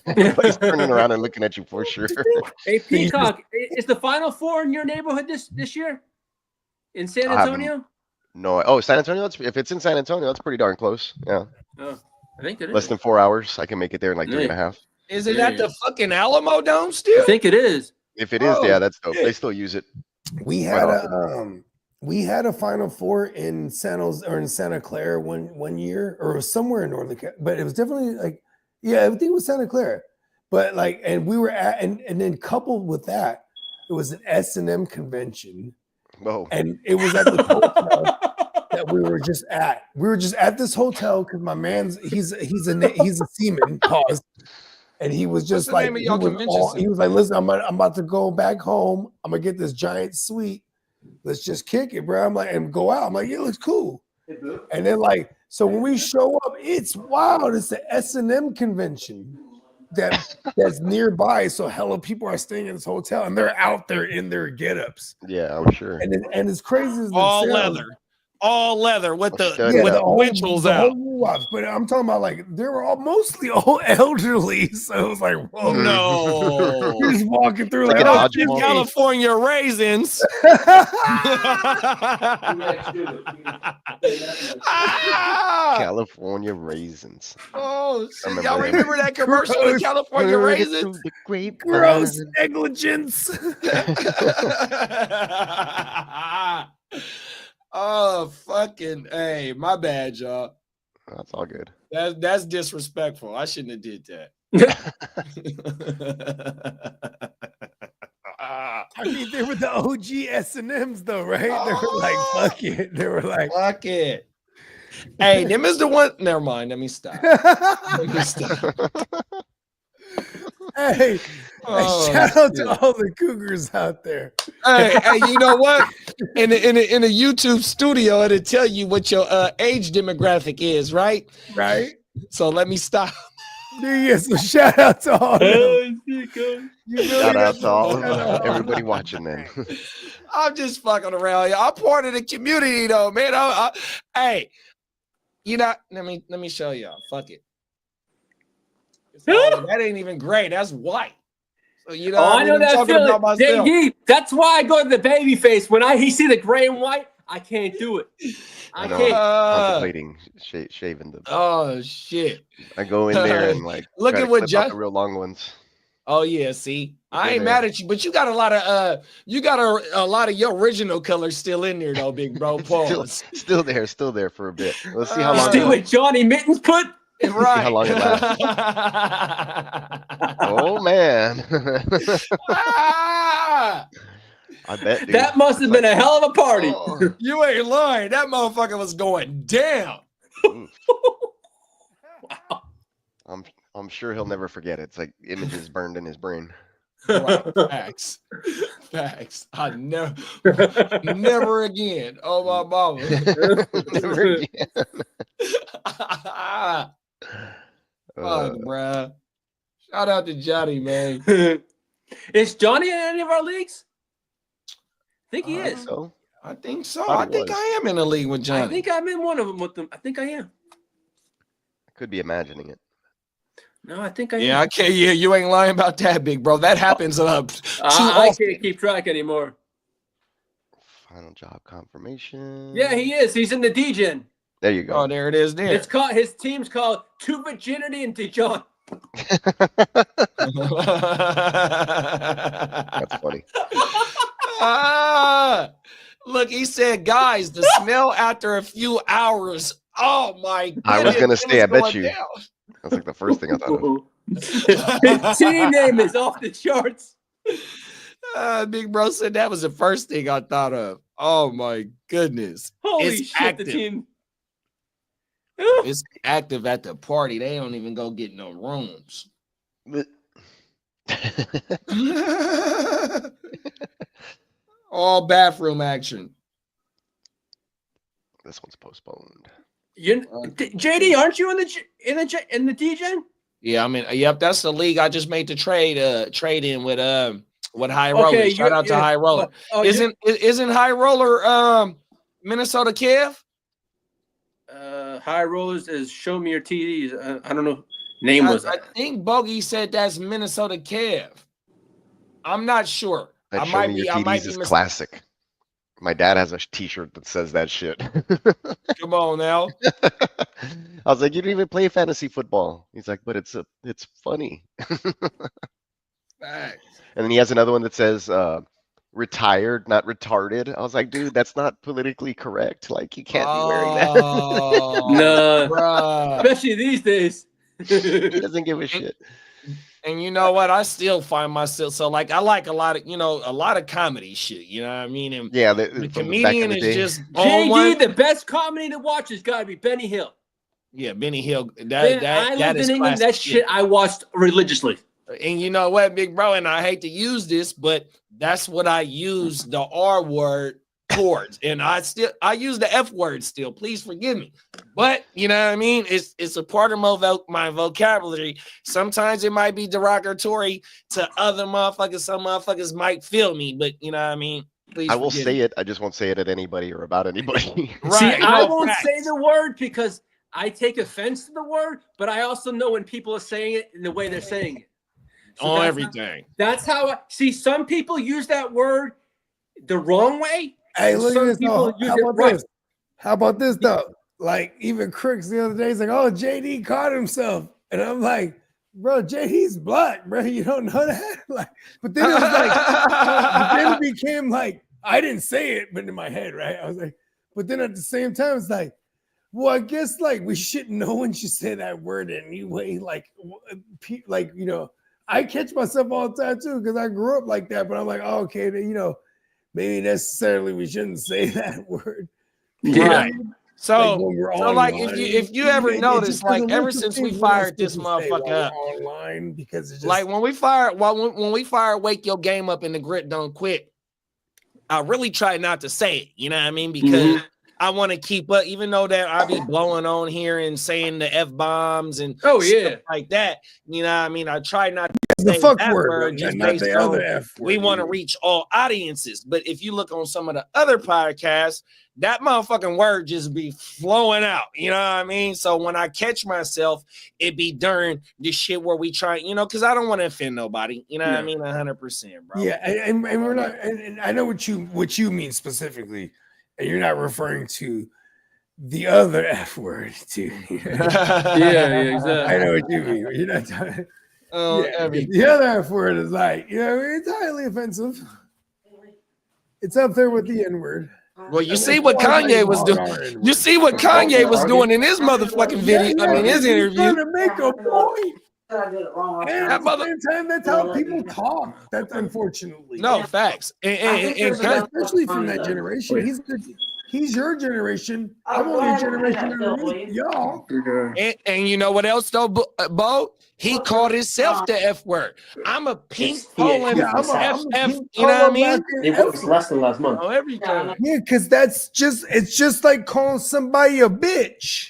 Everybody's turning around and looking at you for sure. Hey, Peacock, is the Final Four in your neighborhood this year? In San I haven't- Antonio? No, oh, San Antonio. If it's in San Antonio, that's pretty darn close. Yeah, Oh, I think it is. less than 4 hours. I can make it there in like 3.5. Is it at the fucking Alamo Dome still? I think it is. If it is, Oh, yeah, that's dope. They still use it. We Quite had a Final Four in in Santa Clara one year, or it was somewhere in Northern California, but it was definitely like, yeah, I think it was Santa Clara. But like, and we were at, and then coupled with that, it was an S&M convention, Whoa. and it was at the hotel that we were just at. We were just at this hotel because my man's he's a seaman. Pause. And he was just the like, name of your convention center? he was like, listen, I'm about to go back home. I'm gonna get this giant suite. Let's just kick it, bro. I'm like, and go out. I'm like, yeah, it looks cool. And then like, so when we show up, it's wild. It's the S&M convention that's nearby. So hella people are staying in this hotel, and they're out there in their get-ups. Yeah, I'm sure. And as crazy as it All sounds, leather with the Yeah, with the the whole- winchels the whole out. watch. But I'm talking about like they were all mostly all elderly. So it was like, whoa, No. you're just walking through Like like, a oh, dodgeball. California raisins. Ah! California raisins. Oh, shit. remember Y'all that. remember that commercial with California raisins? The great gross negligence. Oh, fucking, hey, my bad, y'all. That's all good. That's disrespectful. I shouldn't have did that. I mean, they were the OG S&Ms though, right? They were like, fuck it. They were like, Fuck it. Hey, them is the one. Never mind. Let me stop. Let me stop. hey, Oh, shout out shit. to all the cougars out there. Hey, you know what? In the YouTube studio, it'll tell you what your age demographic is, right? Right? So let me stop. Yeah, so shout out to all of them. You really Shout out got to all shout out. of everybody watching then. I'm just fucking around. I'm part of the community, though, man. Hey, you know, let me show y'all. Fuck it. That ain't even gray. That's white. So you know, I know I'm that talking feeling. about myself. JD, that's why I go to the baby face. When he see the gray and white, I can't do it. I I know. can't. I'm contemplating shaving the. Oh shit. I go in there and like Look try at to what clip out John- the real long ones. Oh yeah, see, I ain't there. mad at you, but you got a lot of a lot of your original colors still in there though, big bro. Pause. Still there for a bit. Let's see how long. Still with Johnny Mittens put. Right. how long it Oh man. Ah! I bet. Dude. That must have been a hell of a party. Oh, You ain't lying. That motherfucker was going down. I'm sure he'll never forget it. It's like images burned in his brain. Right. Facts. I never again. Oh my mama. Never again. Fuck, bruh. Shout out to Johnny, man. Is Johnny in any of our leagues? I think he is. So I think so. Thought I he think was. I am in a league with I Johnny. think I'm in one of them with them. I think I am. I could be imagining it. No, I think I Yeah, am. I can't. Yeah, you ain't lying about that, big bro. That happens too I often. can't keep track anymore. Final job confirmation. Yeah, he is. He's in the DGen. There you go. Oh, there it is. There. It's called his team's called To Virginity and Dijon. That's funny. Ah, look, he said, guys, the smell after a few hours. Oh my god. I was gonna say, I bet you. That's like the first thing I thought of. His team name is off the charts. Big bro said that was the first thing I thought of. Oh my goodness. Holy It's shit, active. the team. It's active at the party. They don't even go get no rooms. All bathroom action. This one's postponed. JD, aren't you in the DGen? Yeah, I mean, yep, that's the league I just made the trade in with High Roller. Shout out to High Roller. Isn't High Roller Minnesota Kev? High Rollers is Show Me Your TDs. I don't know. Name was I think Bogey said that's Minnesota Kev. I'm not sure. That I Show might Me be. Your I might TDs be is mis- classic. My dad has a T-shirt that says that shit. Come on now. I was like, you don't even play fantasy football. He's like, but it's funny. Facts. And then he has another one that says retired, not retarded. I was like, dude, that's not politically correct. Like, you can't be wearing that. Oh, no, bruh. especially these days. He doesn't give a shit. And you know what? I still find myself so like I like a lot of comedy shit. You know what I mean? And Yeah, the from back in comedian the is day. just on JD, one. the best comedy to watch has got to be Benny Hill. Yeah, Benny Hill. Man, That I lived is in England. classic That shit I watched religiously. And you know what, big bro? And I hate to use this, but that's what I use the R word towards. And I use the F word still. Please forgive me. But you know what I mean? It's a part of my vocabulary. Sometimes it might be derogatory to other motherfuckers. Some motherfuckers might feel me, but you know what I mean? Please I will forgive say me. it. I just won't say it at anybody or about anybody. Right. See, I no, won't facts. say the word because I take offense to the word, but I also know when people are saying it in the way they're saying it. So On that's everything. That's how I see. Some people use that word the wrong way. Hey, and look some at this. people Though. use How it about right. this? How about this though? Like even Crooks the other day, he's like, "Oh, JD caught himself," and I'm like, "Bro, JD's black, bro. You don't know that." Like, but then it was like, but then it became like I didn't say it, but in my head, right? I was like, but then at the same time, it's like, well, I guess like we should know when you say that word anyway. Like, like you know, I catch myself all the time too because I grew up like that. But I'm like, oh, okay, then, you know, maybe necessarily we shouldn't say that word. Right. So, when we're like online, if you ever it notice, just like doesn't ever look the since same we as what I'm fired this supposed to say motherfucker while up, we're online because it's just like when we fire Wake Your Game Up and the Grit Don't Quit, I really try not to say it, you know what I mean? Because I want to keep up, even though that I be blowing on here and saying the F-bombs and stuff like that, you know what I mean? I try not to the say fuck that word, just not based the on other F word. we want to reach all audiences. But if you look on some of the other podcasts, that motherfucking word just be flowing out, you know what I mean? So when I catch myself, it be during this shit where we try, you know, because I don't want to offend nobody, you know what I mean? 100%, bro. Yeah, and we're not, and I know what you mean specifically, and you're not referring to the other F word too. yeah, exactly. I know what you mean. You're not talking. Yeah, the other F word is like, you know, it's highly offensive. It's up there with the N word. Well, you see what Kanye was doing. You see what Kanye was doing in his motherfucking video. I mean, his he's interview. trying to make a point. I did it wrong. And at the same time, that's how people talk. That's unfortunately. No, facts. And Especially from that generation. He's your generation. I'm only a generation underneath y'all. And you know what else though, Bo? He called himself the F word. I'm a pink colon FF. You know what I mean? It was less than last month. Oh, everything. Yeah, because it's just like calling somebody a bitch.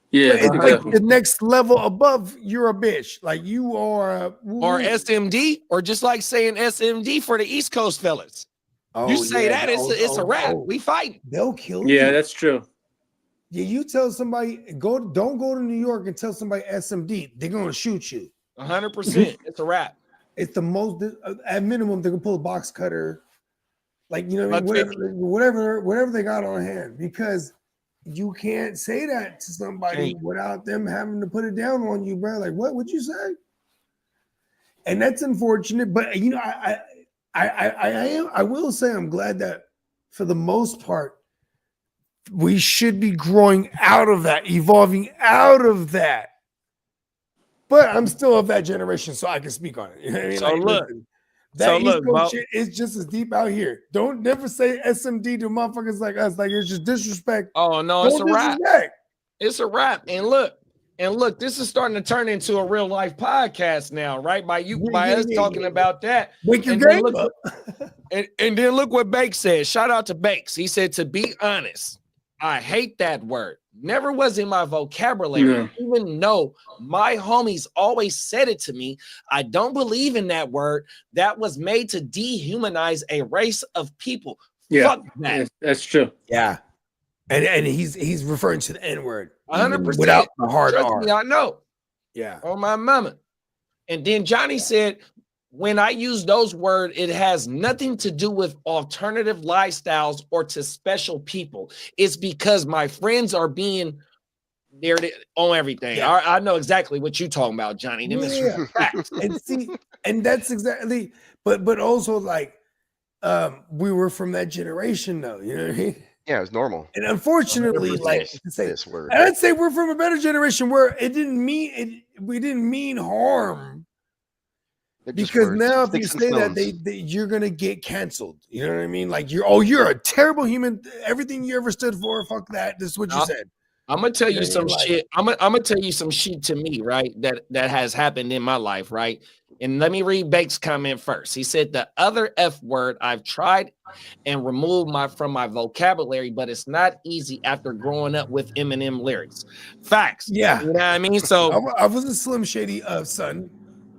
Yeah, It's like the next level above. You're a bitch. Like you are. Or SMD, or just like saying SMD for the East Coast fellas. Oh, you say that, it's a wrap. We fighting. They'll kill you. Yeah, that's true. Yeah, you tell somebody don't go to New York and tell somebody SMD, they're gonna shoot you. 100%. It's a wrap. It's the most at minimum they can pull a box cutter, like you know what I mean, whatever they got on hand, because you can't say that to somebody without them having to put it down on you, bro. Like what would you say? And that's unfortunate, but you know, I will say I'm glad that for the most part we should be growing out of that, evolving out of that. But I'm still of that generation, so I can speak on it. You know what I mean? So look, listen, that East Coast shit is just as deep out here. Don't never say SMD to motherfuckers like us. Like it's just disrespect. Oh no, it's a wrap. It's a wrap. And look, this is starting to turn into a real life podcast now, right? By us talking about that. Wake your game up. And then look what Bakes said. Shout out to Bakes. He said, to be honest, I hate that word. Never was in my vocabulary, even though my homies always said it to me. I don't believe in that word. That was made to dehumanize a race of people. Yeah, fuck that. That's true. Yeah. And he's referring to the N-word 100% without the hard Trust R. me, I know. Yeah. on my mama. And then Johnny said, when I use those words, it has nothing to do with alternative lifestyles or to special people. It's because my friends are being there on everything. Yeah. I know exactly what you're talking about, Johnny. Them is Yeah. facts. And see, and that's exactly, but also like we were from that generation though, you know what I mean? Yeah, it's normal. And unfortunately, 100% like to say, this word. and I'd say we're from a better generation where it didn't mean it, we didn't mean harm. They're just Because words, now if you sticks and say that, stones. you're gonna get canceled. You know what I mean? Like you're a terrible human. Everything you ever stood for, fuck that. This is what you said. I'm gonna tell You know you what I some mean? Like- shit. I'm gonna tell you some shit to me, right? That has happened in my life, right? And let me read Bake's comment first. He said the other F word I've tried and removed from my vocabulary, but it's not easy after growing up with Eminem lyrics. Facts. Yeah. You know what I mean? So I was a Slim Shady son.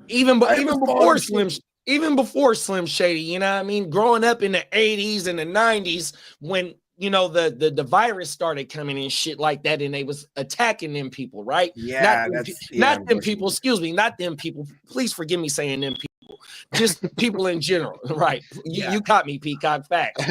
even I even was before falling Even before Slim Shady, you know what I mean? Growing up in the 80s and the 90s when you know the virus started coming and shit like that, and they was attacking them people, right? Yeah, not them people, excuse me, not them people. Please forgive me saying them people, just people in general, right? You caught me, Peacock, facts.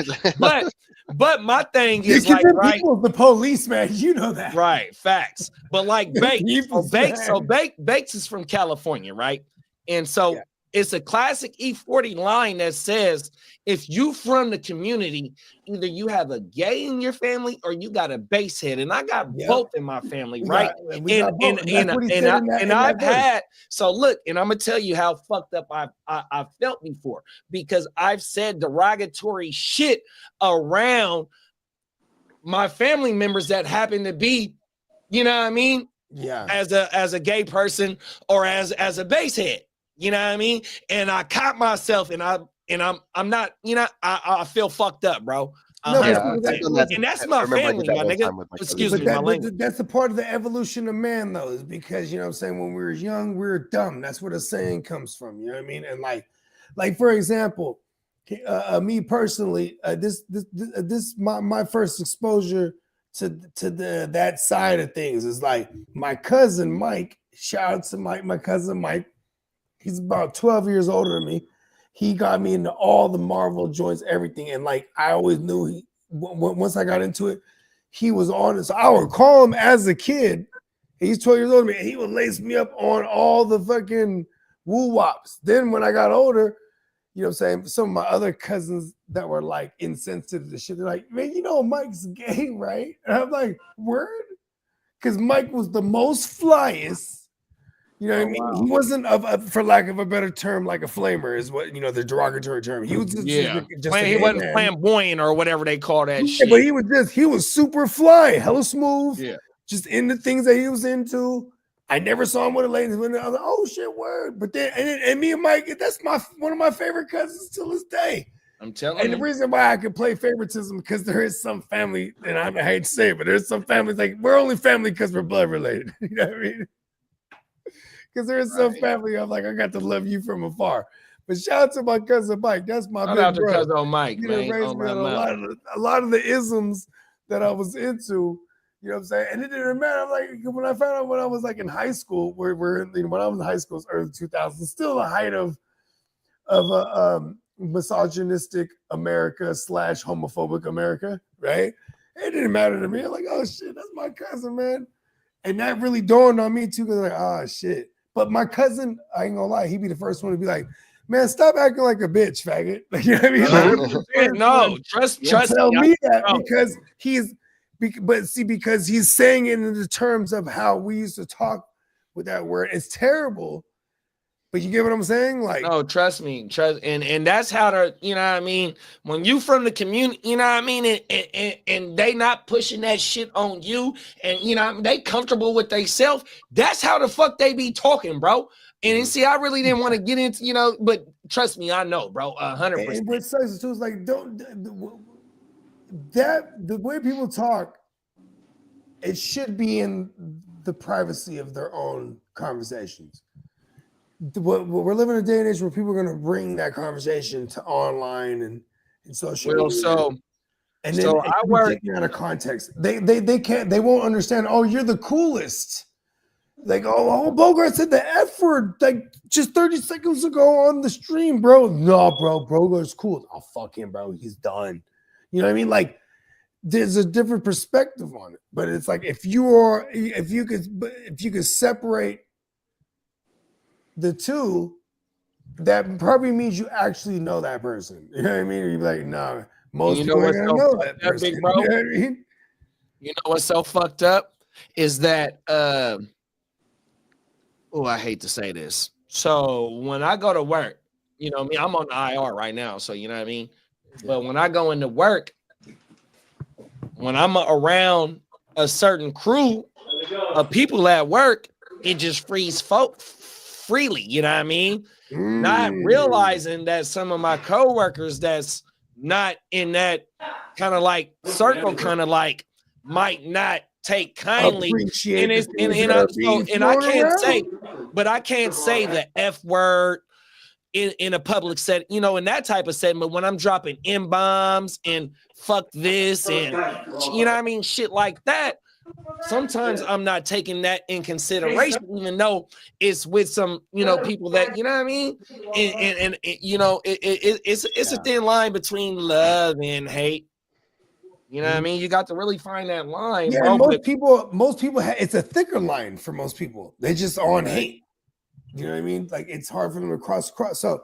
But my thing is like, right, people, the police, man, you know that, right? Facts. But like Bakes, People's Bakes is from California, right? And so it's a classic E40 line that says, if you from the community, either you have a gay in your family or you got a base head. And I got both in my family, right? And I've had, so look, and I'm gonna tell you how fucked up I felt before, because I've said derogatory shit around my family members that happen to be, you know what I mean? Yeah. As a gay person or as a base head. You know what I mean? And I caught myself, and I'm not, you know, I feel fucked up, bro. No, and that's my family, my nigga. Excuse me, my language. That's the part of the evolution of man, though, is because, you know what I'm saying, when we were young, we were dumb. That's where the saying comes from. You know what I mean? And like for example, me personally, this my first exposure to that side of things is like my cousin Mike. Shout out to my cousin Mike. He's about 12 years older than me. He got me into all the Marvel joints, everything. And like, I always knew once I got into it, he was on it. So I would call him as a kid. He's 12 years older than me. And he would lace me up on all the fucking woo-wops. Then when I got older, you know what I'm saying? Some of my other cousins that were like insensitive to shit, they're like, man, you know, Mike's gay, right? And I'm like, word? Because Mike was the most flyest. You know what I mean? Wow. He wasn't, for lack of a better term, like a flamer is what, you know, the derogatory term. He was just he wasn't flamboyant or whatever they call that shit. But he was super fly, hella smooth. Yeah. Just in the things that he was into. I never saw him with a lady. I was like, oh shit, word. But then, and me and Mike, that's one of my favorite cousins till this day. I'm telling you. And the reason why I can play favoritism, because there is some family, and I hate to say it, but there's some families like we're only family because we're blood related. You know what I mean? Because there's some family I'm like, I got to love you from afar. But shout out to my cousin Mike. That's my big brother. Cousin Mike, man. Raised me on a lot of the isms that I was into. You know what I'm saying? And it didn't matter. Like when I found out when I was like in high school, when I was in high school, it's early 2000s, still the height of a misogynistic America / homophobic America, right? It didn't matter to me. I'm like, oh shit, that's my cousin, man. And that really dawned on me too, because like, oh shit. But my cousin, I ain't gonna lie, he'd be the first one to be like, man, stop acting like a bitch, faggot. Like, you know what I mean? Like, no, trust tell me that because because he's saying it in the terms of how we used to talk with that word. It's terrible. But you get what I'm saying? Like, no, trust me, and that's how to, you know what I mean? When you from the community, you know what I mean, and they not pushing that shit on you, and you know they comfortable with themselves. That's how the fuck they be talking, bro. And see, I really didn't want to get into, you know, but trust me, I know, bro, 100%. And what sucks too is like, the way people talk, it should be in the privacy of their own conversations. We're living in a day and age where people are going to bring that conversation to online and social media. And I work out of context. They won't understand. Oh, you're the coolest. Like, oh, Bogart said the F word like just 30 seconds ago on the stream, bro. No, bro, Bogart's cool. Oh, fuck him, bro. He's done. You know what I mean? Like, there's a different perspective on it. But it's like if you could separate the two, that probably means you actually know that person. You know what I mean? Or you'd be like, no, most people ain't gonna know that person. Big bro? You know what I mean? You know what's so fucked up is that I hate to say this. So when I go to work, you know me, I'm on the IR right now, so you know what I mean? But when I go into work, when I'm around a certain crew of people at work, it just frees folk freely, you know what I mean? Not realizing that some of my coworkers that's not in that kind of like circle, kind of like might not take kindly, and it's and I can't say, but I can't say the F word in a public set, you know, in that type of setting. But when I'm dropping M-bombs and fuck this and you know what I mean, shit like that, sometimes I'm not taking that in consideration, even though it's with some, you know, people that, you know what I mean, and you know, it's a thin line between love and hate. You know what I mean? You got to really find that line. Yeah, bro, and most people it's a thicker line for most people. They just on hate. You know what I mean? Like it's hard for them to cross. So,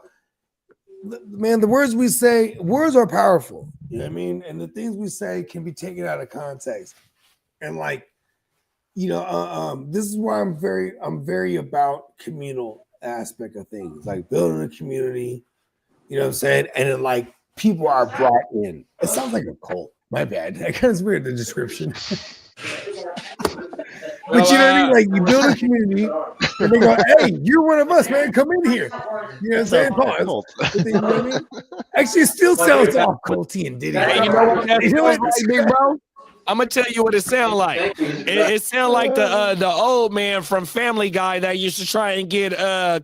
man, the words we say, words are powerful. You know what I mean? And the things we say can be taken out of context. And like, you know, this is why I'm very about communal aspect of things, like building a community. You know what I'm saying? And then like people are brought in. It sounds like a cult. My bad. That kind of weird, the description. But you know what I mean? Like you build a community and they go, hey, you're one of us, man. Come in here. You know what I'm saying? Pause. Then, you know what I mean? Actually, it still sounds all culty and ditty. You know what, big bro? I'm gonna tell you what it sounds like. It sounds like the old man from Family Guy that used to try and get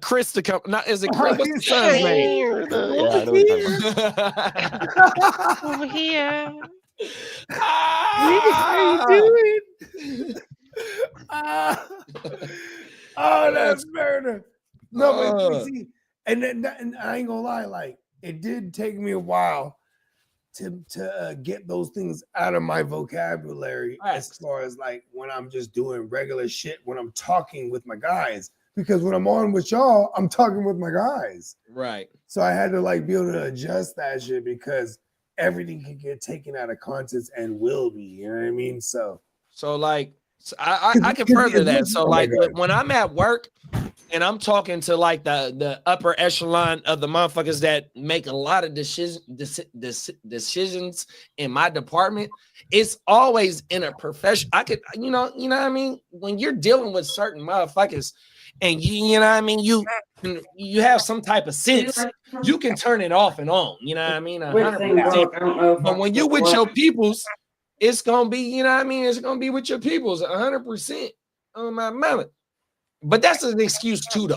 Chris to come. Not is it Chris? What's the son's name? Over here. How you doing? Oh, that's murder. No, but see, and I ain't gonna lie, like it did take me a while to get those things out of my vocabulary as far as like when I'm just doing regular shit when I'm talking with my guys, because when I'm on with y'all, I'm talking with my guys. Right. So I had to like be able to adjust that shit because everything can get taken out of context and will be, you know what I mean? So like I can further that. So like when I'm at work and I'm talking to like the upper echelon of the motherfuckers that make a lot of decisions in my department, it's always in a profession. I could, you know what I mean? When you're dealing with certain motherfuckers and you know what I mean, you have some type of sense, you can turn it off and on, you know what I mean? 100%. But when you with your peoples, it's gonna be, you know what I mean? It's gonna be with your peoples 100% on my mama. But that's an excuse too, though.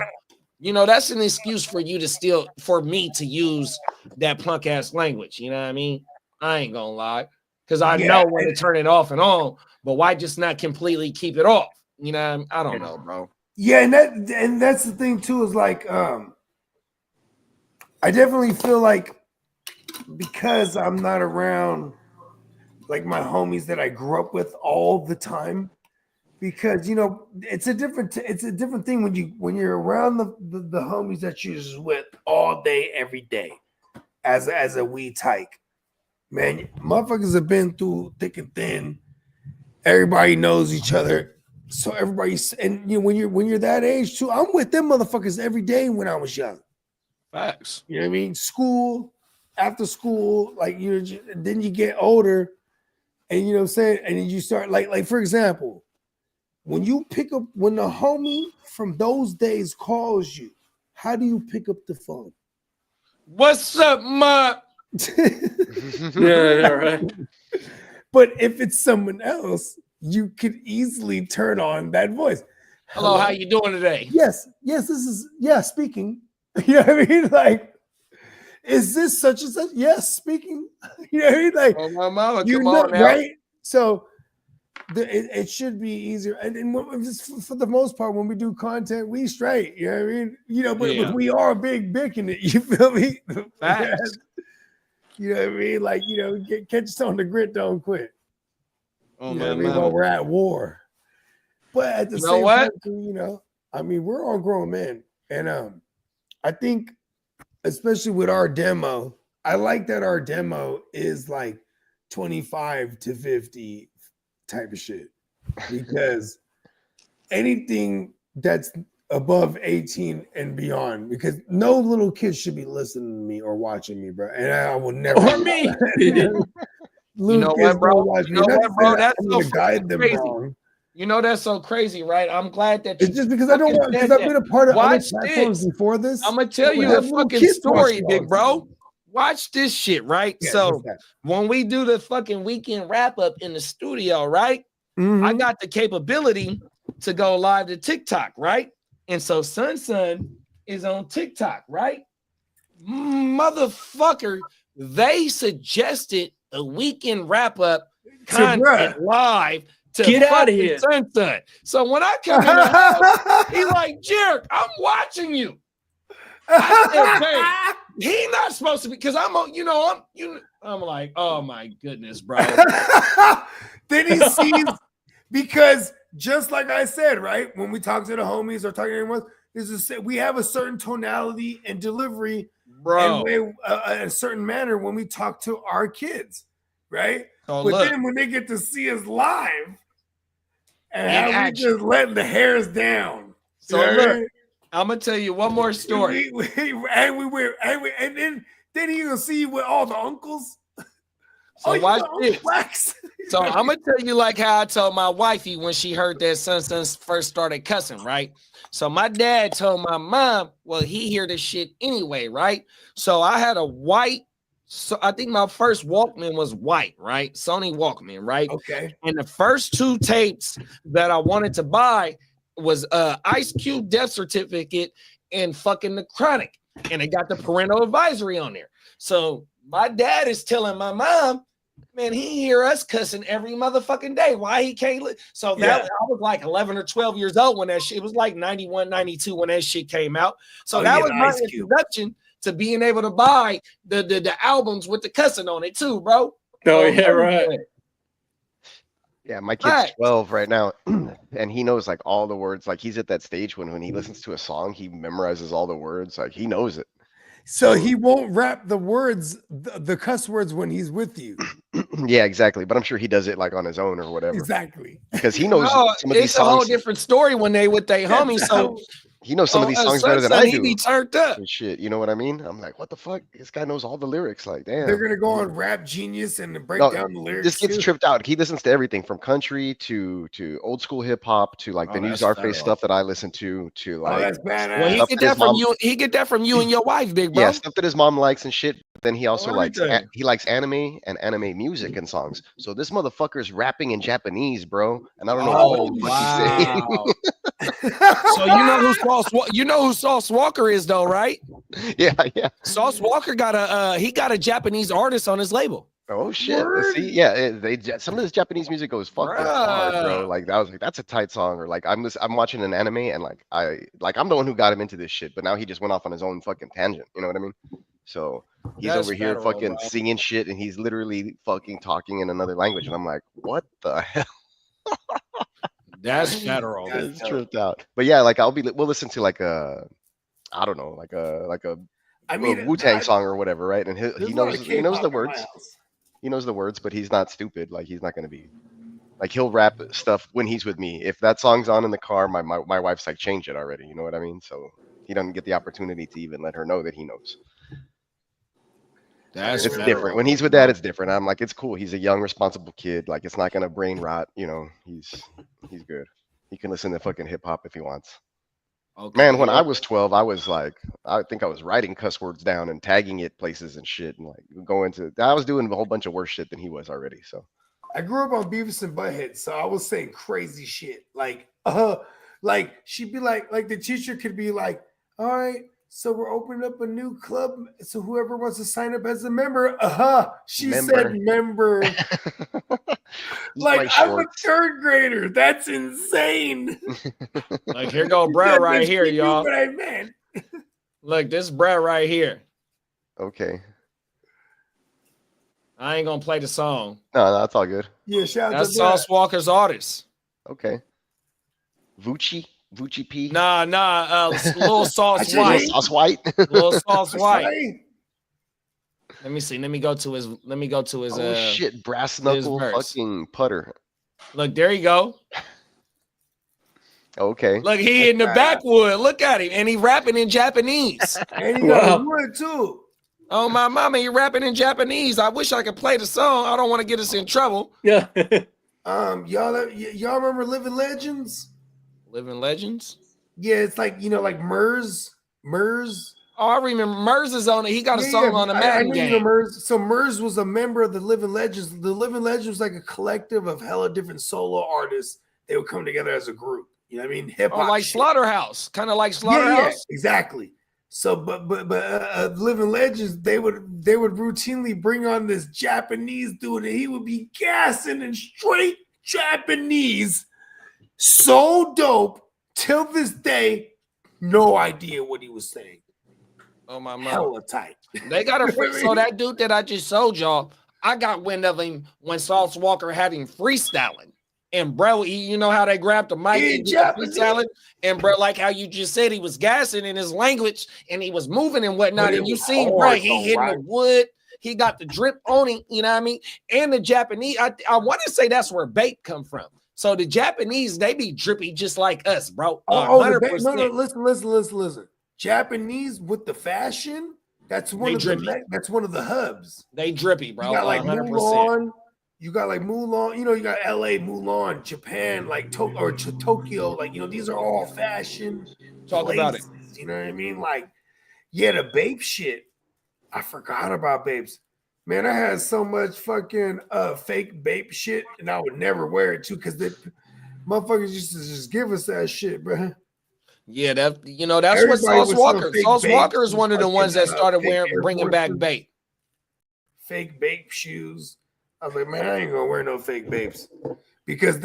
You know, that's an excuse for you to for me to use that punk ass language. You know what I mean? I ain't gonna lie, because I know when to turn it off and on. But why just not completely keep it off? You know, what I mean? I don't know, bro. Yeah, and that's the thing too. Is like, I definitely feel like because I'm not around like my homies that I grew up with all the time. Because you know it's a different thing when you're around the homies that you're just with all day every day as a wee tyke, man. Motherfuckers have been through thick and thin. Everybody knows each other, so everybody's, and you know when you're that age too. I'm with them motherfuckers every day when I was young. Facts. You know what I mean? School, after school, like then you get older, and you know what I'm saying, and then you start like for example. When the homie from those days calls you, how do you pick up the phone? What's up, ma? Yeah, right. But if it's someone else, you could easily turn on that voice. Hello, how you doing today? Yes, this is speaking. You know what I mean? Like, is this such and such? Yes, speaking. You know what I mean? Like, oh, my mama, you come know, on now. right? So it should be easier. And just for the most part, when we do content, we straight. You know what I mean? You know, but we are big in it. You feel me? Facts. You know what I mean? Like, you know, catch us on the grit, don't quit. Oh, You know what I man, mean? man. While we're at war. But at the You know same what? time, too, you know, I mean, we're all grown men. And I think, especially with our demo, I like that our demo is like 25 to 50 type of shit. Because anything that's above 18 and beyond, because no little kid should be listening to me or watching me, bro. And I will never. Or me. You know what, bro? You know what, bro? That's so guide them crazy. wrong. You know that's so crazy, right? I'm glad that you It's just because I don't want, because I've been a part of other Watch platforms this. before this. I'm gonna tell that would you a have little fucking kids story, watching all big the bro. time. Watch this shit, right? Yeah, So what's that? when we do the fucking weekend wrap up in the studio, right? I got the capability to go live to TikTok, right? And so Sun is on TikTok, right? Motherfucker, they suggested a weekend wrap up content live to Get outta fucking here. Sun. So when I come in the house, he's like, Jerk, I'm watching you. I said, babe, he not supposed to be, because I'm like, oh my goodness, bro. Then he sees, because just like I said, right, when we talk to the homies or talk to anyone, we have a certain tonality and delivery, Bro. and a certain manner when we talk to our kids, right? So but look, then when they get to see us live, and In how we action. just letting the hairs down. So You know what I look, mean? I'm gonna tell you one more story. Then he gonna see you with all the uncles. So you watch got Uncle this. Wax. So I'm gonna tell you like how I told my wifey when she heard that Sun first started cussing, right? So my dad told my mom, well, he hear this shit anyway, right? So I had a white, so I think my first Walkman was white, right? Sony Walkman, right? Okay. And the first two tapes that I wanted to buy was Ice Cube Death Certificate and fucking The Chronic, and it got the parental advisory on there. So my dad is telling my mom, man, he hear us cussing every motherfucking day. Why he can't? So that I was like 11 or 12 years old when that shit, it was like 91, 92 when that shit came out. So that was my introduction to being able to buy the albums with the cussing on it too, bro. Oh, yeah, right. Yeah, my kid's 12 right now, and he knows like all the words. Like he's at that stage when he listens to a song, he memorizes all the words. Like he knows it. So he won't rap the words, the cuss words when he's with you. Yeah, exactly. But I'm sure he does it like on his own or whatever. Exactly. Because he knows No, some of these it's a whole songs. different story when they with their homies. So He knows some of these songs better than I Sunset, do. He be turned up. And shit, you know what I mean? I'm like, what the fuck? This guy knows all the lyrics. Like, damn. They're gonna go on Rap Genius and break No, down the lyrics. this gets too. tripped out. He listens to everything from country to old school hip hop to like the new that's Czarface federal. stuff that I listen to like that's badass. Well, he stuff get that his that from mom- you. He get that from you and your wife, big bro. Yeah, stuff that his mom likes and shit. Then he also likes everything. he likes anime and anime music and songs. So this motherfucker's rapping in Japanese, bro. And I don't know what the fuck he's saying. So you know who Sauce Walker is though, right? Yeah. Sauce Walker got a Japanese artist on his label. Oh shit! See, yeah, some of this Japanese music goes fucking hard, bro. Like I was like, that's a tight song. Or like I'm watching an anime and like I'm the one who got him into this shit, but now he just went off on his own fucking tangent. You know what I mean? So he's That's over here federal, fucking bro. singing shit, and he's literally fucking talking in another language, and I'm like, what the hell? That's federal. It's tripped out. But yeah, like we'll listen to like a, I don't know, like a Wu-Tang song or whatever, right? And he knows the words. He knows the words, but he's not stupid. Like he's not gonna be like he'll rap stuff when he's with me. If that song's on in the car, my wife's like, change it already. You know what I mean? So he doesn't get the opportunity to even let her know that he knows. That's it's federal. different. When he's with dad, it's different. I'm like, it's cool. He's a young, responsible kid. Like it's not gonna brain rot. You know, he's good. He can listen to fucking hip hop if he wants. Okay, Man, when yeah. I was 12, I was like, I think I was writing cuss words down and tagging it places and shit, and like I was doing a whole bunch of worse shit than he was already. So I grew up on Beavis and Butthead, so I was saying crazy shit. Like she'd be like the teacher could be like, all right, so we're opening up a new club. So whoever wants to sign up as a member, she said member. Like, my I'm a shorts. third grader. That's insane. Like, here go Brad right here, You knew y'all. what I meant. Look, this Brad right here. Okay. I ain't gonna play the song. No, that's all good. Yeah, shout out That's to Brad. Sauce Walker's artist. Okay. Vucci P. Little Sauce I White. should- Sauce White. Little Sauce White. Right? Let me see. Let me go to his. Oh shit, brass his knuckle verse. fucking putter. Look, there you go. Okay. Look, he in the backwood. Look at him, and he rapping in Japanese. And he got a wood too. Oh my mama, he rapping in Japanese. I wish I could play the song. I don't want to get us in trouble. Yeah. Y'all remember Living Legends? Living Legends. Yeah, it's like like Murs. Oh, I remember Murs is on it. He got a song on the I Madden know you know game. Murs. So Murs was a member of the Living Legends. The Living Legends was like a collective of hella different solo artists. They would come together as a group. You know what I mean? Hip Oh, hop. like shit. Slaughterhouse, kind of like Slaughterhouse. Yeah, exactly. So, but Living Legends, they would routinely bring on this Japanese dude, and he would be gassing in straight Japanese, so dope. Till this day, no idea what he was saying. Oh my mama. Hella tight. They got a so that dude that I just sold y'all, I got wind of him when Sauce Walker had him freestyling. And bro, you know how they grabbed the mic and freestyling? And bro, like how you just said, he was gassing in his language and he was moving and whatnot. But it And you was seen, hard, bro, he though, hitting right? the wood. He got the drip on him, you know what I mean? And the Japanese, I want to say that's where Bape come from. So the Japanese, they be drippy just like us, bro. No, 100%. listen. Japanese with the fashion, that's one of the hubs. They drippy, bro. You got like 100%. Mulan. You got like Mulan. You got LA, Mulan, Japan, like Tokyo. Like these are all fashion. Talk about it. You know what I mean? Like, yeah, the Bape shit. I forgot about Bapes. Man, I had so much fucking fake Bape shit, and I would never wear it too, because the motherfuckers used to just give us that shit, bro. Yeah, that's Everybody what Sauce was Walker. so Sauce fake Walker is Bapes one of the and ones that fucking, started fake Air bringing back Forces. Bape. Fake Bape shoes. I was like, man, I ain't gonna wear no fake Bapes, because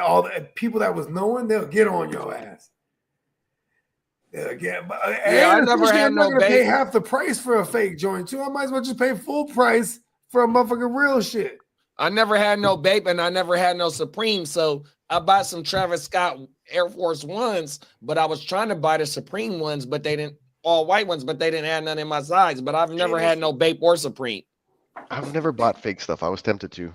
all the people that was knowing, they'll get on your ass. I never had I'm not no gonna pay Bape. half the price for a fake joint too. I might as well just pay full price for a motherfucking real shit. I never had no Bape and I never had no Supreme. So I bought some Travis Scott Air Force Ones, but I was trying to buy the Supreme ones, but they didn't, all white ones, but they didn't have none in my size. But I've never had no Bape or Supreme. I've never bought fake stuff. I was tempted to.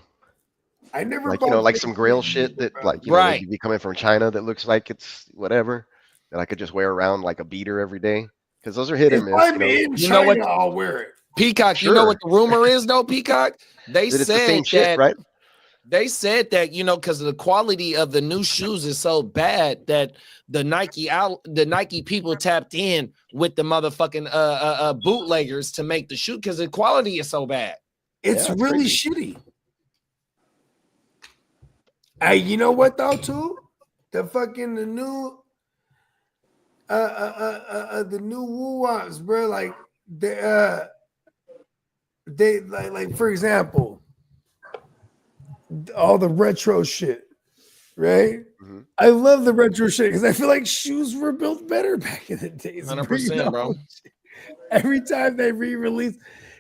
I never Like, bought like fake some Grail shit, shit that, bro. like, Right. maybe coming from China that looks like it's whatever, that I could just wear around like a beater every day. Because those are hit If and miss. I'm in You know China, what- I'll wear it. Peacock, you know what the rumor is though, Peacock? They That it's the said same shit, that right? they said that, because the quality of the new shoes is so bad that the Nike people tapped in with the motherfucking bootleggers to make the shoe because the quality is so bad. It's Yeah, it's really crazy. shitty. Hey, you know what though, too? The new woo-wops, bro. Like they like for example, all the retro shit, right? Mhm. I love the retro shit because I feel like shoes were built better back in the days. 100%, bro. Every time they re-release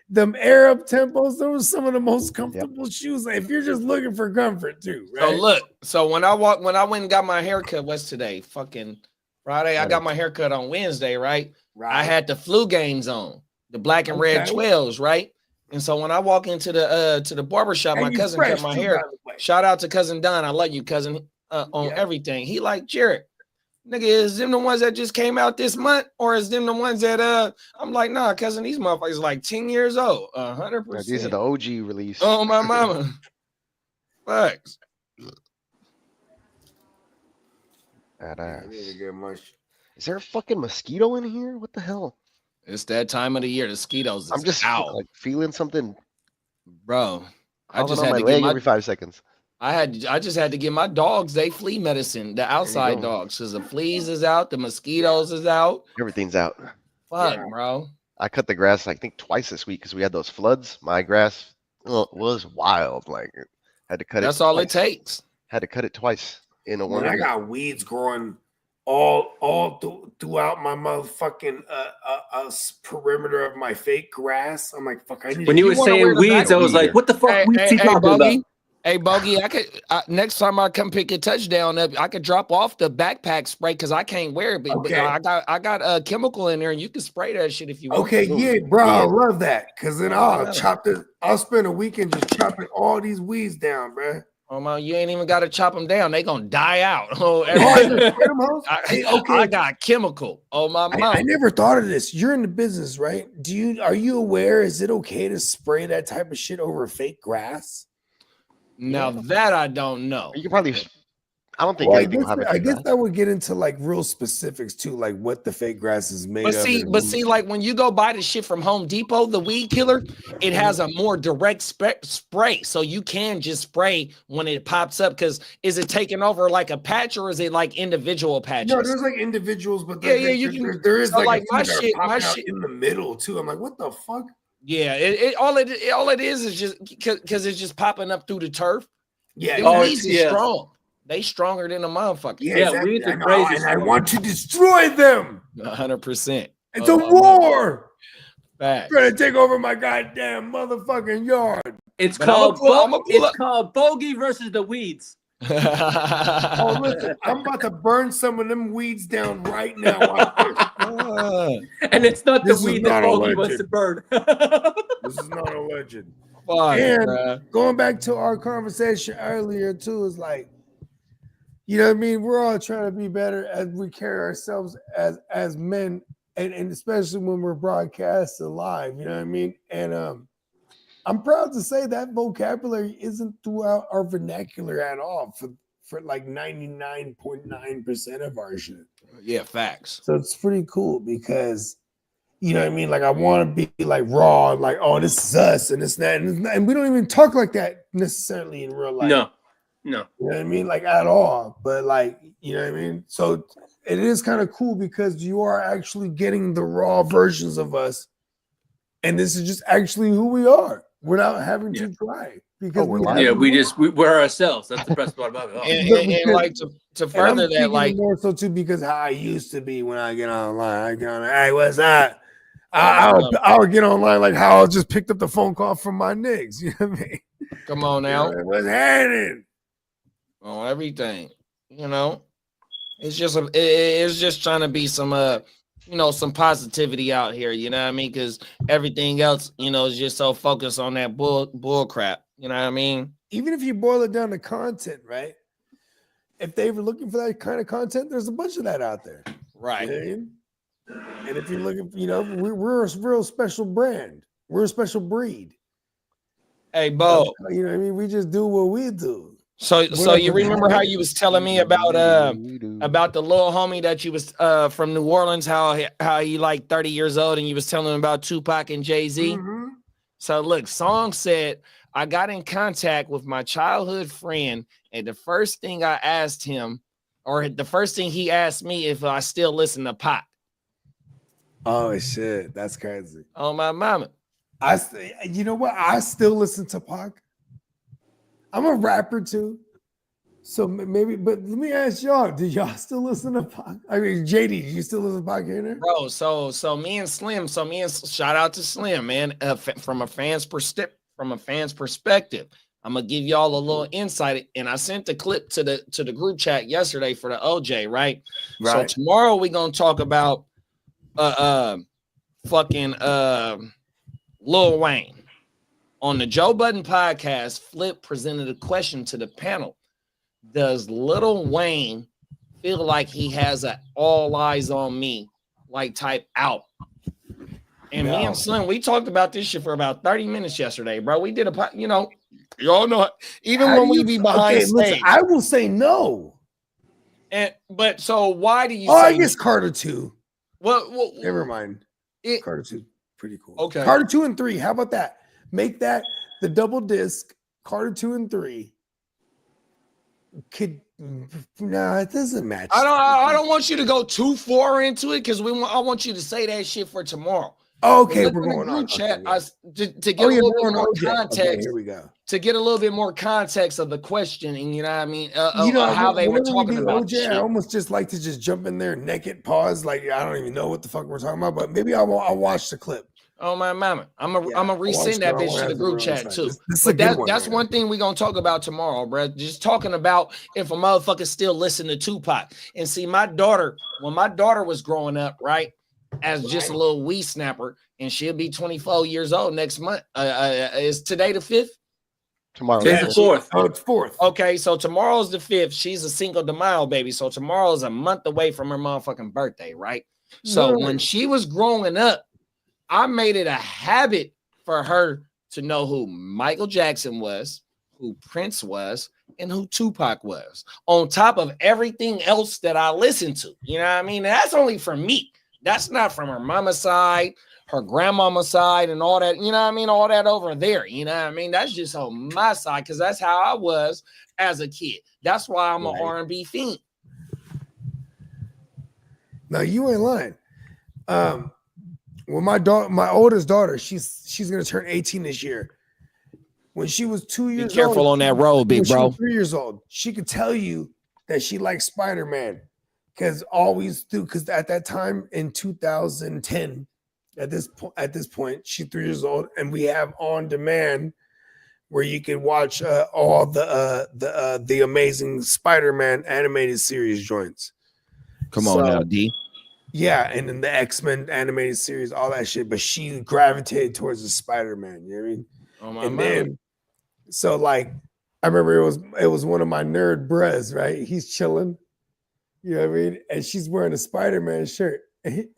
them Air Up Tempos, those were some of the most comfortable shoes. Like, if you're just looking for comfort too, right? So look, so when I went and got my haircut, what's today? Fucking Friday. I got my haircut on Wednesday, right? I had the flu games on, the black and red Okay. 12s, right? And so when I walk into the barber shop, And my you cousin fresh cut my too, hair. by the way. Shout out to cousin Don. I love you, cousin, on Yeah. everything. He like, Jared, nigga, is them the ones that just came out this month, or is them the ones that I'm like, nah, cousin, these motherfuckers like 10 years old, 100%. These are the OG release. Oh my mama. Facts. Badass. Didn't get much. Is there a fucking mosquito in here? What the hell? It's that time of the year. The mosquitoes is I'm just out, like feeling something bro. I crawling just on had my to leg get my every 5 seconds. I just had to give my dogs they flea medicine, the outside go. dogs, because the fleas is out, the mosquitoes is out. Everything's out. Fuck, Yeah. bro. I cut the grass, I think, twice this week because we had those floods. My grass was wild. Like, Had to cut That's it. all twice. it takes. Had to cut it twice in a Man, 1 I week. got weeds growing all throughout my motherfucking perimeter of my fake grass. I'm like, fuck, I need When to you were wanna wear saying the weeds, I was like, what the fuck Hey, weeds hey, he hey, talking Bogey. about? Hey, Bogey, next time I come pick a touchdown up, I could drop off the backpack spray because I can't wear it. But Okay. I got a chemical in there, and you can spray that shit if you want. Okay, to. yeah, bro, I Yeah. love that. Cause then I'll Yeah. chop this. I'll spend a weekend just chopping all these weeds down, bro. Oh man, you ain't even got to chop them down; they gonna die out. Oh, Oh, I just spray them, hoes? I, Hey, okay. I got chemical. Oh my mom. I never thought of this. You're in the business, right? Are you aware? Is it okay to spray that type of shit over fake grass? Now that I don't know. You can probably. I don't think Well, anything will happen. I to guess that. that would get into like real specifics too, like what the fake grass is made But of. see, like when you go buy the shit from Home Depot, the weed killer, it has a more direct spray, so you can just spray when it pops up. Because is it taking over like a patch or is it like individual patches? No, there's like individuals, but Yeah, you can. there is so like, my a few that are shit, popping out in the middle too. I'm like, what the fuck? Yeah, all it is just because it's just popping up through the turf. Yeah, Them Oh, weeds is yeah. strong. They stronger than a motherfucker. Yeah, Yeah, exactly. weeds are I know, crazy and I strong. want to destroy them. 100%. It's a war. Fact. Trying to take over my goddamn motherfucking yard. It's But I'ma pull it's up. called Bogey versus the weeds. Oh, listen, I'm about to burn some of them weeds down right now. Watch this. And it's not the This is weed that not a Bogey wants legend. to burn. This is not a legend. Fuck, And bruh. going back to our conversation earlier too, is like, you know what I mean? We're all trying to be better as we carry ourselves as men, and especially when we're broadcasted live, you know what I mean? And I'm proud to say that vocabulary isn't throughout our vernacular at all for like 99.9% of our shit. Yeah, facts. So it's pretty cool because, you know what I mean? Like, I want to be like raw, like, oh, this is us and this, that, and we don't even talk like that necessarily in real life. No. You know what I mean? Like, at all. But, like, you know what I mean? So it is kind of cool because you are actually getting the raw versions of us. And this is just actually who we are without having to try. Because we're live. Yeah, we're ourselves. That's the best part about it. And like to And I'm further that, thinking like more so too because how I used to be when I get online. I get on, hey, what's that? I'll get online like how I just picked up the phone call from my niggas. You know what I mean? come on now. What's happening? On everything, you know, it's just trying to be some some positivity out here, you know what I mean? Because everything else, is just so focused on that bull crap, you know what I mean? Even if you boil it down to content, right? If they were looking for that kind of content, there's a bunch of that out there. Right. You know what I mean? And if you're looking, we're a real special brand. We're a special breed. Hey, Bo. You know what I mean? We just do what we do. So you remember how you was telling me about the little homie that you was from New Orleans, how he like 30 years old, and you was telling him about Tupac and Jay-Z? Mm-hmm. So look, Song said, I got in contact with my childhood friend, and the first thing I asked him, or the first thing he asked me, if I still listen to Pac. Oh shit, that's crazy. Oh my mama. You know what? I still listen to Pac. I'm a rapper too. So maybe, but let me ask y'all, do y'all still listen to Pac? I mean, JD, do you still listen to Pac here there? Bro, so me and Slim, shout out to Slim, man. From a fan's perspective, I'm gonna give y'all a little insight. And I sent the clip to the group chat yesterday for the OJ, right? So tomorrow we're gonna talk about fucking Lil Wayne. On the Joe Budden podcast, Flip presented a question to the panel. Does Lil Wayne feel like he has an all eyes on me like type out? And me and Slim, we talked about this shit for about 30 minutes yesterday, bro. We did y'all know, even when we be behind stage. Listen, I will say no. But so why do you say I guess Carter 2. Well, never mind. Carter 2, pretty cool. Okay. Carter 2 and 3. How about that? Make that the double disc. Carter 2 and 3. It doesn't match. I don't want you to go too far into it because I want you to say that shit for tomorrow. Oh, okay, Look we're in the going group on. chat. Okay, yeah. To get Oh, a yeah, little we're bit on more OJ. Okay, context, here we go. to get a little bit more context of the question, and you know what I mean, You know, how they were whenever we talking do about the OJ, I shit. almost just like to just jump in there, naked, pause, like I don't even know what the fuck we're talking about, but maybe I'll watch the clip. Oh my mama, I'm Yeah, gonna I'll watch resend that the- I bitch wanna to the have group real chat insight. too. This is a But good one. that's right one thing we're gonna talk about tomorrow, bro. Just talking about if a motherfucker still listen to Tupac. And see, my daughter, when my daughter was growing up, right, as just a little wee snapper, and she'll be 24 years old next month. Is today the 5th? Tomorrow. Today's the 4th. Oh, it's 4th. Okay, so tomorrow's the 5th. She's a Cinco de Mayo baby. So tomorrow is a month away from her motherfucking birthday, right? So when she was growing up, I made it a habit for her to know who Michael Jackson was, who Prince was, and who Tupac was, on top of everything else that I listened to. You know what I mean? That's only for me. That's not from her mama's side, her grandmama's side, and all that. You know what I mean? All that over there. You know what I mean? That's just on my side, because that's how I was as a kid. That's why I'm an R&B fiend. No, you ain't lying. Well, my oldest daughter, she's gonna turn 18 this year. When she was 2 years old, Be careful on that road, big when she bro. was 3 years old, she could tell you that she likes Spider-Man because because at that time in 2010, at this point, she's 3 years old, and we have on demand where you can watch all the Amazing Spider-Man animated series joints. Come on now, D. Yeah, and then the X-Men animated series, all that shit. But she gravitated towards the Spider-Man. You know what I mean? Oh my And mama. then, so like, I remember it was one of my nerd bros, right? He's chilling. You know what I mean? And she's wearing a Spider-Man shirt.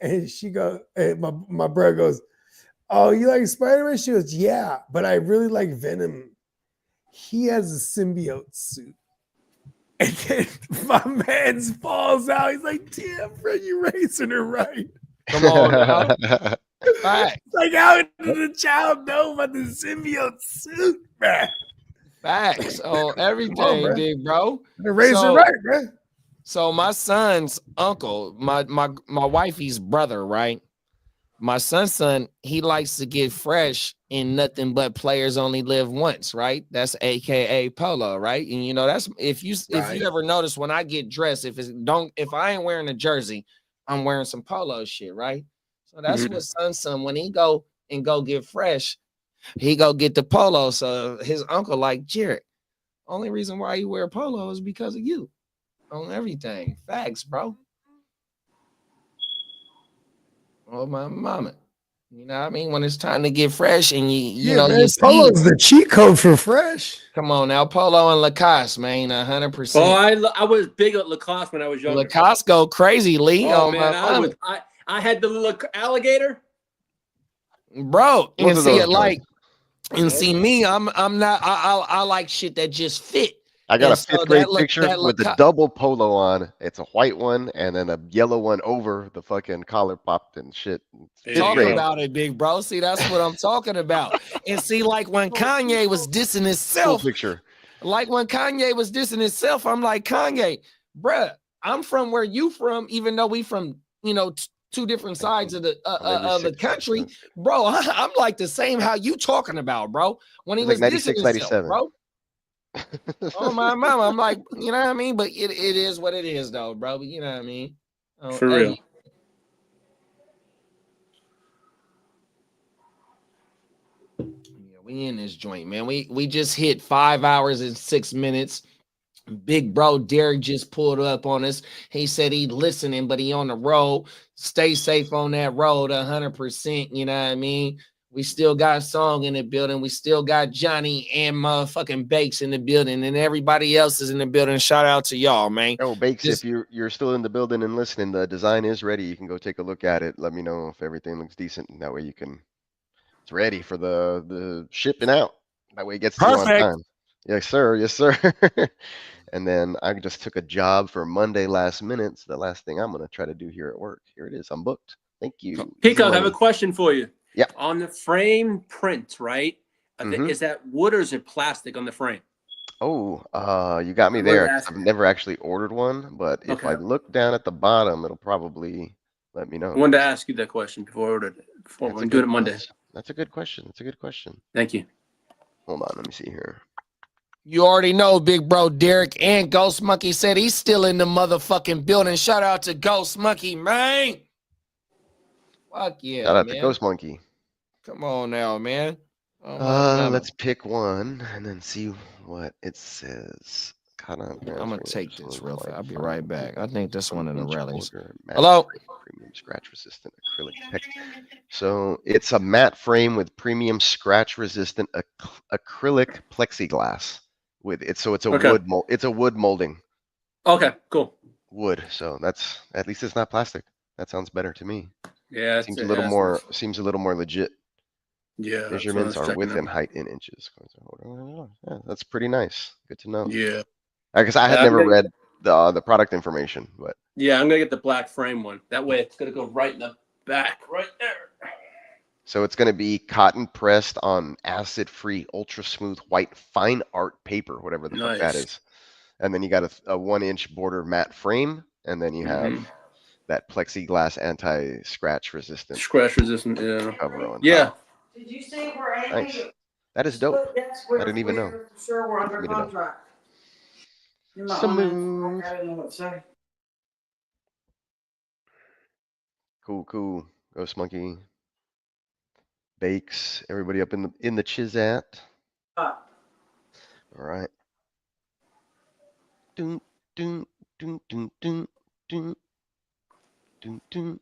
And she goes, and my bro goes, "Oh, you like Spider-Man?" She goes, "Yeah, but I really like Venom. He has a symbiote suit." And then my man falls out. He's like, "Damn, bro, you raising her right." Come on now. Facts. Like, how did the child know about the symbiote suit, man? Facts. Oh, Come everything, on, bro. big bro. The razor So- right, man. So my son's uncle, my wifey's brother, right? My son's son, he likes to get fresh in nothing but players only live once, right? That's AKA polo, right? And you know, that's if you ever notice when I get dressed, if I ain't wearing a jersey, I'm wearing some polo shit, right? So that's what son when he go get fresh, he go get the polo. So his uncle like, "Jared, only reason why you wear polo is because of you." On everything. Facts, bro. Oh my mama. You know what I mean? When it's time to get fresh and you know, man, you see, Polo's the cheat code for fresh. come on now, Polo and Lacoste, man, 100%. Oh, I was big at Lacoste when I was younger. Lacoste go crazy, Lee. Oh Oh, man, my mama. I had the little alligator. Bro, and Both of see those it like, and see me, I'm not, I like shit that just fit. I got And a so fifth grade that picture with the Lacoste- double polo on. It's a white one and then a yellow one over the fucking collar popped and shit. There you Talk go. about it, big bro. See, that's what I'm talking about. And see, like when Kanye was dissing Full himself, picture. like when Kanye was dissing himself, I'm like, Kanye, bruh, I'm from where you from, even though we from, you know, two different sides of the country, bro. I'm like the same how you talking about, bro. When he It's was like dissing 96, himself, 97. bro. Oh my mama, I'm like, you know what I mean? But it is what it is, though, bro. But you know what I mean? Oh, For real. Yeah, we in this joint, man. We just hit 5 hours and 6 minutes. Big bro Derek just pulled up on us. He said he listening, but he on the road. Stay safe on that road 100%. You know what I mean? We still got Song in the building. We still got Johnny and motherfucking Bakes in the building, and everybody else is in the building. Shout out to y'all, man. Oh, Bakes, Just- if you're still in the building and listening, the design is ready. You can go take a look at it. Let me know if everything looks decent. And that way you can, it's ready for the shipping out. That way it gets to you on Perfect. time. Yes, sir. Yes, sir. And then I just took a job for Monday last minute. So the last thing I'm going to try to do here at work. Here it is. I'm booked. Thank you. Pico, I Easy have a money. question for you. Yeah. On the frame print, right? Is that wood or is it plastic on the frame? Oh, you got me I wanted there. to 'Cause ask I've never actually ordered one, but if I Okay. look down at the bottom, it'll probably let me know. I wanted to ask you that question before we do it Monday. That's a good question. That's a good question. Thank you. Hold on, let me see here. You already know, big bro Derek and Ghost Monkey said he's still in the motherfucking building. Shout out to Ghost Monkey, man. Fuck yeah, Shout out man. to Ghost Monkey. Come on now, man. Oh, my Let's pick one and then see what it says. I'm gonna take this real fast. I'll be right back. I think this one in the rallies. Matte Hello. frame, premium scratch resistant acrylic text. So it's a matte frame with premium scratch resistant acrylic plexiglass with it. So it's a Okay. wood mold. It's a wood molding. Okay, cool. Wood. So that's at least it's not plastic. That sounds better to me. Yeah, Seems a little more legit. Yeah, Measurements are width and height in inches. Yeah, that's pretty nice. Good to know. Yeah, Because I had I'm never gonna- read the product information, but yeah. I'm gonna get the black frame one. That way, it's gonna go right in the back, right there. so it's going to be cotton pressed on acid-free, ultra smooth white fine art paper, whatever the fuck that Nice. is. And then you got a 1-inch border matte frame, and then you have Mhm. that plexiglass anti-scratch resistant Scratch resistant. Yeah. cover on Yeah. top. Did you say we're Nice. anything? That is dope. That's I didn't even know. we're for sure we're under Me to know. contract. You're not Smooth. I don't know what to say. Cool. Ghost Monkey. Bakes. Everybody up in the chizat. All right. Doom, doom, doom, doom, doom, doom, doom, doom.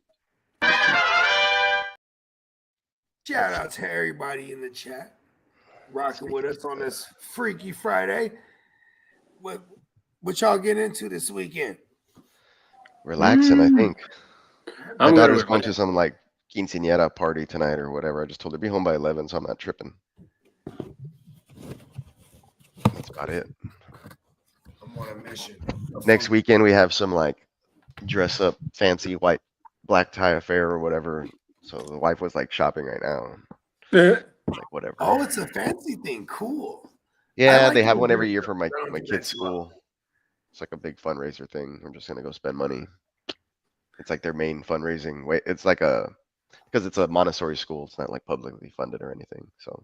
Shout out to everybody in the chat rocking with us on this Freaky Friday. What y'all get into this weekend? Relaxing, I think. My I'm daughter's gonna going to some like quinceañera party tonight or whatever. I just told her be home by 11, so I'm not tripping. That's about it. I'm on a mission. Next weekend we have some like dress up fancy white black tie affair or whatever. So the wife was like shopping right now. Like whatever. Oh, it's a fancy thing. Cool. Yeah, like they have the one every dress year up. for my I don't do kids' that too well. school. It's like a big fundraiser thing. I'm just gonna go spend money. It's like their main fundraising way. It's like because it's a Montessori school. It's not like publicly funded or anything. So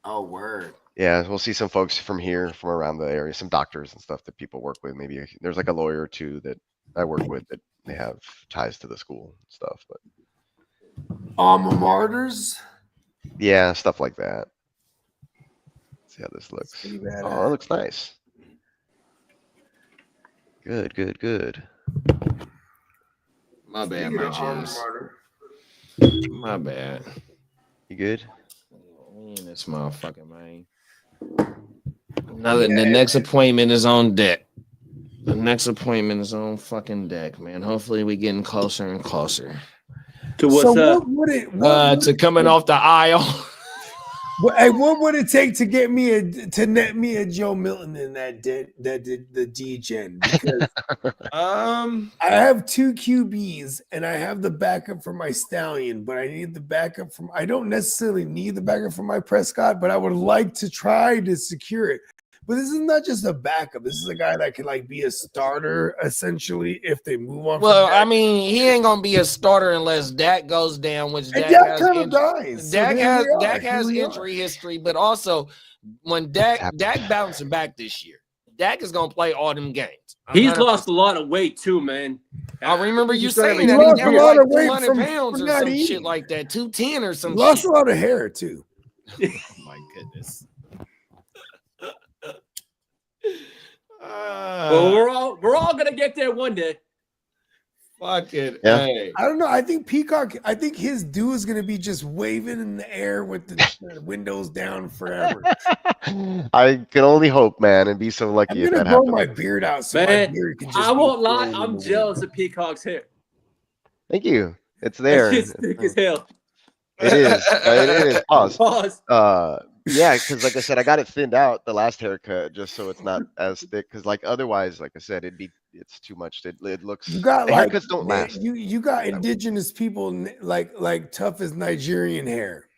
Oh, word. yeah, we'll see some folks from here, from around the area, some doctors and stuff that people work with. Maybe there's like a lawyer or two that I work with that they have ties to the school and stuff. But Alma Martyrs. yeah, stuff like that. Let's see how this looks. Pretty badass. Oh, it looks nice. Good. My bad, Speaking my of Alma G's. Mater, My bad. You good? We in this motherfucker, man. The next appointment is on deck. The next appointment is on fucking deck, man. Hopefully we getting closer and closer To what's so up? what would it? to coming off the aisle. What would it take to get me to net me a Joe Milton in that the D-Gen? Because I have 2 QBs and I have the backup for my Stallion, but I need the backup from. I don't necessarily need the backup for my Prescott, but I would like to try to secure it. But this is not just a backup. This is a guy that can like be a starter essentially if they move on. Well, from I Dak. mean, he ain't gonna be a starter unless Dak goes down, which And Dak Dak has kind of injury. dies. So Dak there has we are. Dak has Here we are. injury history, but also when Dak bouncing back this year, Dak is gonna play all them games. He's 100%. lost a lot of weight too, man. I remember you He's starting saying to that He he lost down a lot like of weight 200 from pounds or not some eating. shit like that, 210 or some He lost shit. a lot of hair too. Oh my goodness. Well, we're all gonna get there one day. Fuck it. Yeah. Hey. I don't know. I think Peacock. I think his due is going to be just waving in the air with the windows down forever. I can only hope, man, and be so I'm lucky if going to that grow happens. my beard out so my Man, beard can just. I be won't lie. flowing in I'm the jealous wind. of Peacock's hair. Thank you. It's there. That shit's thick as hell. It is. It is. Pause. Pause. Yeah, because like I said, I got it thinned out the last haircut just so it's not as thick. Because like otherwise, like I said, it's too much. It looks. You got the like haircuts don't last. You got indigenous people like tough as Nigerian hair.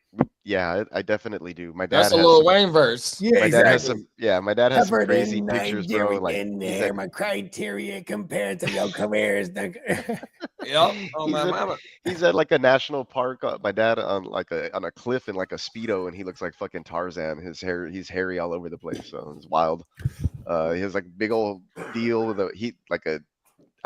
Yeah, I definitely do. My dad That's a has Lil some, Wayne verse. Yeah, my dad has exactly. some, yeah, my dad has some Covered crazy in pictures, bro. Like in he's there, at my criteria compared to your career is the. Yep. Oh he's my at mama. he's at like a national park. My dad on a cliff in like a speedo, and he looks like fucking Tarzan. He's hairy all over the place. So it's wild. He has like big old deal with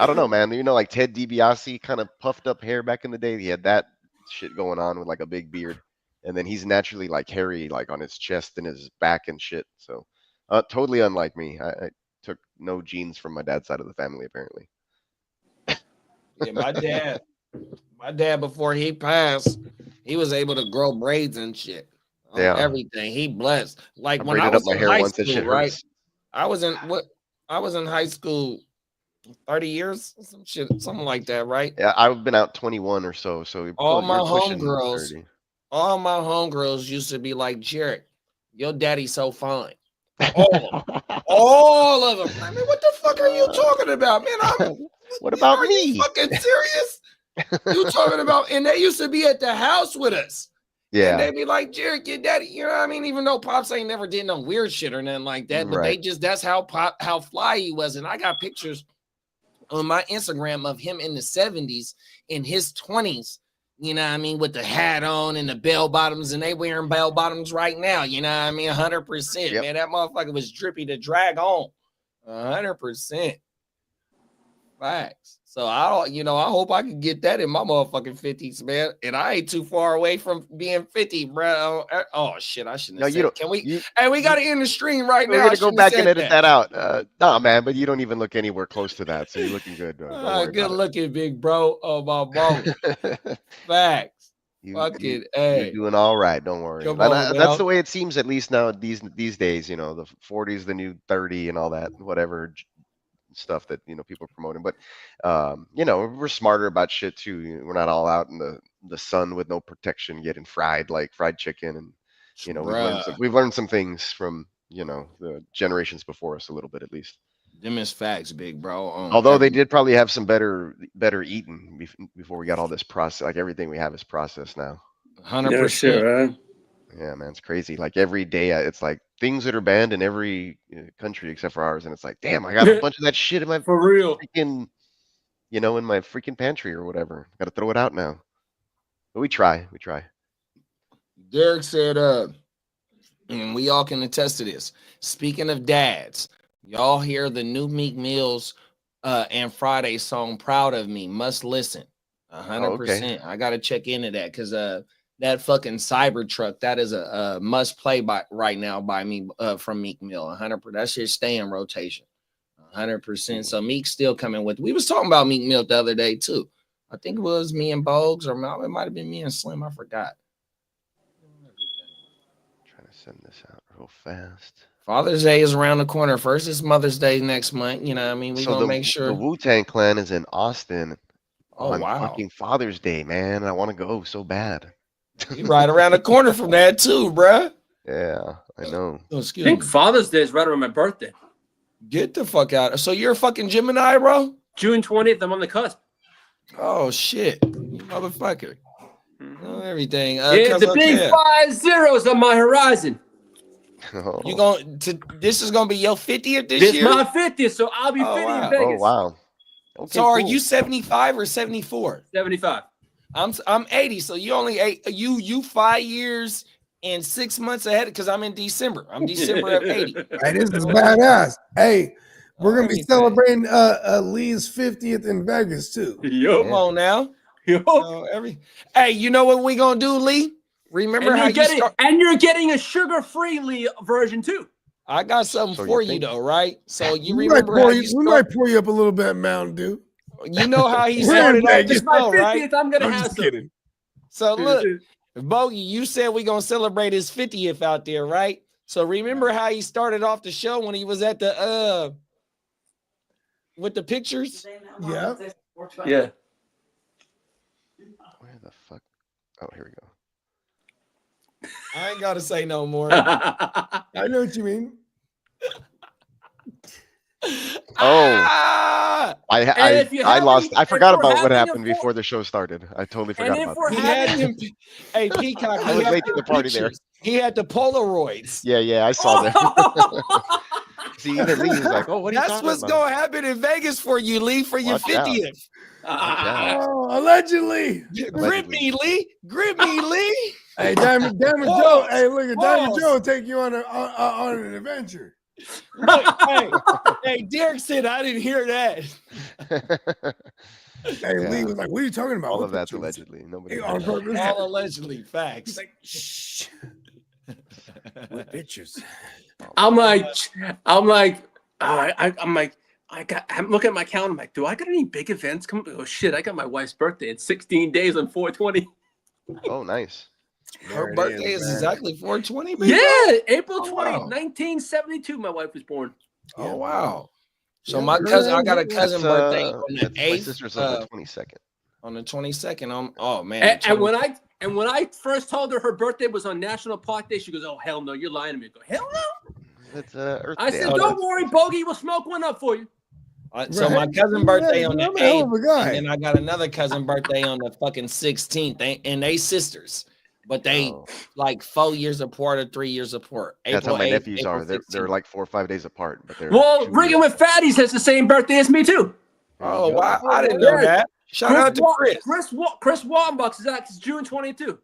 I don't know, man. You know, like Ted DiBiase, kind of puffed up hair back in the day. He had that shit going on with like a big beard, and then he's naturally like hairy, like on his chest and his back and shit. So, totally unlike me. I took no genes from my dad's side of the family, apparently. Yeah, my dad before he passed, he was able to grow braids and shit. On Yeah. everything. He blessed. Like I when I braided up was my in hair high once. That school, shit right? hurts. I was in high school 30 years, some shit, something like that, right? Yeah, I've been out 21 or so. So you're All my pushing homegirls, 30. all my homegirls used to be like, Jared, your daddy's so fine. All of them. I mean, what the fuck are you talking about, man? What about Are me? you fucking serious? You talking about? And they used to be at the house with us. And Yeah, they'd be like, Jared, your daddy, you know what I mean? Even though Pops ain't never did no weird shit or nothing like that, but right. that's how fly he was. And I got pictures on my Instagram of him in the 70s, in his 20s, you know what I mean, with the hat on and the bell bottoms, and they wearing bell bottoms right now, you know what I mean? 100%, Yep. man. That motherfucker was drippy to drag on. 100%. Facts. So I hope I can get that in my motherfucking 50s, man. And I ain't too far away from being 50, bro. Oh shit, I shouldn't No, have you said. don't. Can we? You, Hey, we got to end the stream right we're now. I gonna go shouldn't have back and said edit that out. Nah, man, but you don't even look anywhere close to that. So you're looking good. Don't worry Good about looking, big bro. Oh my mom. it. Facts. You, Fucking you're hey. doing all right. Don't worry. Come And on that's now. the way it seems, at least now these days. You know, the 40 is the new 30 and all that, whatever stuff that people are promoting. But we're smarter about shit too. We're not all out in the sun with no protection, getting fried like fried chicken, and Bruh. we've learned some things from the generations before us, a little bit at least. Them is facts, big bro. Although they did probably have some better eating before we got all this process. Like everything we have is processed now. 100%. Right? Yeah, man, it's crazy. Like every day, it's like things that are banned in every country except for ours, and it's like, damn, I got a bunch of that shit in my For real. freaking, in my freaking pantry or whatever. Got to throw it out now. But we try. Derek said, and we all can attest to this. Speaking of dads, y'all hear the new Meek Mills and Friday song "Proud of Me"? Must listen. 100%. I gotta check into that because that fucking Cybertruck, that is a must play by right now by me from Meek Mill. 100%. That shit stay in rotation. 100%. So Meek's still coming with. We was talking about Meek Mill the other day too. I think it was me and Bogues, or it might have been me and Slim. I forgot. Trying to send this out real fast. Father's Day is around the corner. First is Mother's Day next month. You know what I mean? We're going to make sure. The Wu-Tang Clan is in Austin on wow. fucking Father's Day, man. I want to go so bad. You right around the corner from that too, bruh. Yeah, I know. Oh, I excuse think me. Father's Day is right around my birthday. Get the fuck out. So you're a fucking Gemini, bro? June 20th, I'm on the cusp. Oh, shit. You motherfucker. Oh, everything. Yeah, the big 5-0 on my horizon. Oh. This is gonna be your 50th this This year? my 50th, so I'll be 50 wow. in Vegas. Oh, wow. Okay, So are cool. you 75 or 74? 75. I'm 80, so you only you 5 years and 6 months ahead because I'm in December. I'm December of 80. Hey, this is badass. Hey, we're gonna be Everything. celebrating Lee's 50th in Vegas too. Yo. Come on now. Yo. Hey, you know what we gonna do, Lee? Remember And how you're getting a sugar-free Lee version too. I got something So for you you think- though, right? So you We remember might how pour you we might pour you up a little bit of Mountain Dew. you know how he We're started in off Vegas. the It's my show, 50th. right? I'm gonna I'm have just some. kidding. So look, Bogey, you said we're gonna celebrate his 50th out there, right? So remember how he started off the show when he was at the with the pictures? Yeah. Yeah. Where the fuck? Oh, here we go. I ain't gotta say no more. I know what you mean. Ah! I forgot about what happened before the show started. I totally forgot about that. He had him. Hey, Peacock. I was late to the party there. He had the Polaroids. Yeah, I saw that. See, even Lee was like, "Oh, what are you That's talking what's about?" gonna happen in Vegas for you, Lee, for your Watch out. 50th. Oh, allegedly. Grip me, Lee. Grip me, Lee. Hey, Diamond Pause. Joe. Hey, look at Diamond Pause. Joe will take you on an adventure. Look, hey, Derek said I didn't hear that. Hey, Yeah. Lee was like, "What are you talking about?" All What of that's picture was allegedly. it? Nobody. Hey, knows. on purpose. All allegedly facts. He's like, "Shh." What pictures? I'm like, I'm looking at my calendar. I'm like, do I got any big events coming? Oh shit, I got my wife's birthday in 16 days on 420. Oh, nice. Her There it birthday is man. exactly 420. Yeah, April 20th, wow. 1972. My wife was born. Oh wow. So Yeah, my cousin, I got a that's, cousin birthday on the My 8th. sister's on the 22nd. On the 22nd. Oh man. And when I first told her birthday was on National Park Day, she goes, "Oh hell no, you're lying to me." I go, "Hell no." It's Earth I Day. said, "Don't worry, Bogey, we'll smoke one up for you." So my cousin birthday on the I'm a hell of 8th, a guy. and then I got another cousin birthday on the fucking 16th, and they sisters, but they Oh. like 4 years apart or 3 years apart. That's how April my 8th, nephews April are. They're 16th. like 4 or 5 days apart, but they're Well, 2 Rigging years. with Fatties has the same birthday as me too. There you Oh go. wow, I didn't know Yeah. that. Shout out to Chris. Chris Wallenbucks is June 22.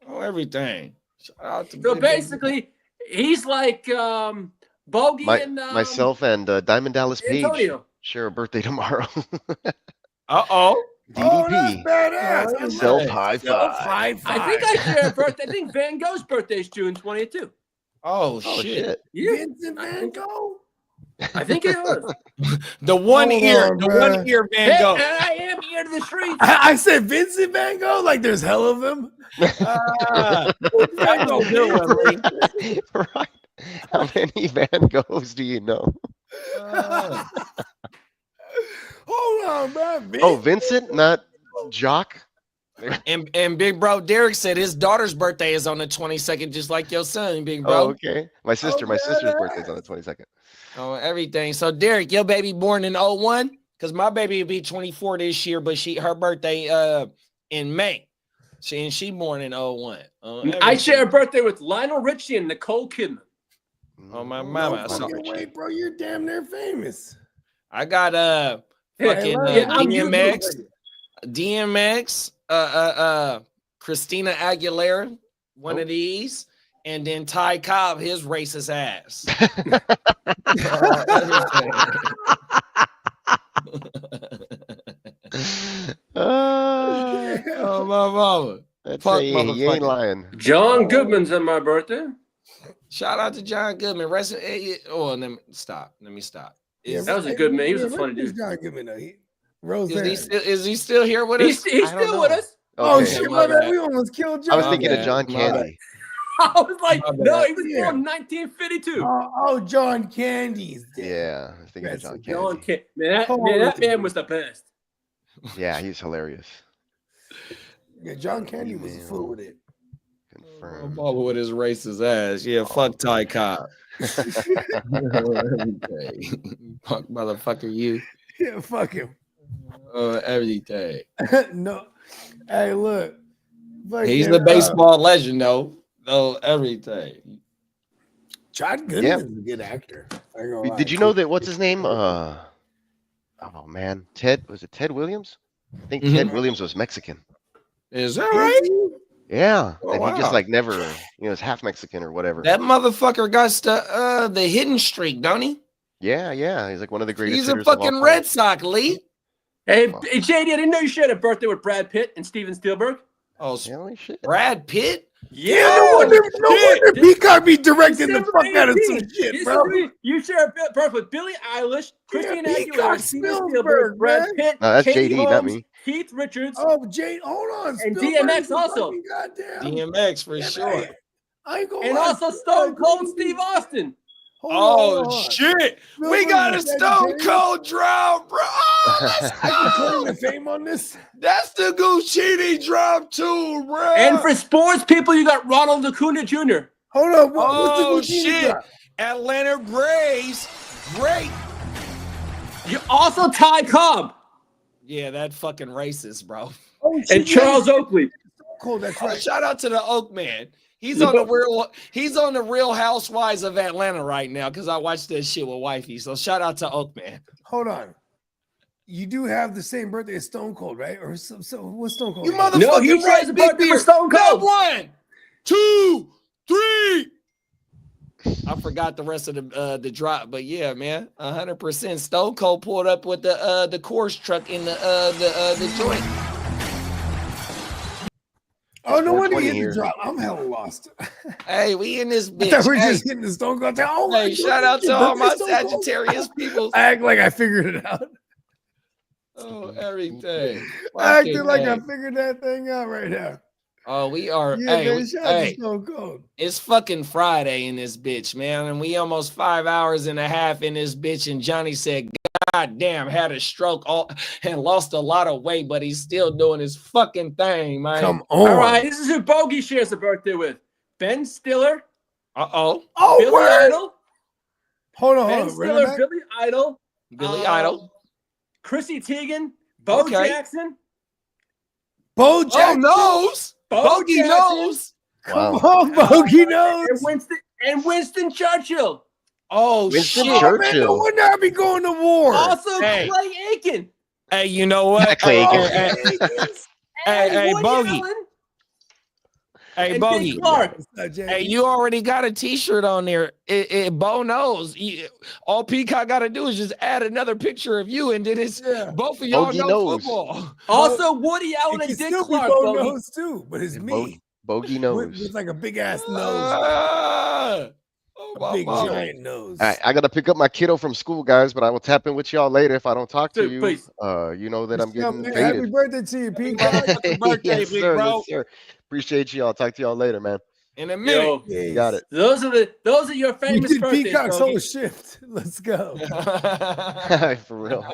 Oh, everything. Shout out to So Big basically, he's like Bogey and Myself and Diamond Dallas Page Antonio. share a birthday tomorrow. Uh-oh. Oh, that's DDP. badass. I Self love it. high five. I think I share a birthday. I think Van Gogh's birthday is June 22. Oh, Oh shit. shit. Yeah, Vincent Van Gogh. I think it was. The one Hold ear, on, the bruh. one ear Van Hey, Gogh. and I am ear to the streets. I said Vincent Van Gogh, like there's hell of them. Ah, that's a good one, Lee. Right. How many Van Goghs do you know? Ah. Hold on, bro. Oh, Vincent, not Jock. And Big Bro Derek said his daughter's birthday is on the 22nd, just like your son, Big Oh, Bro. okay. My sister's birthday's on the 22nd. Oh, everything. So Derek, your baby born in 01? Because my baby will be 24 this year, but her birthday in May. She born in 01. I share a birthday with Lionel Richie and Nicole Kidman. Oh my No mama. So fucking way, bro. You're damn near famous. I got fucking I'm DMX, Christina Aguilera, one of these, and then Ty Cobb, his racist ass. Oh my mama. That's Fuck he ain't motherfucker. lying. John Goodman's on my birthday. Shout out to John Goodman. Let me stop. Yeah, That was a good man. He was a yeah, funny where's dude. John Goodman, though? Roseanne. Is he still here with us? He's I don't still with know. us. Oh Okay. shit, my my bad. bad. We almost killed I was John. thinking of bad, John my bad. Candy. I was like, My bad. no, he was Yeah. born in 1952. Oh, John Candy's dead. Yeah, I was thinking of That's John John Candy. Kid. Man, Come that on, man was the best. Yeah, he's hilarious. Yeah, John Candy was a Email. fool with it. Confirmed. Baba with his racist ass. Yeah, fuck Ty Cobb. Fuck motherfucker you. Yeah, fuck him. Everything. No. Hey, look. He's Fucking, the baseball legend though. Oh, everything. John Goodman Yeah. is a good actor. I ain't gonna lie. Did you know that? What's his name? Oh man, Ted. Was it Ted Williams? I think Mhm. Ted Williams was Mexican. Is that right? Yeah, Oh, and he wow. just like never, is half Mexican or whatever. That motherfucker got the hidden streak, don't he? Yeah, he's like one of the greatest. He's a hitters of all fucking time. Red Sox, Lee. Hey, Wow. hey, JD, I didn't know you shared a birthday with Brad Pitt and Steven Spielberg. Oh, Holy shit! Brad Pitt. Yeah, no wonder Peacock be directing the December fuck out of 18th. some shit, This bro. is- You share a birthday with Billie Eilish, Christina Peacock Aguilera, Steven Spielberg, Spielberg, Brad man. Pitt, No, that's Katie JD, not Holmes, me. Keith Richards. Oh, Jade, hold on. And Spielberg DMX is a also. fucking Goddamn. DMX for Yeah, sure. man. I ain't gonna And lie, also Spielberg, Stone Cold man. Steve Austin. Oh Hold on. shit! We Spielberg got a is Stone Sagittarius. Cold drop, bro. Oh, I can claim the fame on this. that's the Guccini drop too, bro. And for sports people, you got Ronald Acuna Jr. Hold on. What's oh the Guccini shit! drop? Atlanta Braves, great You also Ty Cobb Yeah, that fucking racist, bro. Oh, and shit, Charles Oakley. Cool, that's Oh, right. shout out to the Oak Man. He's on the Real Housewives of Atlanta right now because I watched that shit with wifey. So shout out to Oak Man. Hold on. You do have the same birthday as Stone Cold, right? Or so what's Stone Cold? You name? motherfucking No, he shares right, a Big birthday Beard. with Stone Cold. 1, 2, 3. I forgot the rest of the drop, but yeah, man, 100%. Stone Cold pulled up with the Course truck in the joint. Oh, no wonder 420 you hit here. the drop. I'm hella lost. Hey, we in this I bitch. thought we were Hey, just hitting the Stone Cold. Oh, hey, shout out to all my birthday, Stone Cold? Sagittarius people. I act like I figured it out. Oh, everything. I acted Fucking like A. I figured that thing out right now. Oh, we are. Yeah, hey, man, shout out hey, to Stone Cold. it's fucking Friday in this bitch, man. And we almost 5 hours and a half in this bitch. And Johnny said, God damn, had a stroke and lost a lot of weight, but he's still doing his fucking thing, man. Come on. All right, this is who Bogey shares a birthday with. Ben Stiller, Uh-oh. Oh, Billy word. Idol, Hold on, Ben hold on. Run it Stiller, back. Billy Idol, Billy Idol. Chrissy Teigen, Bo Okay. Jackson, Bo Oh, Jackson. knows. Bo Bogey Jackson, knows. Come Wow. on, Bogey knows. and Winston Churchill. Oh, Winston shit. Oh, man, no Churchill. wonder I be going to war. Also Hey. Clay Aiken. Hey, you know what? Clay Hey, Aiken. hey, And hey, Woody Bogey. Allen hey, and Bogey. Dick Clark. Hey, you already got a T-shirt on there. Bo knows. All Peacock got to do is just add another picture of you, and then it's Yeah. both of y'all Bogey know knows. football. Also Woody It Allen can and Dick still be Clark. Bo Bogey. knows too, but it's me. Bogey With, knows. with like a big ass nose, Ah. Oh, a my big mama. giant nose. All right, I gotta pick up my kiddo from school, guys, but I will tap in with y'all later if I don't talk to Dude, you. please. You know that I'm getting Happy faded. birthday to you, Peacock. Happy birthday, Yes, big sir. bro. Yes, sir. Appreciate y'all. Talk to y'all later, man. In a minute. Yo, Yes. Got it. those are your We famous did birthdays. Peacock's Bogey. whole shift. Let's go. For real.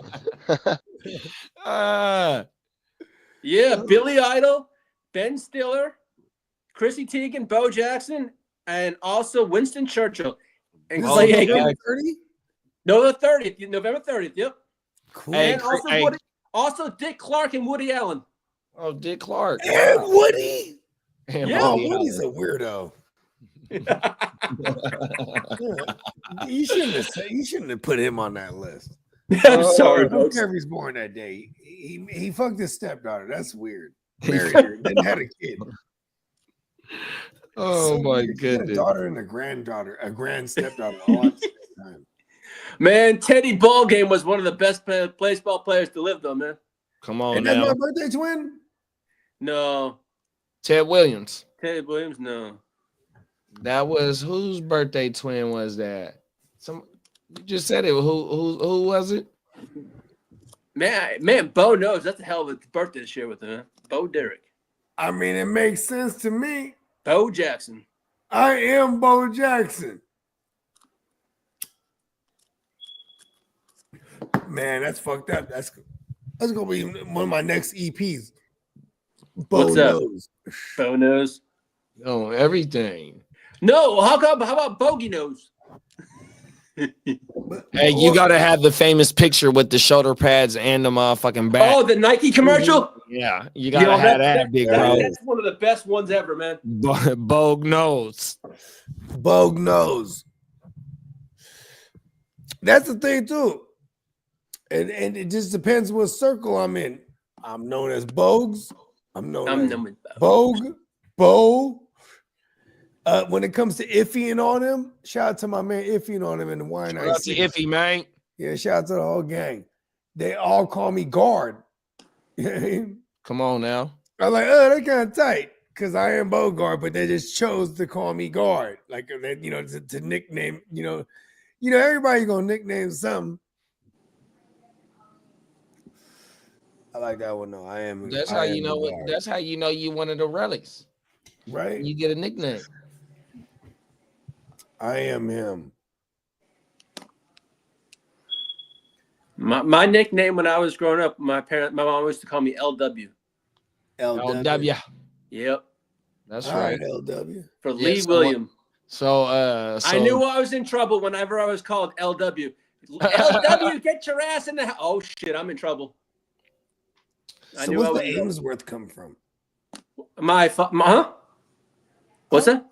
Yeah, Billy Idol, Ben Stiller, Chrissy Teigen, Bo Jackson, and also Winston Churchill. And This Clay is Aiken. November 30? November 30th. Yep. Cool. Hey, And also hey. also Dick Clark and Woody Allen. Oh, Dick Clark. And Woody. And Yeah. Oh, Woody Woody's Allen. a weirdo. Yeah. You shouldn't have put him on that list. I'm sorry, I don't folks. care if he's born that day. He fucked his stepdaughter. That's weird. Married her, then had a kid. Oh, So my weird. He had a goodness. daughter and a granddaughter, a grand stepdaughter all at the same time. Man, Teddy Ballgame was one of the best baseball players to live, though, man. Come on And that's now. my birthday twin? No, Ted Williams. Teddy Williams, no. That was whose birthday twin was that? You just said it. Who was it? Man, Bo knows. That's a hell of a birthday to share with him, man. Bo Derek. I mean, it makes sense to me. Bo Jackson. I am Bo Jackson. Man, that's fucked up. That's gonna be one of my next EPs. Bo What's up? knows. Bo knows. Oh, everything. No, how about Bogey knows? Hey, you gotta have the famous picture with the shoulder pads and the motherfucking back. Oh, the Nike commercial? Yeah, you gotta have that, big bro. That's one of the best ones ever, man. Bogue knows. Bo knows. That's the thing too. And it just depends what circle I'm in. I'm known as Bogues. I'm known as Bogue, Bo. When it comes to Iffy and all them, shout out to my man Iffy and all them in the wine. Shout out to Iffy, man. Yeah, shout out to the whole gang. They all call me guard. Come on now. I'm like, oh, they're kind of tight because I am Bogart, but they just chose to call me guard, like that, to nickname. Everybody gonna nickname something. I like that one though. I am. That's I how am you know the what. guard, That's how you know you one of the relics. right? You get a nickname. I am him. My nickname when I was growing up, my mom used to call me LW. LW. Yep. That's All right. right, LW. For Yeah, Lee so William. So I knew I was in trouble whenever I was called LW LW, get your ass in the house. Oh shit, I'm in trouble. So where's the Ainsworth come from? Huh? What's that?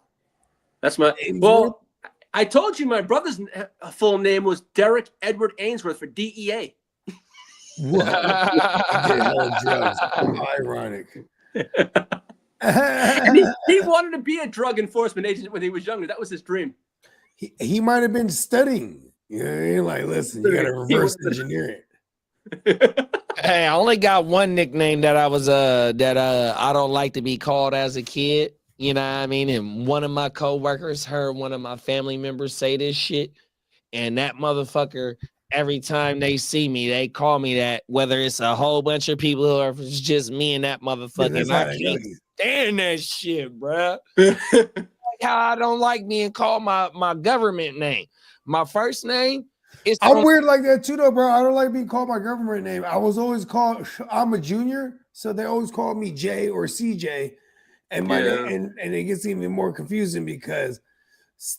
That's my Ainsworth? Well, I told you my brother's full name was Derek Edward Ainsworth for DEA. Whoa. He did hella drugs. How ironic. And he wanted to be a drug enforcement agent when he was younger. That was his dream. He might have been studying. You know what I mean? Like, listen, you gotta reverse engineer it. Hey, I only got one nickname that I was I don't like to be called as a kid. You know what I mean? And one of my coworkers heard one of my family members say this shit, and that motherfucker, every time they see me, they call me that, whether it's a whole bunch of people or if it's just me and that motherfucker. And I can't stand that shit, bruh. Like how I don't like being called my government name. My first name is I'm weird like that too, though, bro. I don't like being called my government name. I was always called, I'm a junior, so they always call me J or CJ. And my name, and it gets even more confusing because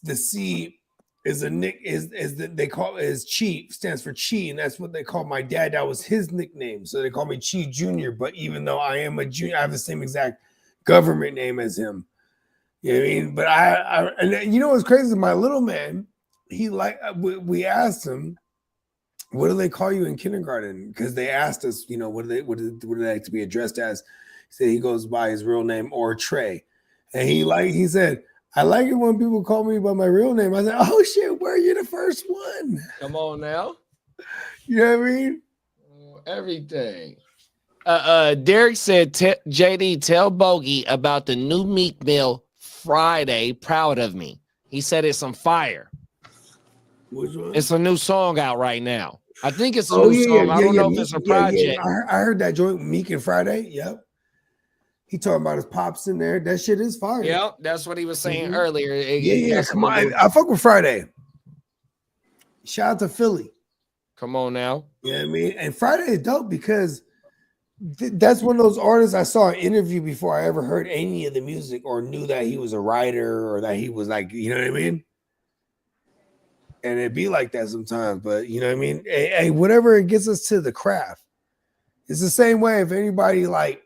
the C is they call is Chi, stands for Chi, and that's what they call my dad. That was his nickname, so they call me Chi Junior. But even though I am a junior, I have the same exact government name as him. You know what I mean? But I and you know what's crazy? My little man, he we asked him, what do they call you in kindergarten? Because they asked us, you know, what do they like to be addressed as? He said he goes by his real name or Trey. And he said, I like it when people call me by my real name. I said, oh shit, where are you the first one? Come on now. You know what I mean? Everything. Derek said, JD, tell Bogey about the new Meek Mill Friday, Proud of Me. He said it's on fire. Which one? It's a new song out right now. I think it's a new song. I don't know if it's a project. I heard that joint Meek and Friday. Yep. He talking about his pops in there. That shit is fire. Yep, that's what he was saying earlier. Come on. I fuck with Friday. Shout out to Philly. Come on now. You know what I mean? And Friday is dope because that's one of those artists I saw an interview before I ever heard any of the music or knew that he was a writer or that he was like, you know what I mean? And it'd be like that sometimes, but you know what I mean? Hey, whatever it gets us to the craft. It's the same way if anybody like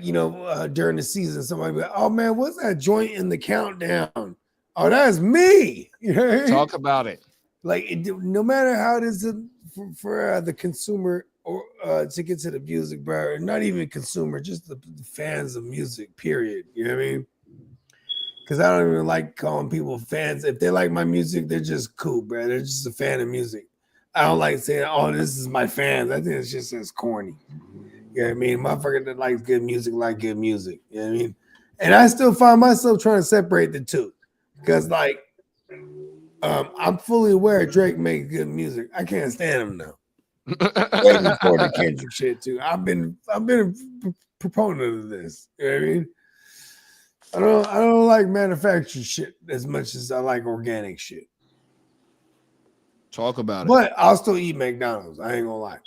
you know, during the season, somebody be like, oh man, what's that joint in the countdown? Oh, that's me. You know what I mean? Talk about it. Like, no matter how it is for the consumer or to get to the music, bro, not even consumer, just the fans of music, period. You know what I mean? Because I don't even like calling people fans. If they like my music, they're just cool, bro. They're just a fan of music. I don't like saying, oh, this is my fans. I think it's just as corny. You know what I mean? Motherfucker that likes good music like good music. You know what I mean? And I still find myself trying to separate the two. Because like I'm fully aware Drake makes good music. I can't stand him now. Way before the Kendrick shit too. I've been a proponent of this. You know what I mean? I don't like manufactured shit as much as I like organic shit. Talk about it. But I'll still eat McDonald's. I ain't gonna lie.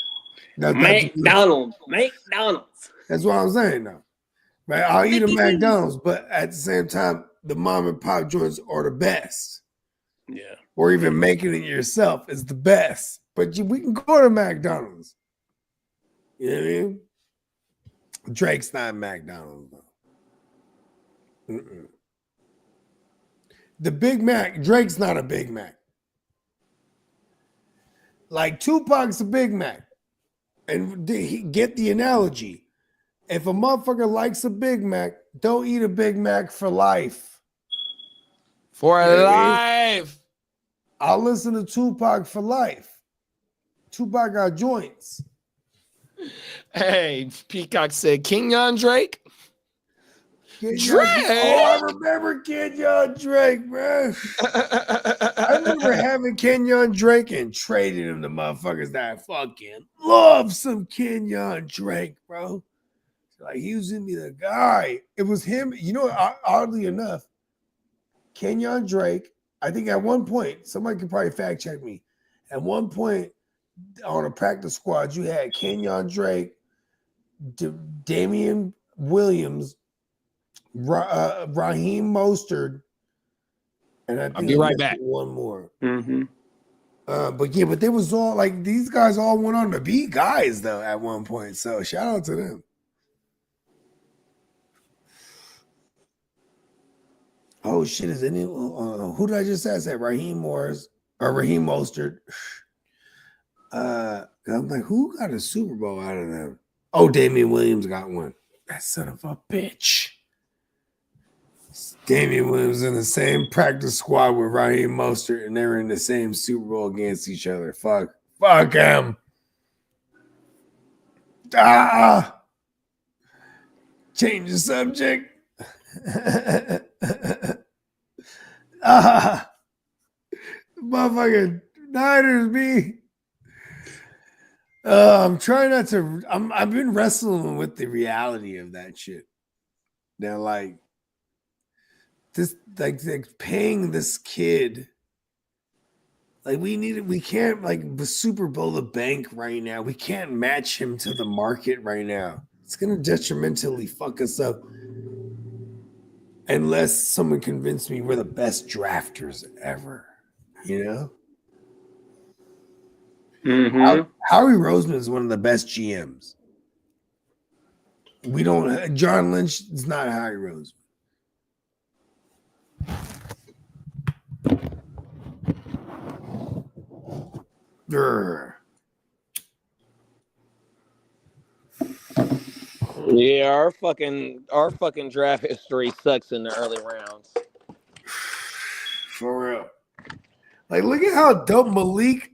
McDonald's. That's what I'm saying now. Right? I'll eat a McDonald's, but at the same time, the mom and pop joints are the best. Yeah. Or even making it yourself is the best. But we can go to McDonald's. You know what I mean? Drake's not McDonald's though. Mm-mm. The Big Mac, Drake's not a Big Mac. Like Tupac's a Big Mac. And get the analogy. If a motherfucker likes a Big Mac, don't eat a Big Mac for life. For life. I'll listen to Tupac for life. Tupac got joints. Hey, Peacock said Kenyon Drake. Drake. Oh, I remember Kenyon Drake, bro. I remember having Kenyon Drake and trading him to motherfuckers that I fucking love some Kenyon Drake, bro. Like he was gonna be the guy. It was him. You know, oddly enough, Kenyon Drake. I think at one point, somebody could probably fact check me. At one point on a practice squad, you had Kenyon Drake, Damian Williams, Raheem Mostert, and I think I'll be right back. One more. Mm-hmm. But they was all like these guys all went on to be guys though at one point. So shout out to them. Oh shit! Is any who did I just say? I said Raheem Morris or Raheem Mostert. I'm like, who got a Super Bowl out of them? Oh, Damian Williams got one. That son of a bitch. Damian Williams in the same practice squad with Raheem Mostert, and they were in the same Super Bowl against each other. Fuck him. Change the subject. Motherfucking Niners be. I'm trying not to. I've been wrestling with the reality of that shit. They're like this, like paying this kid. Like we can't like Super Bowl the bank right now. We can't match him to the market right now. It's gonna detrimentally fuck us up. Unless someone convinced me we're the best drafters ever, you know? Mm-hmm. Howie Roseman is one of the best GMs. John Lynch is not Howie Roseman. Grr. Yeah, our fucking draft history sucks in the early rounds. For real. Like, look at how dope Malik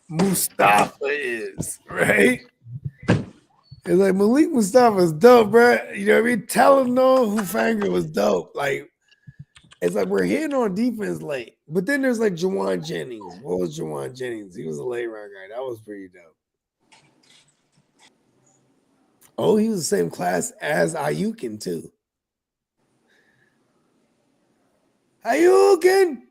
Mustafa is, right? It's like Malik Mustafa is dope, bro. You know what I mean? Talanoa Hufanga was dope. Like, it's like we're hitting on defense late. But then there's like Jawan Jennings. What was Jawan Jennings? He was a late round guy. That was pretty dope. Oh, he was the same class as Ayukin, too. Ayukin!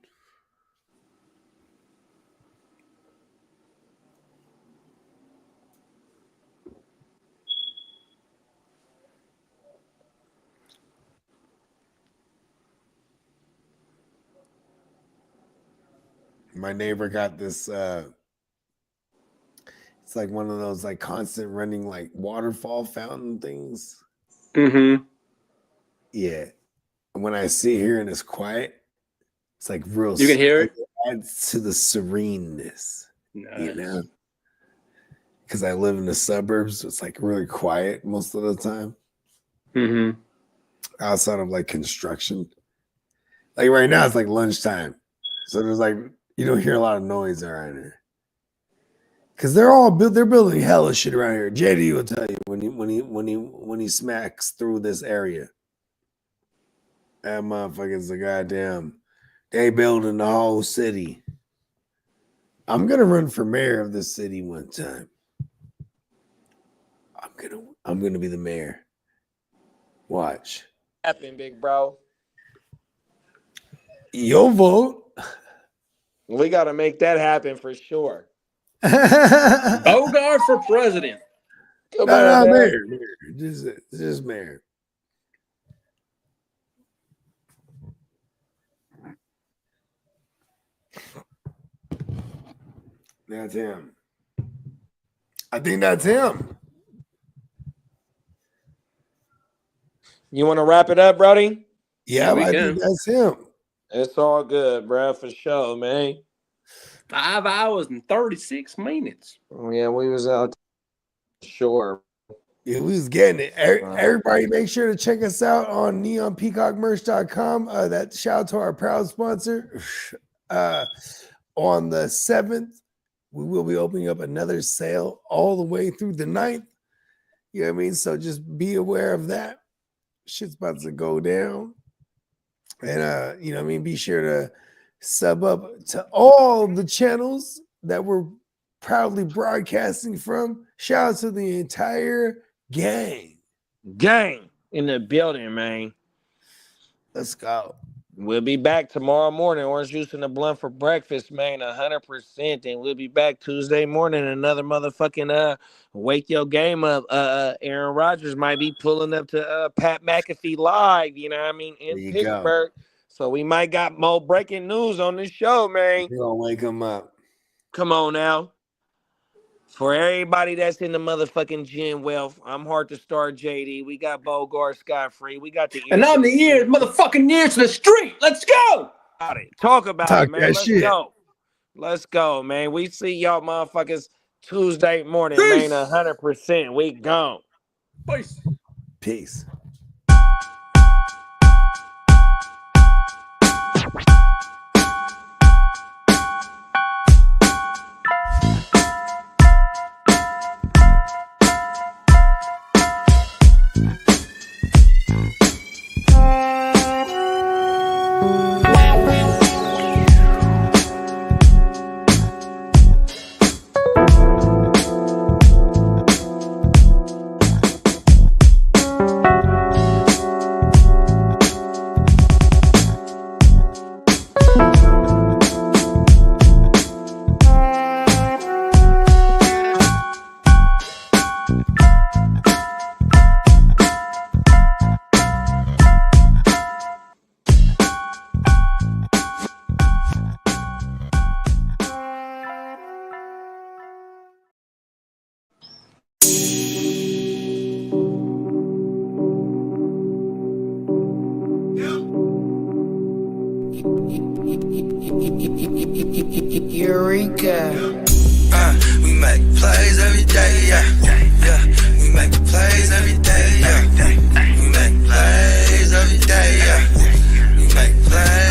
My neighbor got this it's like one of those like constant running like waterfall fountain things. Mm-hmm. Yeah. And when I sit here and it's quiet, it's like real. You can hear it? Adds to the sereneness, Nice. you know? Because I live in the suburbs, so it's like really quiet most of the time. Mm-hmm. Outside of like construction. Like right now, it's like lunchtime. So there's like, you don't hear a lot of noise around here. Because they're building hella shit around here. JD will tell you when he smacks through this area. That motherfucker's a goddamn. They building the whole city. I'm gonna run for mayor of this city one time. I'm gonna be the mayor. Watch. Happen, big bro. Your vote. We got to make that happen for sure. Bogart for president. Come No, on, man. mayor. Just mayor. That's him. I think that's him. You want to wrap it up, Brody? Yeah, we I can. think that's him. It's all good, bro, for sure, man. 5 hours and 36 minutes. Yeah, we was out. Sure. Yeah, we was getting it. Everybody make sure to check us out on neonpeacockmerch.com. That shout out to our proud sponsor. On the 7th, we will be opening up another sale all the way through the 9th. You know what I mean? So just be aware of that. Shit's about to go down. And you know what I mean? Be sure to sub up to all the channels that we're proudly broadcasting from. Shout out to the entire gang. Gang in the building, man. Let's go. We'll be back tomorrow morning. Orange juice and a blunt for breakfast, man. 100%. And we'll be back Tuesday morning. Another motherfucking wake your game up. Aaron Rodgers might be pulling up to Pat McAfee live. You know what I mean? In There you Pittsburgh. So we might got more breaking news on this show, man. We're gonna wake them up. Come on now. For everybody that's in the motherfucking gym wealth, I'm hard to start JD. We got Bogart Scott-Free. We got the And I'm the ear, motherfucking ear to the street. Let's go. Talk about Talk it, man. that Let's shit. go. Let's go, man. We see y'all motherfuckers Tuesday morning, Peace. man. 100%. We gone. Peace. Peace. Eureka. We make plays every day, yeah. We make plays every day, yeah. We make plays every day, yeah. We make plays.